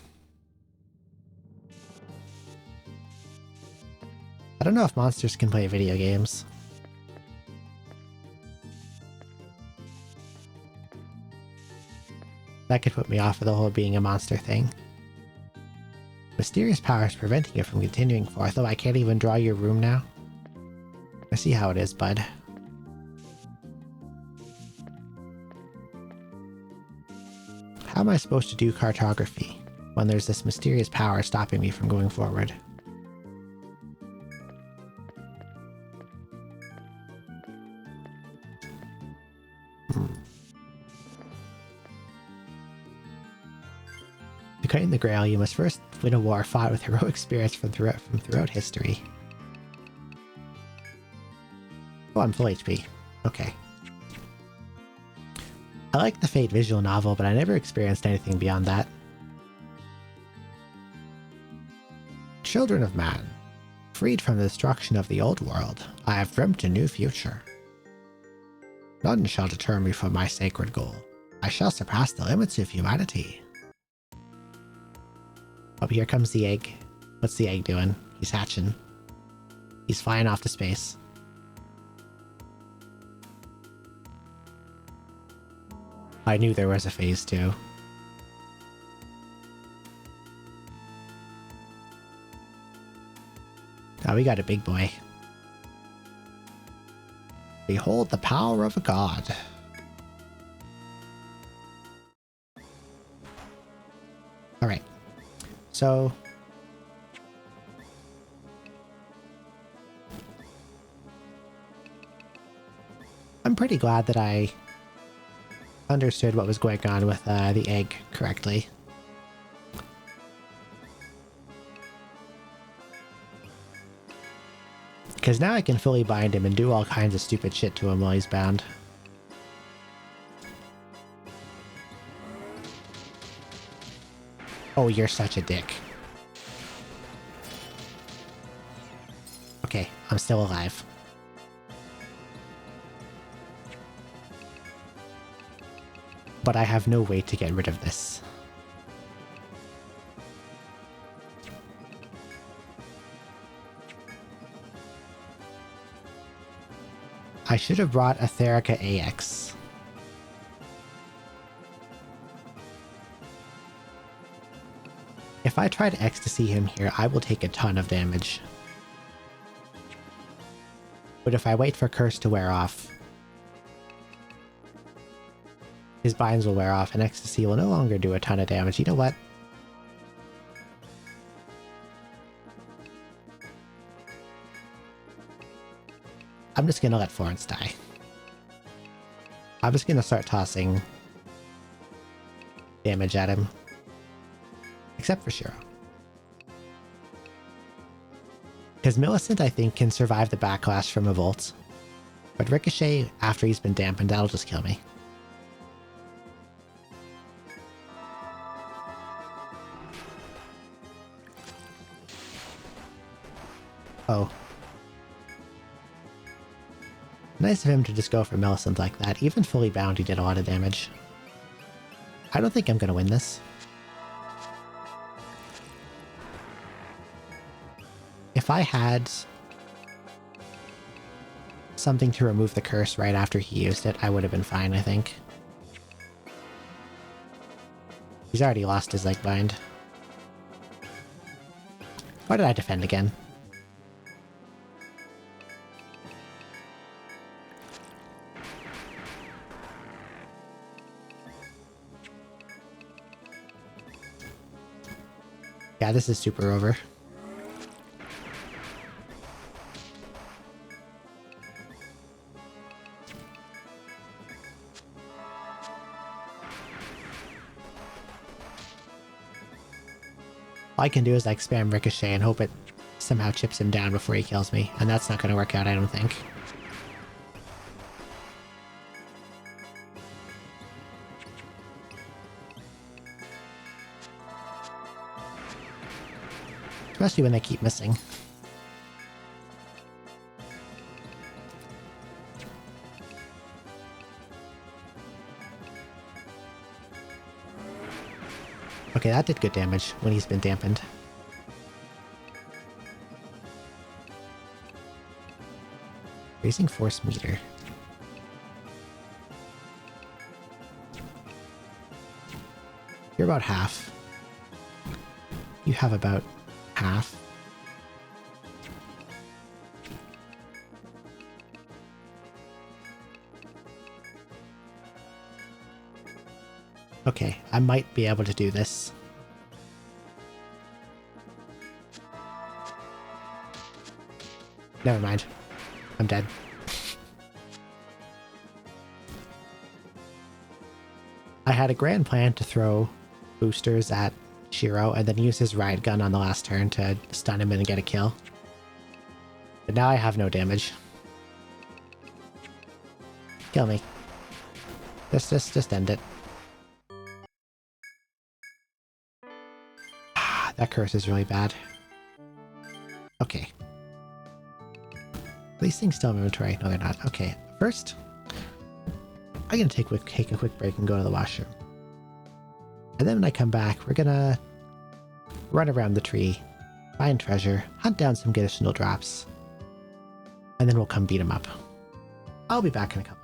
I don't know if monsters can play video games. That could put me off of the whole being a monster thing. Mysterious powers preventing you from continuing forth. Oh, I can't even draw your room now? I see how it is, bud. How am I supposed to do cartography when there's this mysterious power stopping me from going forward? To claim the Grail, you must first win a war fought with heroic spirits from throughout history. Oh, I'm full HP. Okay. I like the Fate visual novel, but I never experienced anything beyond that. Children of man, freed from the destruction of the old world, I have dreamt a new future. None shall deter me from my sacred goal. I shall surpass the limits of humanity. Oh, here comes the egg. What's the egg doing? He's hatching. He's flying off to space. I knew there was a phase 2. Oh, we got a big boy. Behold the power of a god. Alright. So... I'm pretty glad that I understood what was going on with the egg correctly. Because now I can fully bind him and do all kinds of stupid shit to him while he's bound. Oh, you're such a dick. Okay, I'm still alive. But I have no way to get rid of this. I should have brought a Therica AX. If I try to ecstasy him here, I will take a ton of damage. But if I wait for Curse to wear off, his binds will wear off and ecstasy will no longer do a ton of damage. You know what? I'm just gonna let Florence die. I'm just gonna start tossing damage at him. Except for Shiro. Because Millicent, I think, can survive the backlash from a Volt. But Ricochet, after he's been dampened, that'll just kill me. Oh. Nice of him to just go for Millicent like that. Even fully bound, he did a lot of damage. I don't think I'm gonna win this. If I had something to remove the curse right after he used it, I would have been fine, I think. He's already lost his leg bind. Why did I defend again? Yeah, this is super over. All I can do is like spam Ricochet and hope it somehow chips him down before he kills me, and that's not going to work out, I don't think. Especially when they keep missing. Okay, that did good damage when he's been dampened. Raising force meter. You're about half. You have about half. Okay, I might be able to do this. Never mind. I'm dead. I had a grand plan to throw boosters at Shiro and then use his riot gun on the last turn to stun him and get a kill. But now I have no damage. Kill me. Just end it. That curse is really bad. Okay. These things still have inventory. No, they're not. Okay. First, I'm going to take a quick break and go to the washroom. And then when I come back, we're going to run around the tree, find treasure, hunt down some additional drops, and then we'll come beat him up. I'll be back in a couple.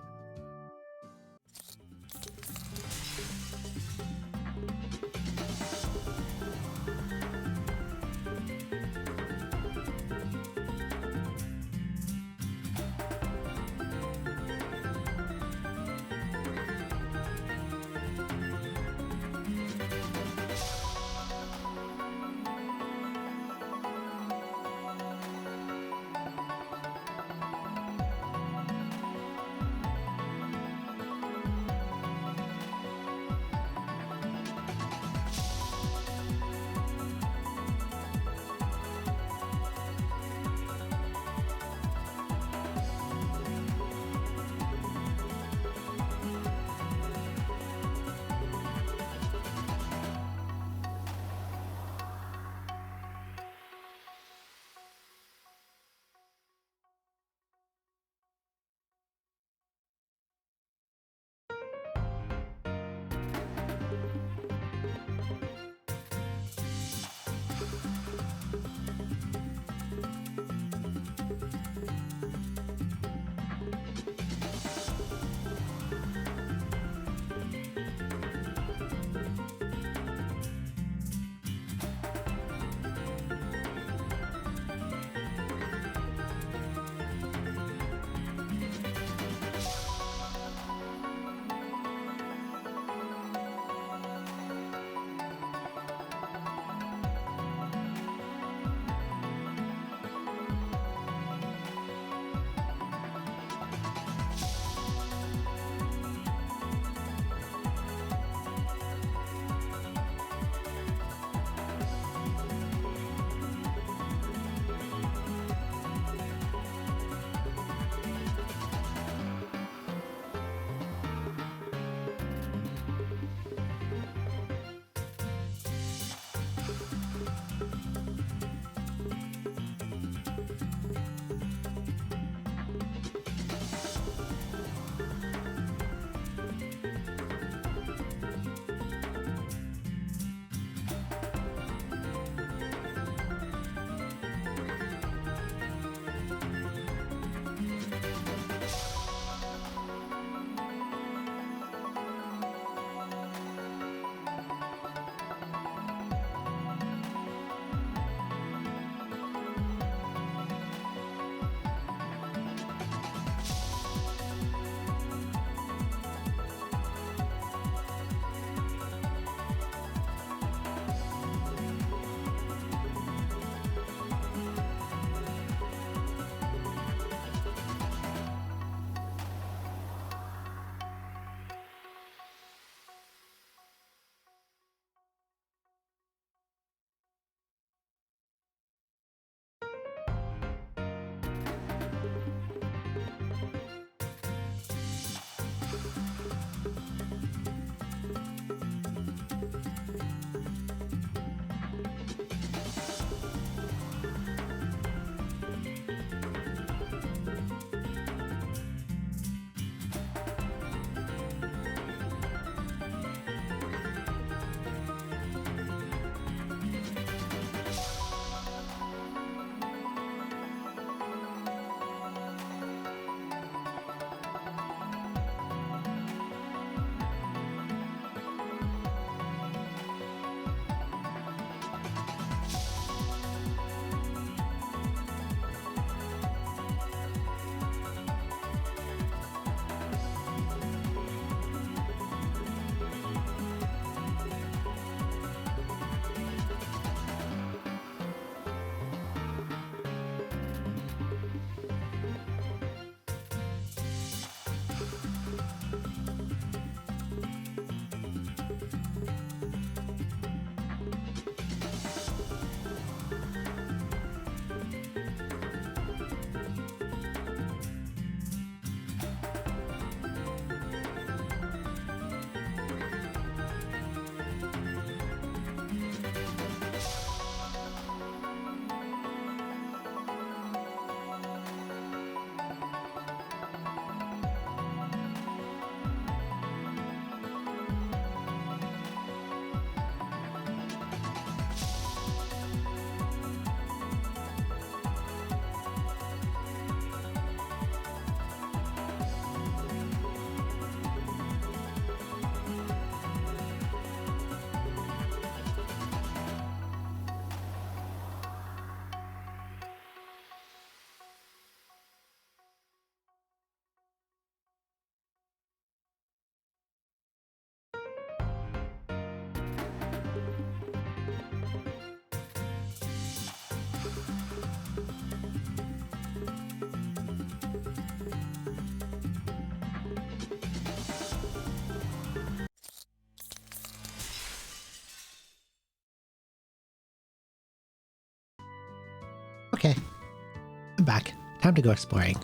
back. Time to go exploring.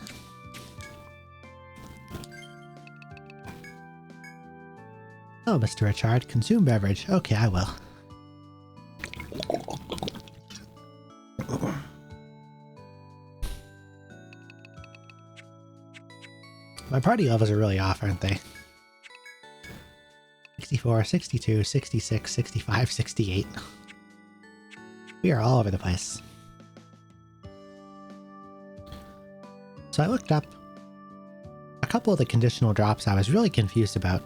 Oh, Mr. Richard, consume beverage. Okay, I will. My party levels are really off, aren't they? 64, 62, 66, 65, 68. We are all over the place. So I looked up a couple of the conditional drops I was really confused about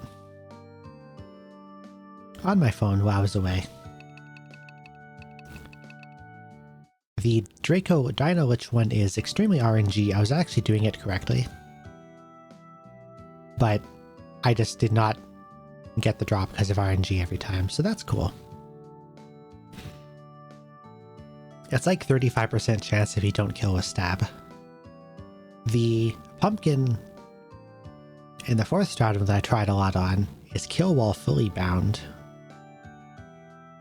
on my phone while I was away. The Draco Dino Lich one is extremely RNG. I was actually doing it correctly, but I just did not get the drop because of RNG every time, so that's cool. It's like 35% chance if you don't kill with stab. The pumpkin in the 4th stratum that I tried a lot on is kill while fully bound.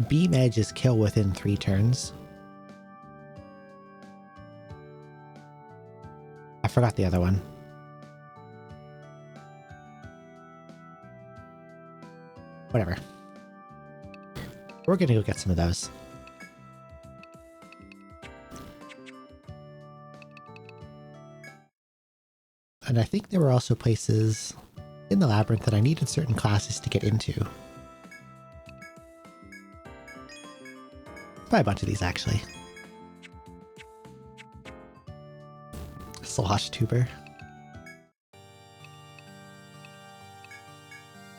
Beam edge is kill within 3 turns. I forgot the other one. Whatever. We're gonna go get some of those. And I think there were also places in the labyrinth that I needed certain classes to get into. Buy a bunch of these, actually. Slosh tuber.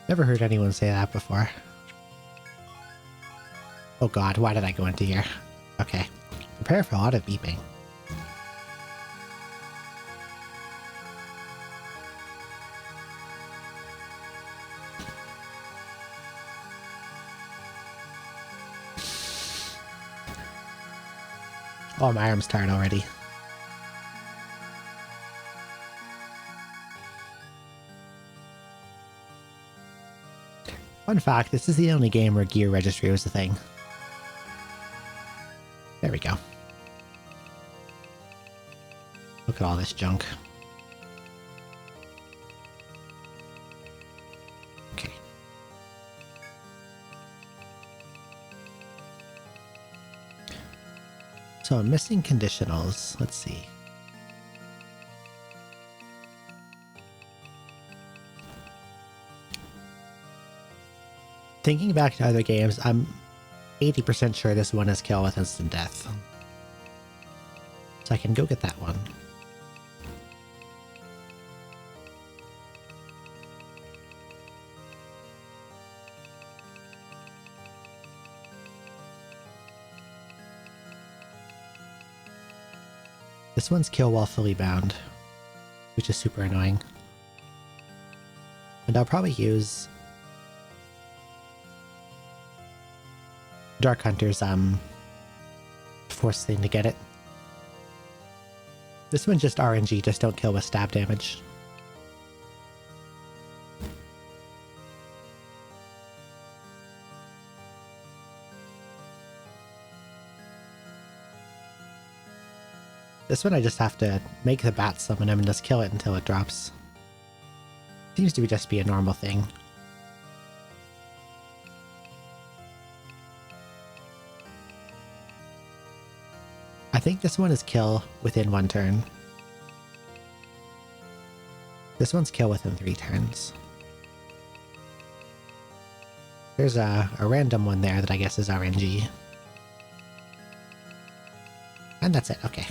Never heard anyone say that before. Oh god, why did I go into here? Okay. Prepare for a lot of beeping. Oh, my arm's tired already. Fun fact, this is the only game where gear registry was a thing. There we go. Look at all this junk. Okay. So I'm missing conditionals. Let's see. Thinking back to other games, I'm 80% sure this one is kill with instant death. So I can go get that one. This one's kill while fully bound, which is super annoying. And I'll probably use Dark Hunter's force thing to get it. This one's just RNG, just don't kill with stab damage. This one I just have to make the bat summon him and just kill it until it drops. Seems to just be a normal thing. I think this one is kill within 1 turn. This one's kill within 3 turns. There's a random one there that I guess is RNG. And that's it, okay.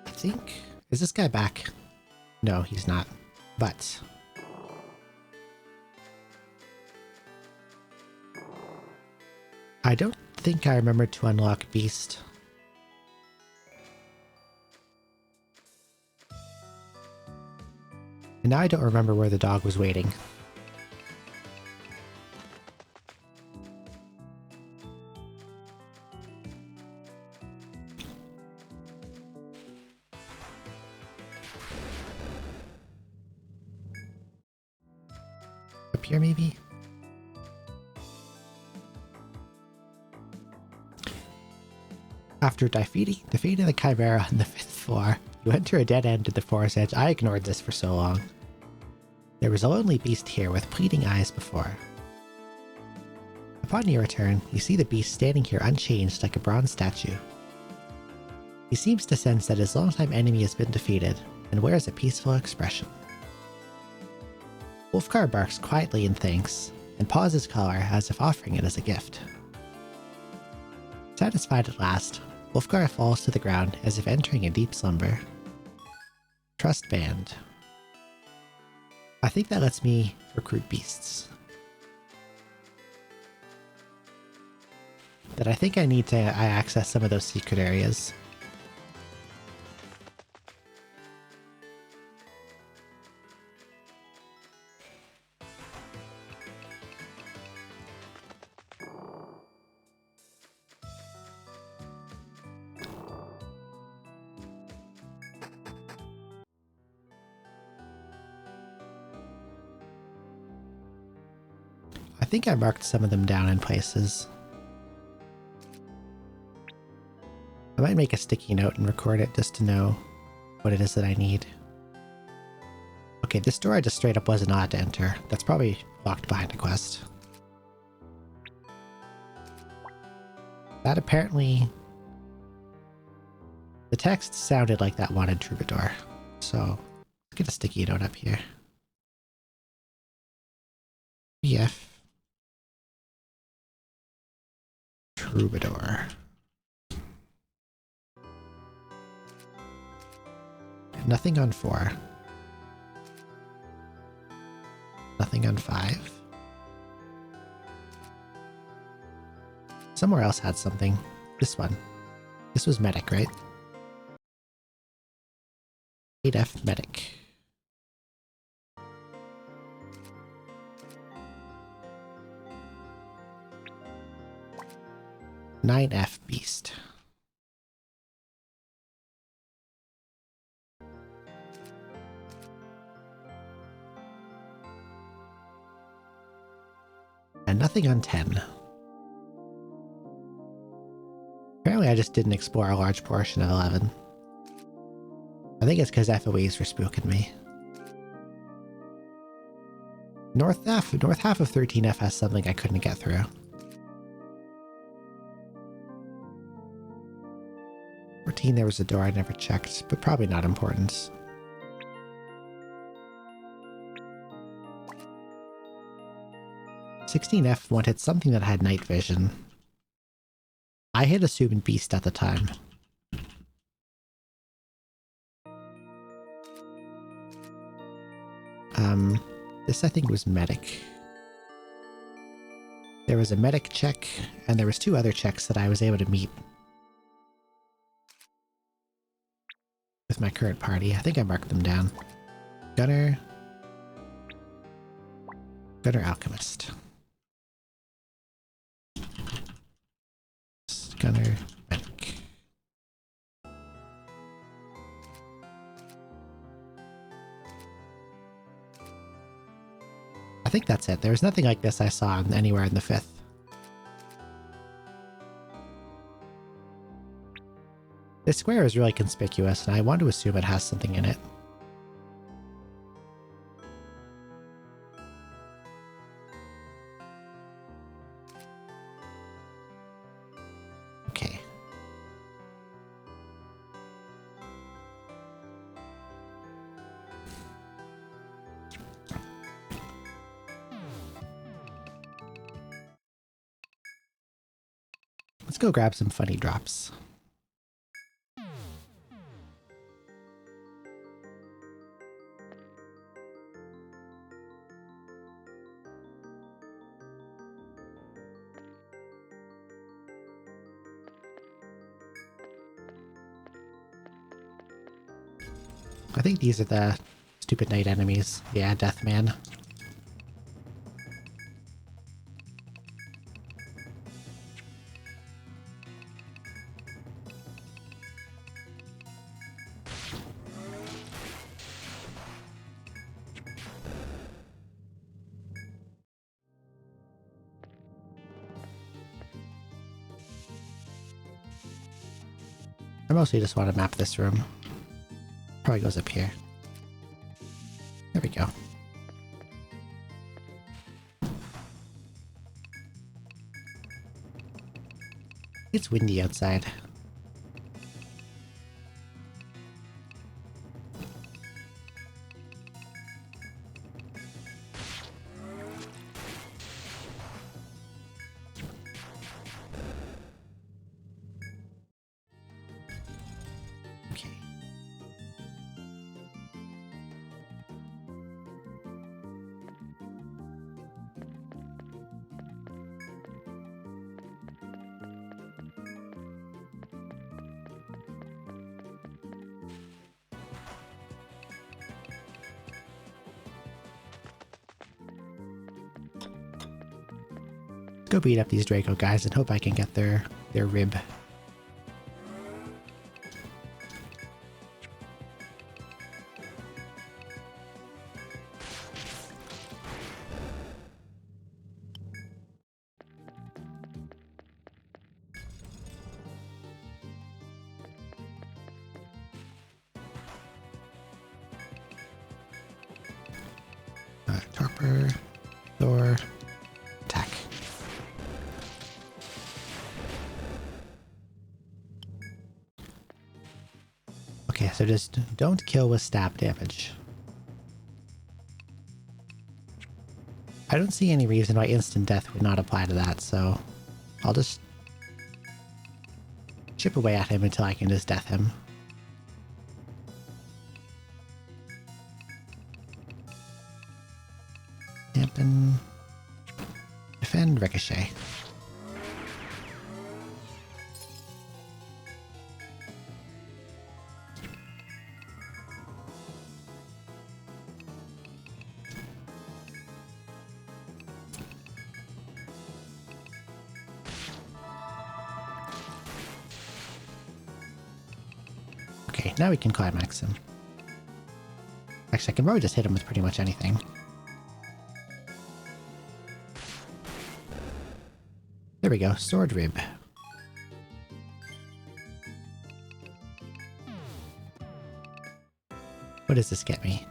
I think... Is this guy back? No, he's not. But... I don't think I remember to unlock Beast. And now I don't remember where the dog was waiting. up here, maybe? After defeating the Chimera on the 5th floor, you enter a dead end to the forest edge. I ignored this for so long. There was a lonely beast here with pleading eyes before. Upon your return, you see the beast standing here unchanged like a bronze statue. He seems to sense that his longtime enemy has been defeated, and wears a peaceful expression. Wolfgar barks quietly in thanks, and paws his collar as if offering it as a gift. Satisfied at last, Wolfgar falls to the ground as if entering a deep slumber. Trust Band. I think that lets me recruit beasts. But I think I need to access some of those secret areas. I think I marked some of them down in places. I might make a sticky note and record it just to know what it is that I need. Okay, this door I just straight up wasn't allowed to enter. That's probably locked behind a quest. That apparently... The text sounded like that wanted Troubadour. So, let's get a sticky note up here. BF. Troubadour. Nothing on 4. Nothing on 5. Somewhere else had something. This one. This was Medic, right? 8F Medic. "9F Beast." And nothing on 10. Apparently I just didn't explore a large portion of 11. I think it's because FOEs were spooking me. North half of 13F has something I couldn't get through. 14, there was a door I never checked, but probably not important. "16F wanted something that had night vision. I had assumed Beast at the time. This I think was Medic. There was a Medic check, and there was 2 other checks that I was able to meet with my current party. I think I marked them down. Gunner. Gunner Alchemist. Gunner Medic. I think that's it. There was nothing like this I saw anywhere in the 5th. This square is really conspicuous, and I want to assume it has something in it. Okay. Let's go grab some funny drops. I think these are the stupid night enemies. Yeah, Deathman. I mostly just want to map this room. Probably goes up here. There we go. It's windy outside. Okay. Go beat up these Draco guys and hope I can get their rib. Torpor, Thor, attack. Okay, so just don't kill with stab damage. I don't see any reason why instant death would not apply to that, so I'll just chip away at him until I can just death him. Dampen, defend, ricochet. Okay, now we can climax him. Actually, I can probably just hit him with pretty much anything. There we go, sword rib. What does this get me?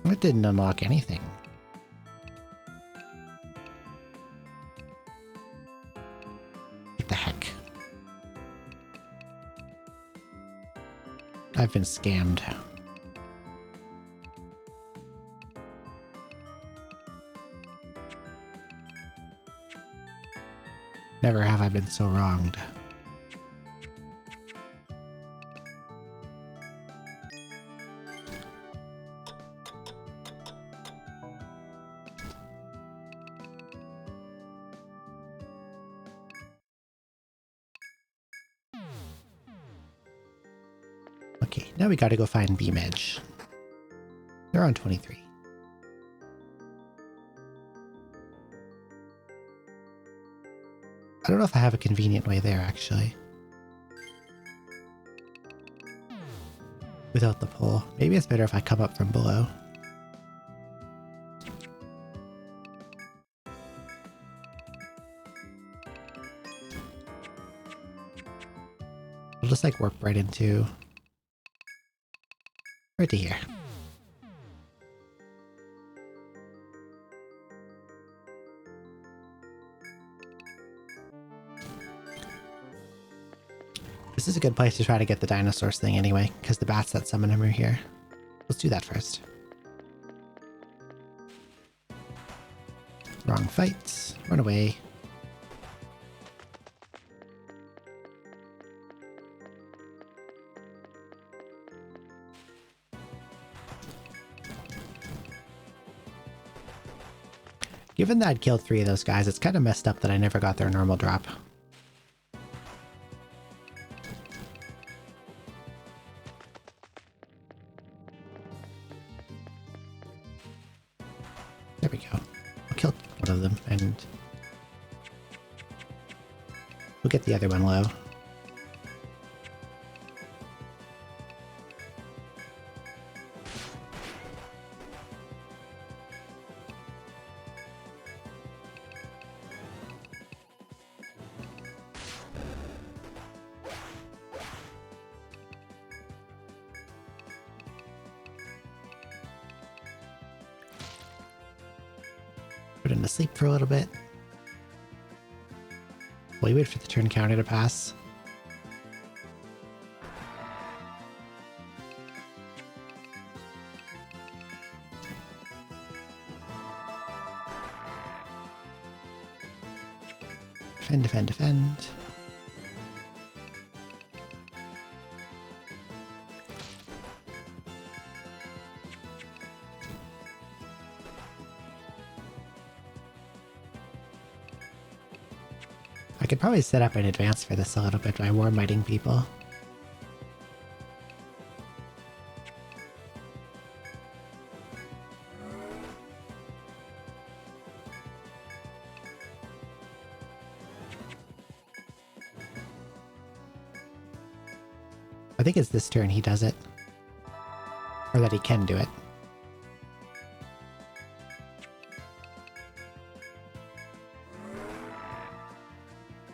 It didn't unlock anything. What the heck? I've been scammed. Never have I been so wronged. Okay, now we gotta go find Beam Edge. They're on 23. I don't know if I have a convenient way there, actually. Without the pole. Maybe it's better if I come up from below. I'll just like warp right into... right to here. This is a good place to try to get the dinosaurs thing anyway, because the bats that summon him are here. Let's do that first. Wrong fight. Run away. Given that I'd killed 3 of those guys, it's kind of messed up that I never got their normal drop. There we go. I'll kill one of them and we'll get the other one low. Put him to sleep for a little bit. We wait for the turn counter to pass. Defend, defend, defend. I could probably set up in advance for this a little bit by war mighting people. I think it's this turn he does it. Or that he can do it.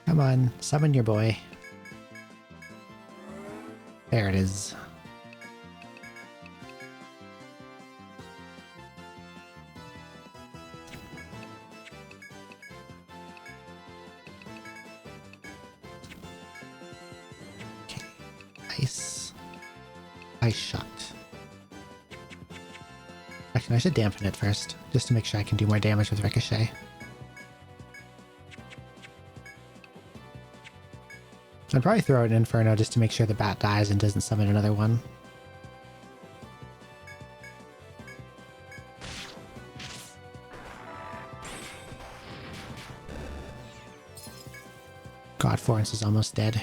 Come on, summon your boy. There it is. Okay, ice. Ice shot. Actually, I should dampen it first, just to make sure I can do more damage with Ricochet. I'd probably throw an Inferno just to make sure the bat dies and doesn't summon another one. God, Florence is almost dead.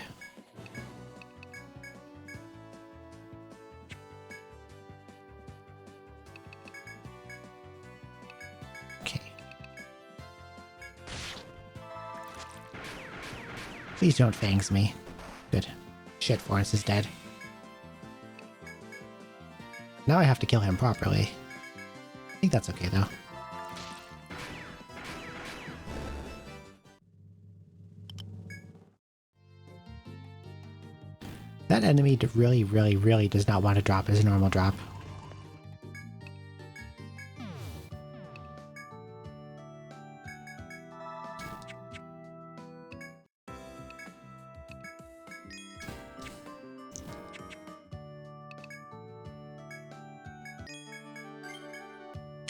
Okay. Please don't fangs me. Good. Shit, Florence is dead. Now I have to kill him properly. I think that's okay, though. That enemy really, really, really does not want to drop his normal drop.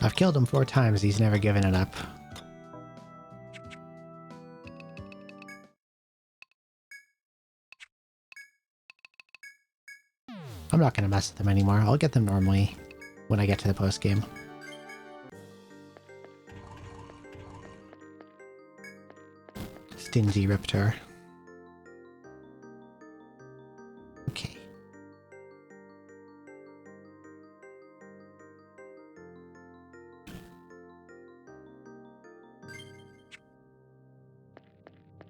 I've killed him 4 times, he's never given it up. I'm not going to mess with them anymore. I'll get them normally when I get to the post-game. Stingy Riptor. Okay.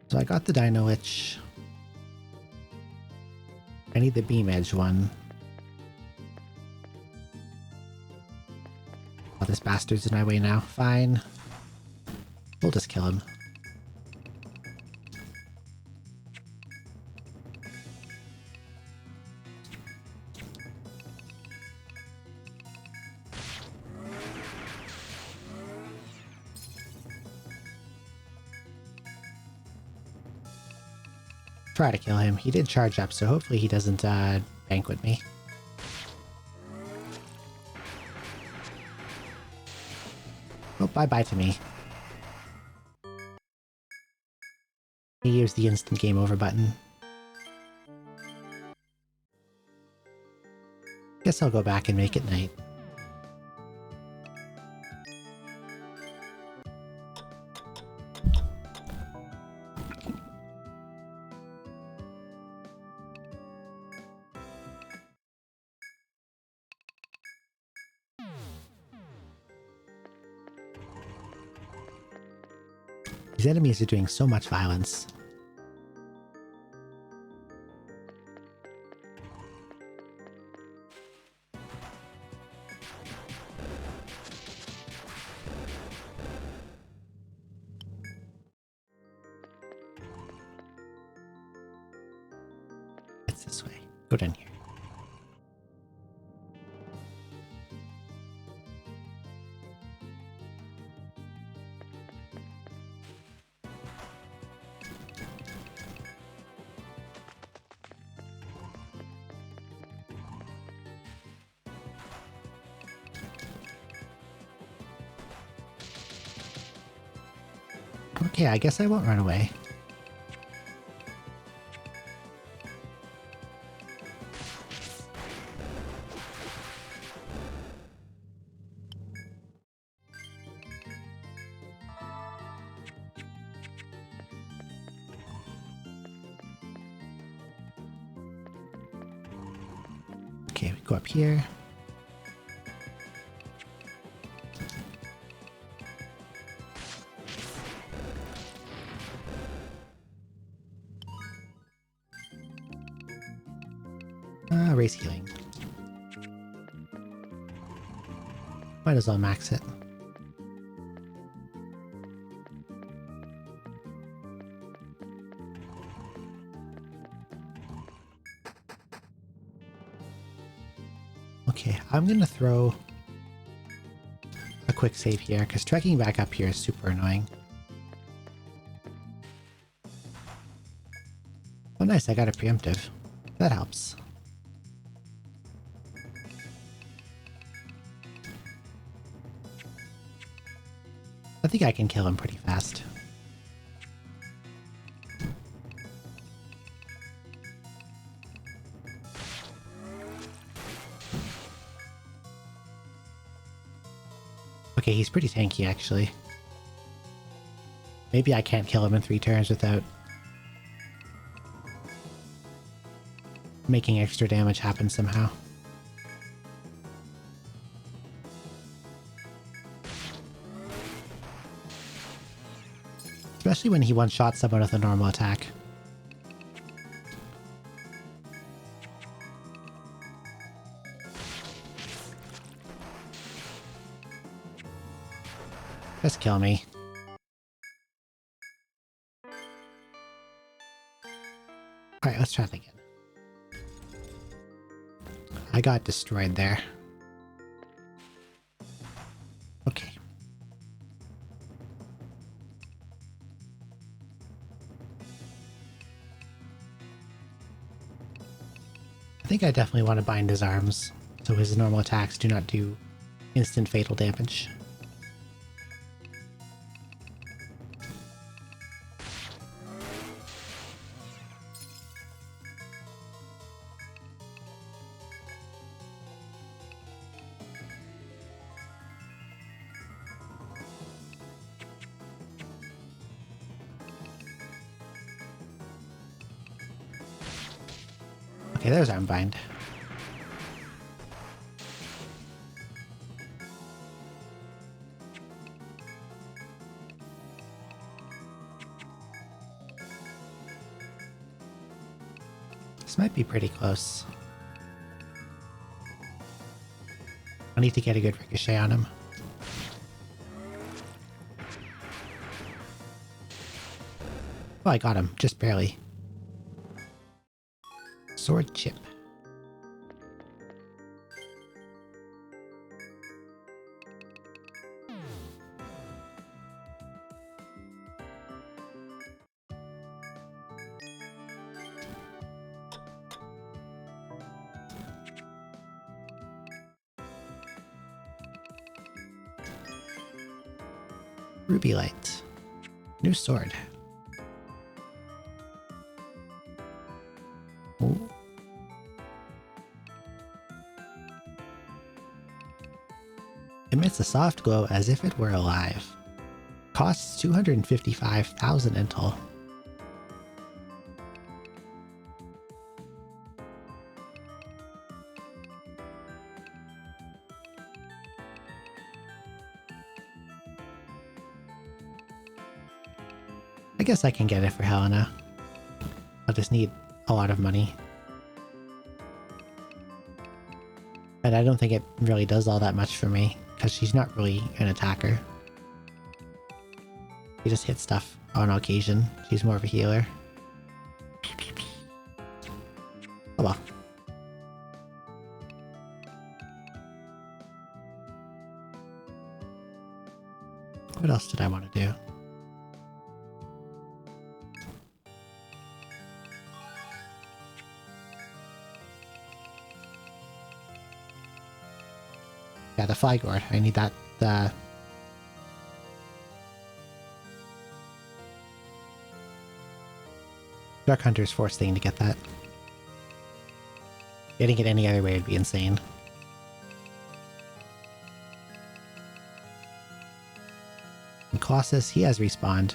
So I got the Dino Lich. I need the Beam Edge one. Oh, this bastard's in my way now. Fine. We'll just kill him. Try to kill him. He did charge up, so hopefully he doesn't banquet me. Oh, bye-bye to me. He used the instant game over button. Guess I'll go back and make it night. These enemies are doing so much violence. It's this way. Go down here. Okay, I guess I won't run away. Okay, we go up here. Raise healing. Might as well max it. Okay, I'm gonna throw a quick save here, because trekking back up here is super annoying. Oh nice, I got a preemptive. That helps. I think I can kill him pretty fast. Okay, he's pretty tanky actually. Maybe I can't kill him in 3 turns without making extra damage happen somehow. Especially when he one-shot someone with a normal attack. Just kill me. Alright, let's try it again. I got destroyed there. Okay. I think I definitely want to bind his arms, so his normal attacks do not do instant fatal damage. Okay, there's Armbind. This might be pretty close. I need to get a good ricochet on him. Oh, I got him, just barely. Sword chip. Ruby light. New sword. Oh. Emits a soft glow as if it were alive. Costs 255,000 intel. I guess I can get it for Helena. I'll just need a lot of money. And I don't think it really does all that much for me, because she's not really an attacker. She just hits stuff on occasion. She's more of a healer. Oh well. What else did I want to do? Yeah, the Fly Gourd. I need that, Dark Hunter's force thing to get that. Getting it any other way would be insane. And Colossus, he has respawned.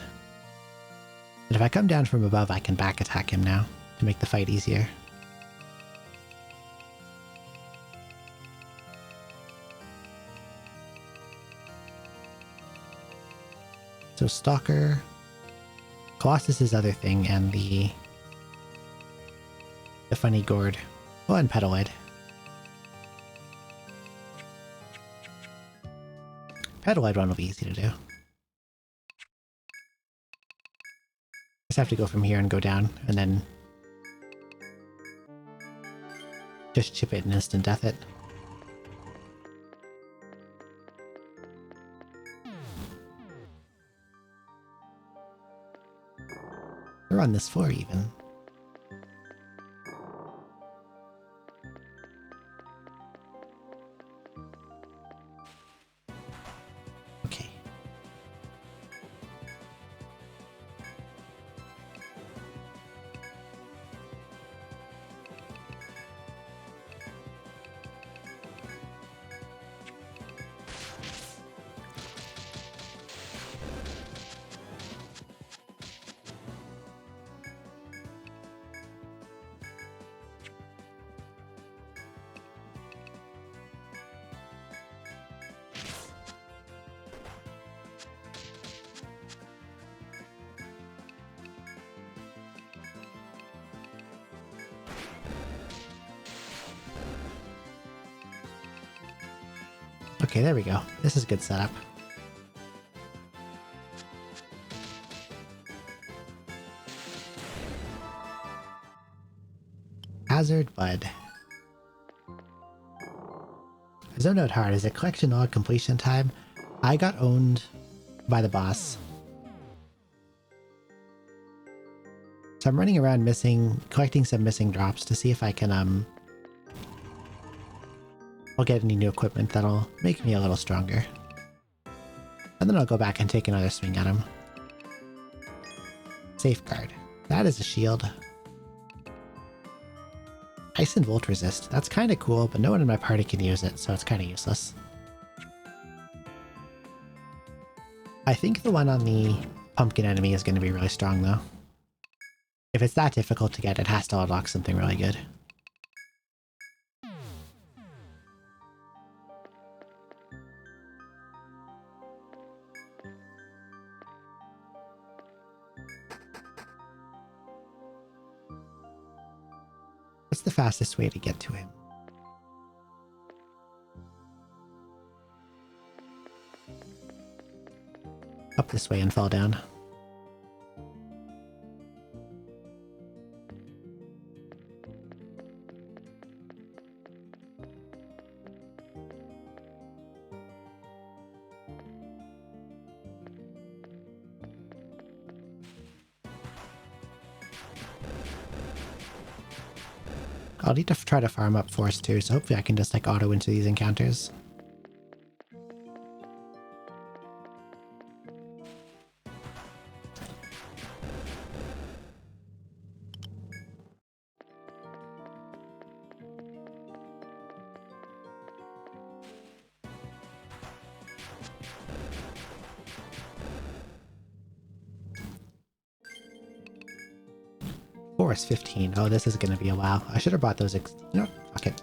But if I come down from above, I can back attack him now to make the fight easier. So Stalker, Colossus's other thing, and the funny gourd. Oh, and Petaloid. Petaloid one will be easy to do. Just have to go from here and go down, and then just chip it and instant death it. Or on this floor even. Okay. Okay, there we go. This is a good setup. Hazard Bud. Zone Note Hard is a collection log completion time. I got owned by the boss. So I'm running around collecting some missing drops to see if I can, I'll get any new equipment that'll make me a little stronger. And then I'll go back and take another swing at him. Safeguard. That is a shield. Ice and Volt Resist. That's kind of cool, but no one in my party can use it, so it's kind of useless. I think the one on the pumpkin enemy is going to be really strong, though. If it's that difficult to get, it has to unlock something really good. What's the fastest way to get to him? Up this way and fall down. I'll need to try to farm up force too, so hopefully I can just like auto into these encounters. Force 15. Oh, this is going to be a while. I should have brought those. No, fuck it.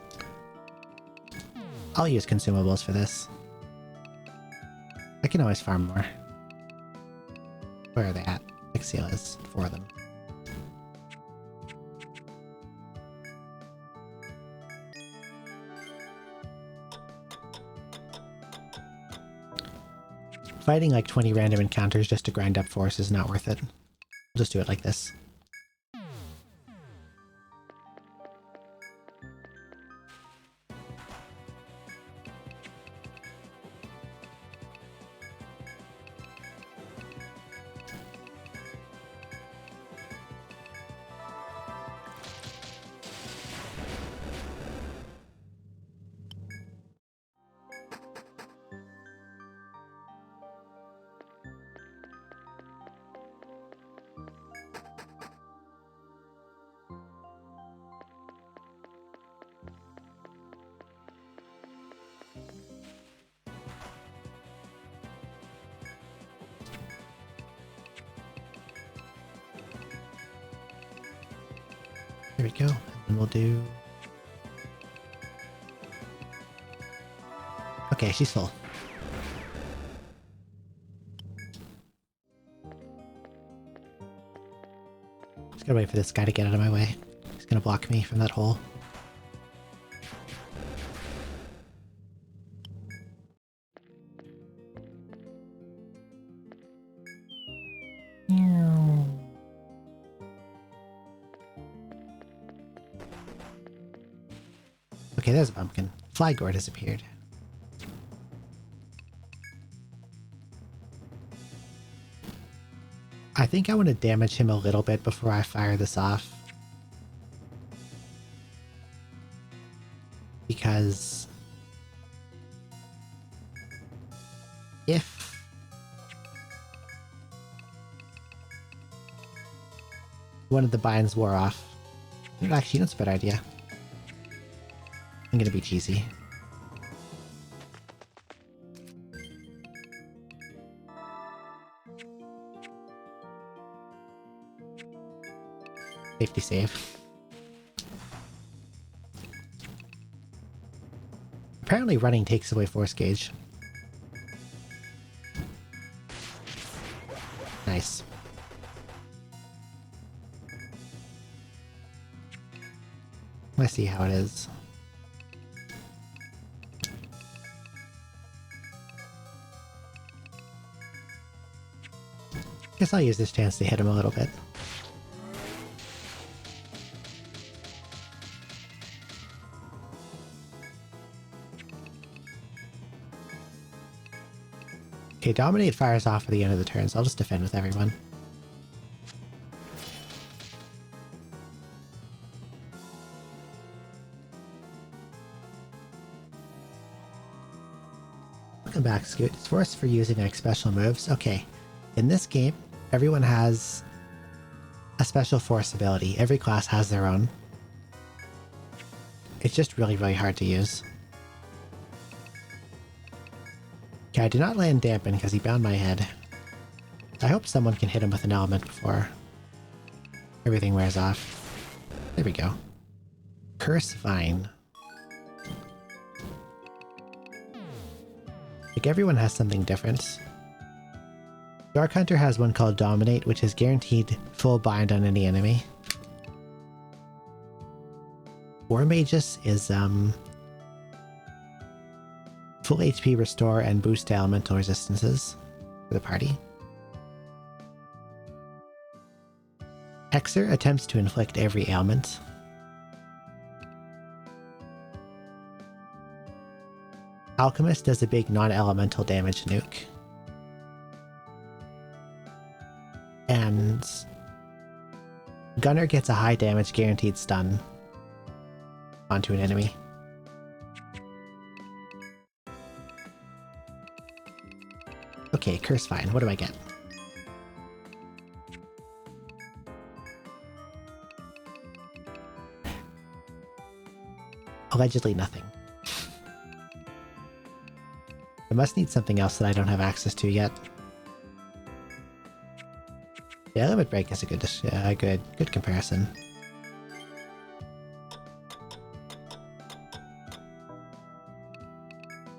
I'll use consumables for this. I can always farm more. Where are they at? Exile is 4 of them. Fighting like 20 random encounters just to grind up force is not worth it. I'll just do it like this. There we go. And we'll do... Okay, she's full. Just gotta wait for this guy to get out of my way. He's gonna block me from that hole. Okay, there's a pumpkin. Flygore disappeared. I think I want to damage him a little bit before I fire this off. Because if one of the binds wore off, actually that's a bad idea. I'm gonna be cheesy. Safety save. Apparently running takes away force gauge. Nice. Let's see how it is. Guess I'll use this chance to hit him a little bit. Okay, Dominate fires off at the end of the turn, so I'll just defend with everyone. Welcome back, Scoot. It's force for using like special moves. Okay, in this game, everyone has a special force ability. Every class has their own. It's just really, really hard to use. Okay, I did not land Dampen because he bound my head. I hope someone can hit him with an element before everything wears off. There we go. Curse Vine. Like everyone has something different. Dark Hunter has one called Dominate, which is guaranteed full bind on any enemy. War Magus is full HP restore and boost elemental resistances for the party. Hexer attempts to inflict every ailment. Alchemist does a big non-elemental damage nuke. And Gunner gets a high damage guaranteed stun onto an enemy. Okay, Curse Vine. What do I get? Allegedly nothing. I must need something else that I don't have access to yet. Yeah, Limit Break is a good comparison.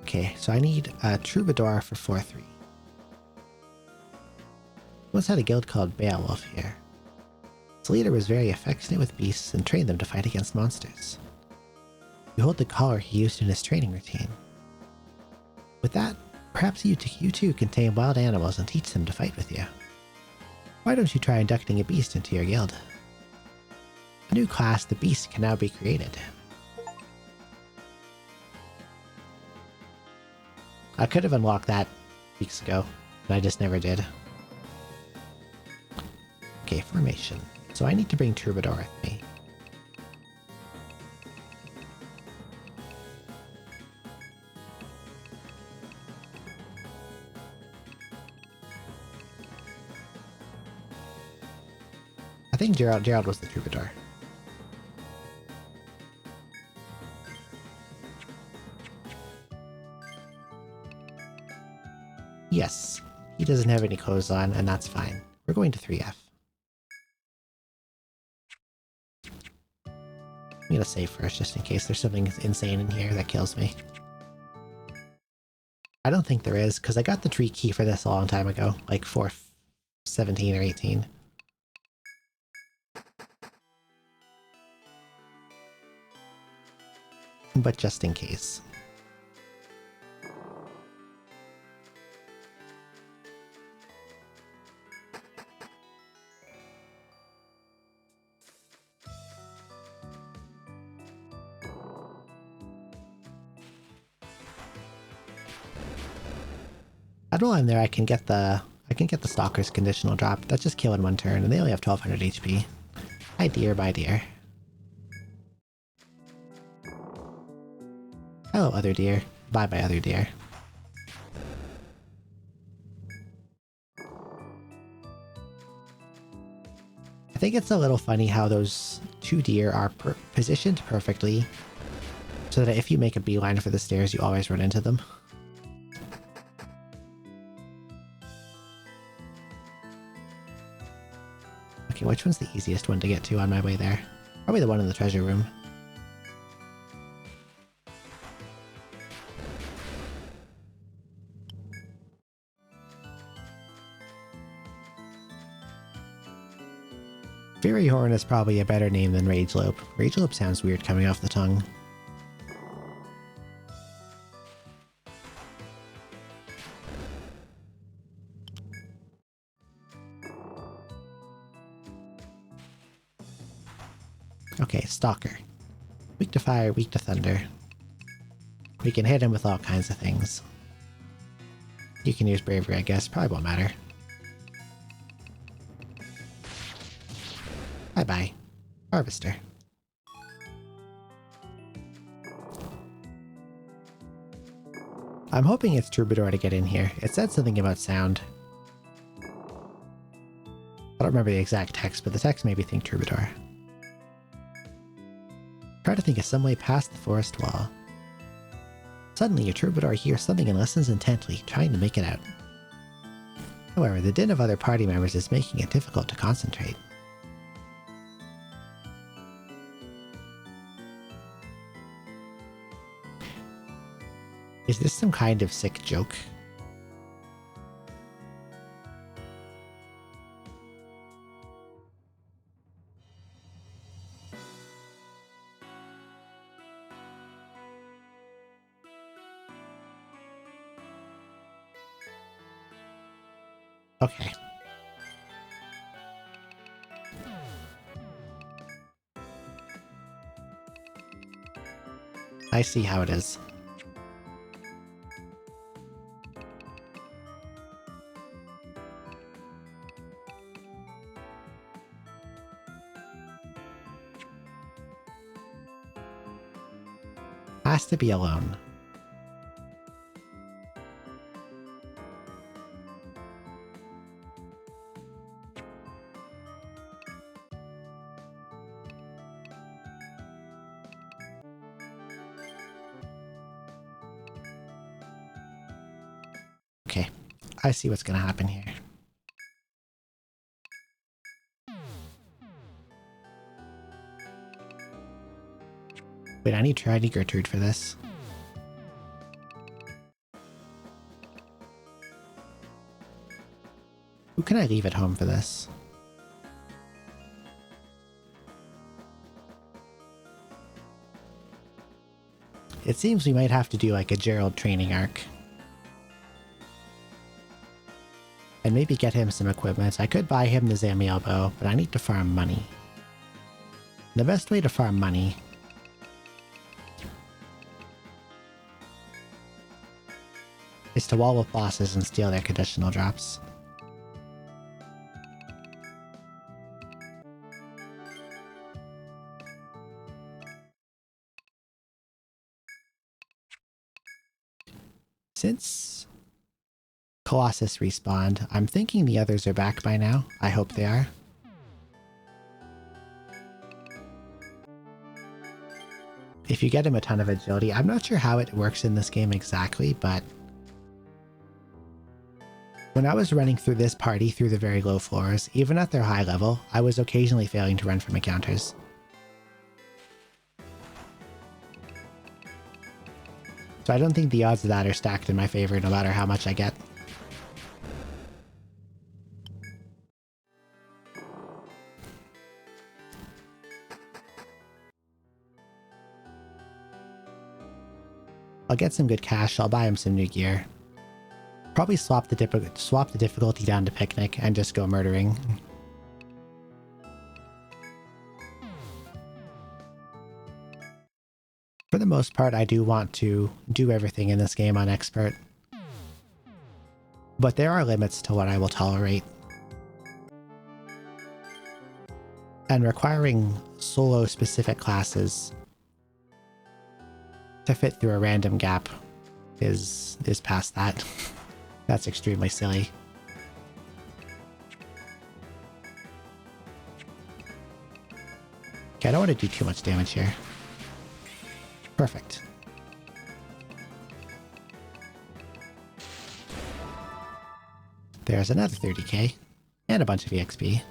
Okay, so I need a Troubadour for 4-3. Once had a guild called Beowulf here. Its leader was very affectionate with beasts and trained them to fight against monsters. You hold the collar he used in his training routine. With that, perhaps you two can tame wild animals and teach them to fight with you. Why don't you try inducting a beast into your guild? A new class, the beast, can now be created. I could have unlocked that weeks ago, but I just never did. Okay, formation. So I need to bring Troubadour with me. I think Gerald was the Troubadour. Yes, he doesn't have any clothes on, and that's fine. We're going to 3F. gonna save first just in case there's something insane in here that kills me. I don't think there is, because I got the tree key for this a long time ago, like 417 or 18. But just in case. I don't know I'm there, I can get the Stalker's conditional drop. That's just kill in one turn, and they only have 1200 HP. Hi dear, bye dear. Hello other deer. Bye bye other deer. I think it's a little funny how those two deer are positioned perfectly so that if you make a beeline for the stairs, you always run into them. Okay, which one's the easiest one to get to on my way there? Probably the one in the treasure room. Fury Horn is probably a better name than Ragelope. Ragelope sounds weird coming off the tongue. Okay, Stalker. Weak to fire, weak to thunder. We can hit him with all kinds of things. You can use Bravery, I guess. Probably won't matter. Bye-bye. Harvester. I'm hoping it's Troubadour to get in here. It said something about sound. I don't remember the exact text, but the text made me think Troubadour. Try to think of some way past the forest wall. Suddenly, your Troubadour hears something and listens intently, trying to make it out. However, the din of other party members is making it difficult to concentrate. Is this some kind of sick joke? Okay. I see how it is. Has to be alone. Okay, I see what's gonna happen here. Wait, I need Trinity Gertrude for this. Who can I leave at home for this? It seems we might have to do like a Gerald training arc. And maybe get him some equipment. I could buy him the Zamiel bow, but I need to farm money. The best way to farm money is to wall with bosses and steal their conditional drops. Since Colossus respawned, I'm thinking the others are back by now. I hope they are. If you get him a ton of agility, I'm not sure how it works in this game exactly, but when I was running through this party through the very low floors, even at their high level, I was occasionally failing to run from encounters. So I don't think the odds of that are stacked in my favor no matter how much I get. I'll get some good cash, I'll buy him some new gear. Probably swap the difficulty down to picnic and just go murdering. For the most part, I do want to do everything in this game on expert. But there are limits to what I will tolerate. And requiring solo-specific classes to fit through a random gap is past that. That's extremely silly. Okay, I don't want to do too much damage here. Perfect. There's another 30k and a bunch of EXP.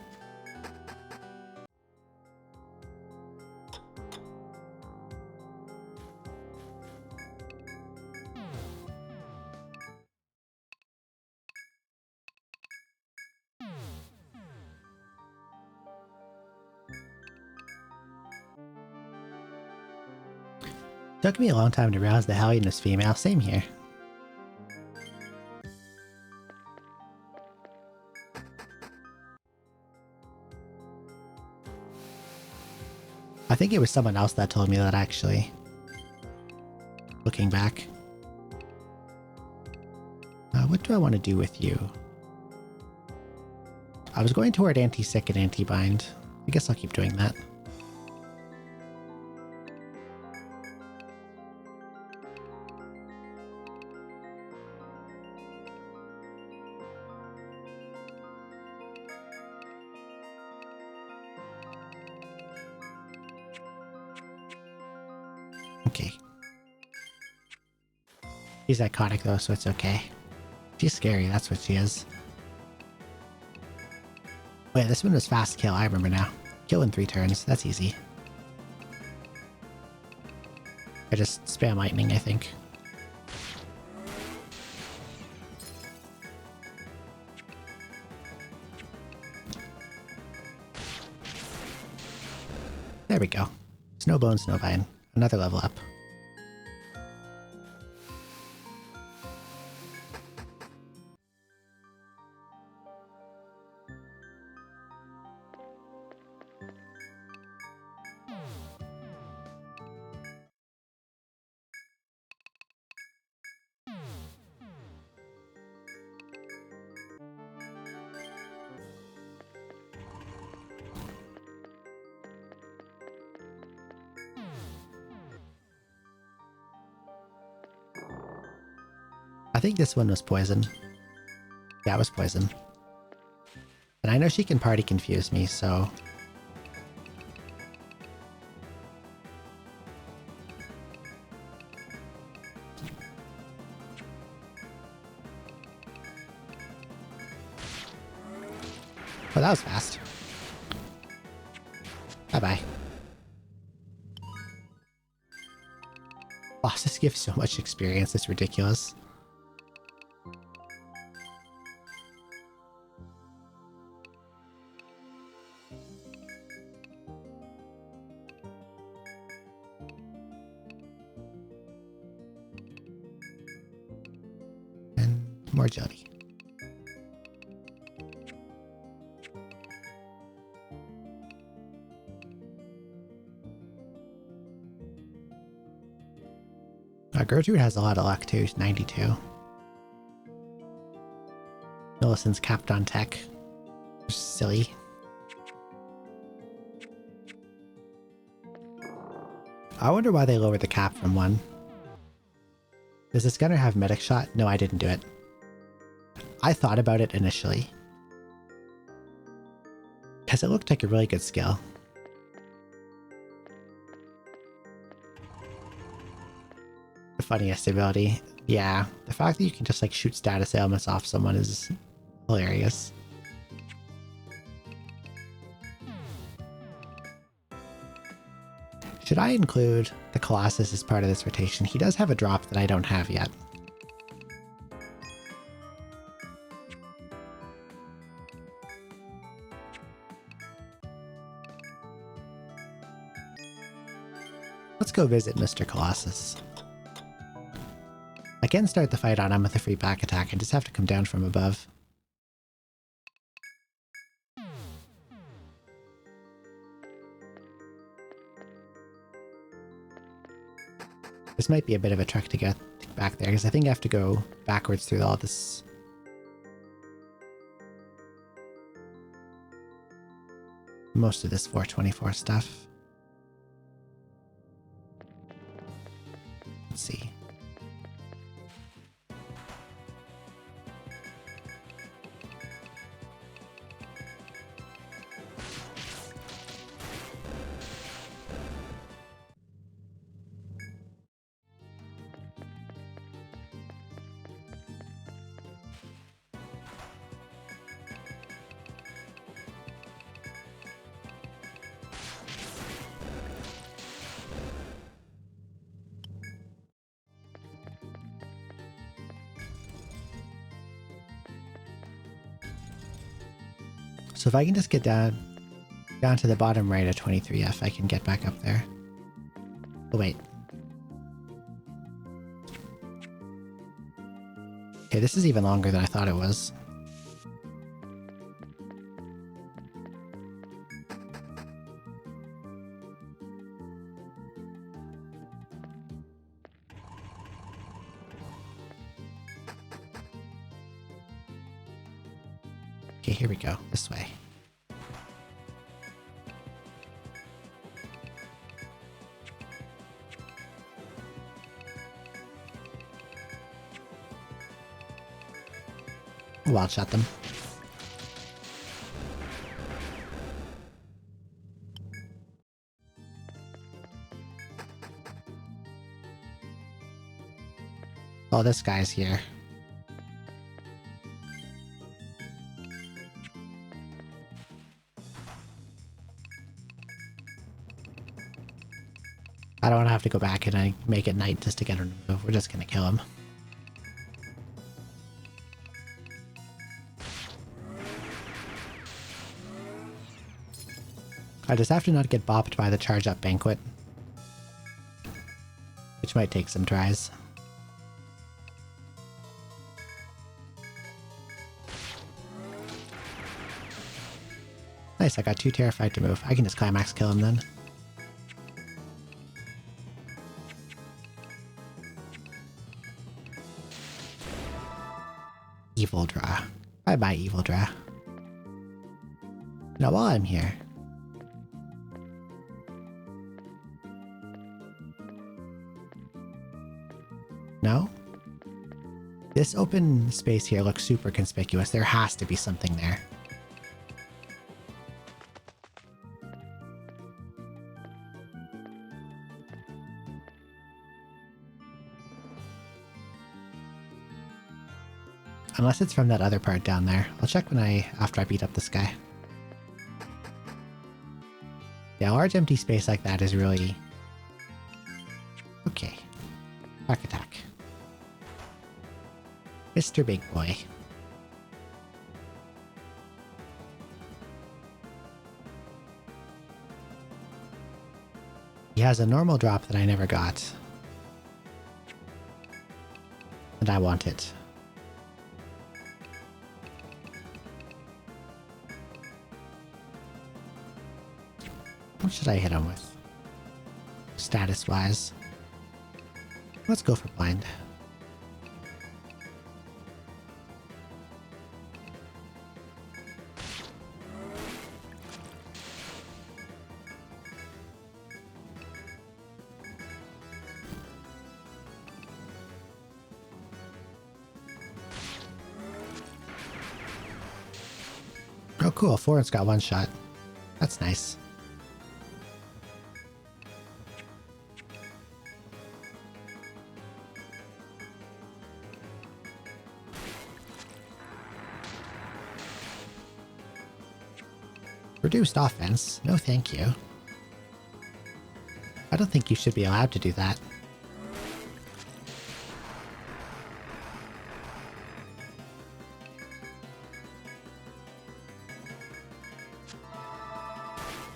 Took me a long time to realize the Hellion is female. Same here. I think it was someone else that told me that, actually. Looking back. What do I want to do with you? I was going toward anti-sick and anti-bind. I guess I'll keep doing that. Okay. She's iconic though, so it's okay. She's scary, that's what she is. Wait, this one was fast kill, I remember now. Kill in 3 turns, that's easy. I just spam lightning, I think. There we go. Snowbone, Snowvine. Another level up. I think this one was poison. Yeah, it was poison. And I know she can party confuse me, so... Oh, that was fast. Bye-bye. Oh, this gives so much experience, it's ridiculous. More jelly. Gertrude has a lot of luck too, 92. Millicent's capped on tech. Silly. I wonder why they lowered the cap from 1. Does this gunner have medic shot? No, I didn't do it. I thought about it initially. Because it looked like a really good skill. The funniest ability. Yeah, the fact that you can just like shoot status ailments off someone is hilarious. Should I include the Colossus as part of this rotation? He does have a drop that I don't have yet. Let's go visit Mr. Colossus. I can start the fight on him with a free back attack. I just have to come down from above. This might be a bit of a trek to get back there, because I think I have to go backwards through all this. Most of this 424 stuff. Let's see. So if I can just get down to the bottom right of 23F, I can get back up there. Oh, wait. Okay, this is even longer than I thought it was. Okay, here we go. This way. Wild shot them. Oh, this guy's here. I don't want to have to go back and I make it night just to get him to move. We're just going to kill him. I just have to not get bopped by the charge up banquet. Which might take some tries. Nice, I got too terrified to move. I can just climax kill him then. Evil Draw. Bye-bye, Evil Draw. Now while I'm here... No? This open space here looks super conspicuous. There has to be something there. Unless it's from that other part down there. I'll check after I beat up this guy. Yeah, a large empty space like that is really... Okay. Back attack. Mr. Big Boy. He has a normal drop that I never got. And I want it. What should I hit him with? Status-wise. Let's go for blind. Oh cool, Florence got one shot. That's nice. Reduced offense? No thank you. I don't think you should be allowed to do that.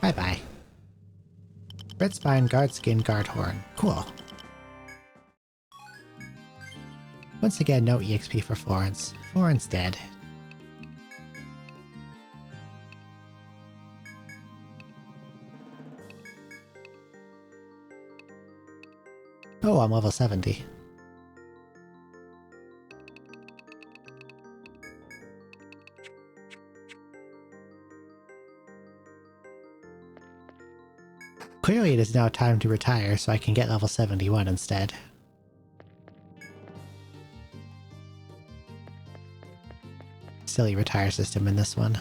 Bye-bye. Red Spine, Guard Skin, Guard Horn. Cool. Once again, no EXP for Florence. Florence dead. Oh, I'm level 70. Clearly it is now time to retire so I can get level 71 instead. Silly retire system in this one.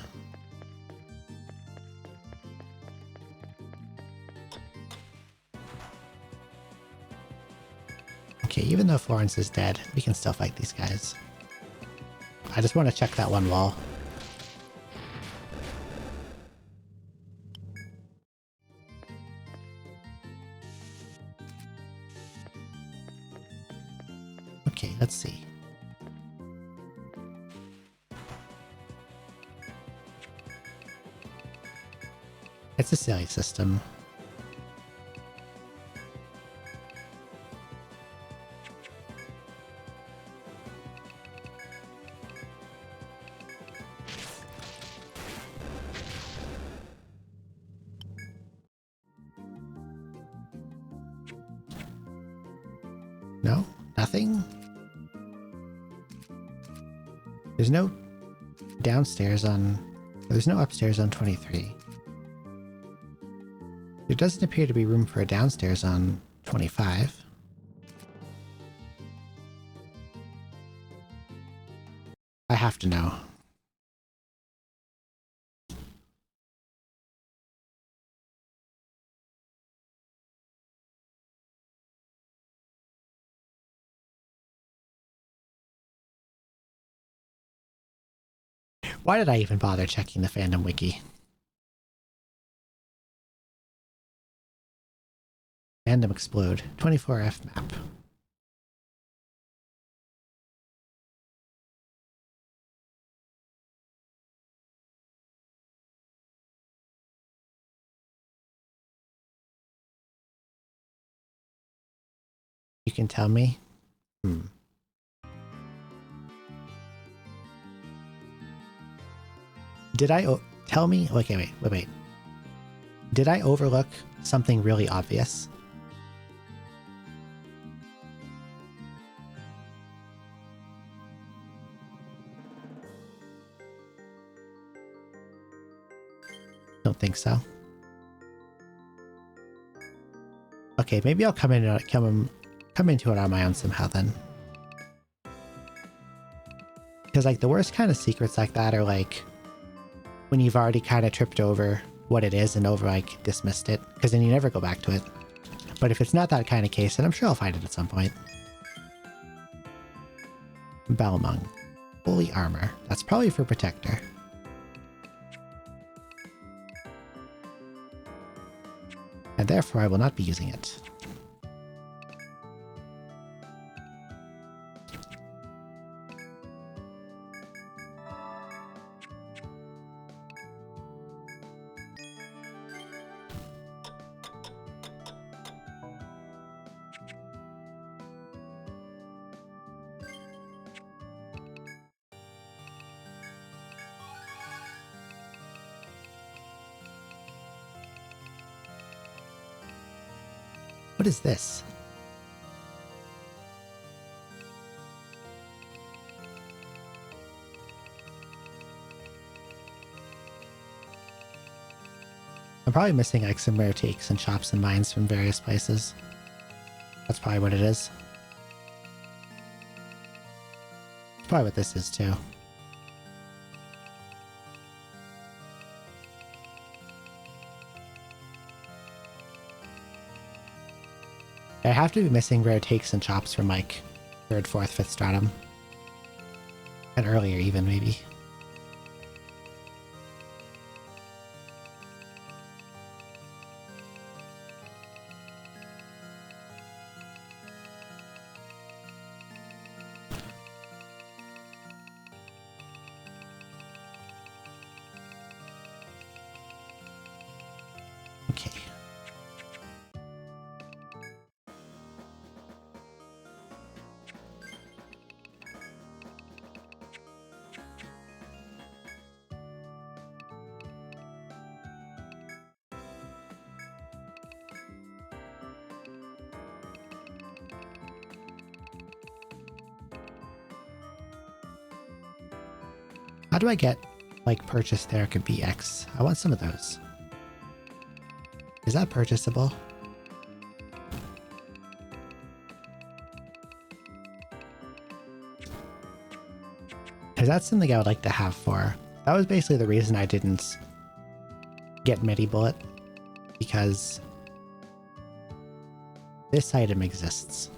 Okay, even though Florence is dead, we can still fight these guys. I just want to check that one wall. Okay, let's see. It's a silly system. No? Nothing? There's no downstairs on... There's no upstairs on 23. There doesn't appear to be room for a downstairs on 25. I have to know. Why did I even bother checking the fandom wiki? Fandom explode. 24F map. You can tell me? Did I tell me? Okay, wait. Did I overlook something really obvious? Don't think so. Okay, maybe I'll come into it on my own somehow then. Because like the worst kind of secrets like that are like when you've already kind of tripped over what it is and like dismissed it, because then you never go back to it. But if it's not that kind of case, then I'm sure I'll find it at some point. Belmung. Holy armor. That's probably for protector. And therefore I will not be using it. What is this? I'm probably missing like some rare takes and shops and mines from various places. That's probably what it is. It's probably what this is too. I have to be missing rare takes and chops from like 3rd, 4th, 5th stratum. And earlier even, maybe. How do I get, like, purchase Therica BX? I want some of those. Is that purchasable? Because that's something I would like to have for. That was basically the reason I didn't get Medi-Bullet, because this item exists.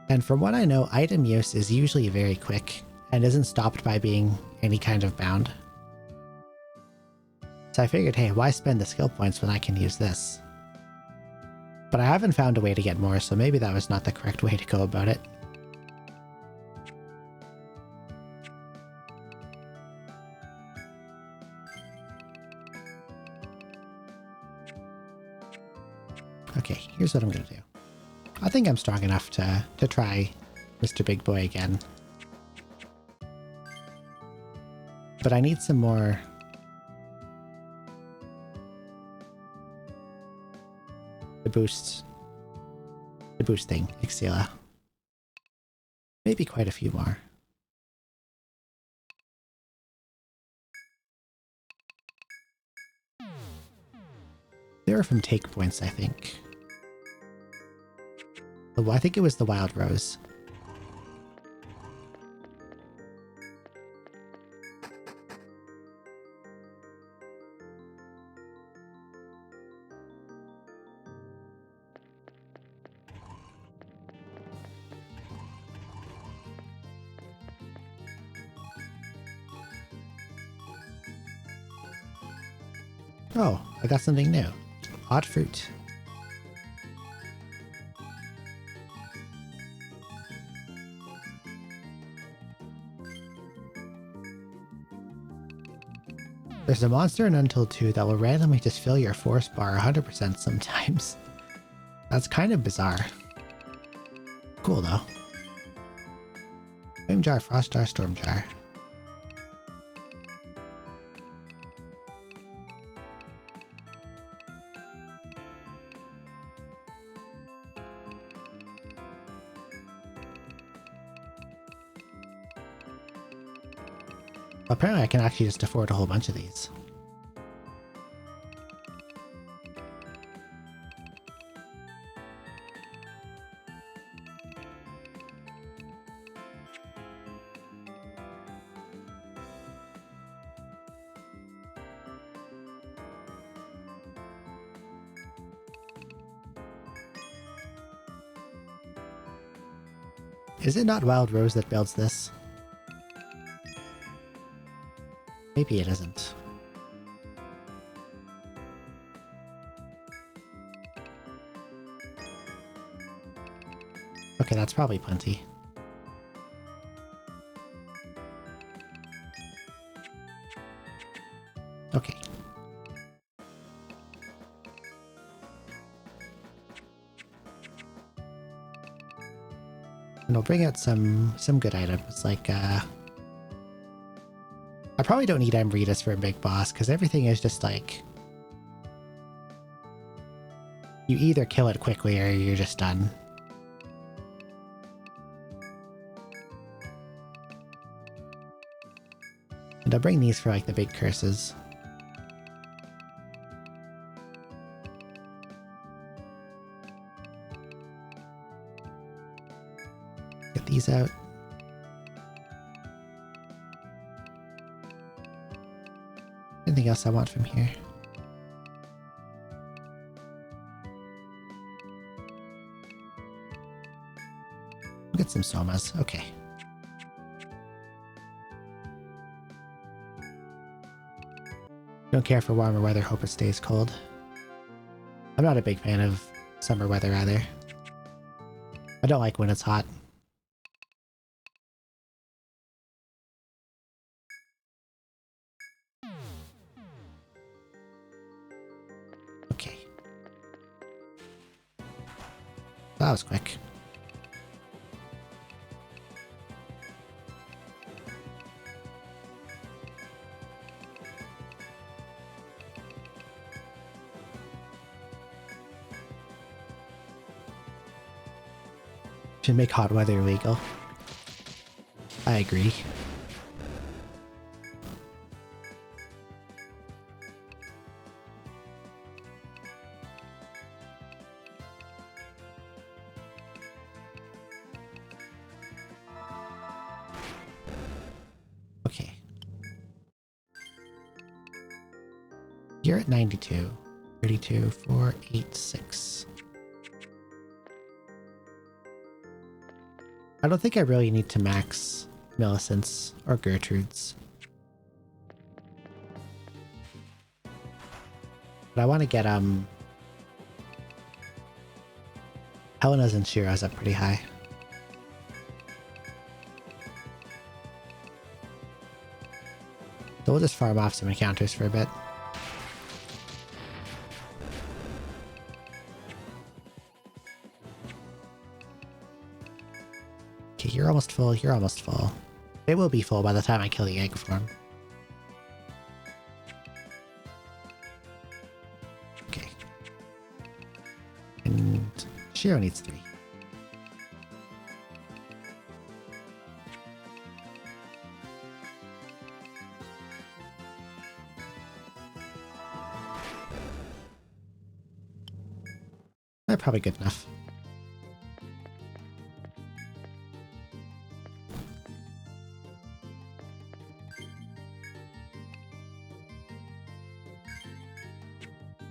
And from what I know, item use is usually very quick and isn't stopped by being any kind of bound. So I figured, hey, why spend the skill points when I can use this? But I haven't found a way to get more, so maybe that was not the correct way to go about it. Okay, here's what I'm gonna do. I think I'm strong enough to try Mr. Big Boy again. But I need some more... The boost thing, Ixila. Maybe quite a few more. They were from take points, I think. Oh, I think it was the Wild Rose. Oh, I got something new. Odd fruit. There's a monster in Untold 2 that will randomly just fill your force bar 100% sometimes. That's kind of bizarre. Cool though. Flame jar, frost jar, storm jar. Apparently I can actually just afford a whole bunch of these. Is it not Wild Rose that builds this? Maybe it isn't. Okay, that's probably plenty. Okay. And we'll bring out some good items, like, I probably don't need Amritas for a big boss, because everything is just like... You either kill it quickly or you're just done. And I'll bring these for like the big curses. Get these out. Anything else I want from here? We'll get some somas. Okay. Don't care for warmer weather, hope it stays cold. I'm not a big fan of summer weather either. I don't like when it's hot. Okay. That was quick. Should make hot weather illegal. I agree. Okay. You're at 92. 32, 4, 8, 6. I don't think I really need to max Millicent's or Gertrude's. But I want to get Helena's and Shira's up pretty high. So we'll just farm off some encounters for a bit. Okay, you're almost full, you're almost full. It will be full by the time I kill the egg form. Okay. And Shiro needs 3. They're probably good enough.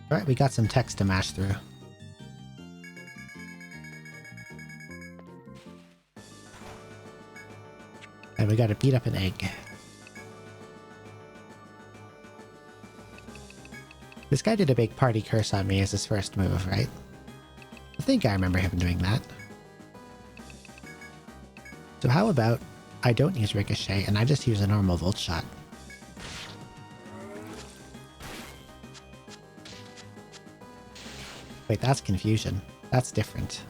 Alright, we got some text to mash through. And we gotta beat up an egg. This guy did a big party curse on me as his first move, right? I think I remember him doing that. So how about I don't use Ricochet and I just use a normal Volt Shot? Wait, that's confusion. That's different.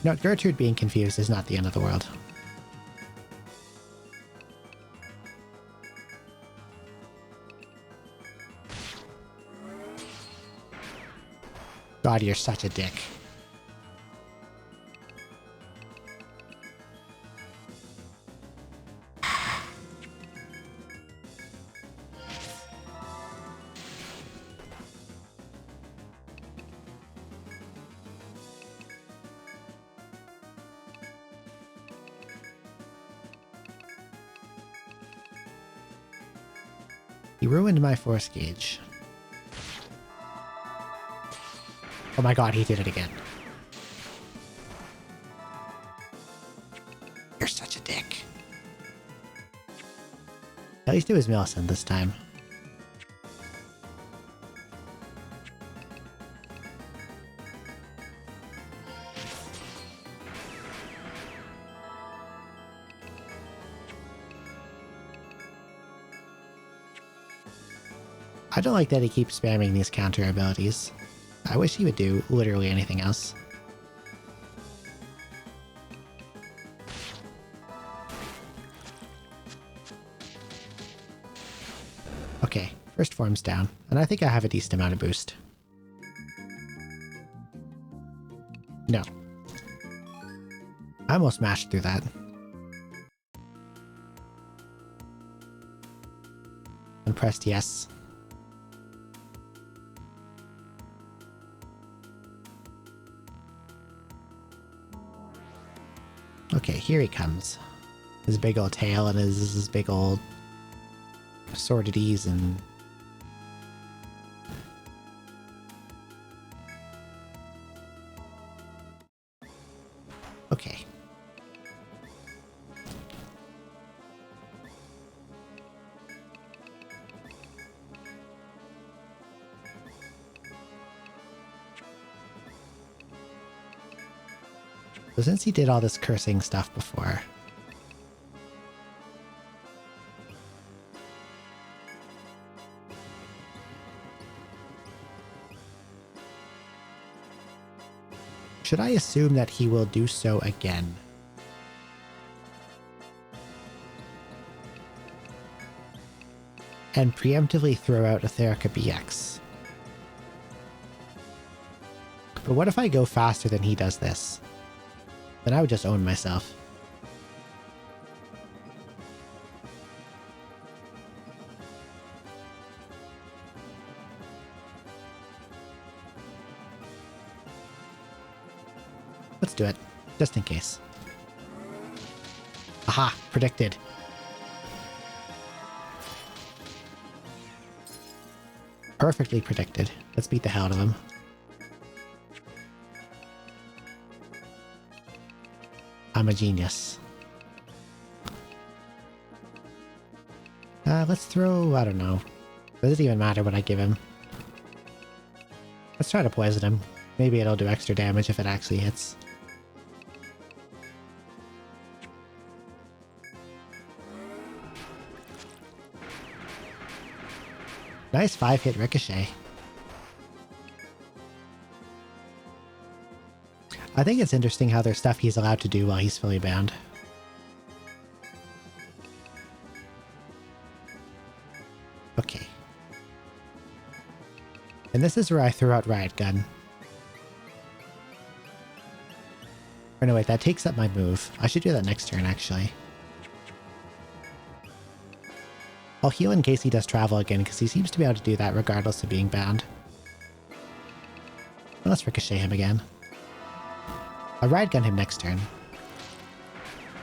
No, Gertrude being confused is not the end of the world. God, you're such a dick. He ruined my force gauge. Oh my god, he did it again. You're such a dick. At least it was Millicent this time. I don't like that he keeps spamming these counter abilities. I wish he would do literally anything else. Okay, first form's down, and I think I have a decent amount of boost. No. I almost mashed through that. And pressed yes. Okay, here he comes. His big old tail and his big old sortides and... Okay. So since he did all this cursing stuff before, should I assume that he will do so again? And preemptively throw out Etherica BX? But what if I go faster than he does this? then I would just own myself. Let's do it, just in case. Aha! Predicted. Perfectly predicted. Let's beat the hell out of him. I'm a genius. Let's throw... I don't know. Does it even matter what I give him? Let's try to poison him. Maybe it'll do extra damage if it actually hits. Nice 5-hit ricochet. I think it's interesting how there's stuff he's allowed to do while he's fully bound. Okay. And this is where I throw out Riot Gun. Or no, wait, that takes up my move. I should do that next turn, actually. I'll heal in case he does travel again, because he seems to be able to do that regardless of being bound. Let's ricochet him again. I'll Riot Gun him next turn.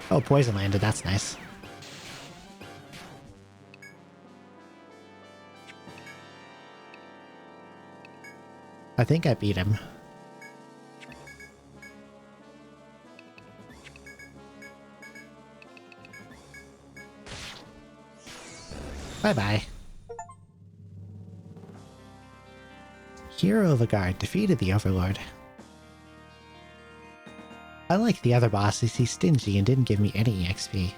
Oh, poison landed, that's nice. I think I beat him. Bye-bye. Hero of the Guard defeated the Overlord. Unlike the other bosses, he's stingy and didn't give me any XP.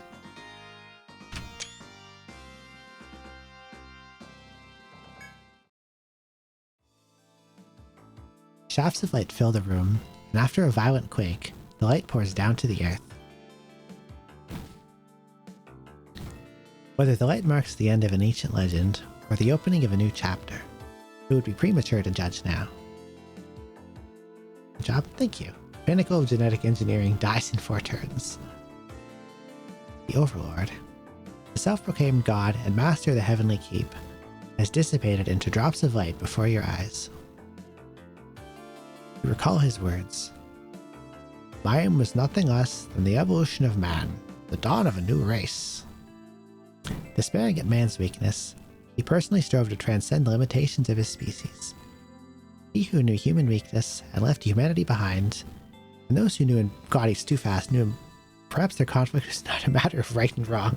Shafts of light fill the room, and after a violent quake, the light pours down to the earth. Whether the light marks the end of an ancient legend, or the opening of a new chapter, it would be premature to judge now. Good job, thank you. Pinnacle of Genetic Engineering dies in 4 turns. The Overlord, the self-proclaimed god and master of the Heavenly Keep, has dissipated into drops of light before your eyes. You recall his words. Mayhem was nothing less than the evolution of man, the dawn of a new race. Despairing at man's weakness, he personally strove to transcend the limitations of his species. He who knew human weakness and left humanity behind, and those who knew him, God, he's too fast, knew him, perhaps their conflict was not a matter of right and wrong.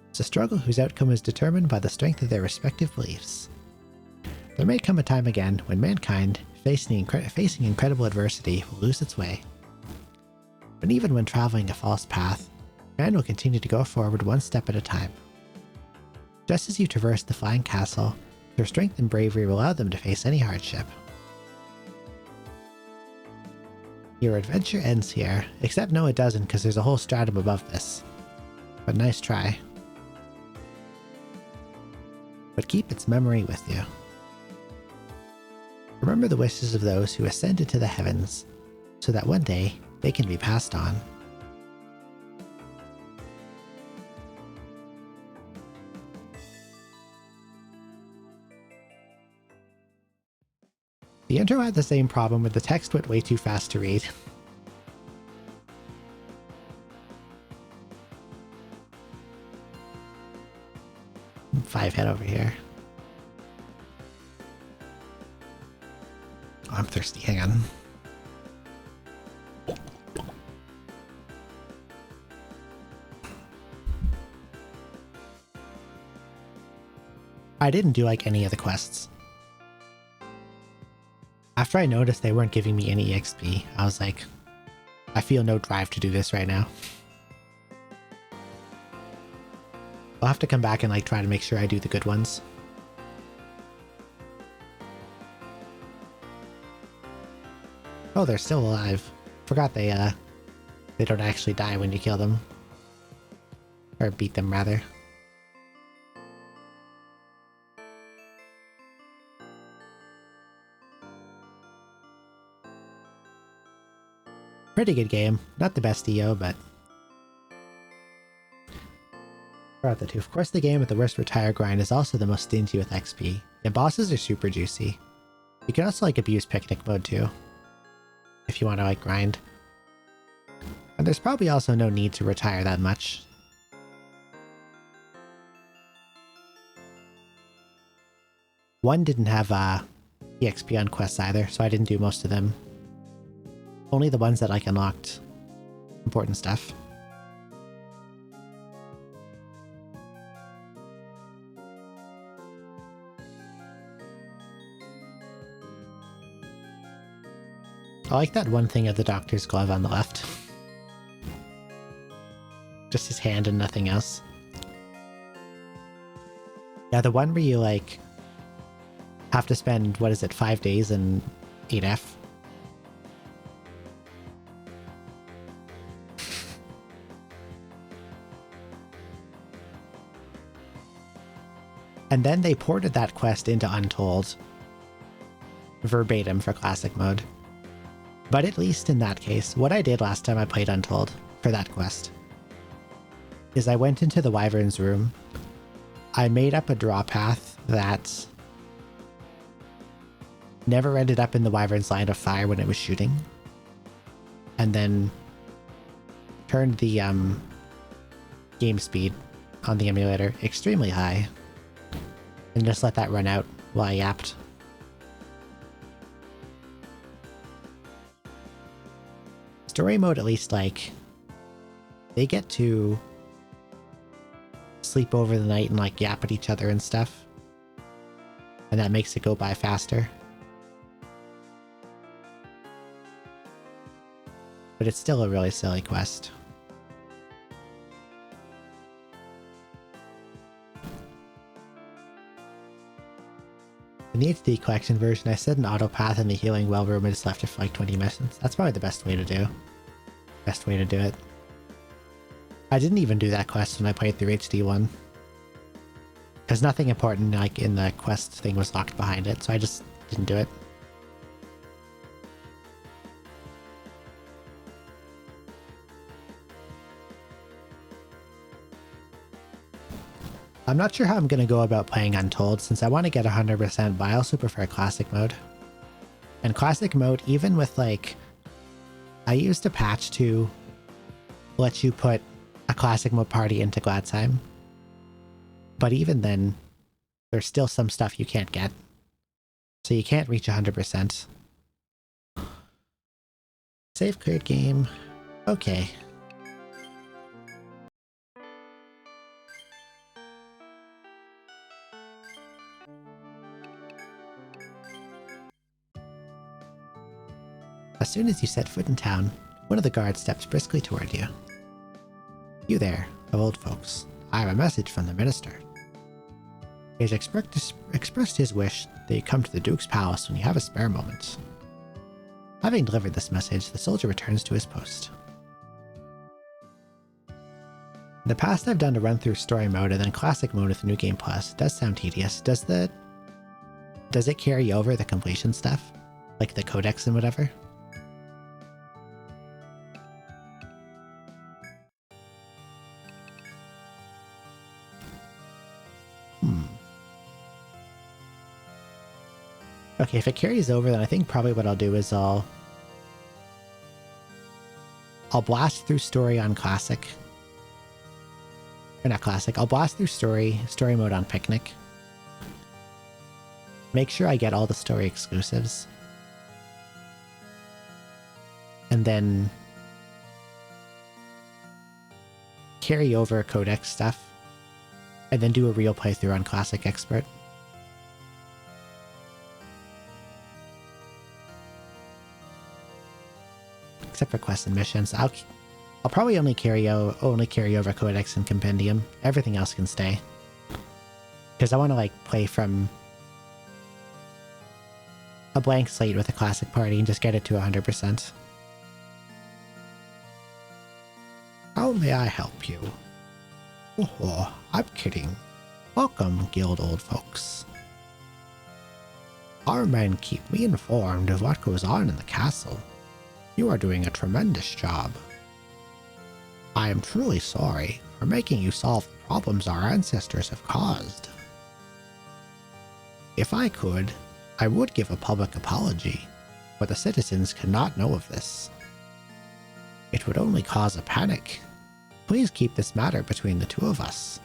It's a struggle whose outcome is determined by the strength of their respective beliefs. There may come a time again when mankind, facing incredible adversity, will lose its way. But even when traveling a false path, man will continue to go forward one step at a time. Just as you traverse the flying castle, their strength and bravery will allow them to face any hardship. Your adventure ends here, except no it doesn't because there's a whole stratum above this. But nice try. But keep its memory with you. Remember the wishes of those who ascended to the heavens, so that one day they can be passed on. The intro had the same problem where the text went way too fast to read. Five head over here. Oh, I'm thirsty, hang on. I didn't do like any of the quests. After I noticed they weren't giving me any EXP, I was like, I feel no drive to do this right now. I'll have to come back and like try to make sure I do the good ones. Oh, they're still alive. Forgot they don't actually die when you kill them. Or beat them, rather. Pretty good game. Not the best EO, but... Throughout the two. Of course, the game with the worst retire grind is also the most stingy with XP. The bosses are super juicy. You can also, like, abuse picnic mode, too. If you want to, like, grind. And there's probably also no need to retire that much. One didn't have EXP on quests either, so I didn't do most of them. Only the ones that, like, unlocked important stuff. I like that one thing of the doctor's glove on the left. Just his hand and nothing else. Yeah, the one where you, like, have to spend, what is it, 5 days in 8F? And then they ported that quest into Untold. Verbatim for Classic mode. But at least in that case, what I did last time I played Untold for that quest is I went into the Wyvern's room. I made up a draw path that never ended up in the Wyvern's line of fire when it was shooting. And then turned the game speed on the emulator extremely high. And just let that run out while I yapped. Story mode, at least, like, they get to sleep over the night and, like, yap at each other and stuff. And that makes it go by faster. But it's still a really silly quest. In the HD collection version, I set an auto path in the healing well room and just left it for like 20 missions. That's probably the best way to do. Best way to do it. I didn't even do that quest when I played through HD 1. Because nothing important like in the quest thing was locked behind it, so I just didn't do it. I'm not sure how I'm going to go about playing Untold, since I want to get 100%, but I also prefer Classic mode. And Classic mode, even with, like... I used a patch to let you put a Classic mode party into Gladsheim. But even then, there's still some stuff you can't get. So you can't reach 100%. Save cleared game. Okay. As soon as you set foot in town, one of the guards steps briskly toward you. You there, of old folks. I have a message from the minister. He has expressed his wish that you come to the Duke's palace when you have a spare moment. Having delivered this message, the soldier returns to his post. In the past, I've done a run through story mode and then classic mode with New Game Plus. It does sound tedious. Does it carry over the completion stuff? Like the codex and whatever? Okay, if it carries over, then I think probably what I'll do is I'll blast through story on classic. Or not classic, I'll blast through story mode on Picnic. Make sure I get all the story exclusives. And then carry over codex stuff. And then do a real playthrough on Classic Expert. Except for quests and missions. I'll probably only carry over Codex and Compendium. Everything else can stay. Because I want to, like, play from a blank slate with a classic party and just get it to 100%. How may I help you? Oh, I'm kidding. Welcome, guild old folks. Our men keep me informed of what goes on in the castle. You are doing a tremendous job. I am truly sorry for making you solve the problems our ancestors have caused. If I could, I would give a public apology, but the citizens cannot know of this. It would only cause a panic. Please keep this matter between the two of us.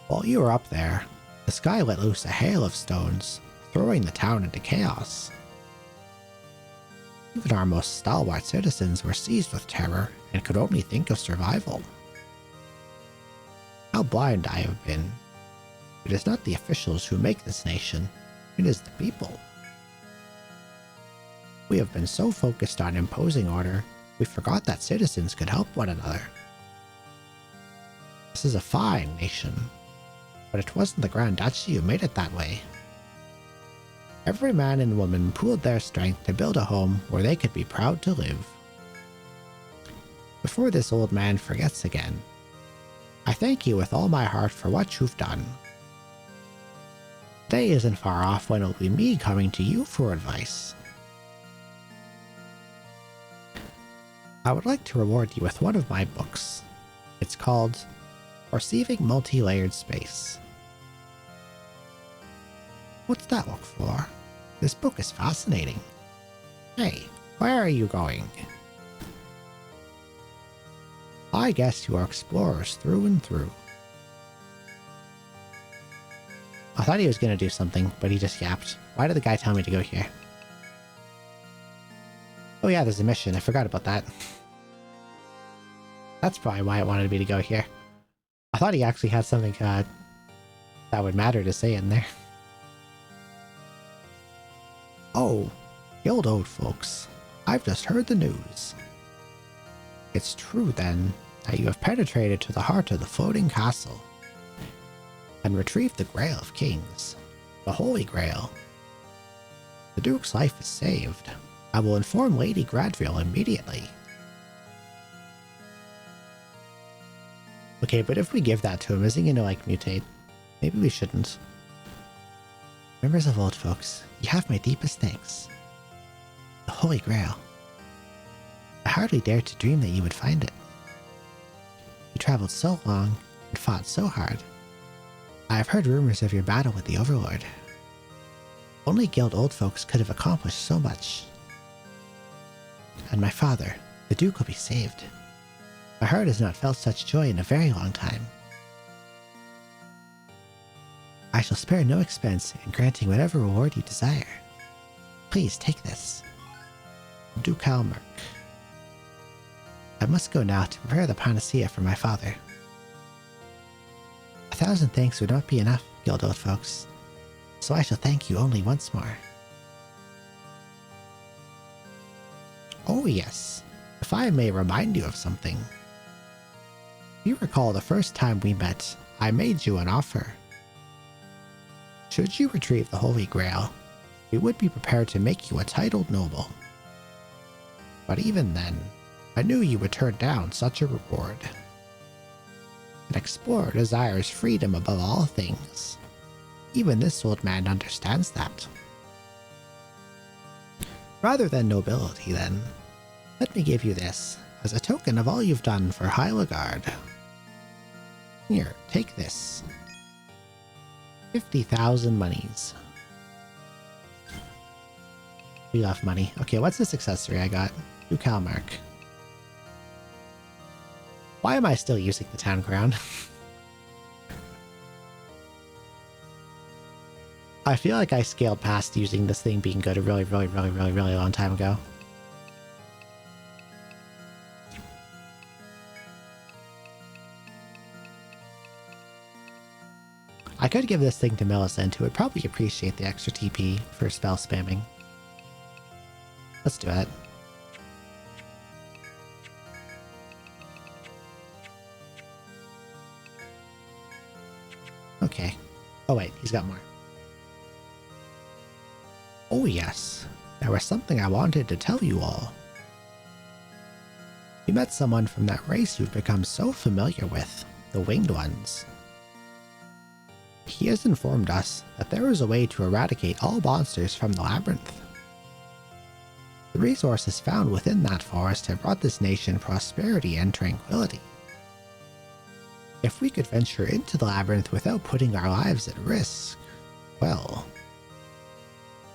While you were up there, the sky let loose a hail of stones, throwing the town into chaos. Even our most stalwart citizens were seized with terror and could only think of survival. How blind I have been. It is not the officials who make this nation, it is the people. We have been so focused on imposing order, we forgot that citizens could help one another. This is a fine nation, but it wasn't the Grand Duchy who made it that way. Every man and woman pooled their strength to build a home where they could be proud to live. Before this old man forgets again, I thank you with all my heart for what you've done. The day isn't far off when it'll be me coming to you for advice. I would like to reward you with one of my books. It's called Perceiving Multi-Layered Space. What's that look for? This book is fascinating. Hey, where are you going? I guess you are explorers through and through. I thought he was going to do something, but he just yapped. Why did the guy tell me to go here? Oh yeah, there's a mission. I forgot about that. That's probably why it wanted me to go here. I thought he actually had something that would matter to say in there. Oh, guild old folks. I've just heard the news. It's true then that you have penetrated to the heart of the floating castle and retrieved the Grail of Kings, the Holy Grail. The Duke's life is saved. I will inform Lady Gradville immediately. Okay, but if we give that to him, is he gonna, like, mutate? Maybe we shouldn't. Members of old folks, you have my deepest thanks. The Holy Grail. I hardly dared to dream that you would find it. You traveled so long and fought so hard. I have heard rumors of your battle with the Overlord. Only guild old folks could have accomplished so much. And my father, the Duke, will be saved. My heart has not felt such joy in a very long time. I shall spare no expense in granting whatever reward you desire. Please take this. Duke Halmerk. I must go now to prepare the panacea for my father. 1,000 thanks would not be enough, guild old folks, so I shall thank you only once more. Oh yes, if I may remind you of something. You recall the first time we met, I made you an offer. Should you retrieve the Holy Grail, we would be prepared to make you a titled noble. But even then, I knew you would turn down such a reward. An explorer desires freedom above all things. Even this old man understands that. Rather than nobility, then, let me give you this as a token of all you've done for Hyligard. Here, take this. 50,000 monies. We love money. Okay, what's this accessory I got? Duke Halmark. Why am I still using the town crown? I feel like I scaled past using this thing being good a really long time ago. I could give this thing to Millicent, who would probably appreciate the extra TP for spell spamming. Let's do it. Okay. Oh wait, he's got more. Oh yes, there was something I wanted to tell you all. We met someone from that race you've become so familiar with, the Winged Ones. He has informed us that there is a way to eradicate all monsters from the labyrinth. The resources found within that forest have brought this nation prosperity and tranquility. If we could venture into the labyrinth without putting our lives at risk, well...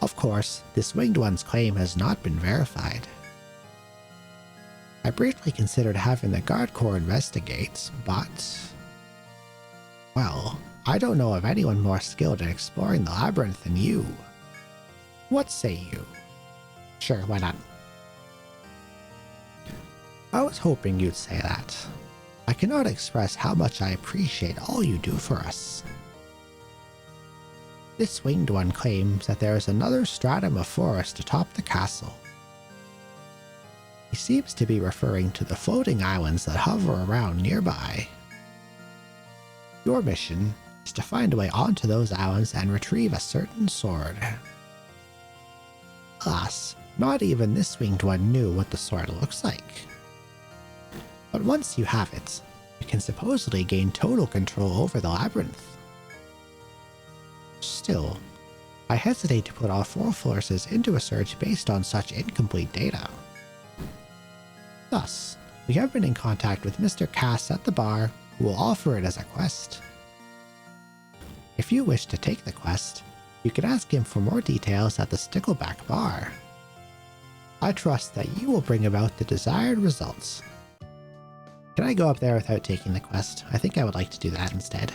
Of course, this Winged One's claim has not been verified. I briefly considered having the Guard Corps investigate, but... Well, I don't know of anyone more skilled at exploring the labyrinth than you. What say you? Sure, why not? I was hoping you'd say that. I cannot express how much I appreciate all you do for us. This Winged One claims that there is another stratum of forest atop the castle. He seems to be referring to the floating islands that hover around nearby. Your mission is to find a way onto those islands and retrieve a certain sword. Alas, not even this Winged One knew what the sword looks like. But once you have it, you can supposedly gain total control over the labyrinth. Still, I hesitate to put all 4 forces into a search based on such incomplete data. Thus, we have been in contact with Mr. Cass at the bar, who will offer it as a quest. If you wish to take the quest, you can ask him for more details at the Stickleback bar. I trust that you will bring about the desired results. Can I go up there without taking the quest? I think I would like to do that instead.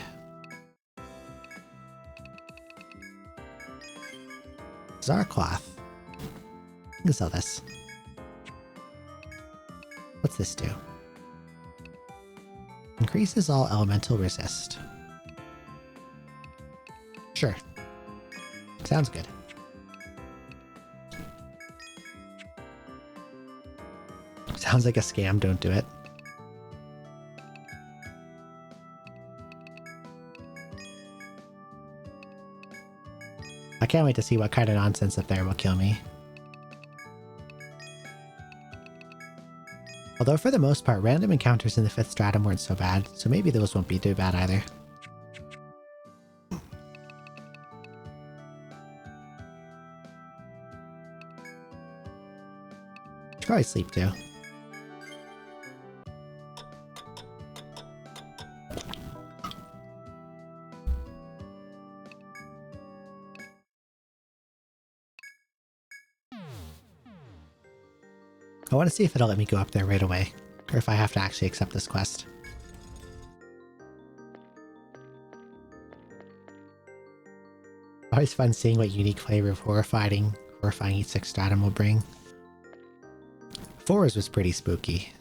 Zarcloth. I can sell this. What's this do? Increases all elemental resist. Sure. Sounds good. Sounds like a scam, don't do it. I can't wait to see what kind of nonsense up there will kill me. Although for the most part, random encounters in the 5th stratum weren't so bad, so maybe those won't be too bad either. Should probably sleep too. I want to see if it'll let me go up there right away, or if I have to actually accept this quest. Always fun seeing what unique flavor of horrifying each 6th stratum will bring. 4's was pretty spooky.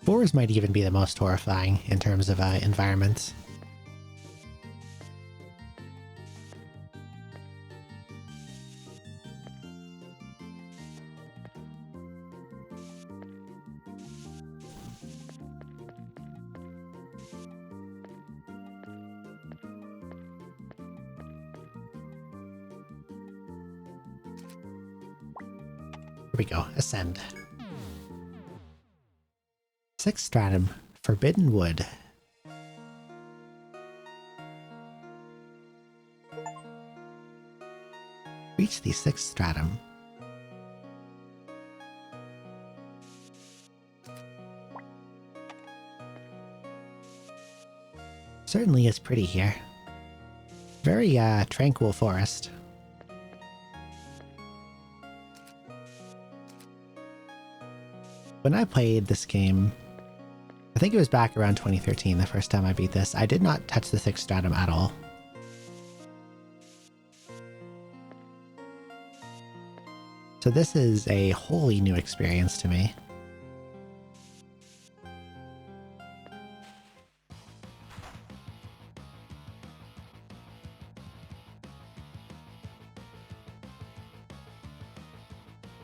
Fours might even be the most horrifying in terms of environments. Here we go. Ascend. 6th stratum. Forbidden Wood. Reach the 6th stratum. Certainly is pretty here. Very tranquil forest. When I played this game, I think it was back around 2013, the first time I beat this, I did not touch the 6th stratum at all. So this is a wholly new experience to me.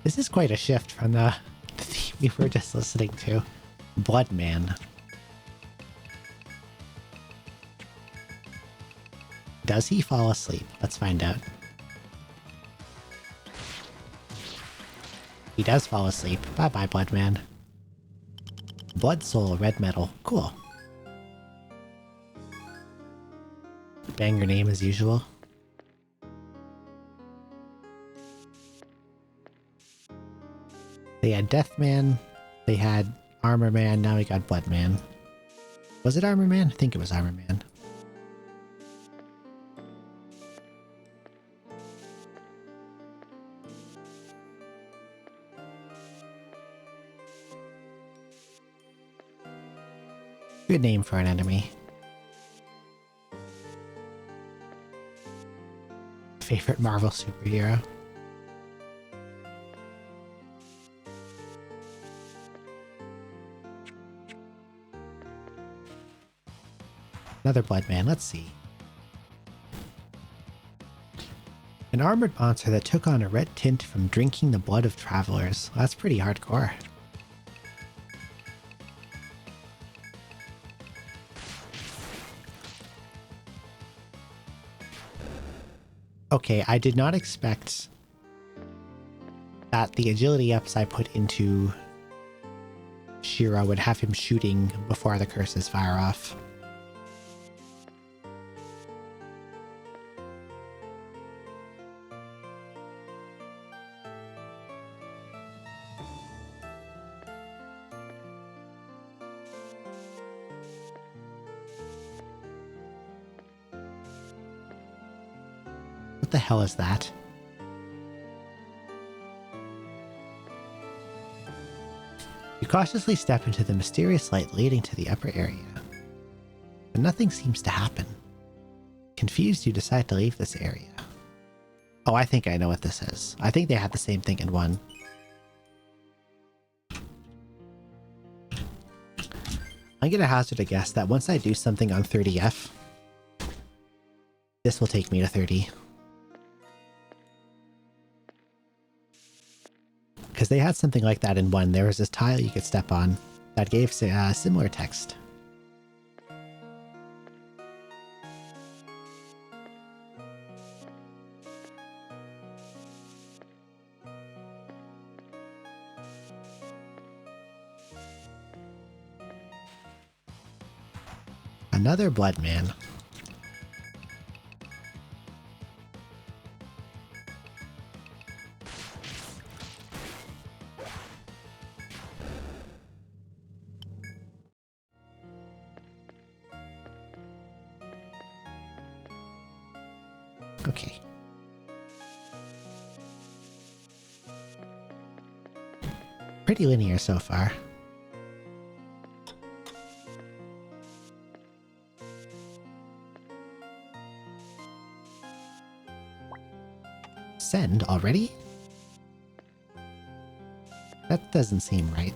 This is quite a shift from the theme we were just listening to. Bloodman. Does he fall asleep? Let's find out. He does fall asleep. Bye-bye, Bloodman. Blood Soul, red metal. Cool. bang your name as usual. They had Death Man, they had Armor Man, now we got Blood Man. Was it Armor Man? I think it was Armor Man. Good name for an enemy. Favorite Marvel superhero. Another Blood Man, let's see. An armored monster that took on a red tint from drinking the blood of travelers. Well, that's pretty hardcore. Okay, I did not expect that the agility ups I put into Shiro would have him shooting before the curses fire off. What the hell is that? You cautiously step into the mysterious light leading to the upper area, but nothing seems to happen. Confused, you decide to leave this area. Oh, I think I know what this is. I think they had the same thing in 1. I'm gonna hazard a guess that once I do something on 30F, this will take me to 30. Because they had something like that in 1. There was this tile you could step on that gave similar text. Another Blood Man. Okay. Pretty linear so far. Send already? That doesn't seem right.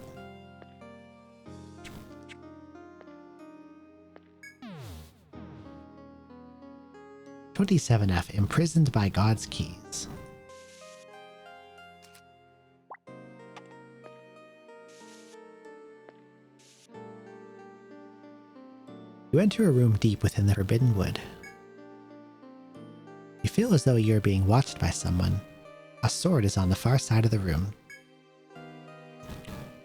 (27F) Imprisoned by God's keys. You enter a room deep within the Forbidden Wood. You feel as though you're being watched by someone. A sword is on the far side of the room.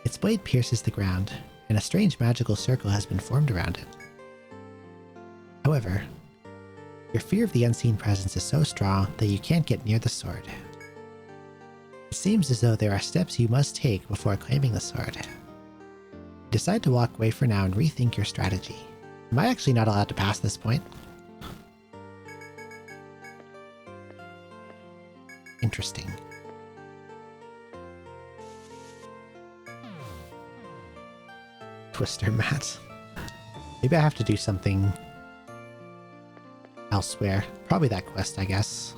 Its blade pierces the ground, and a strange magical circle has been formed around it. However, your fear of the unseen presence is so strong that you can't get near the sword. It seems as though there are steps you must take before claiming the sword. You decide to walk away for now and rethink your strategy. Am I actually not allowed to pass this point? Interesting. Twister mat. Maybe I have to do something elsewhere. Probably that quest, I guess.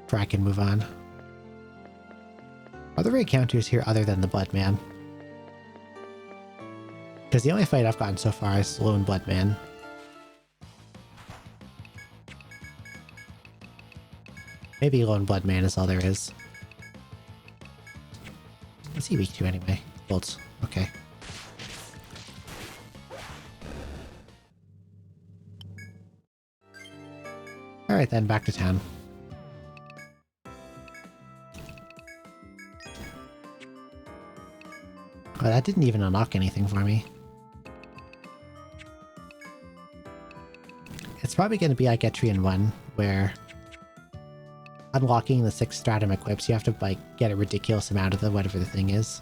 Before I can move on. Are there encounters here other than the Blood Man? Because the only fight I've gotten so far is Lone Blood Man. Maybe Lone Blood Man is all there is. What's he weak to anyway? Bolts. Okay. Alright then, back to town. Oh, that didn't even unlock anything for me. It's probably going to be like Etrian 1, where unlocking the 6th stratum equips, you have to like get a ridiculous amount of the whatever the thing is.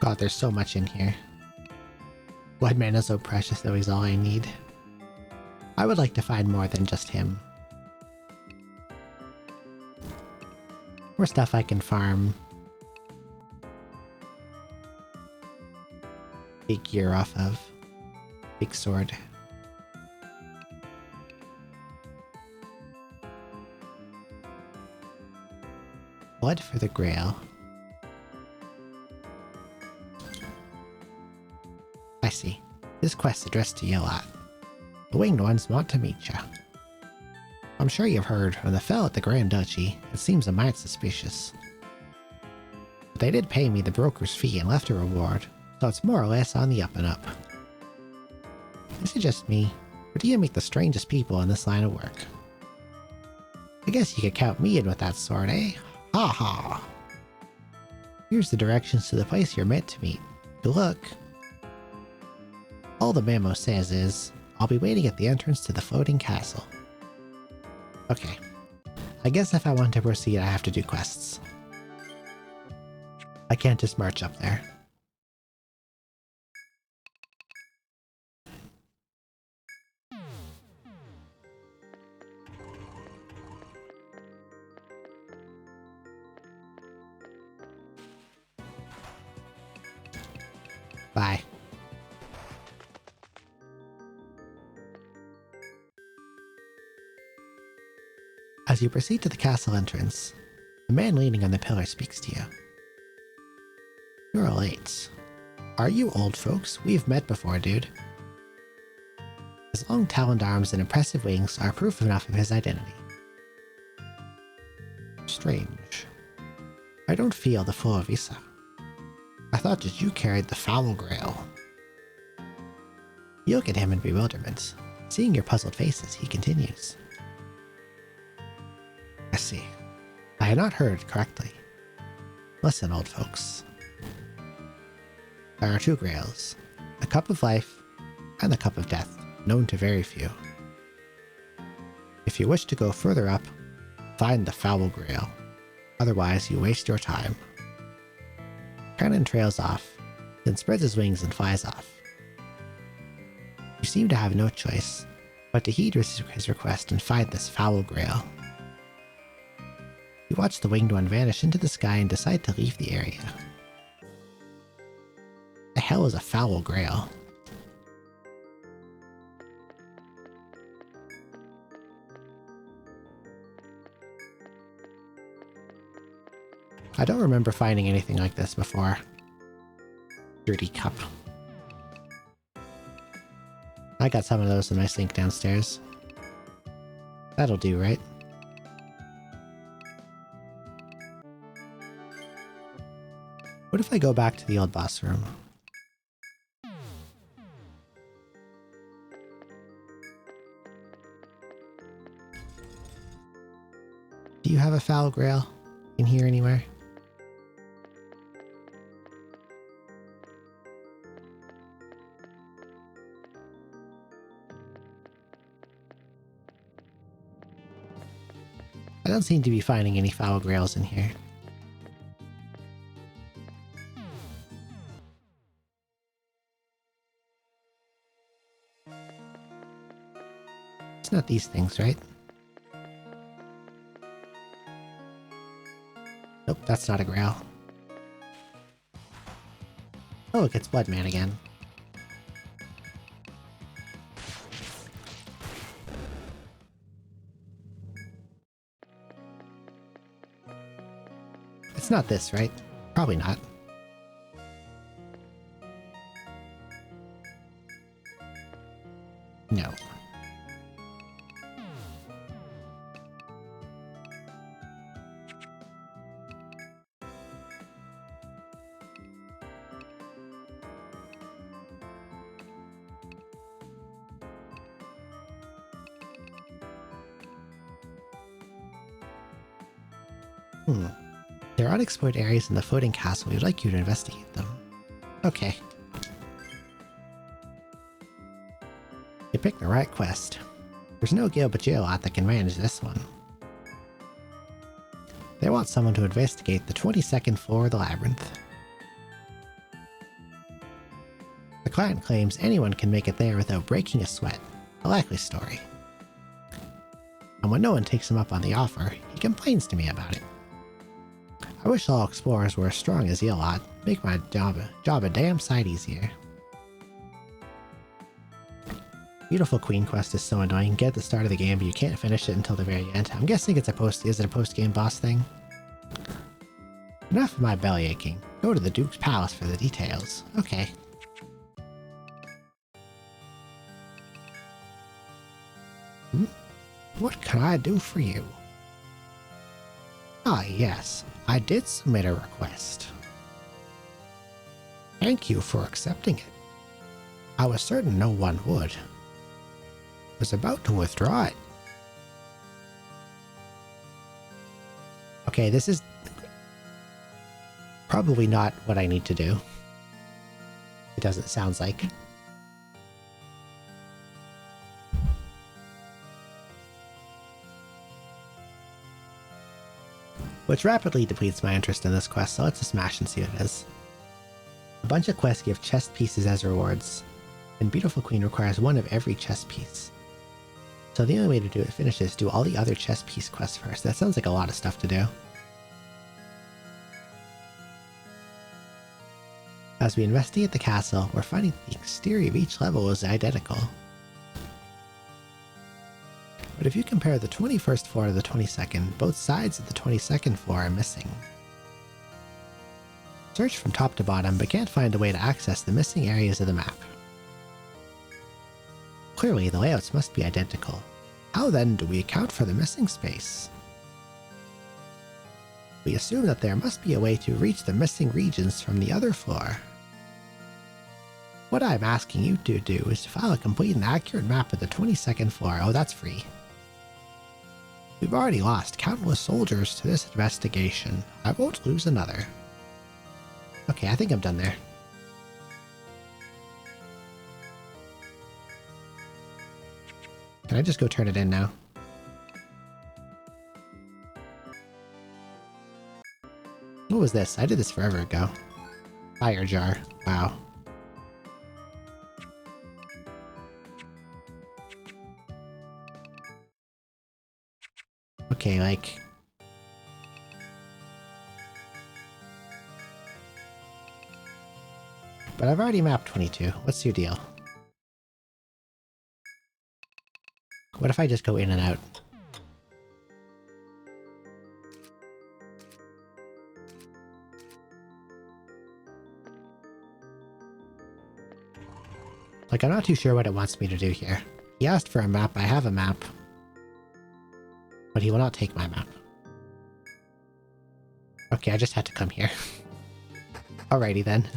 God, there's so much in here. Blood mana's so precious, though he's all I need. I would like to find more than just him. More stuff I can farm. Big gear off of. Big sword. Blood for the Grail. I see. This quest's addressed to you a lot. The Winged Ones want to meet you. I'm sure you've heard from the fellow at the Grand Duchy. It seems a mite suspicious. But they did pay me the broker's fee and left a reward, so it's more or less on the up and up. This is just me, but you meet the strangest people in this line of work. I guess you could count me in with that sort, eh? Ha ha! Here's the directions to the place you're meant to meet. Good luck. All the memo says is, I'll be waiting at the entrance to the floating castle. Okay. I guess if I want to proceed, I have to do quests. I can't just march up there. Bye. As you proceed to the castle entrance, the man leaning on the pillar speaks to you. You're late. Are you old folks? We've met before, dude. His long taloned arms and impressive wings are proof enough of his identity. Strange. I don't feel the full visa. I thought that you carried the foul grail. You look at him in bewilderment. Seeing your puzzled faces, he continues. I see. I had not heard correctly. Listen, old folks. There are two grails, the cup of life and the cup of death, known to very few. If you wish to go further up, find the foul grail. Otherwise, you waste your time. Cannon trails off, then spreads his wings and flies off. You seem to have no choice but to heed his request and find this foul grail. You watch the winged one vanish into the sky and decide to leave the area. The hell is a foul grail? I don't remember finding anything like this before. Dirty cup. I got some of those in my sink downstairs. That'll do, right? What if I go back to the old boss room? Do you have a foul grail in here anywhere? I don't seem to be finding any foul grails in here. It's not these things, right? Nope, that's not a grail. Oh, look, it's Bloodman again. It's not this, right? Probably not. No. There are unexplored areas in the floating castle. We'd like you to investigate them. Okay. You picked the right quest. There's no guild but Geolot that can manage this one. They want someone to investigate the 22nd floor of the labyrinth. The client claims anyone can make it there without breaking a sweat. A likely story. And when no one takes him up on the offer, he complains to me about it. I wish all explorers were as strong as Geolot. Make my job a damn sight easier. Beautiful Queen quest is so annoying. Get at the start of the game, but you can't finish it until the very end. I'm guessing it's is it a post-game boss thing? Enough of my belly aching. Go to the Duke's Palace for the details. Okay. What can I do for you? Ah yes, I did submit a request. Thank you for accepting it. I was certain no one would. Was about to withdraw it. Okay, this is probably not what I need to do. It doesn't sound like. Which rapidly depletes my interest in this quest, so let's just smash and see what it is. A bunch of quests give chest pieces as rewards, and Beautiful Queen requires one of every chest piece. So the only way to finish this is do all the other chest piece quests first. That sounds like a lot of stuff to do. As we investigate the castle, we're finding the exterior of each level is identical. But if you compare the 21st floor to the 22nd, both sides of the 22nd floor are missing. Search from top to bottom, but can't find a way to access the missing areas of the map. Clearly, the layouts must be identical. How then do we account for the missing space? We assume that there must be a way to reach the missing regions from the other floor. What I'm asking you to do is to file a complete and accurate map of the 22nd floor. Oh, that's free. We've already lost countless soldiers to this investigation. I won't lose another. Okay, I think I'm done there. Can I just go turn it in now? What was this? I did this forever ago. Fire jar. Wow. Okay, like... But I've already mapped 22. What's your deal? What if I just go in and out? Like, I'm not too sure what it wants me to do here. He asked for a map. I have a map. But he will not take my map. Okay, I just had to come here. Alrighty then.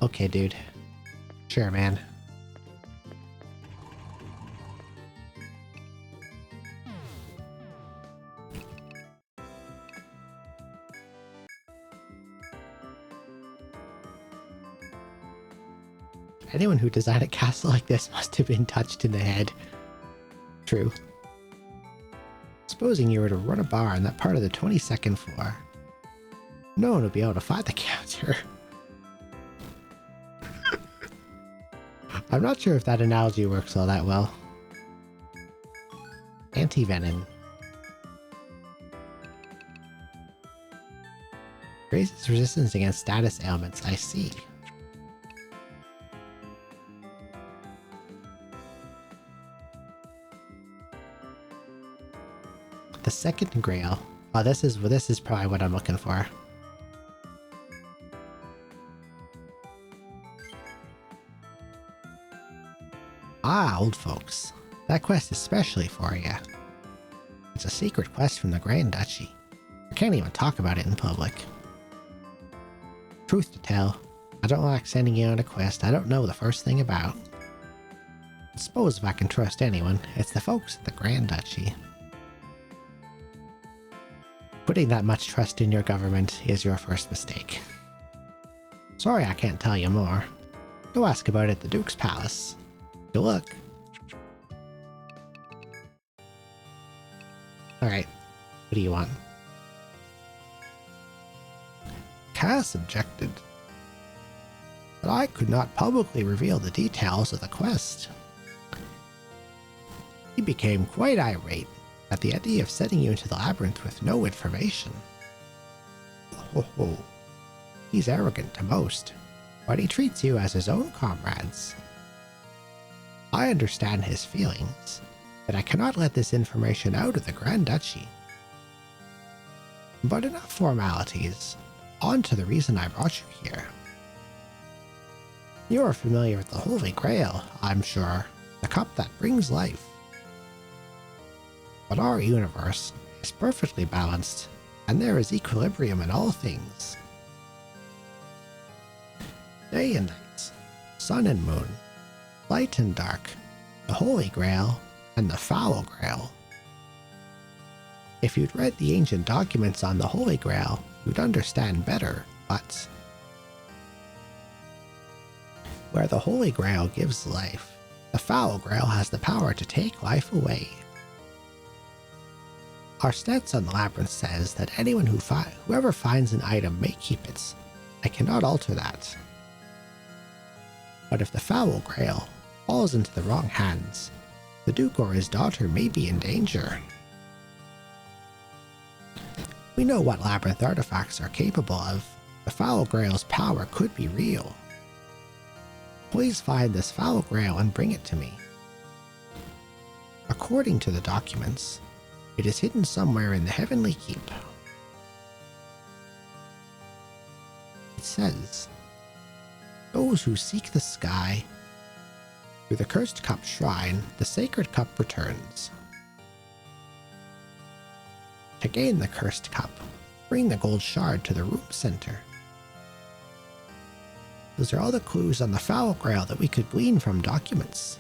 Okay, dude. Sure, man. Anyone who designed a castle like this must have been touched in the head. True. Supposing you were to run a bar on that part of the 22nd floor, no one would be able to find the counter. I'm not sure if that analogy works all that well. Anti-venom. Raises resistance against status ailments, I see. The second grail. Oh, this is probably what I'm looking for. Ah, old folks. That quest is specially for you. It's a secret quest from the Grand Duchy. I can't even talk about it in public. Truth to tell, I don't like sending you on a quest I don't know the first thing about. I suppose if I can trust anyone, it's the folks at the Grand Duchy. Putting that much trust in your government is your first mistake. Sorry I can't tell you more. Go ask about it at the Duke's Palace. Good luck. Alright, what do you want? Cass objected that I could not publicly reveal the details of the quest. He became quite irate at the idea of sending you into the labyrinth with no information. He's arrogant to most, but he treats you as his own comrades. I understand his feelings, but I cannot let this information out of the Grand Duchy. But enough formalities. On to the reason I brought you here. You are familiar with the Holy Grail, I'm sure, the cup that brings life. But our universe is perfectly balanced, and there is equilibrium in all things. Day and night, sun and moon, light and dark, the Holy Grail and the Foul Grail. If you'd read the ancient documents on the Holy Grail, you'd understand better, but where the Holy Grail gives life, the Foul Grail has the power to take life away. Our stance on the labyrinth says that anyone whoever finds an item may keep it. I cannot alter that. But if the Foul Grail falls into the wrong hands, the Duke or his daughter may be in danger. We know what labyrinth artifacts are capable of. The Foul Grail's power could be real. Please find this Foul Grail and bring it to me. According to the documents, it is hidden somewhere in the Heavenly Keep. It says, those who seek the sky, through the Cursed Cup Shrine, the Sacred Cup returns. To gain the Cursed Cup, bring the gold shard to the room center. Those are all the clues on the Foul Grail that we could glean from documents.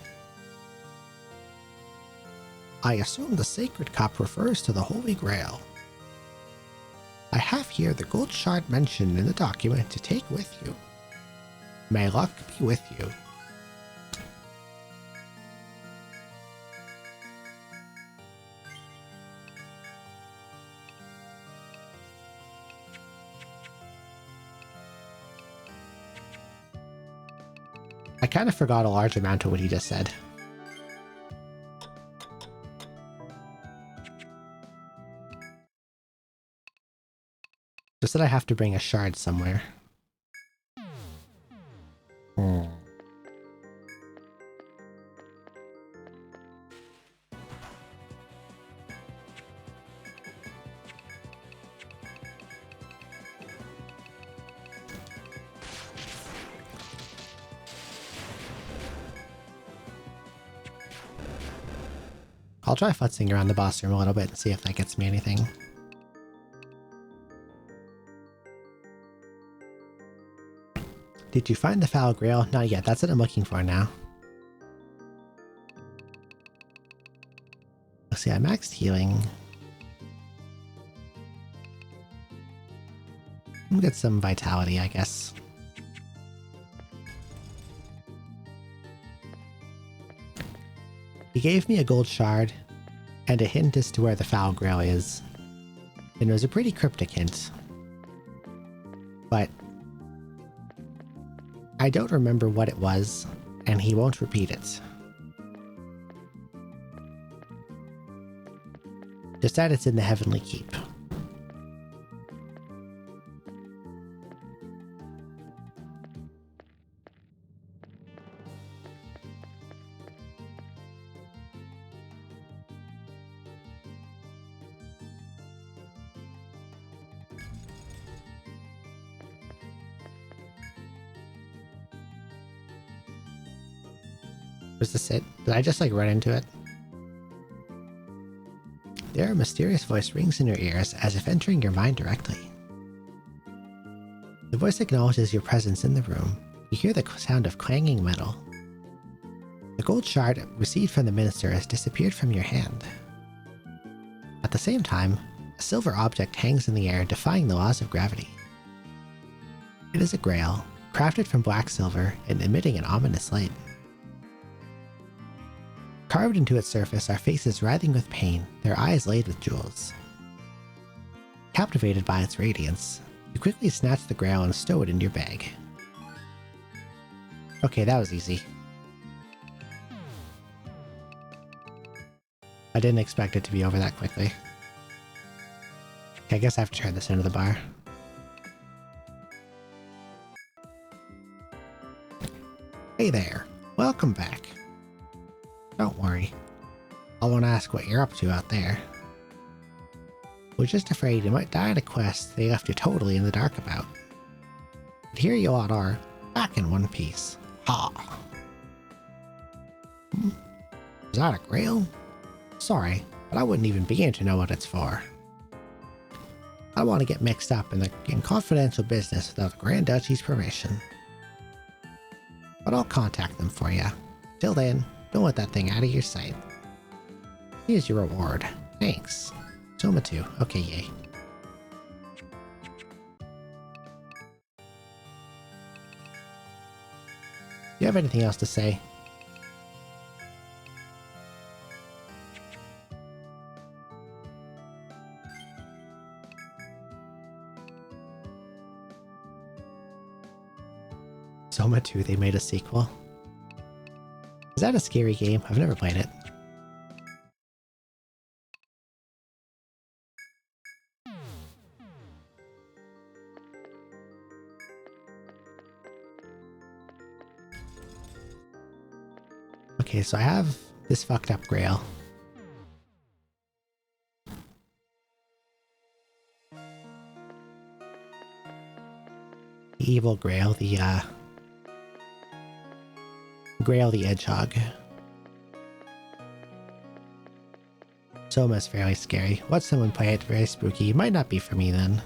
I assume the Sacred Cup refers to the Holy Grail. I have here the gold shard mentioned in the document to take with you. May luck be with you. I kind of forgot a large amount of what he just said. Just that I have to bring a shard somewhere. I'll try futzing around the boss room a little bit and see if that gets me anything. Did you find the Foul Grail? Not yet, that's what I'm looking for now. Let's see, I maxed healing. I'll get some vitality, I guess. He gave me a gold shard and a hint as to where the Foul Grail is. And it was a pretty cryptic hint. But I don't remember what it was, and he won't repeat it. Just that it's in the Heavenly Keep. Was this it? Did I just like run into it? There, a mysterious voice rings in your ears as if entering your mind directly. The voice acknowledges your presence in the room. You hear the sound of clanging metal. The gold shard received from the minister has disappeared from your hand. At the same time, A silver object hangs in the air, defying the laws of gravity. It is a grail, crafted from black silver and emitting an ominous light. Carved into its surface are faces writhing with pain, their eyes laid with jewels. Captivated by its radiance, you quickly snatch the grail and stow it into your bag. Okay, that was easy. I didn't expect it to be over that quickly. Okay, I guess I have to turn this into the bar. Hey there, welcome back. Don't worry, I won't ask what you're up to out there. We're just afraid you might die on a quest they left you totally in the dark about. But here you all are, back in one piece. Ha! Is that a grail? Sorry, but I wouldn't even begin to know what it's for. I don't want to get mixed up in confidential business without the Grand Duchy's permission. But I'll contact them for you. Till then, don't let that thing out of your sight. Here's your reward. Thanks. Soma 2. Okay, yay. Do you have anything else to say? Soma 2, they made a sequel. Is that a scary game? I've never played it. Okay, so I have this fucked up grail. The evil grail, the Grail the Hedgehog. Soma's fairly scary. Watch someone play it, very spooky. Might not be for me then.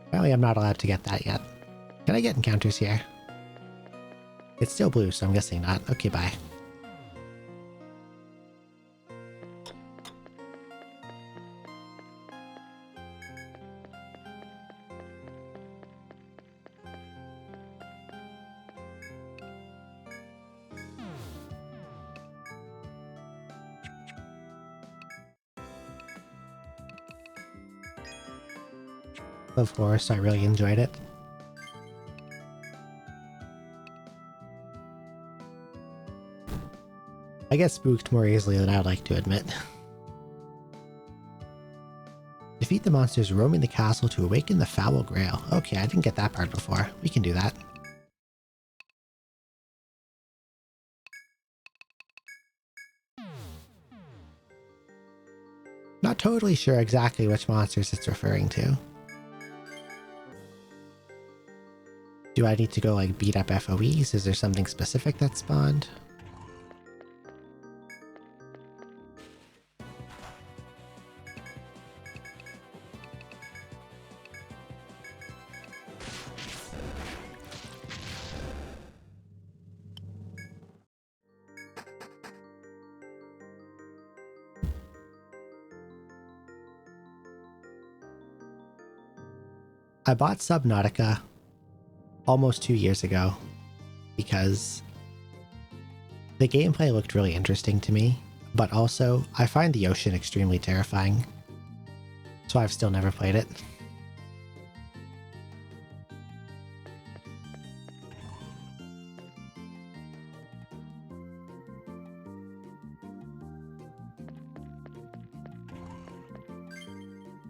Apparently I'm not allowed to get that yet. Can I get encounters here? It's still blue, so I'm guessing not. Okay, bye. Of course, I really enjoyed it. I get spooked more easily than I'd like to admit. Defeat the monsters roaming the castle to awaken the foul grail. Okay, I didn't get that part before. We can do that. Not totally sure exactly which monsters it's referring to. Do I need to go like beat up FOEs? Is there something specific that spawned? I bought Subnautica almost 2 years ago because the gameplay looked really interesting to me, but also I find the ocean extremely terrifying, so I've still never played it.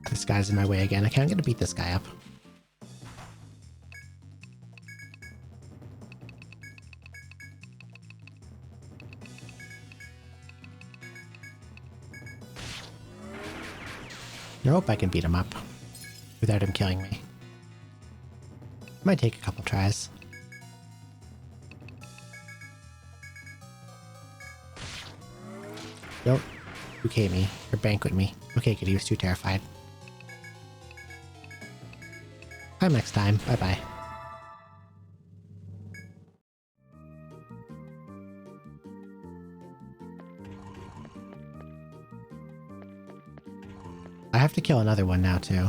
This guy's in my way again. I'm gonna beat this guy up. Nope, I can beat him up without him killing me. Might take a couple tries. Don't bouquet me, or banquet me. Okay, good, he was too terrified. Time next time, bye bye. have to kill another one now, too.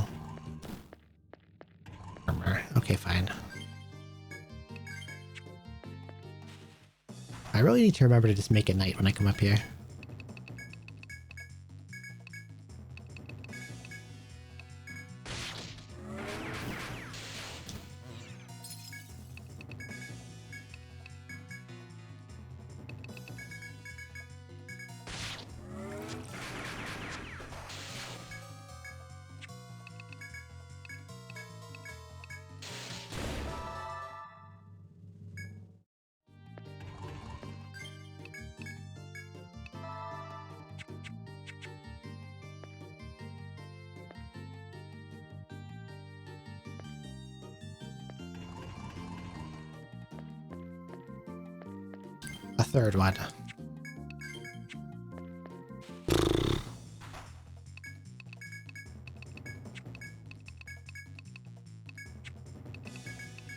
Armor. Okay, fine. I really need to remember to just make it night when I come up here. A third one.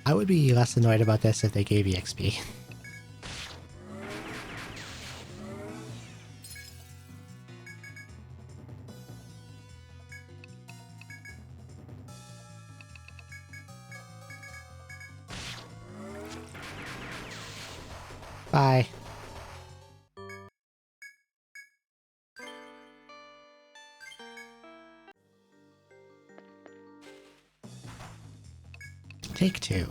I would be less annoyed about this if they gave EXP. Bye. Take two.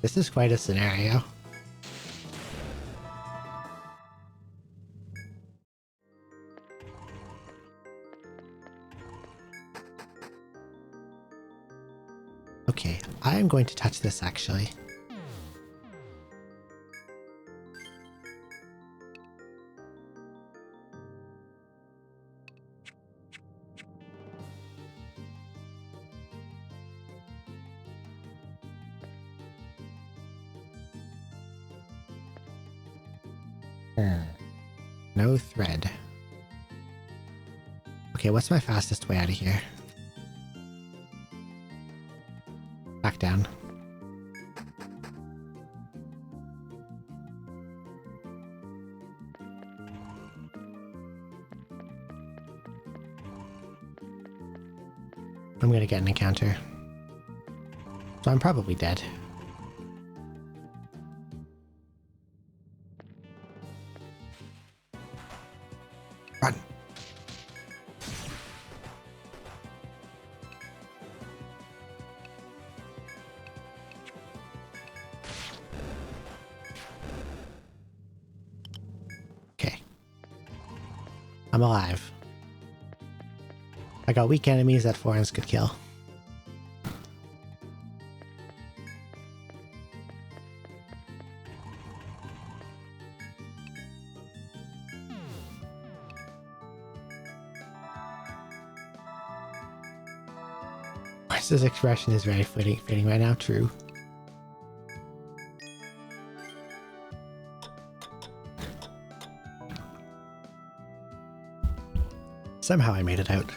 This is quite a scenario. Okay, I am going to touch this actually. No thread. Okay, what's my fastest way out of here? Back down. I'm gonna get an encounter. So I'm probably dead. Run! Okay. I'm alive. I got weak enemies that foreigns could kill. This expression is very fitting right now, true. Somehow I made it out.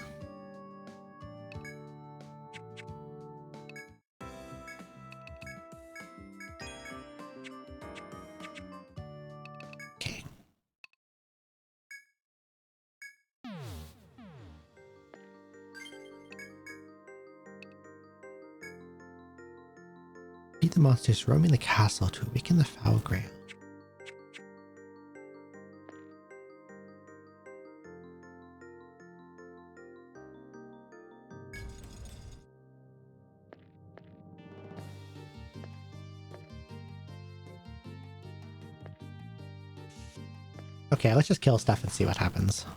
Okay. Beat the monsters roaming the castle to awaken the foul grail. Okay, let's just kill stuff and see what happens.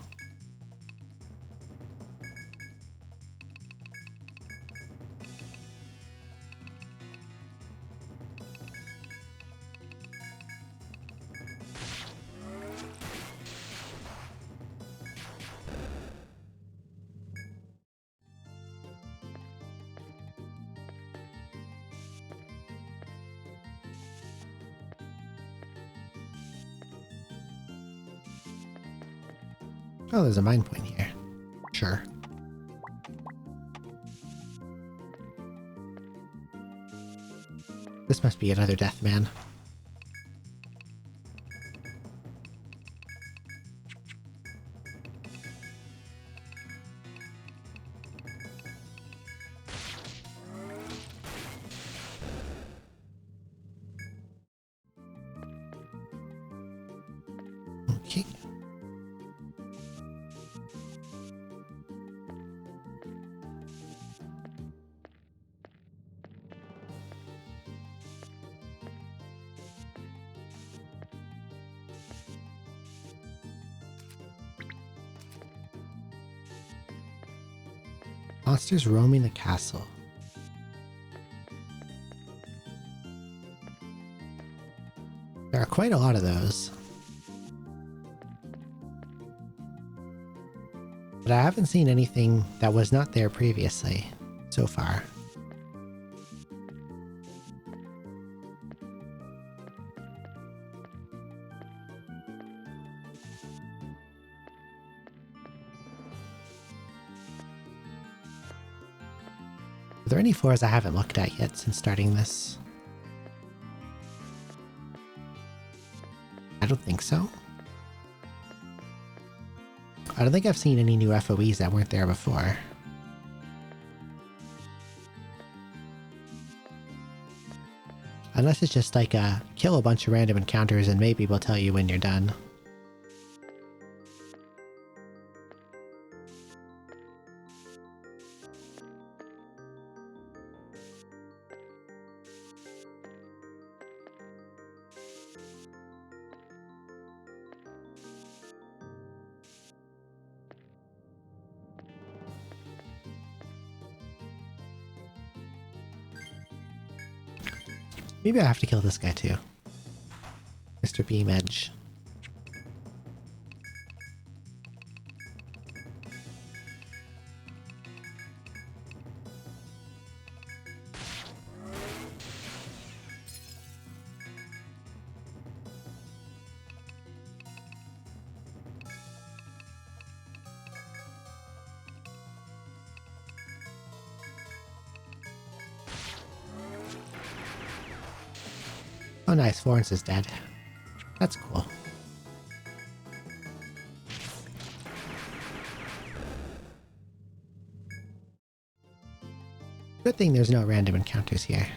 Oh, there's a mine point here. Sure. This must be another death man. Okay. Monsters roaming the castle. There are quite a lot of those. But I haven't seen anything that was not there previously, so far. Are there any floors I haven't looked at yet since starting this? I don't think so. I don't think I've seen any new FOEs that weren't there before. Unless it's just like kill a bunch of random encounters and maybe we'll tell you when you're done. Maybe I have to kill this guy too. Mr. Beam Edge. Oh nice, Florence is dead. That's cool. Good thing there's no random encounters here.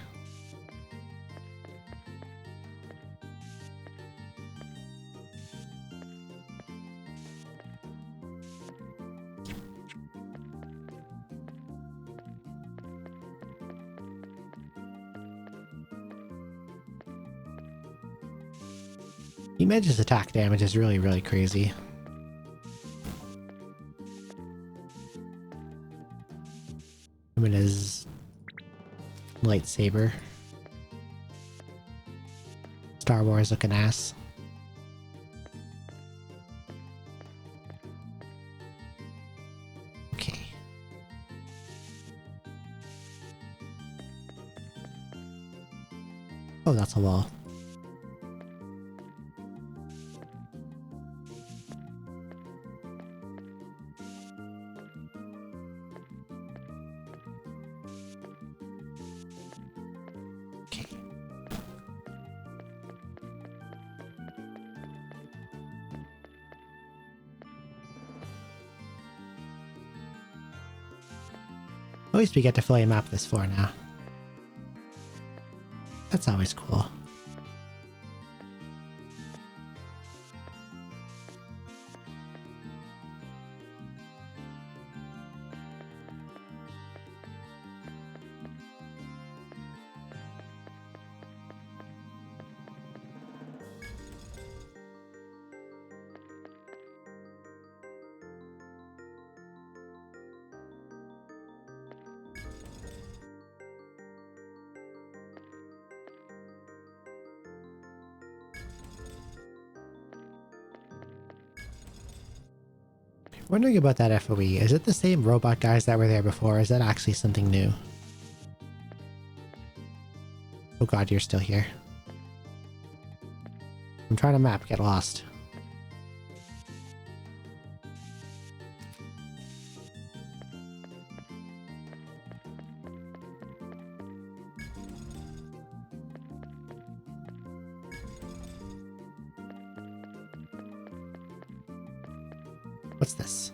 Edge's attack damage is really, really crazy. I mean, his lightsaber. Star Wars looking ass. Okay. Oh, that's a wall. At least we get to fully map this floor now. That's always cool. Wondering about that FOE. Is it the same robot guys that were there before? Or is that actually something new? Oh god, you're still here. I'm trying to map, get lost. What's this?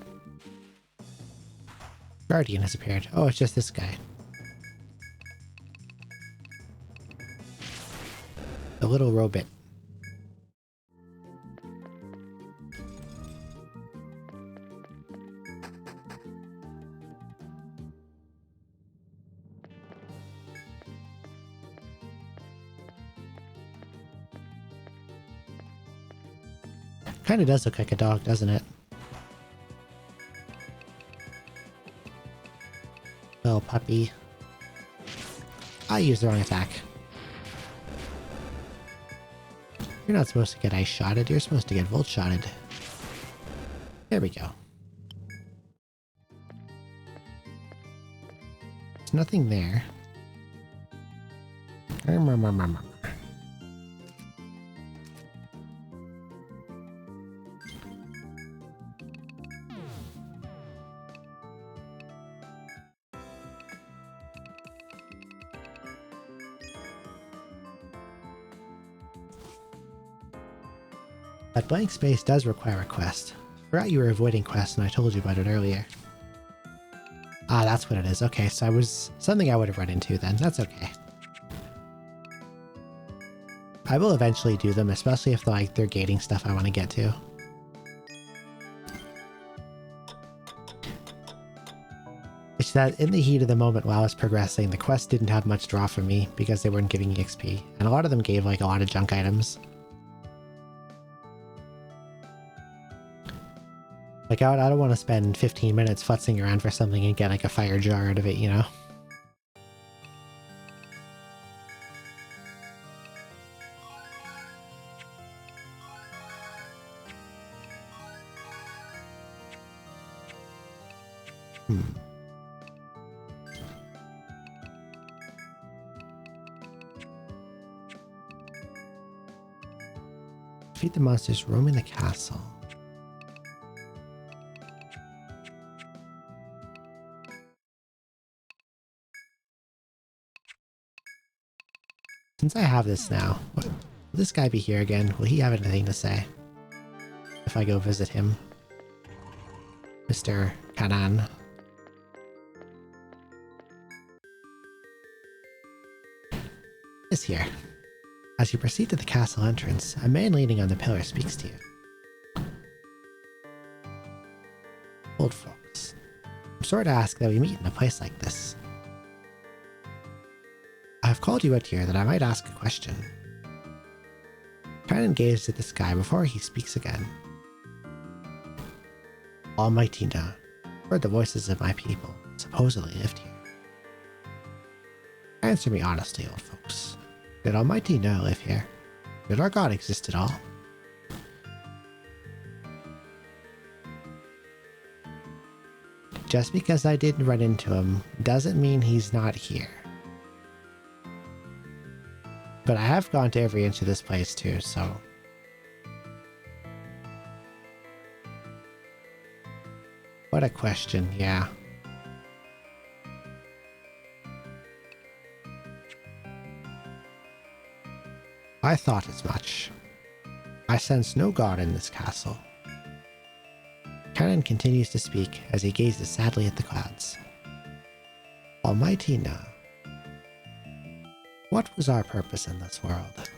Guardian has appeared. Oh, it's just this guy. The little robot. Kinda does look like a dog, doesn't it? Little puppy. I used the wrong attack. You're not supposed to get ice shotted, you're supposed to get volt shotted. There we go. There's nothing there. That blank space does require a quest. Forgot you were avoiding quests and I told you about it earlier. Ah, that's what it is. Okay, so I was something I would have run into then. That's okay. I will eventually do them, especially if they're gating stuff I want to get to. It's that in the heat of the moment while I was progressing, the quests didn't have much draw for me because they weren't giving EXP, and a lot of them gave like a lot of junk items. Like, I don't want to spend 15 minutes futzing around for something and get like a fire jar out of it, you know? Defeat the monsters roaming the castle. Since I have this now, will this guy be here again? Will he have anything to say? If I go visit him. Mr. Kanan. Is here. As you proceed to the castle entrance, a man leaning on the pillar speaks to you. Old folks, I'm sorry to ask that we meet in a place like this. I have called you out here that I might ask a question. Kanan gazed at the sky before he speaks again. Almighty Na, heard the voices of my people, supposedly lived here. Answer me honestly, old folks. Did Almighty Na live here? Did our God exist at all? Just because I didn't run into him doesn't mean he's not here. But I have gone to every inch of this place too, so... What a question, yeah. I thought as much. I sense no god in this castle. Kanan continues to speak as he gazes sadly at the clouds. Almighty Na. What was our purpose in this world?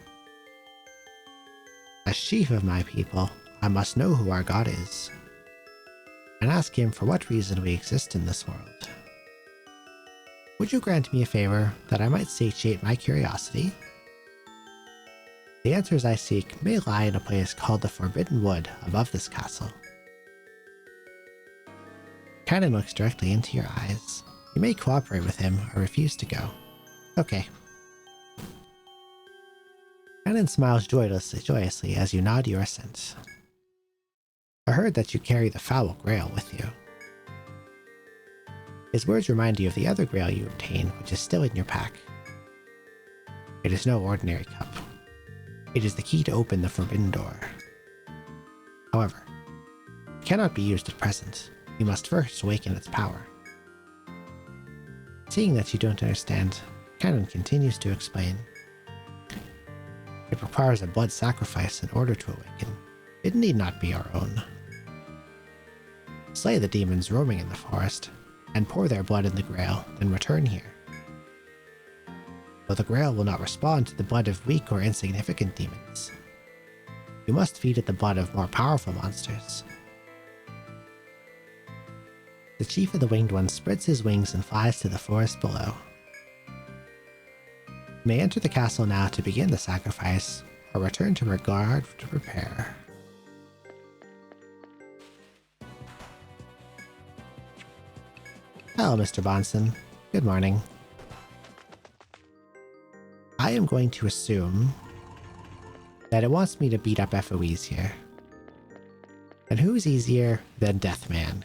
As chief of my people, I must know who our god is, and ask him for what reason we exist in this world. Would you grant me a favor that I might satiate my curiosity? The answers I seek may lie in a place called the Forbidden Wood above this castle. Kanan looks directly into your eyes. You may cooperate with him or refuse to go. Okay. Kanan smiles joyously as you nod your assent. I heard that you carry the Foul Grail with you. His words remind you of the other grail you obtained, which is still in your pack. It is no ordinary cup. It is the key to open the Forbidden Door. However, it cannot be used at present. You must first awaken its power. Seeing that you don't understand, Kanan continues to explain. It requires a blood sacrifice in order to awaken. It need not be our own. slay the demons roaming in the forest, and pour their blood in the Grail, then return here. Though the Grail will not respond to the blood of weak or insignificant demons, you must feed it the blood of more powerful monsters. The chief of the winged ones spreads his wings and flies to the forest below. You may enter the castle now to begin the sacrifice, or return to Regard to prepare. Hello, Mr. Bonson. Good morning. I am going to assume that it wants me to beat up FOEs here. And who's easier than Deathman?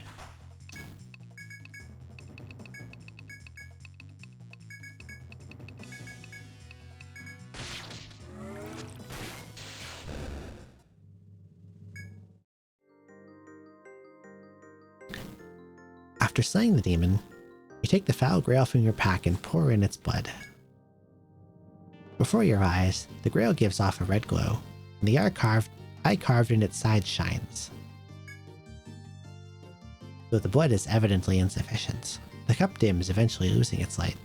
After slaying the demon, you take the foul grail from your pack and pour in its blood. Before your eyes, the grail gives off a red glow, and the eye carved in its side shines. Though the blood is evidently insufficient, the cup dims, eventually losing its light.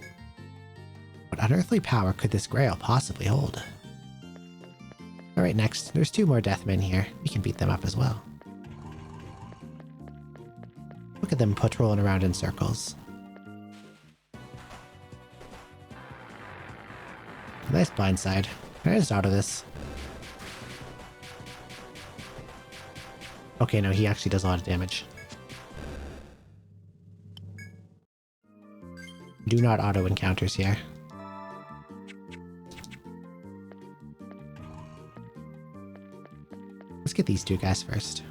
What unearthly power could this grail possibly hold? Alright, next, there's 2 more deathmen here. We can beat them up as well. Look at them patrolling around in circles. Nice blindside. Can I just auto this? Okay, no, he actually does a lot of damage. Do not auto encounters here. Let's get these 2 guys first.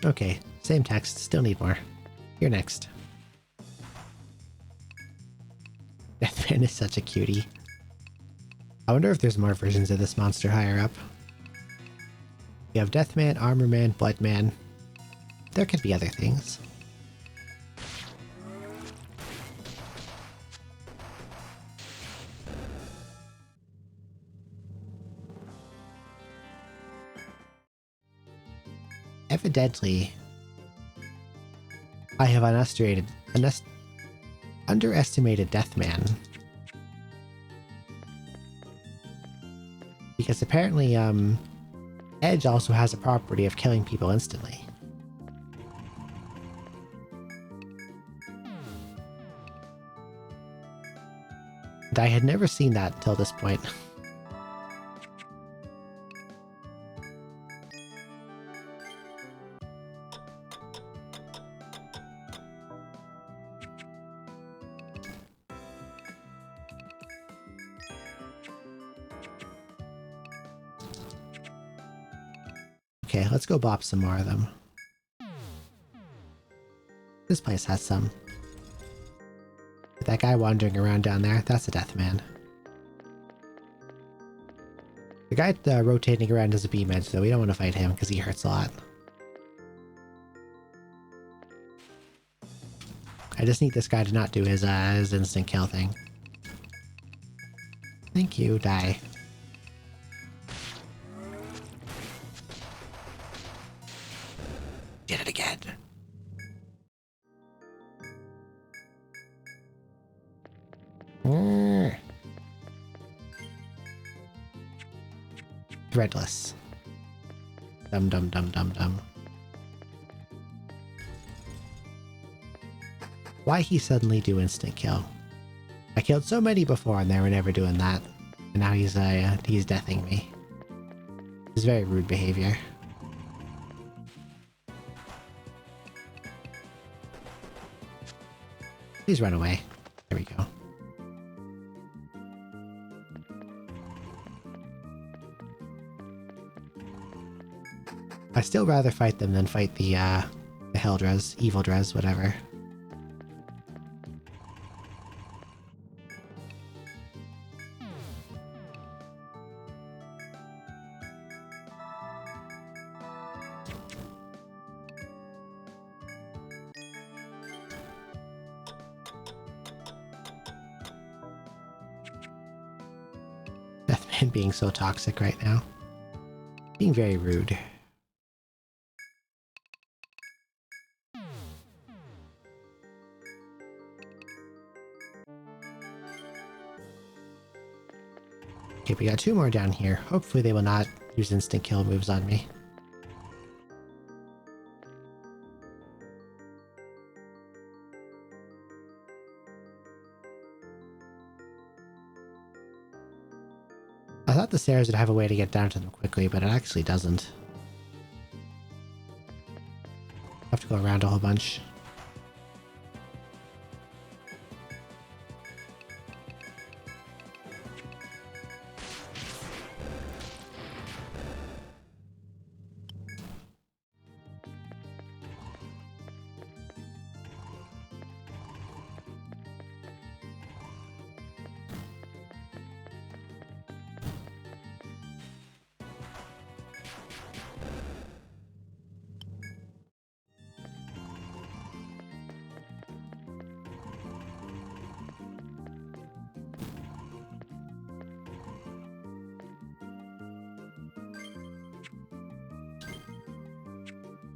Okay, same text, still need more. You're next. Deathman is such a cutie. I wonder if there's more versions of this monster higher up. You have Deathman, Armorman, Bloodman. There could be other things. Evidently, I have underestimated Deathman. Because apparently, Edge also has a property of killing people instantly. And I had never seen that till this point. Okay, let's go bop some more of them. This place has some. That guy wandering around down there, that's a Deathman. The guy rotating around is a beam edge, though. We don't want to fight him because he hurts a lot. I just need this guy to not do his instant kill thing. Thank you, die. Did it again. Threadless. Dum dum dum dum dum. Why he suddenly do instant kill? I killed so many before and they were never doing that. And now he's deathing me. It's very rude behavior. Please run away. There we go. I'd still rather fight them than fight the Helldres, Evil Dres, whatever. and being so toxic right now. Being very rude. Okay, we got 2 more down here. Hopefully they will not use instant kill moves on me. I thought the stairs would have a way to get down to them quickly, but it actually doesn't. I have to go around a whole bunch.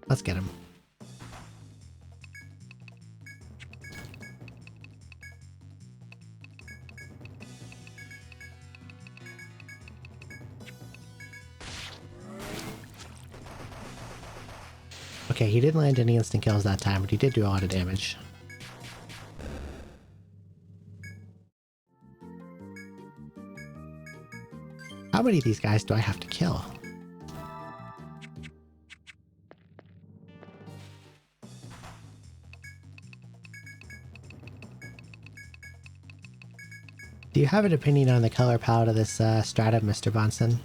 Let's get him. Okay, he didn't land any instant kills that time, but he did do a lot of damage. How many of these guys do I have to kill? Do you have an opinion on the color palette of this strata, Mr. Bonson?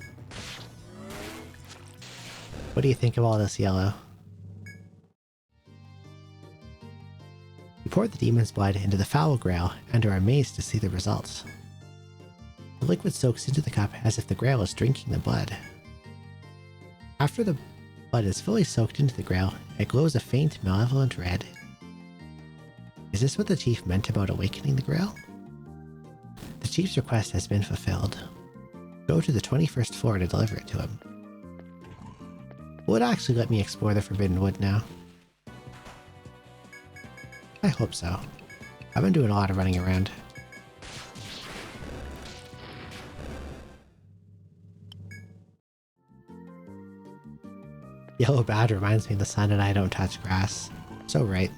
What do you think of all this yellow? We poured the demon's blood into the foul grail and are amazed to see the results. The liquid soaks into the cup as if the grail is drinking the blood. After the blood is fully soaked into the grail, it glows a faint, malevolent red. Is this what the chief meant about awakening the grail? The chief's request has been fulfilled. Go to the 21st floor to deliver it to him. Will it actually let me explore the Forbidden Wood now? I hope so. I've been doing a lot of running around. Yellow Bad reminds me the sun and I don't touch grass. So right.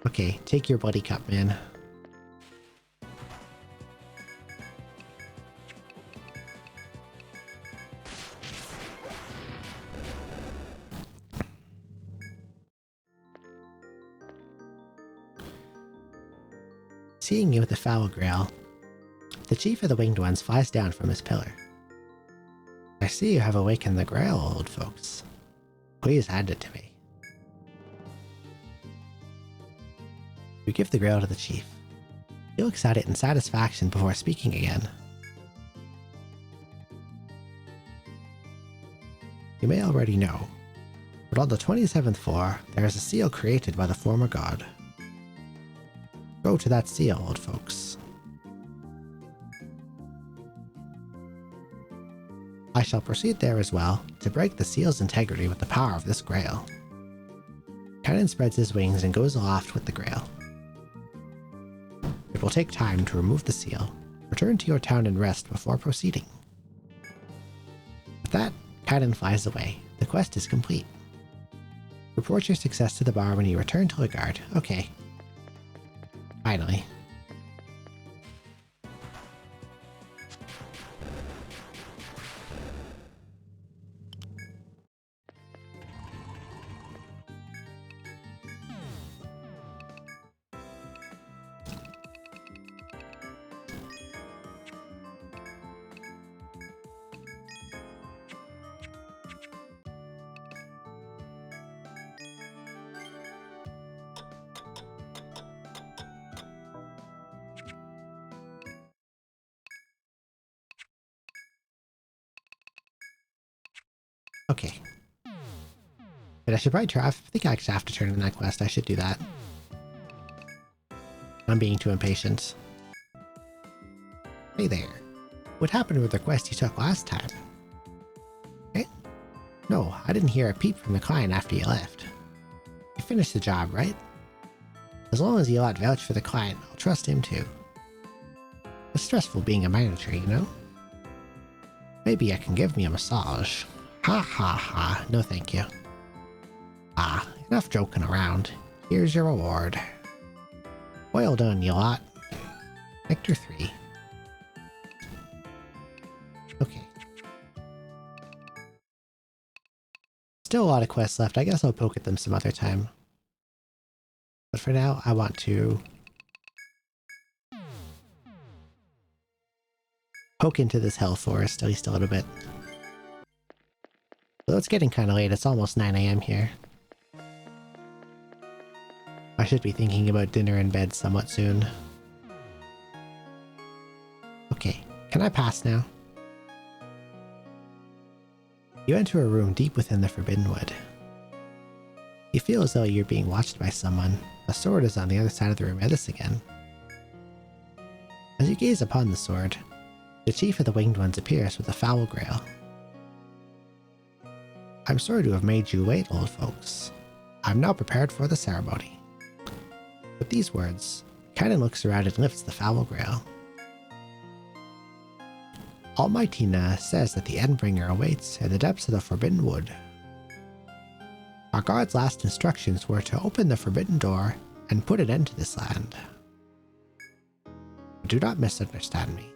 Okay, take your bloody cup, man. Seeing you with the foul grail, the chief of the Winged Ones flies down from his pillar. I see you have awakened the grail, old folks. Please hand it to me. You give the grail to the chief. He looks at it in satisfaction before speaking again. You may already know, but on the 27th floor, there is a seal created by the former god. Go to that seal, old folks. I shall proceed there as well, to break the seal's integrity with the power of this grail. Cannon spreads his wings and goes aloft with the grail. It will take time to remove the seal. Return to your town and rest before proceeding. With that, Cannon flies away. The quest is complete. Report your success to the bar when you return to Lagard. Okay. Finally. Okay. But I should probably try. I think I actually have to turn in that quest. I should do that. I'm being too impatient. Hey there. What happened with the quest you took last time? Eh? No, I didn't hear a peep from the client after you left. You finished the job, right? As long as you lot vouch for the client, I'll trust him too. It's stressful being a manager, you know? Maybe you can give me a massage. Ha ha ha, no thank you. Ah, enough joking around. Here's your reward. Well done, you lot. Hector 3. Okay. Still a lot of quests left. I guess I'll poke at them some other time. But for now, I want to poke into this hell forest at least a little bit. So it's getting kind of late. It's almost 9 AM here. I should be thinking about dinner and bed somewhat soon. Okay, can I pass now? You enter a room deep within the Forbidden Wood. You feel as though you're being watched by someone. A sword is on the other side of the room at this again. As you gaze upon the sword, the chief of the Winged Ones appears with a foul grail. I'm sorry to have made you wait, old folks. I'm now prepared for the ceremony. With these words, Canon looks around and lifts the foul grail. Almighty Na says that the Endbringer awaits in the depths of the Forbidden Wood. Our god's last instructions were to open the forbidden door and put an end to this land. Do not misunderstand me.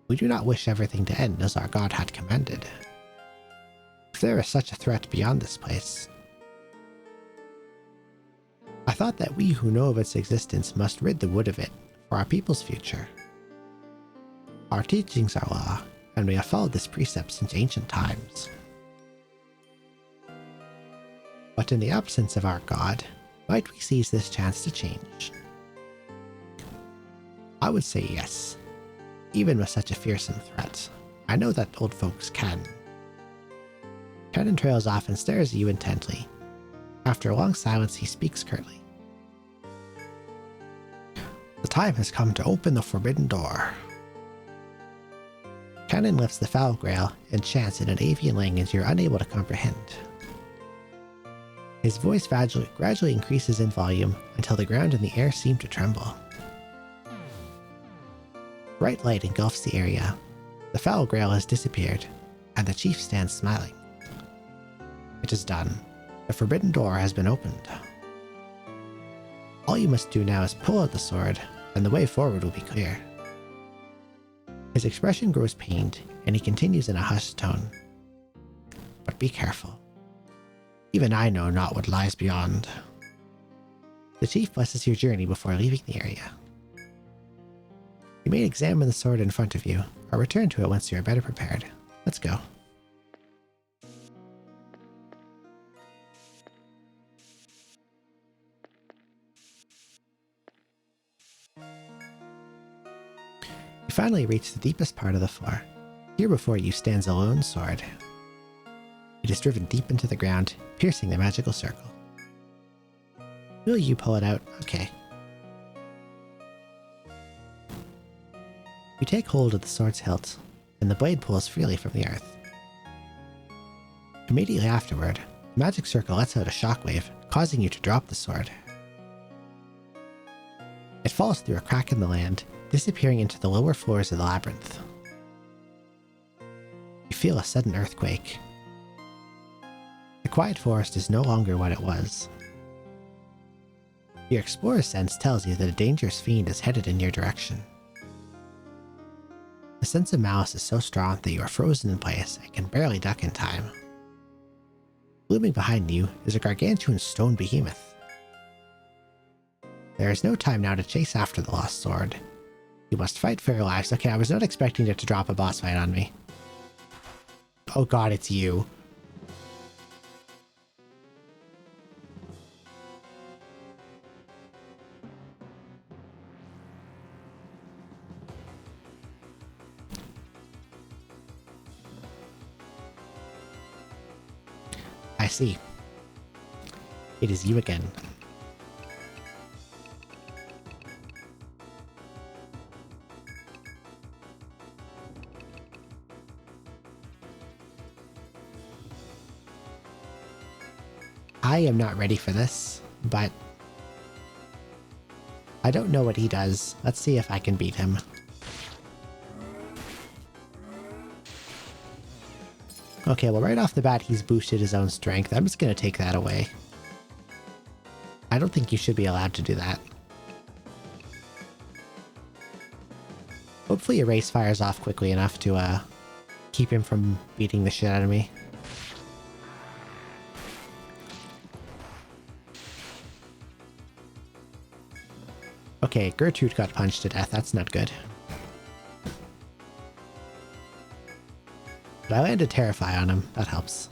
We do not wish everything to end as our god had commanded. If there is such a threat beyond this place, I thought that we who know of its existence must rid the wood of it for our people's future. Our teachings are law, and we have followed this precept since ancient times. But in the absence of our god, might we seize this chance to change? I would say yes. Even with such a fearsome threat, I know that old folks can. Canon trails off and stares at you intently. After a long silence, he speaks curtly. The time has come to open the forbidden door. Canon lifts the foul grail and chants in an avian language you're unable to comprehend. His voice gradually increases in volume until the ground and the air seem to tremble. Bright light engulfs the area. The foul grail has disappeared, and the chief stands smiling. It is done. The forbidden door has been opened. All you must do now is pull out the sword, and the way forward will be clear. His expression grows pained, and he continues in a hushed tone. But be careful. Even I know not what lies beyond. The chief blesses your journey before leaving the area. You may examine the sword in front of you, or return to it once you are better prepared. Let's go. You finally reach the deepest part of the floor. Here before you stands a lone sword. It is driven deep into the ground, piercing the magical circle. Will you pull it out? Okay. You take hold of the sword's hilt, and the blade pulls freely from the earth. Immediately afterward, the magic circle lets out a shockwave, causing you to drop the sword. It falls through a crack in the land, disappearing into the lower floors of the labyrinth. You feel a sudden earthquake. The quiet forest is no longer what it was. Your explorer's sense tells you that a dangerous fiend is headed in your direction. The sense of malice is so strong that you are frozen in place and can barely duck in time. Looming behind you is a gargantuan stone behemoth. There is no time now to chase after the lost sword. You must fight for your lives. Okay, I was not expecting it to drop a boss fight on me. Oh god, it's you. I see. It is you again. I am not ready for this, but I don't know what he does. Let's see if I can beat him. Okay, well right off the bat he's boosted his own strength. I'm just gonna take that away. I don't think you should be allowed to do that. Hopefully your race fires off quickly enough to keep him from beating the shit out of me. Okay, Gertrude got punched to death. That's not good. But I landed Terrify on him. That helps.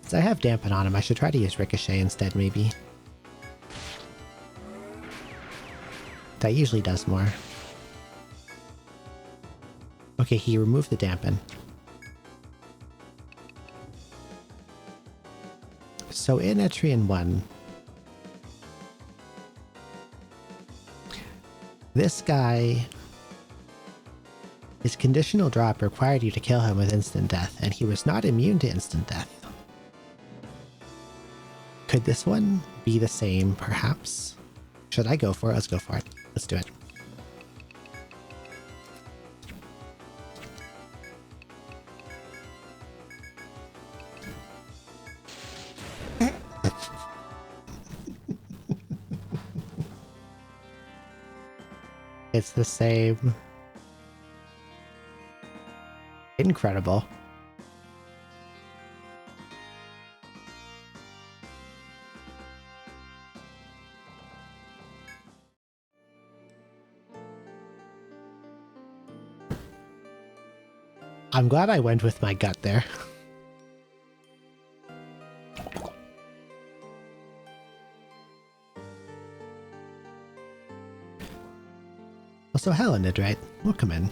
Since I have Dampen on him, I should try to use Ricochet instead, maybe. That usually does more. Okay, he removed the Dampen. So in Etrian 1, this guy, his conditional drop required you to kill him with instant death, and he was not immune to instant death. Could this one be the same, perhaps? Should I go for it? Let's go for it. Let's do it. It's the same. Incredible. I'm glad I went with my gut there. Also, Helen did right. Welcome in.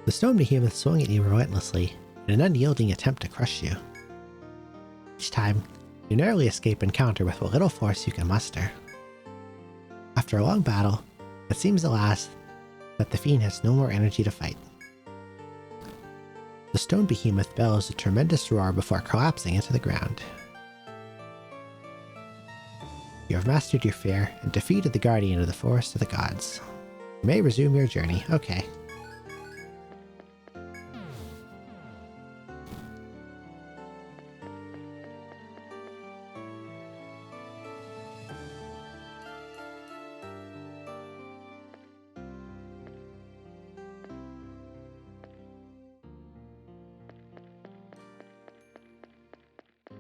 The stone behemoth swung at you relentlessly in an unyielding attempt to crush you. Each time, you narrowly escape encounter with what little force you can muster. After a long battle, it seems at last that the fiend has no more energy to fight. The stone behemoth bellows a tremendous roar before collapsing into the ground. You have mastered your fear and defeated the guardian of the forest of the gods. You may resume your journey. Okay.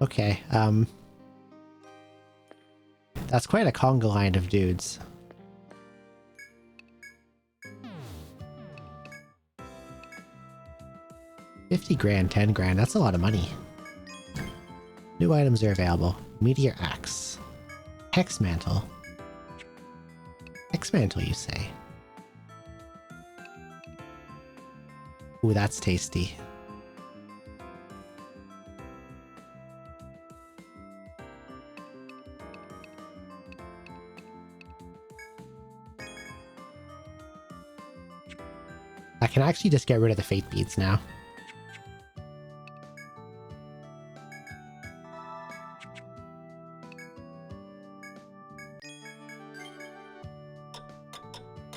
Okay, that's quite a conga line of dudes. $50 grand, 10 grand, that's a lot of money. New items are available. Meteor Axe. Hex Mantle. Hex Mantle, you say? Ooh, that's tasty. I can actually just get rid of the fate beads now.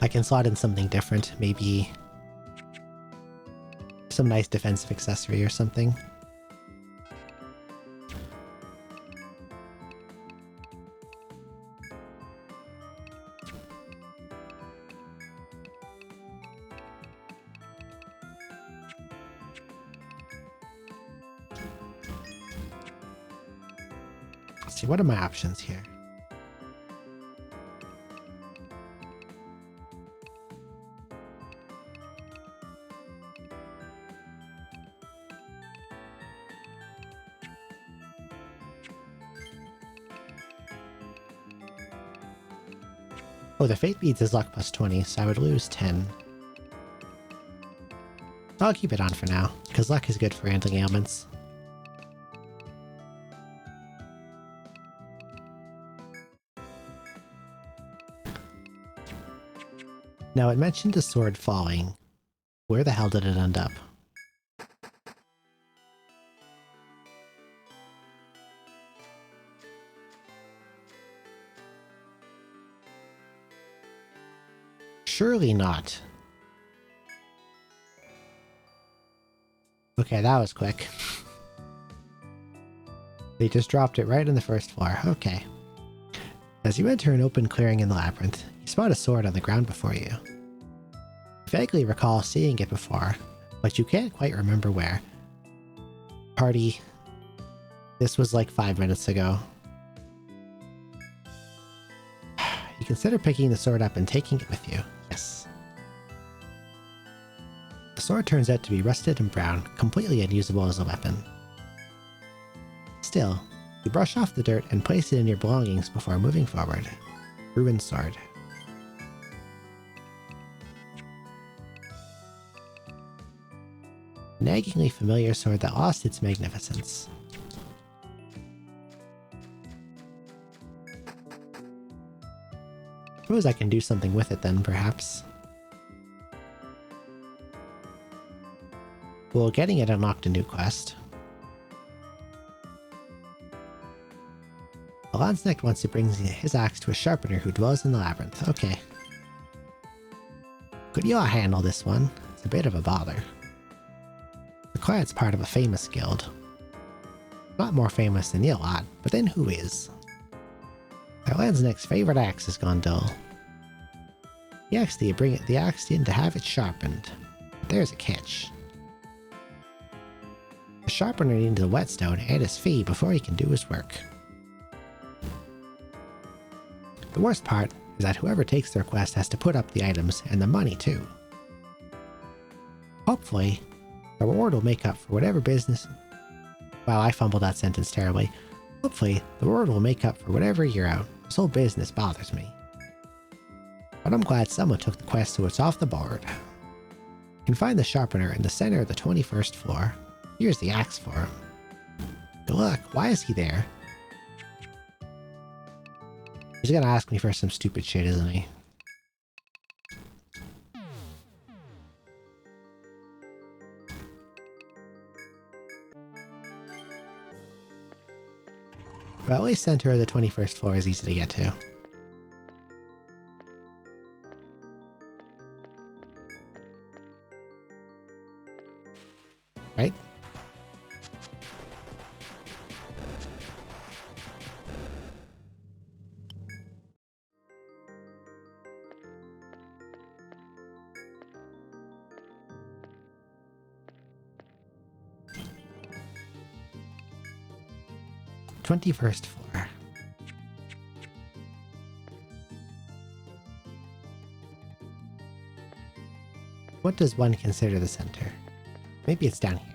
I can slot in something different, maybe some nice defensive accessory or something. Let's see, what are my options here? Oh, the fate beads is luck plus 20, so I would lose 10. I'll keep it on for now, because luck is good for handling ailments. Now, it mentioned the sword falling. Where the hell did it end up? Surely not. Okay, that was quick. They just dropped it right on the first floor. Okay. As you enter an open clearing in the labyrinth, you spot a sword on the ground before you. You vaguely recall seeing it before, but you can't quite remember where. Party. This was like 5 minutes ago. You consider picking the sword up and taking it with you. Yes. The sword turns out to be rusted and brown, completely unusable as a weapon. Still, you brush off the dirt and place it in your belongings before moving forward. Ruined sword. Naggingly familiar sword that lost its magnificence. Suppose I can do something with it then, perhaps. Well, getting it unlocked a new quest. The Landsnecht wants to bring his axe to a sharpener who dwells in the labyrinth. Okay. Could you all handle this one? It's a bit of a bother. The client's part of a famous guild. Not more famous than you lot, but then who is? Our Landsnecht's favorite axe has gone dull. He asked that you bring the axe in to have it sharpened. But there's a catch. The sharpener needs a whetstone and his fee before he can do his work. The worst part is that whoever takes the request has to put up the items and the money too. Hopefully, the reward will make up for whatever business... Wow, I fumbled that sentence terribly. Hopefully, the reward will make up for whatever you're out. This whole business bothers me. But I'm glad someone took the quest so it's off the board. You can find the sharpener in the center of the 21st floor. Here's the axe for him. Good luck, why is he there? He's gonna ask me for some stupid shit, isn't he? Well, at least center of the 21st floor is easy to get to. Right? Twenty-first floor. What does one consider the center? Maybe it's down here.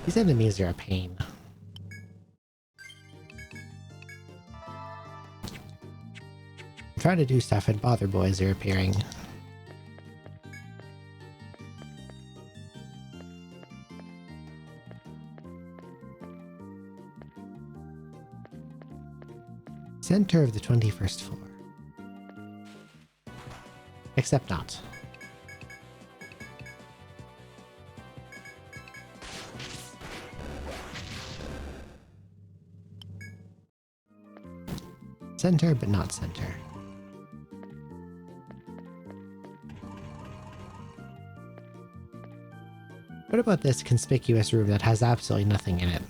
These enemies are a pain. I'm trying to do stuff and bother boys are appearing. Center of the 21st floor. Except not. Center, but not center. What about this conspicuous room that has absolutely nothing in it?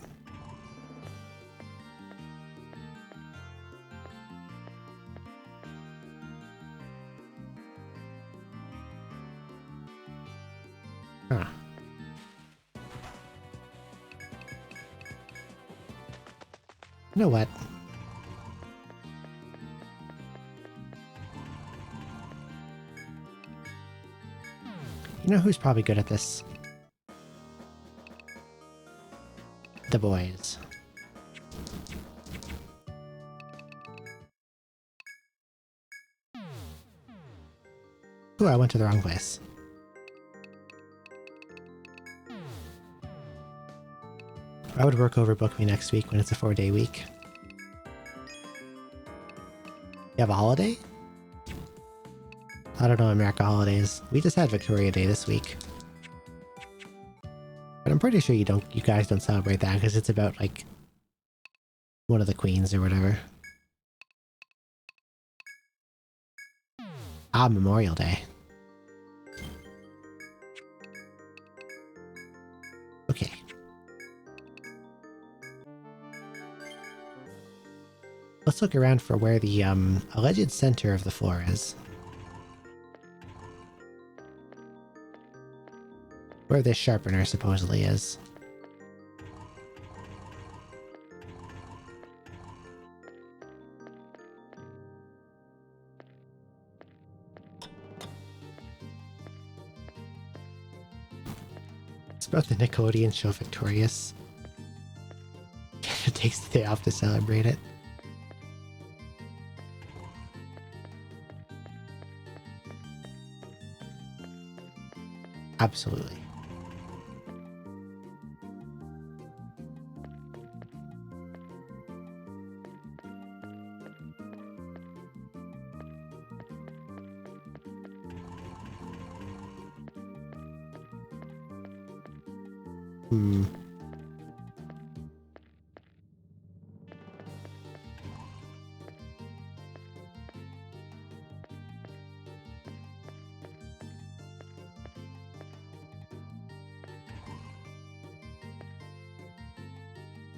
You know what? You know who's probably good at this? The boys. Ooh, I went to the wrong place. I would work overbook me next week when it's a 4-day week. You have a holiday? I don't know America holidays. We just had Victoria Day this week. But I'm pretty sure you guys don't celebrate that because it's about like one of the queens or whatever. Ah, Memorial Day. Okay. Let's look around for where the alleged center of the floor is. Where this sharpener supposedly is. It's about the Nickelodeon show Victorious. It takes the day off to celebrate it. Absolutely.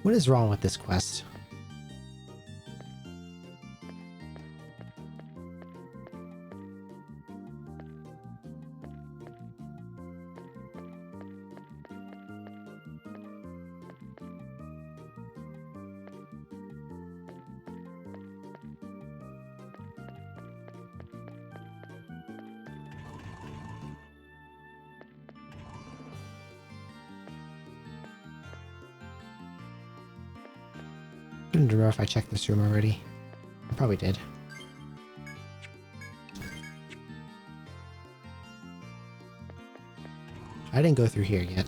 What is wrong with this quest? I don't remember if I checked this room already. I probably did. I didn't go through here yet.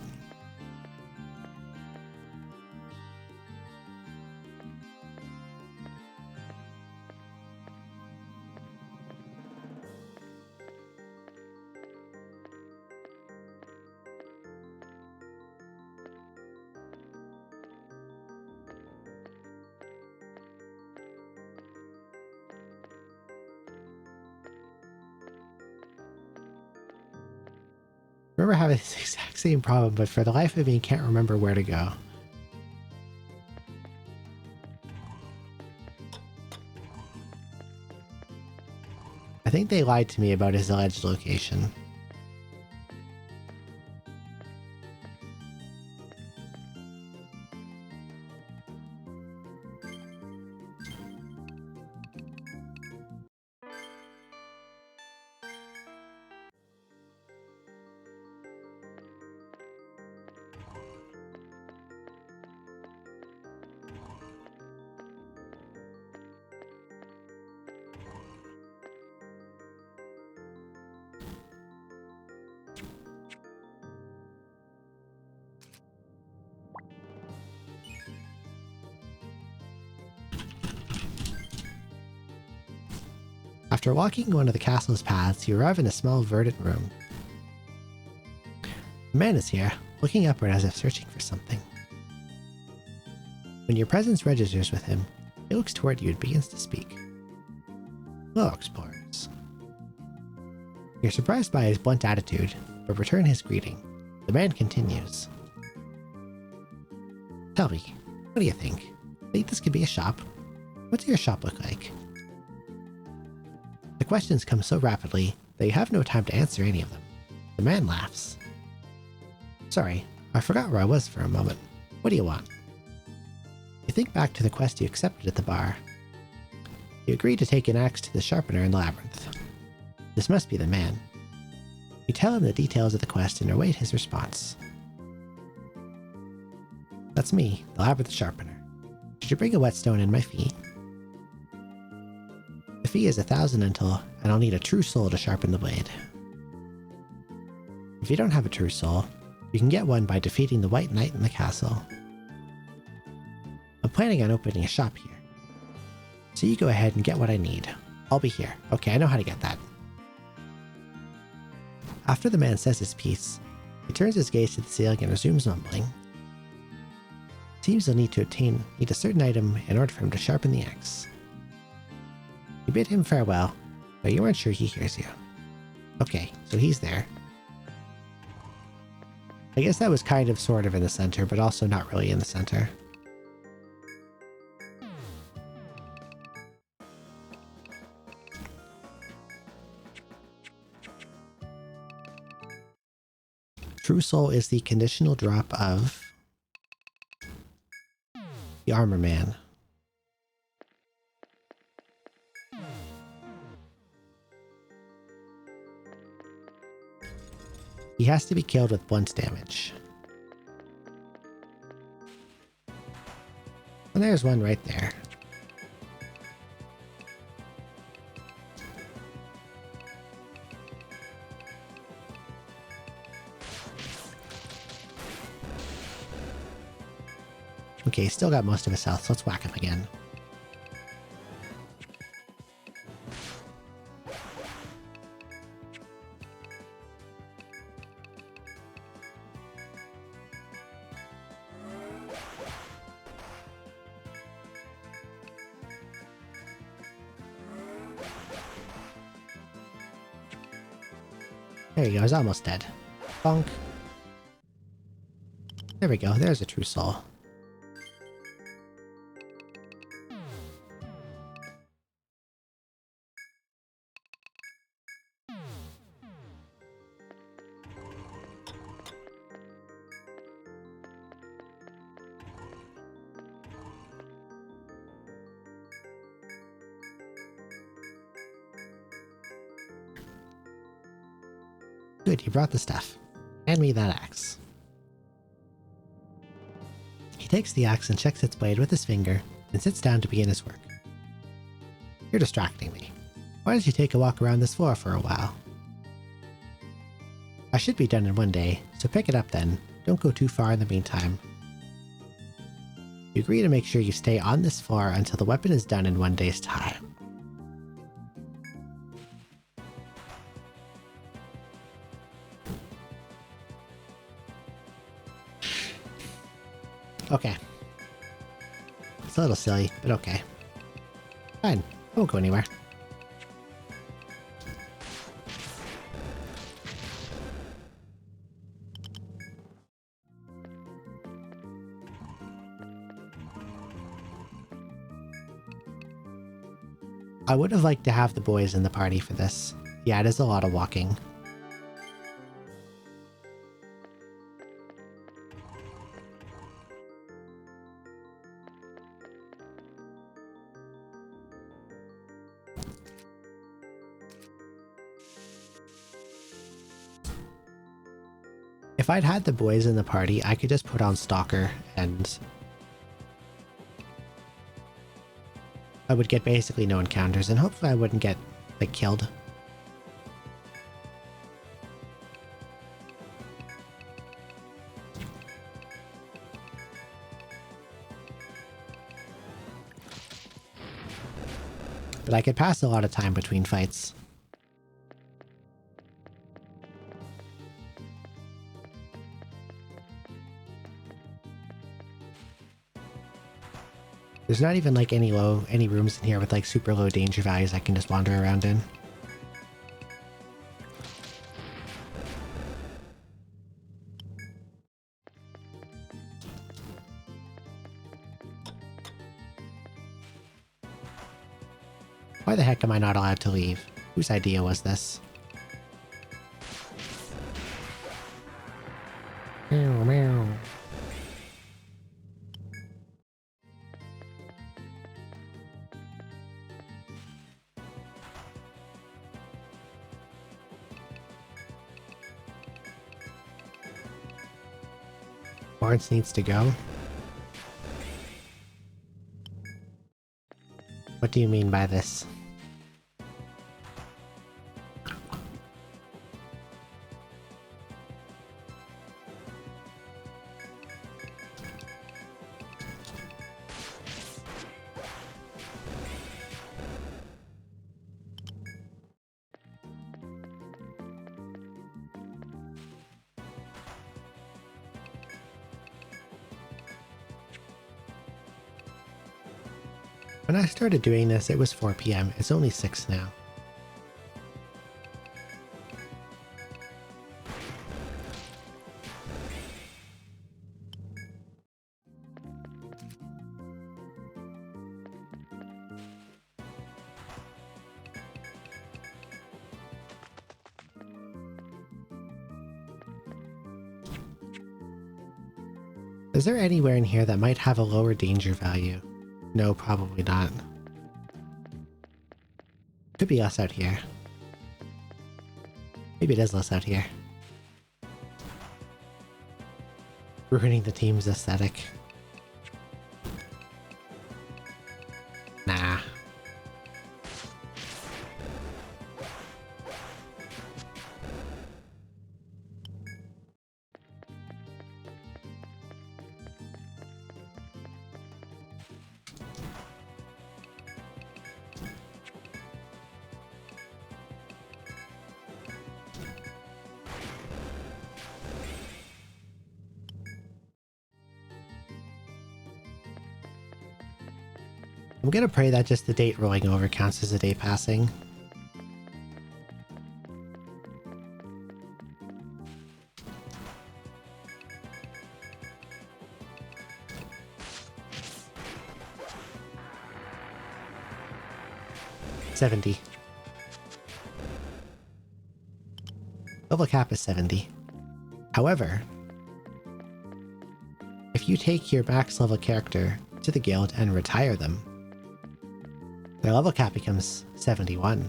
I remember having this exact same problem, but for the life of me, can't remember where to go. I think they lied to me about his alleged location. After walking one of the castle's paths, you arrive in a small verdant room. A man is here, looking upward as if searching for something. When your presence registers with him, he looks toward you and begins to speak. Hello, explorers. You're surprised by his blunt attitude, but return his greeting. The man continues. Tell me, what do you think? Think this could be a shop? What's your shop look like? The questions come so rapidly that you have no time to answer any of them. The man laughs. Sorry, I forgot where I was for a moment. What do you want? You think back to the quest you accepted at the bar. You agree to take an axe to the sharpener in the labyrinth. This must be the man. You tell him the details of the quest and await his response. That's me, the labyrinth sharpener. Should you bring a whetstone in my fee? The fee is 1,000 until, and I'll need a true soul to sharpen the blade. If you don't have a true soul, you can get one by defeating the White Knight in the castle. I'm planning on opening a shop here. So you go ahead and get what I need. I'll be here. Okay, I know how to get that. After the man says his piece, he turns his gaze to the ceiling and resumes mumbling. Seems you'll need a certain item in order for him to sharpen the axe. You bid him farewell, but you aren't sure he hears you. Okay, so he's there. I guess that was kind of sort of in the center, but also not really in the center. True Soul is the conditional drop of the Armor Man. He has to be killed with blunt damage. And there's one right there. Okay, still got most of his health, so let's whack him again. There you go, he's almost dead. Bonk. There we go, there's a true soul. Good, you brought the stuff. Hand me that axe. He takes the axe and checks its blade with his finger, and sits down to begin his work. You're distracting me. Why don't you take a walk around this floor for a while? I should be done in one day, so pick it up then. Don't go too far in the meantime. You agree to make sure you stay on this floor until the weapon is done in 1 day's time. Okay. It's a little silly, but okay. Fine. I won't go anywhere. I would have liked to have the boys in the party for this. Yeah, it is a lot of walking. If I'd had the boys in the party, I could just put on Stalker and I would get basically no encounters and hopefully I wouldn't get, like, killed. But I could pass a lot of time between fights. There's not even like any rooms in here with like super low danger values I can just wander around in. Why the heck am I not allowed to leave? Whose idea was this? Meow, meow. Lawrence needs to go. What do you mean by this? When I started doing this, it was 4 p.m. It's only 6 now. Is there anywhere in here that might have a lower danger value? No, probably not. Could be less out here. Maybe it is less out here. Ruining the team's aesthetic. Nah. I'm gonna pray that just the date rolling over counts as a day passing. $70. Level cap is 70. However, if you take your max level character to the guild and retire them, their level cap becomes 71.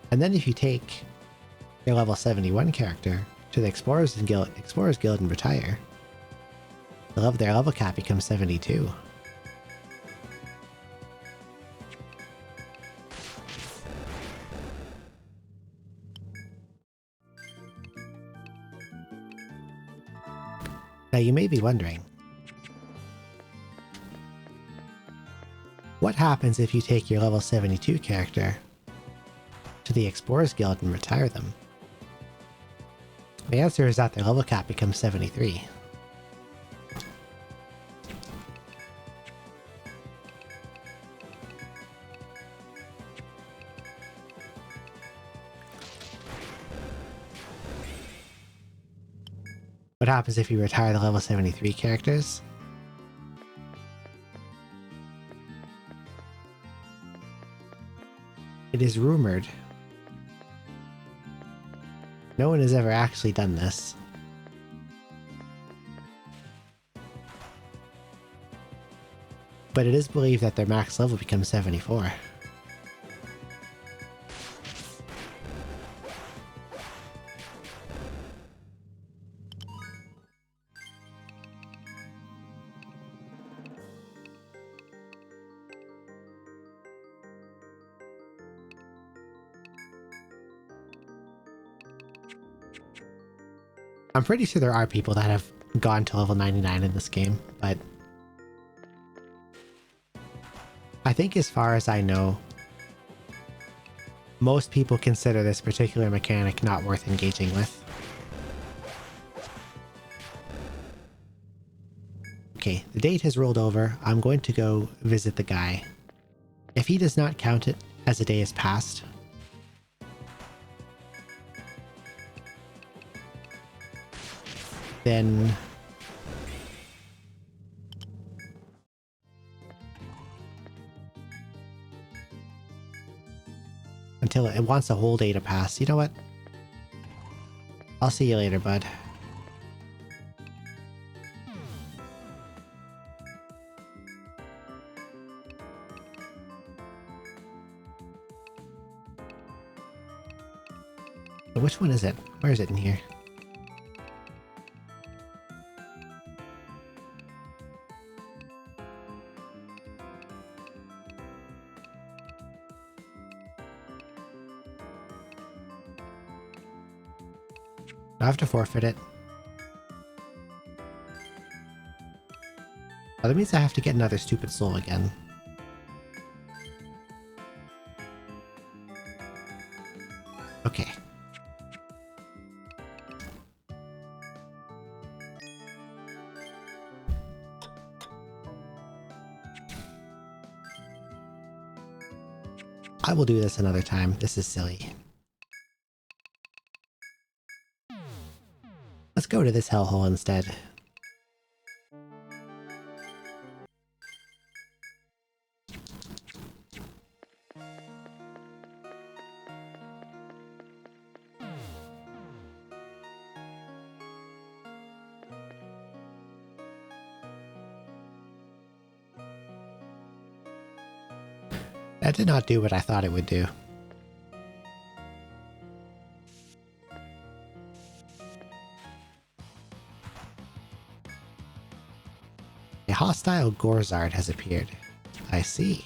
And then if you take your level 71 character to the Explorers Guild and retire, their level cap becomes 72. Now you may be wondering, what happens if you take your level 72 character to the Explorers Guild and retire them? The answer is that their level cap becomes 73. What happens if you retire the level 73 characters? It is rumored. No one has ever actually done this. But it is believed that their max level becomes 74. I'm pretty sure there are people that have gone to level 99 in this game, but I think as far as I know, most people consider this particular mechanic not worth engaging with. Okay, the date has rolled over. I'm going to go visit the guy. If he does not count it as a day has passed, then until it wants a whole day to pass. You know what? I'll see you later, bud. Which one is it? Where is it in here? I have to forfeit it. Oh, that means I have to get another stupid soul again. Okay. I will do this another time. This is silly. Let's go to this hellhole instead. That did not do what I thought it would do. A hostile Gorzard has appeared. I see.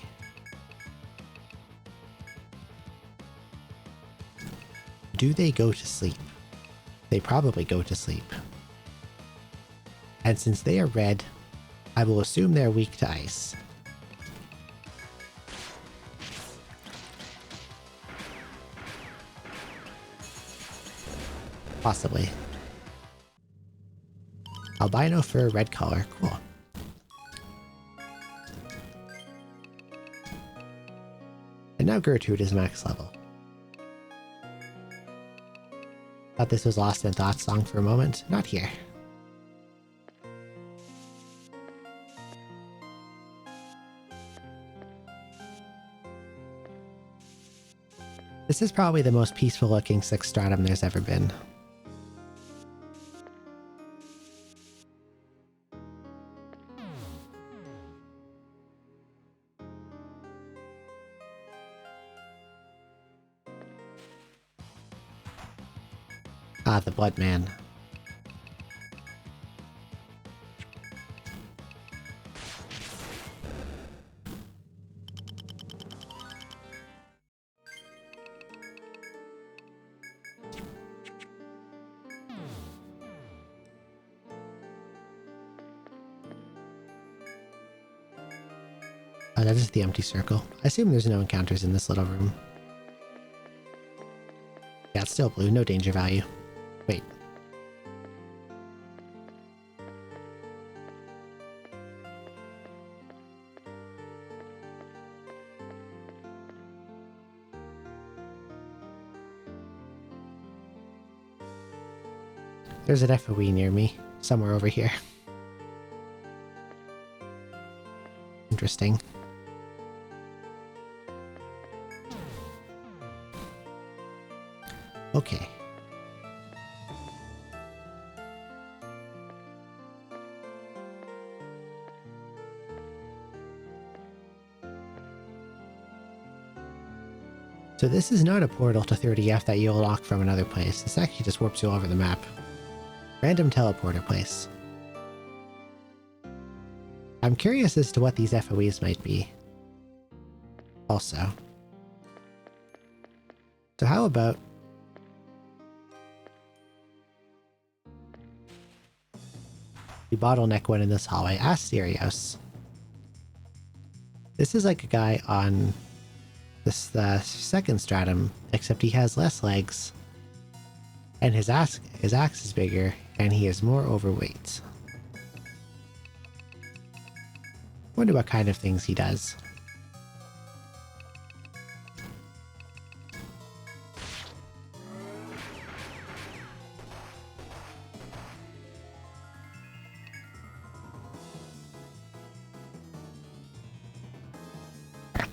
Do they go to sleep? They probably go to sleep. And since they are red, I will assume they're weak to ice. Possibly. Albino fur, red color. Cool. And now Gertrude is max level. Thought this was Lost in Thought song for a moment. Not here. This is probably the most peaceful looking 6th stratum there's ever been. Ah, the Blood Man. Oh, that is the empty circle. I assume there's no encounters in this little room. Yeah, it's still blue, no danger value. Wait. There's an FOE near me, somewhere over here. Interesting. Okay. So this is not a portal to 30F that you'll lock from another place. This actually just warps you all over the map. Random teleporter place. I'm curious as to what these FOEs might be. Also. So how about... we bottleneck one in this hallway. Ask Sirius. This is like a guy on this 2nd stratum, except he has less legs, and his axe is bigger, and he is more overweight. Wonder what kind of things he does.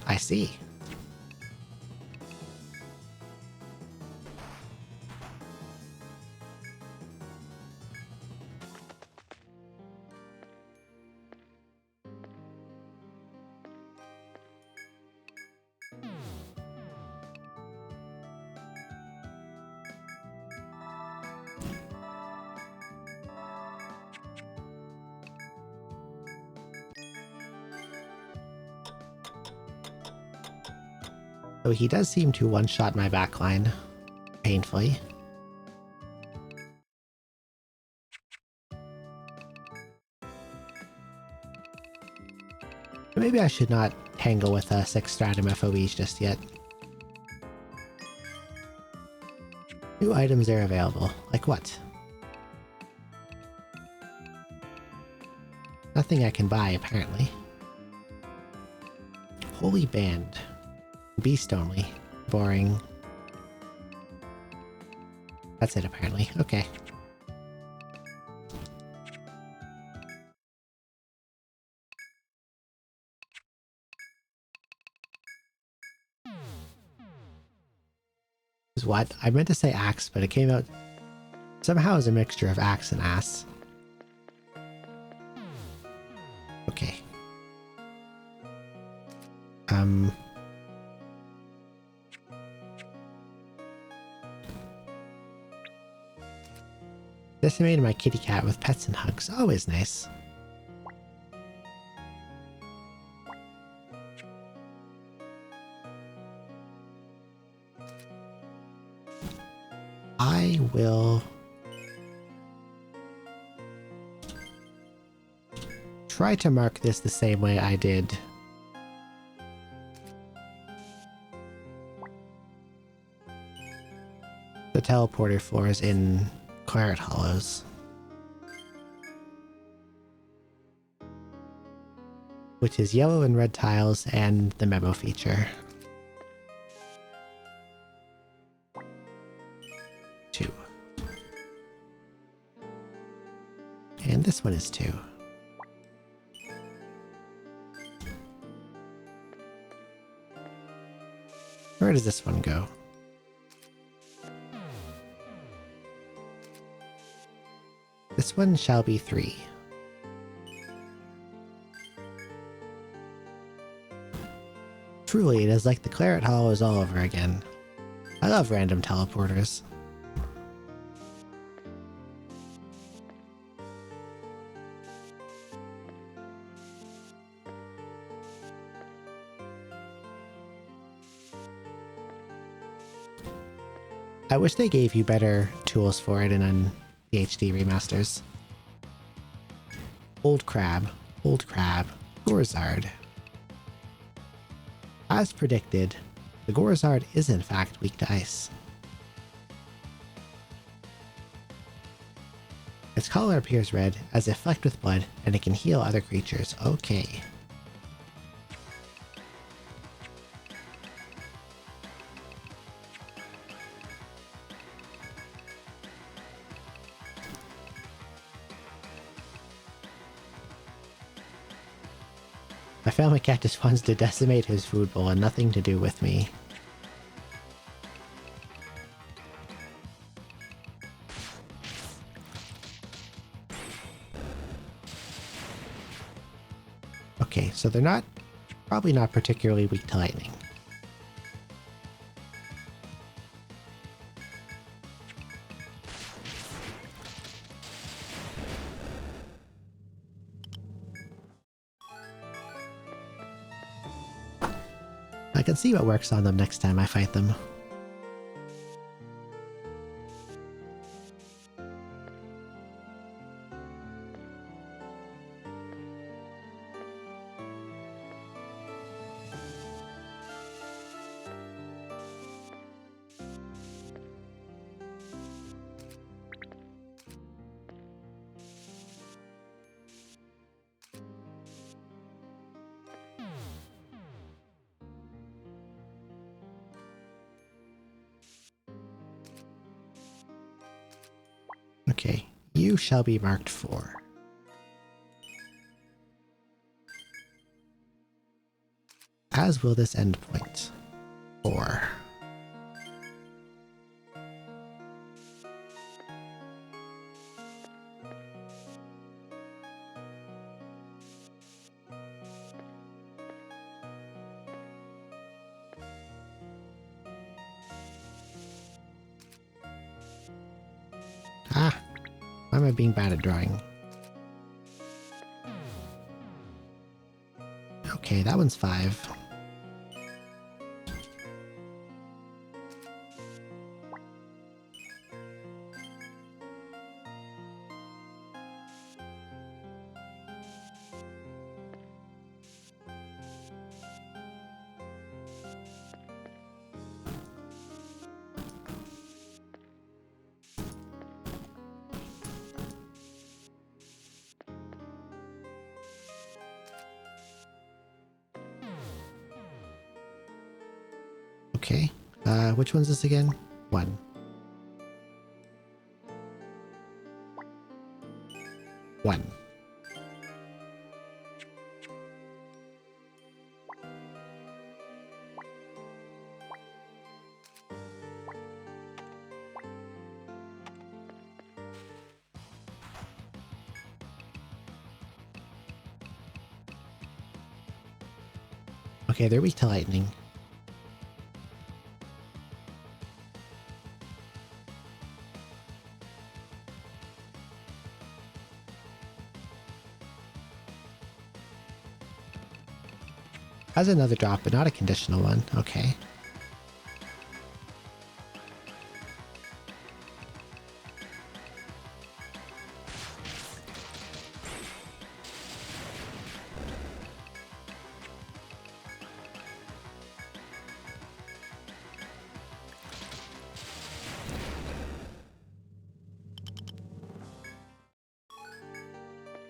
I see. So he does seem to one-shot my backline, painfully. Maybe I should not tangle with 6 stratum FOEs just yet. New items are available. Like what? Nothing I can buy, apparently. Holy Band. Beast only. Boring. That's it, apparently. Okay. What? I meant to say axe, but it came out somehow as a mixture of axe and ass. Okay. Decimated my kitty cat with pets and hugs. Always nice. I will try to mark this the same way I did the teleporter floors in Claret Hollows, which is yellow and red tiles and the memo feature. 2. And this one is 2. Where does this one go? This one shall be 3. Truly, it is like the Claret Hollows all over again. I love random teleporters. I wish they gave you better tools for it in the HD remasters. Old Crab, Gorzard. As predicted, the Gorzard is in fact weak to ice. Its color appears red as if flecked with blood, and it can heal other creatures. Okay. My family cat just wants to decimate his food bowl and nothing to do with me. Okay, so they're probably not particularly weak to lightning. I can see what works on them next time I fight them. Okay, you shall be marked 4. As will this endpoint. 4. Ah, why am I being bad at drawing? Okay, that one's 5. Okay. Which one's this again? 1. One. Okay, they're weak to lightning. Has another drop, but not a conditional one. Okay.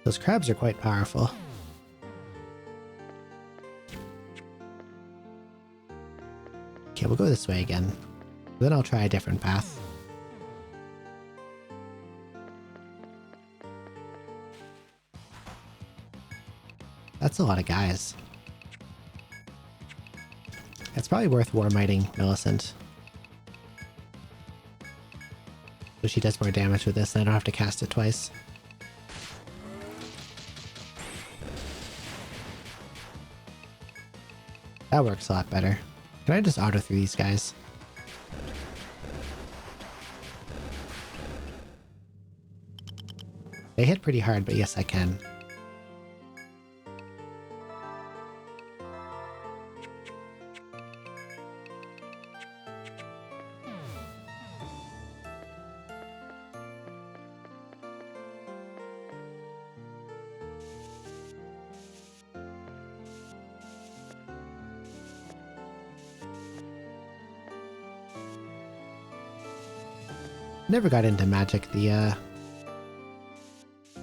Those crabs are quite powerful. Okay, we'll go this way again. Then I'll try a different path. That's a lot of guys. It's probably worth warmiting Millicent. So she does more damage with this, and I don't have to cast it twice. That works a lot better. Can I just auto through these guys? They hit pretty hard, but yes, I can. Never got into Magic. The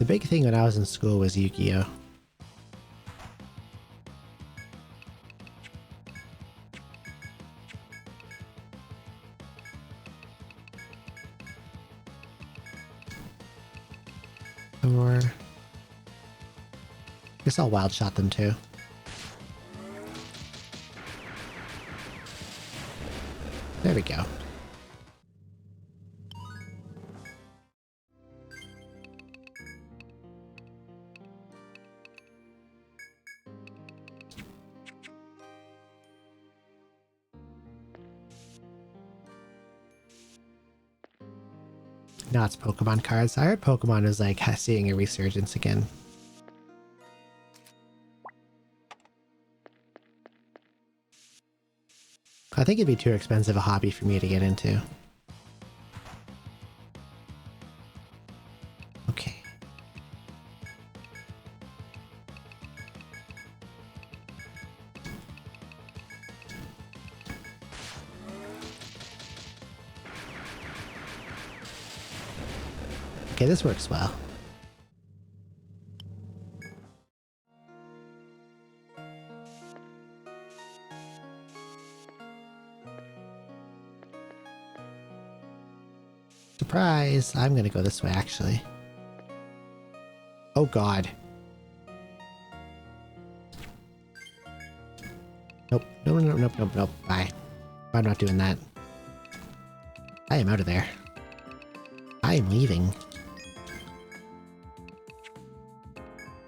big thing when I was in school was Yu-Gi-Oh! Or... I guess I'll wild shot them too. There we go. Now it's Pokemon cards. I heard Pokemon is like seeing a resurgence again. I think it'd be too expensive a hobby for me to get into. Okay. Okay, this works well. Surprise! I'm gonna go this way, actually. Oh god. Nope. Nope. Bye. I'm not doing that. I am out of there. I am leaving.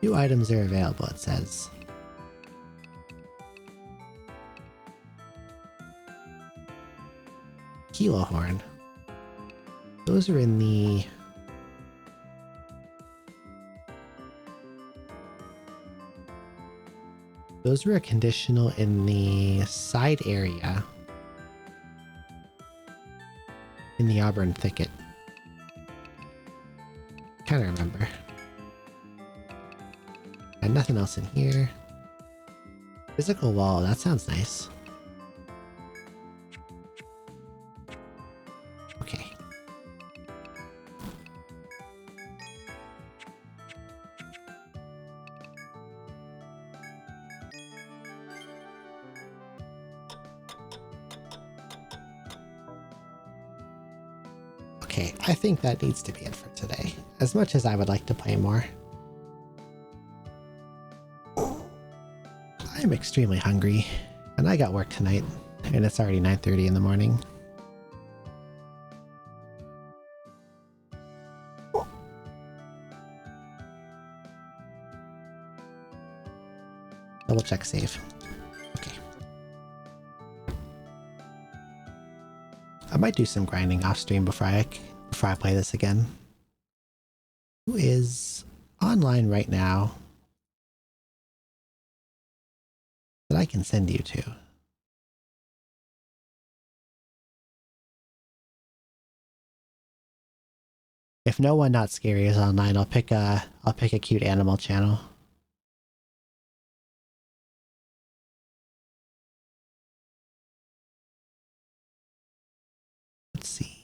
2 items are available, it says. Kilo Horn. Those are in the... Those were a conditional in the side area. In the Auburn Thicket. Kinda remember. And nothing else in here. Physical wall, that sounds nice. Okay. Okay, I think that needs to be it for today. As much as I would like to play more. I'm extremely hungry, and I got work tonight, and it's already 9:30 in the morning. Double check save. Okay. I might do some grinding off stream before I play this again. Who is online right now that I can send you to? If no one not scary is online, I'll pick a cute animal channel. Let's see.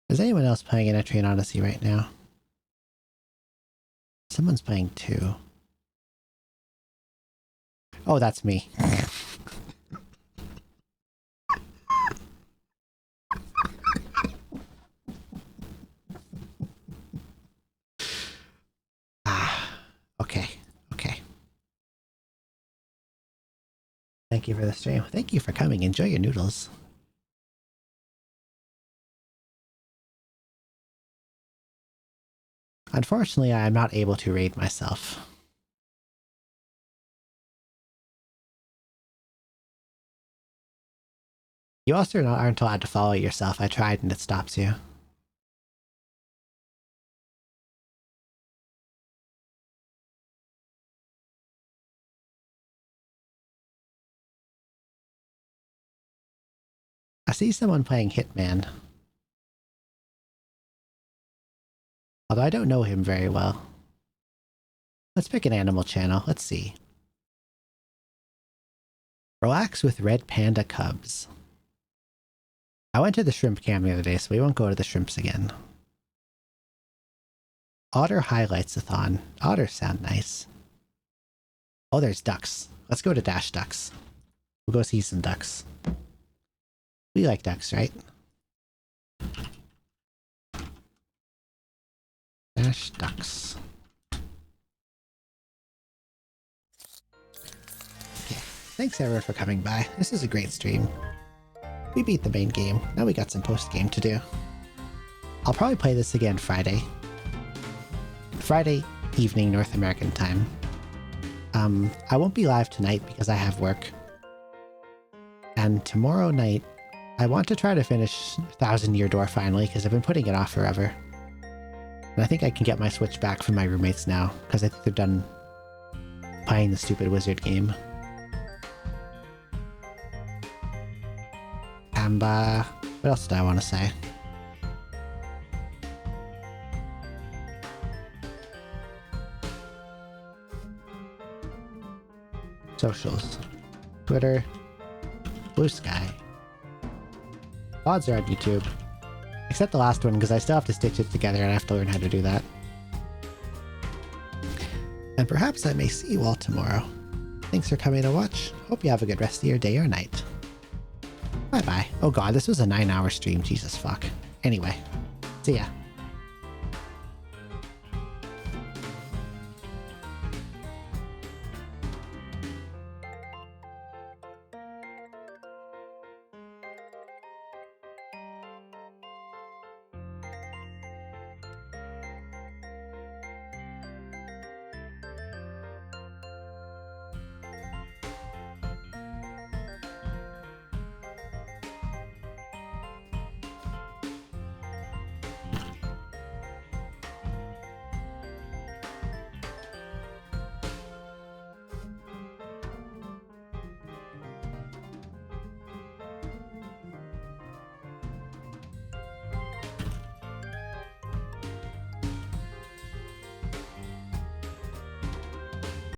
Is anyone else playing an Etrian Odyssey right now? Someone's playing 2. Oh, that's me. Okay. Thank you for the stream. Thank you for coming. Enjoy your noodles. Unfortunately, I am not able to raid myself. You also aren't allowed to follow yourself. I tried and it stops you. I see someone playing Hitman. Although I don't know him very well. Let's pick an animal channel. Let's see. Relax with red panda cubs. I went to the shrimp cam the other day, so we won't go to the shrimps again. Otter highlights-a-thon. Otters sound nice. Oh, there's ducks. Let's go to Dash Ducks. We'll go see some ducks. We like ducks, right? Dash Ducks. Okay. Thanks everyone for coming by. This is a great stream. We beat the main game. Now we got some post-game to do. I'll probably play this again Friday. Friday evening North American time. I won't be live tonight because I have work. And tomorrow night, I want to try to finish Thousand Year Door finally because I've been putting it off forever. And I think I can get my Switch back from my roommates now because I think they're done playing the stupid wizard game. And what else did I want to say? Socials. Twitter. Blue Sky. VODs are on YouTube. Except the last one, because I still have to stitch it together and I have to learn how to do that. And perhaps I may see you all tomorrow. Thanks for coming to watch. Hope you have a good rest of your day or night. Bye-bye. Oh god, this was a 9-hour stream. Jesus fuck. Anyway, see ya.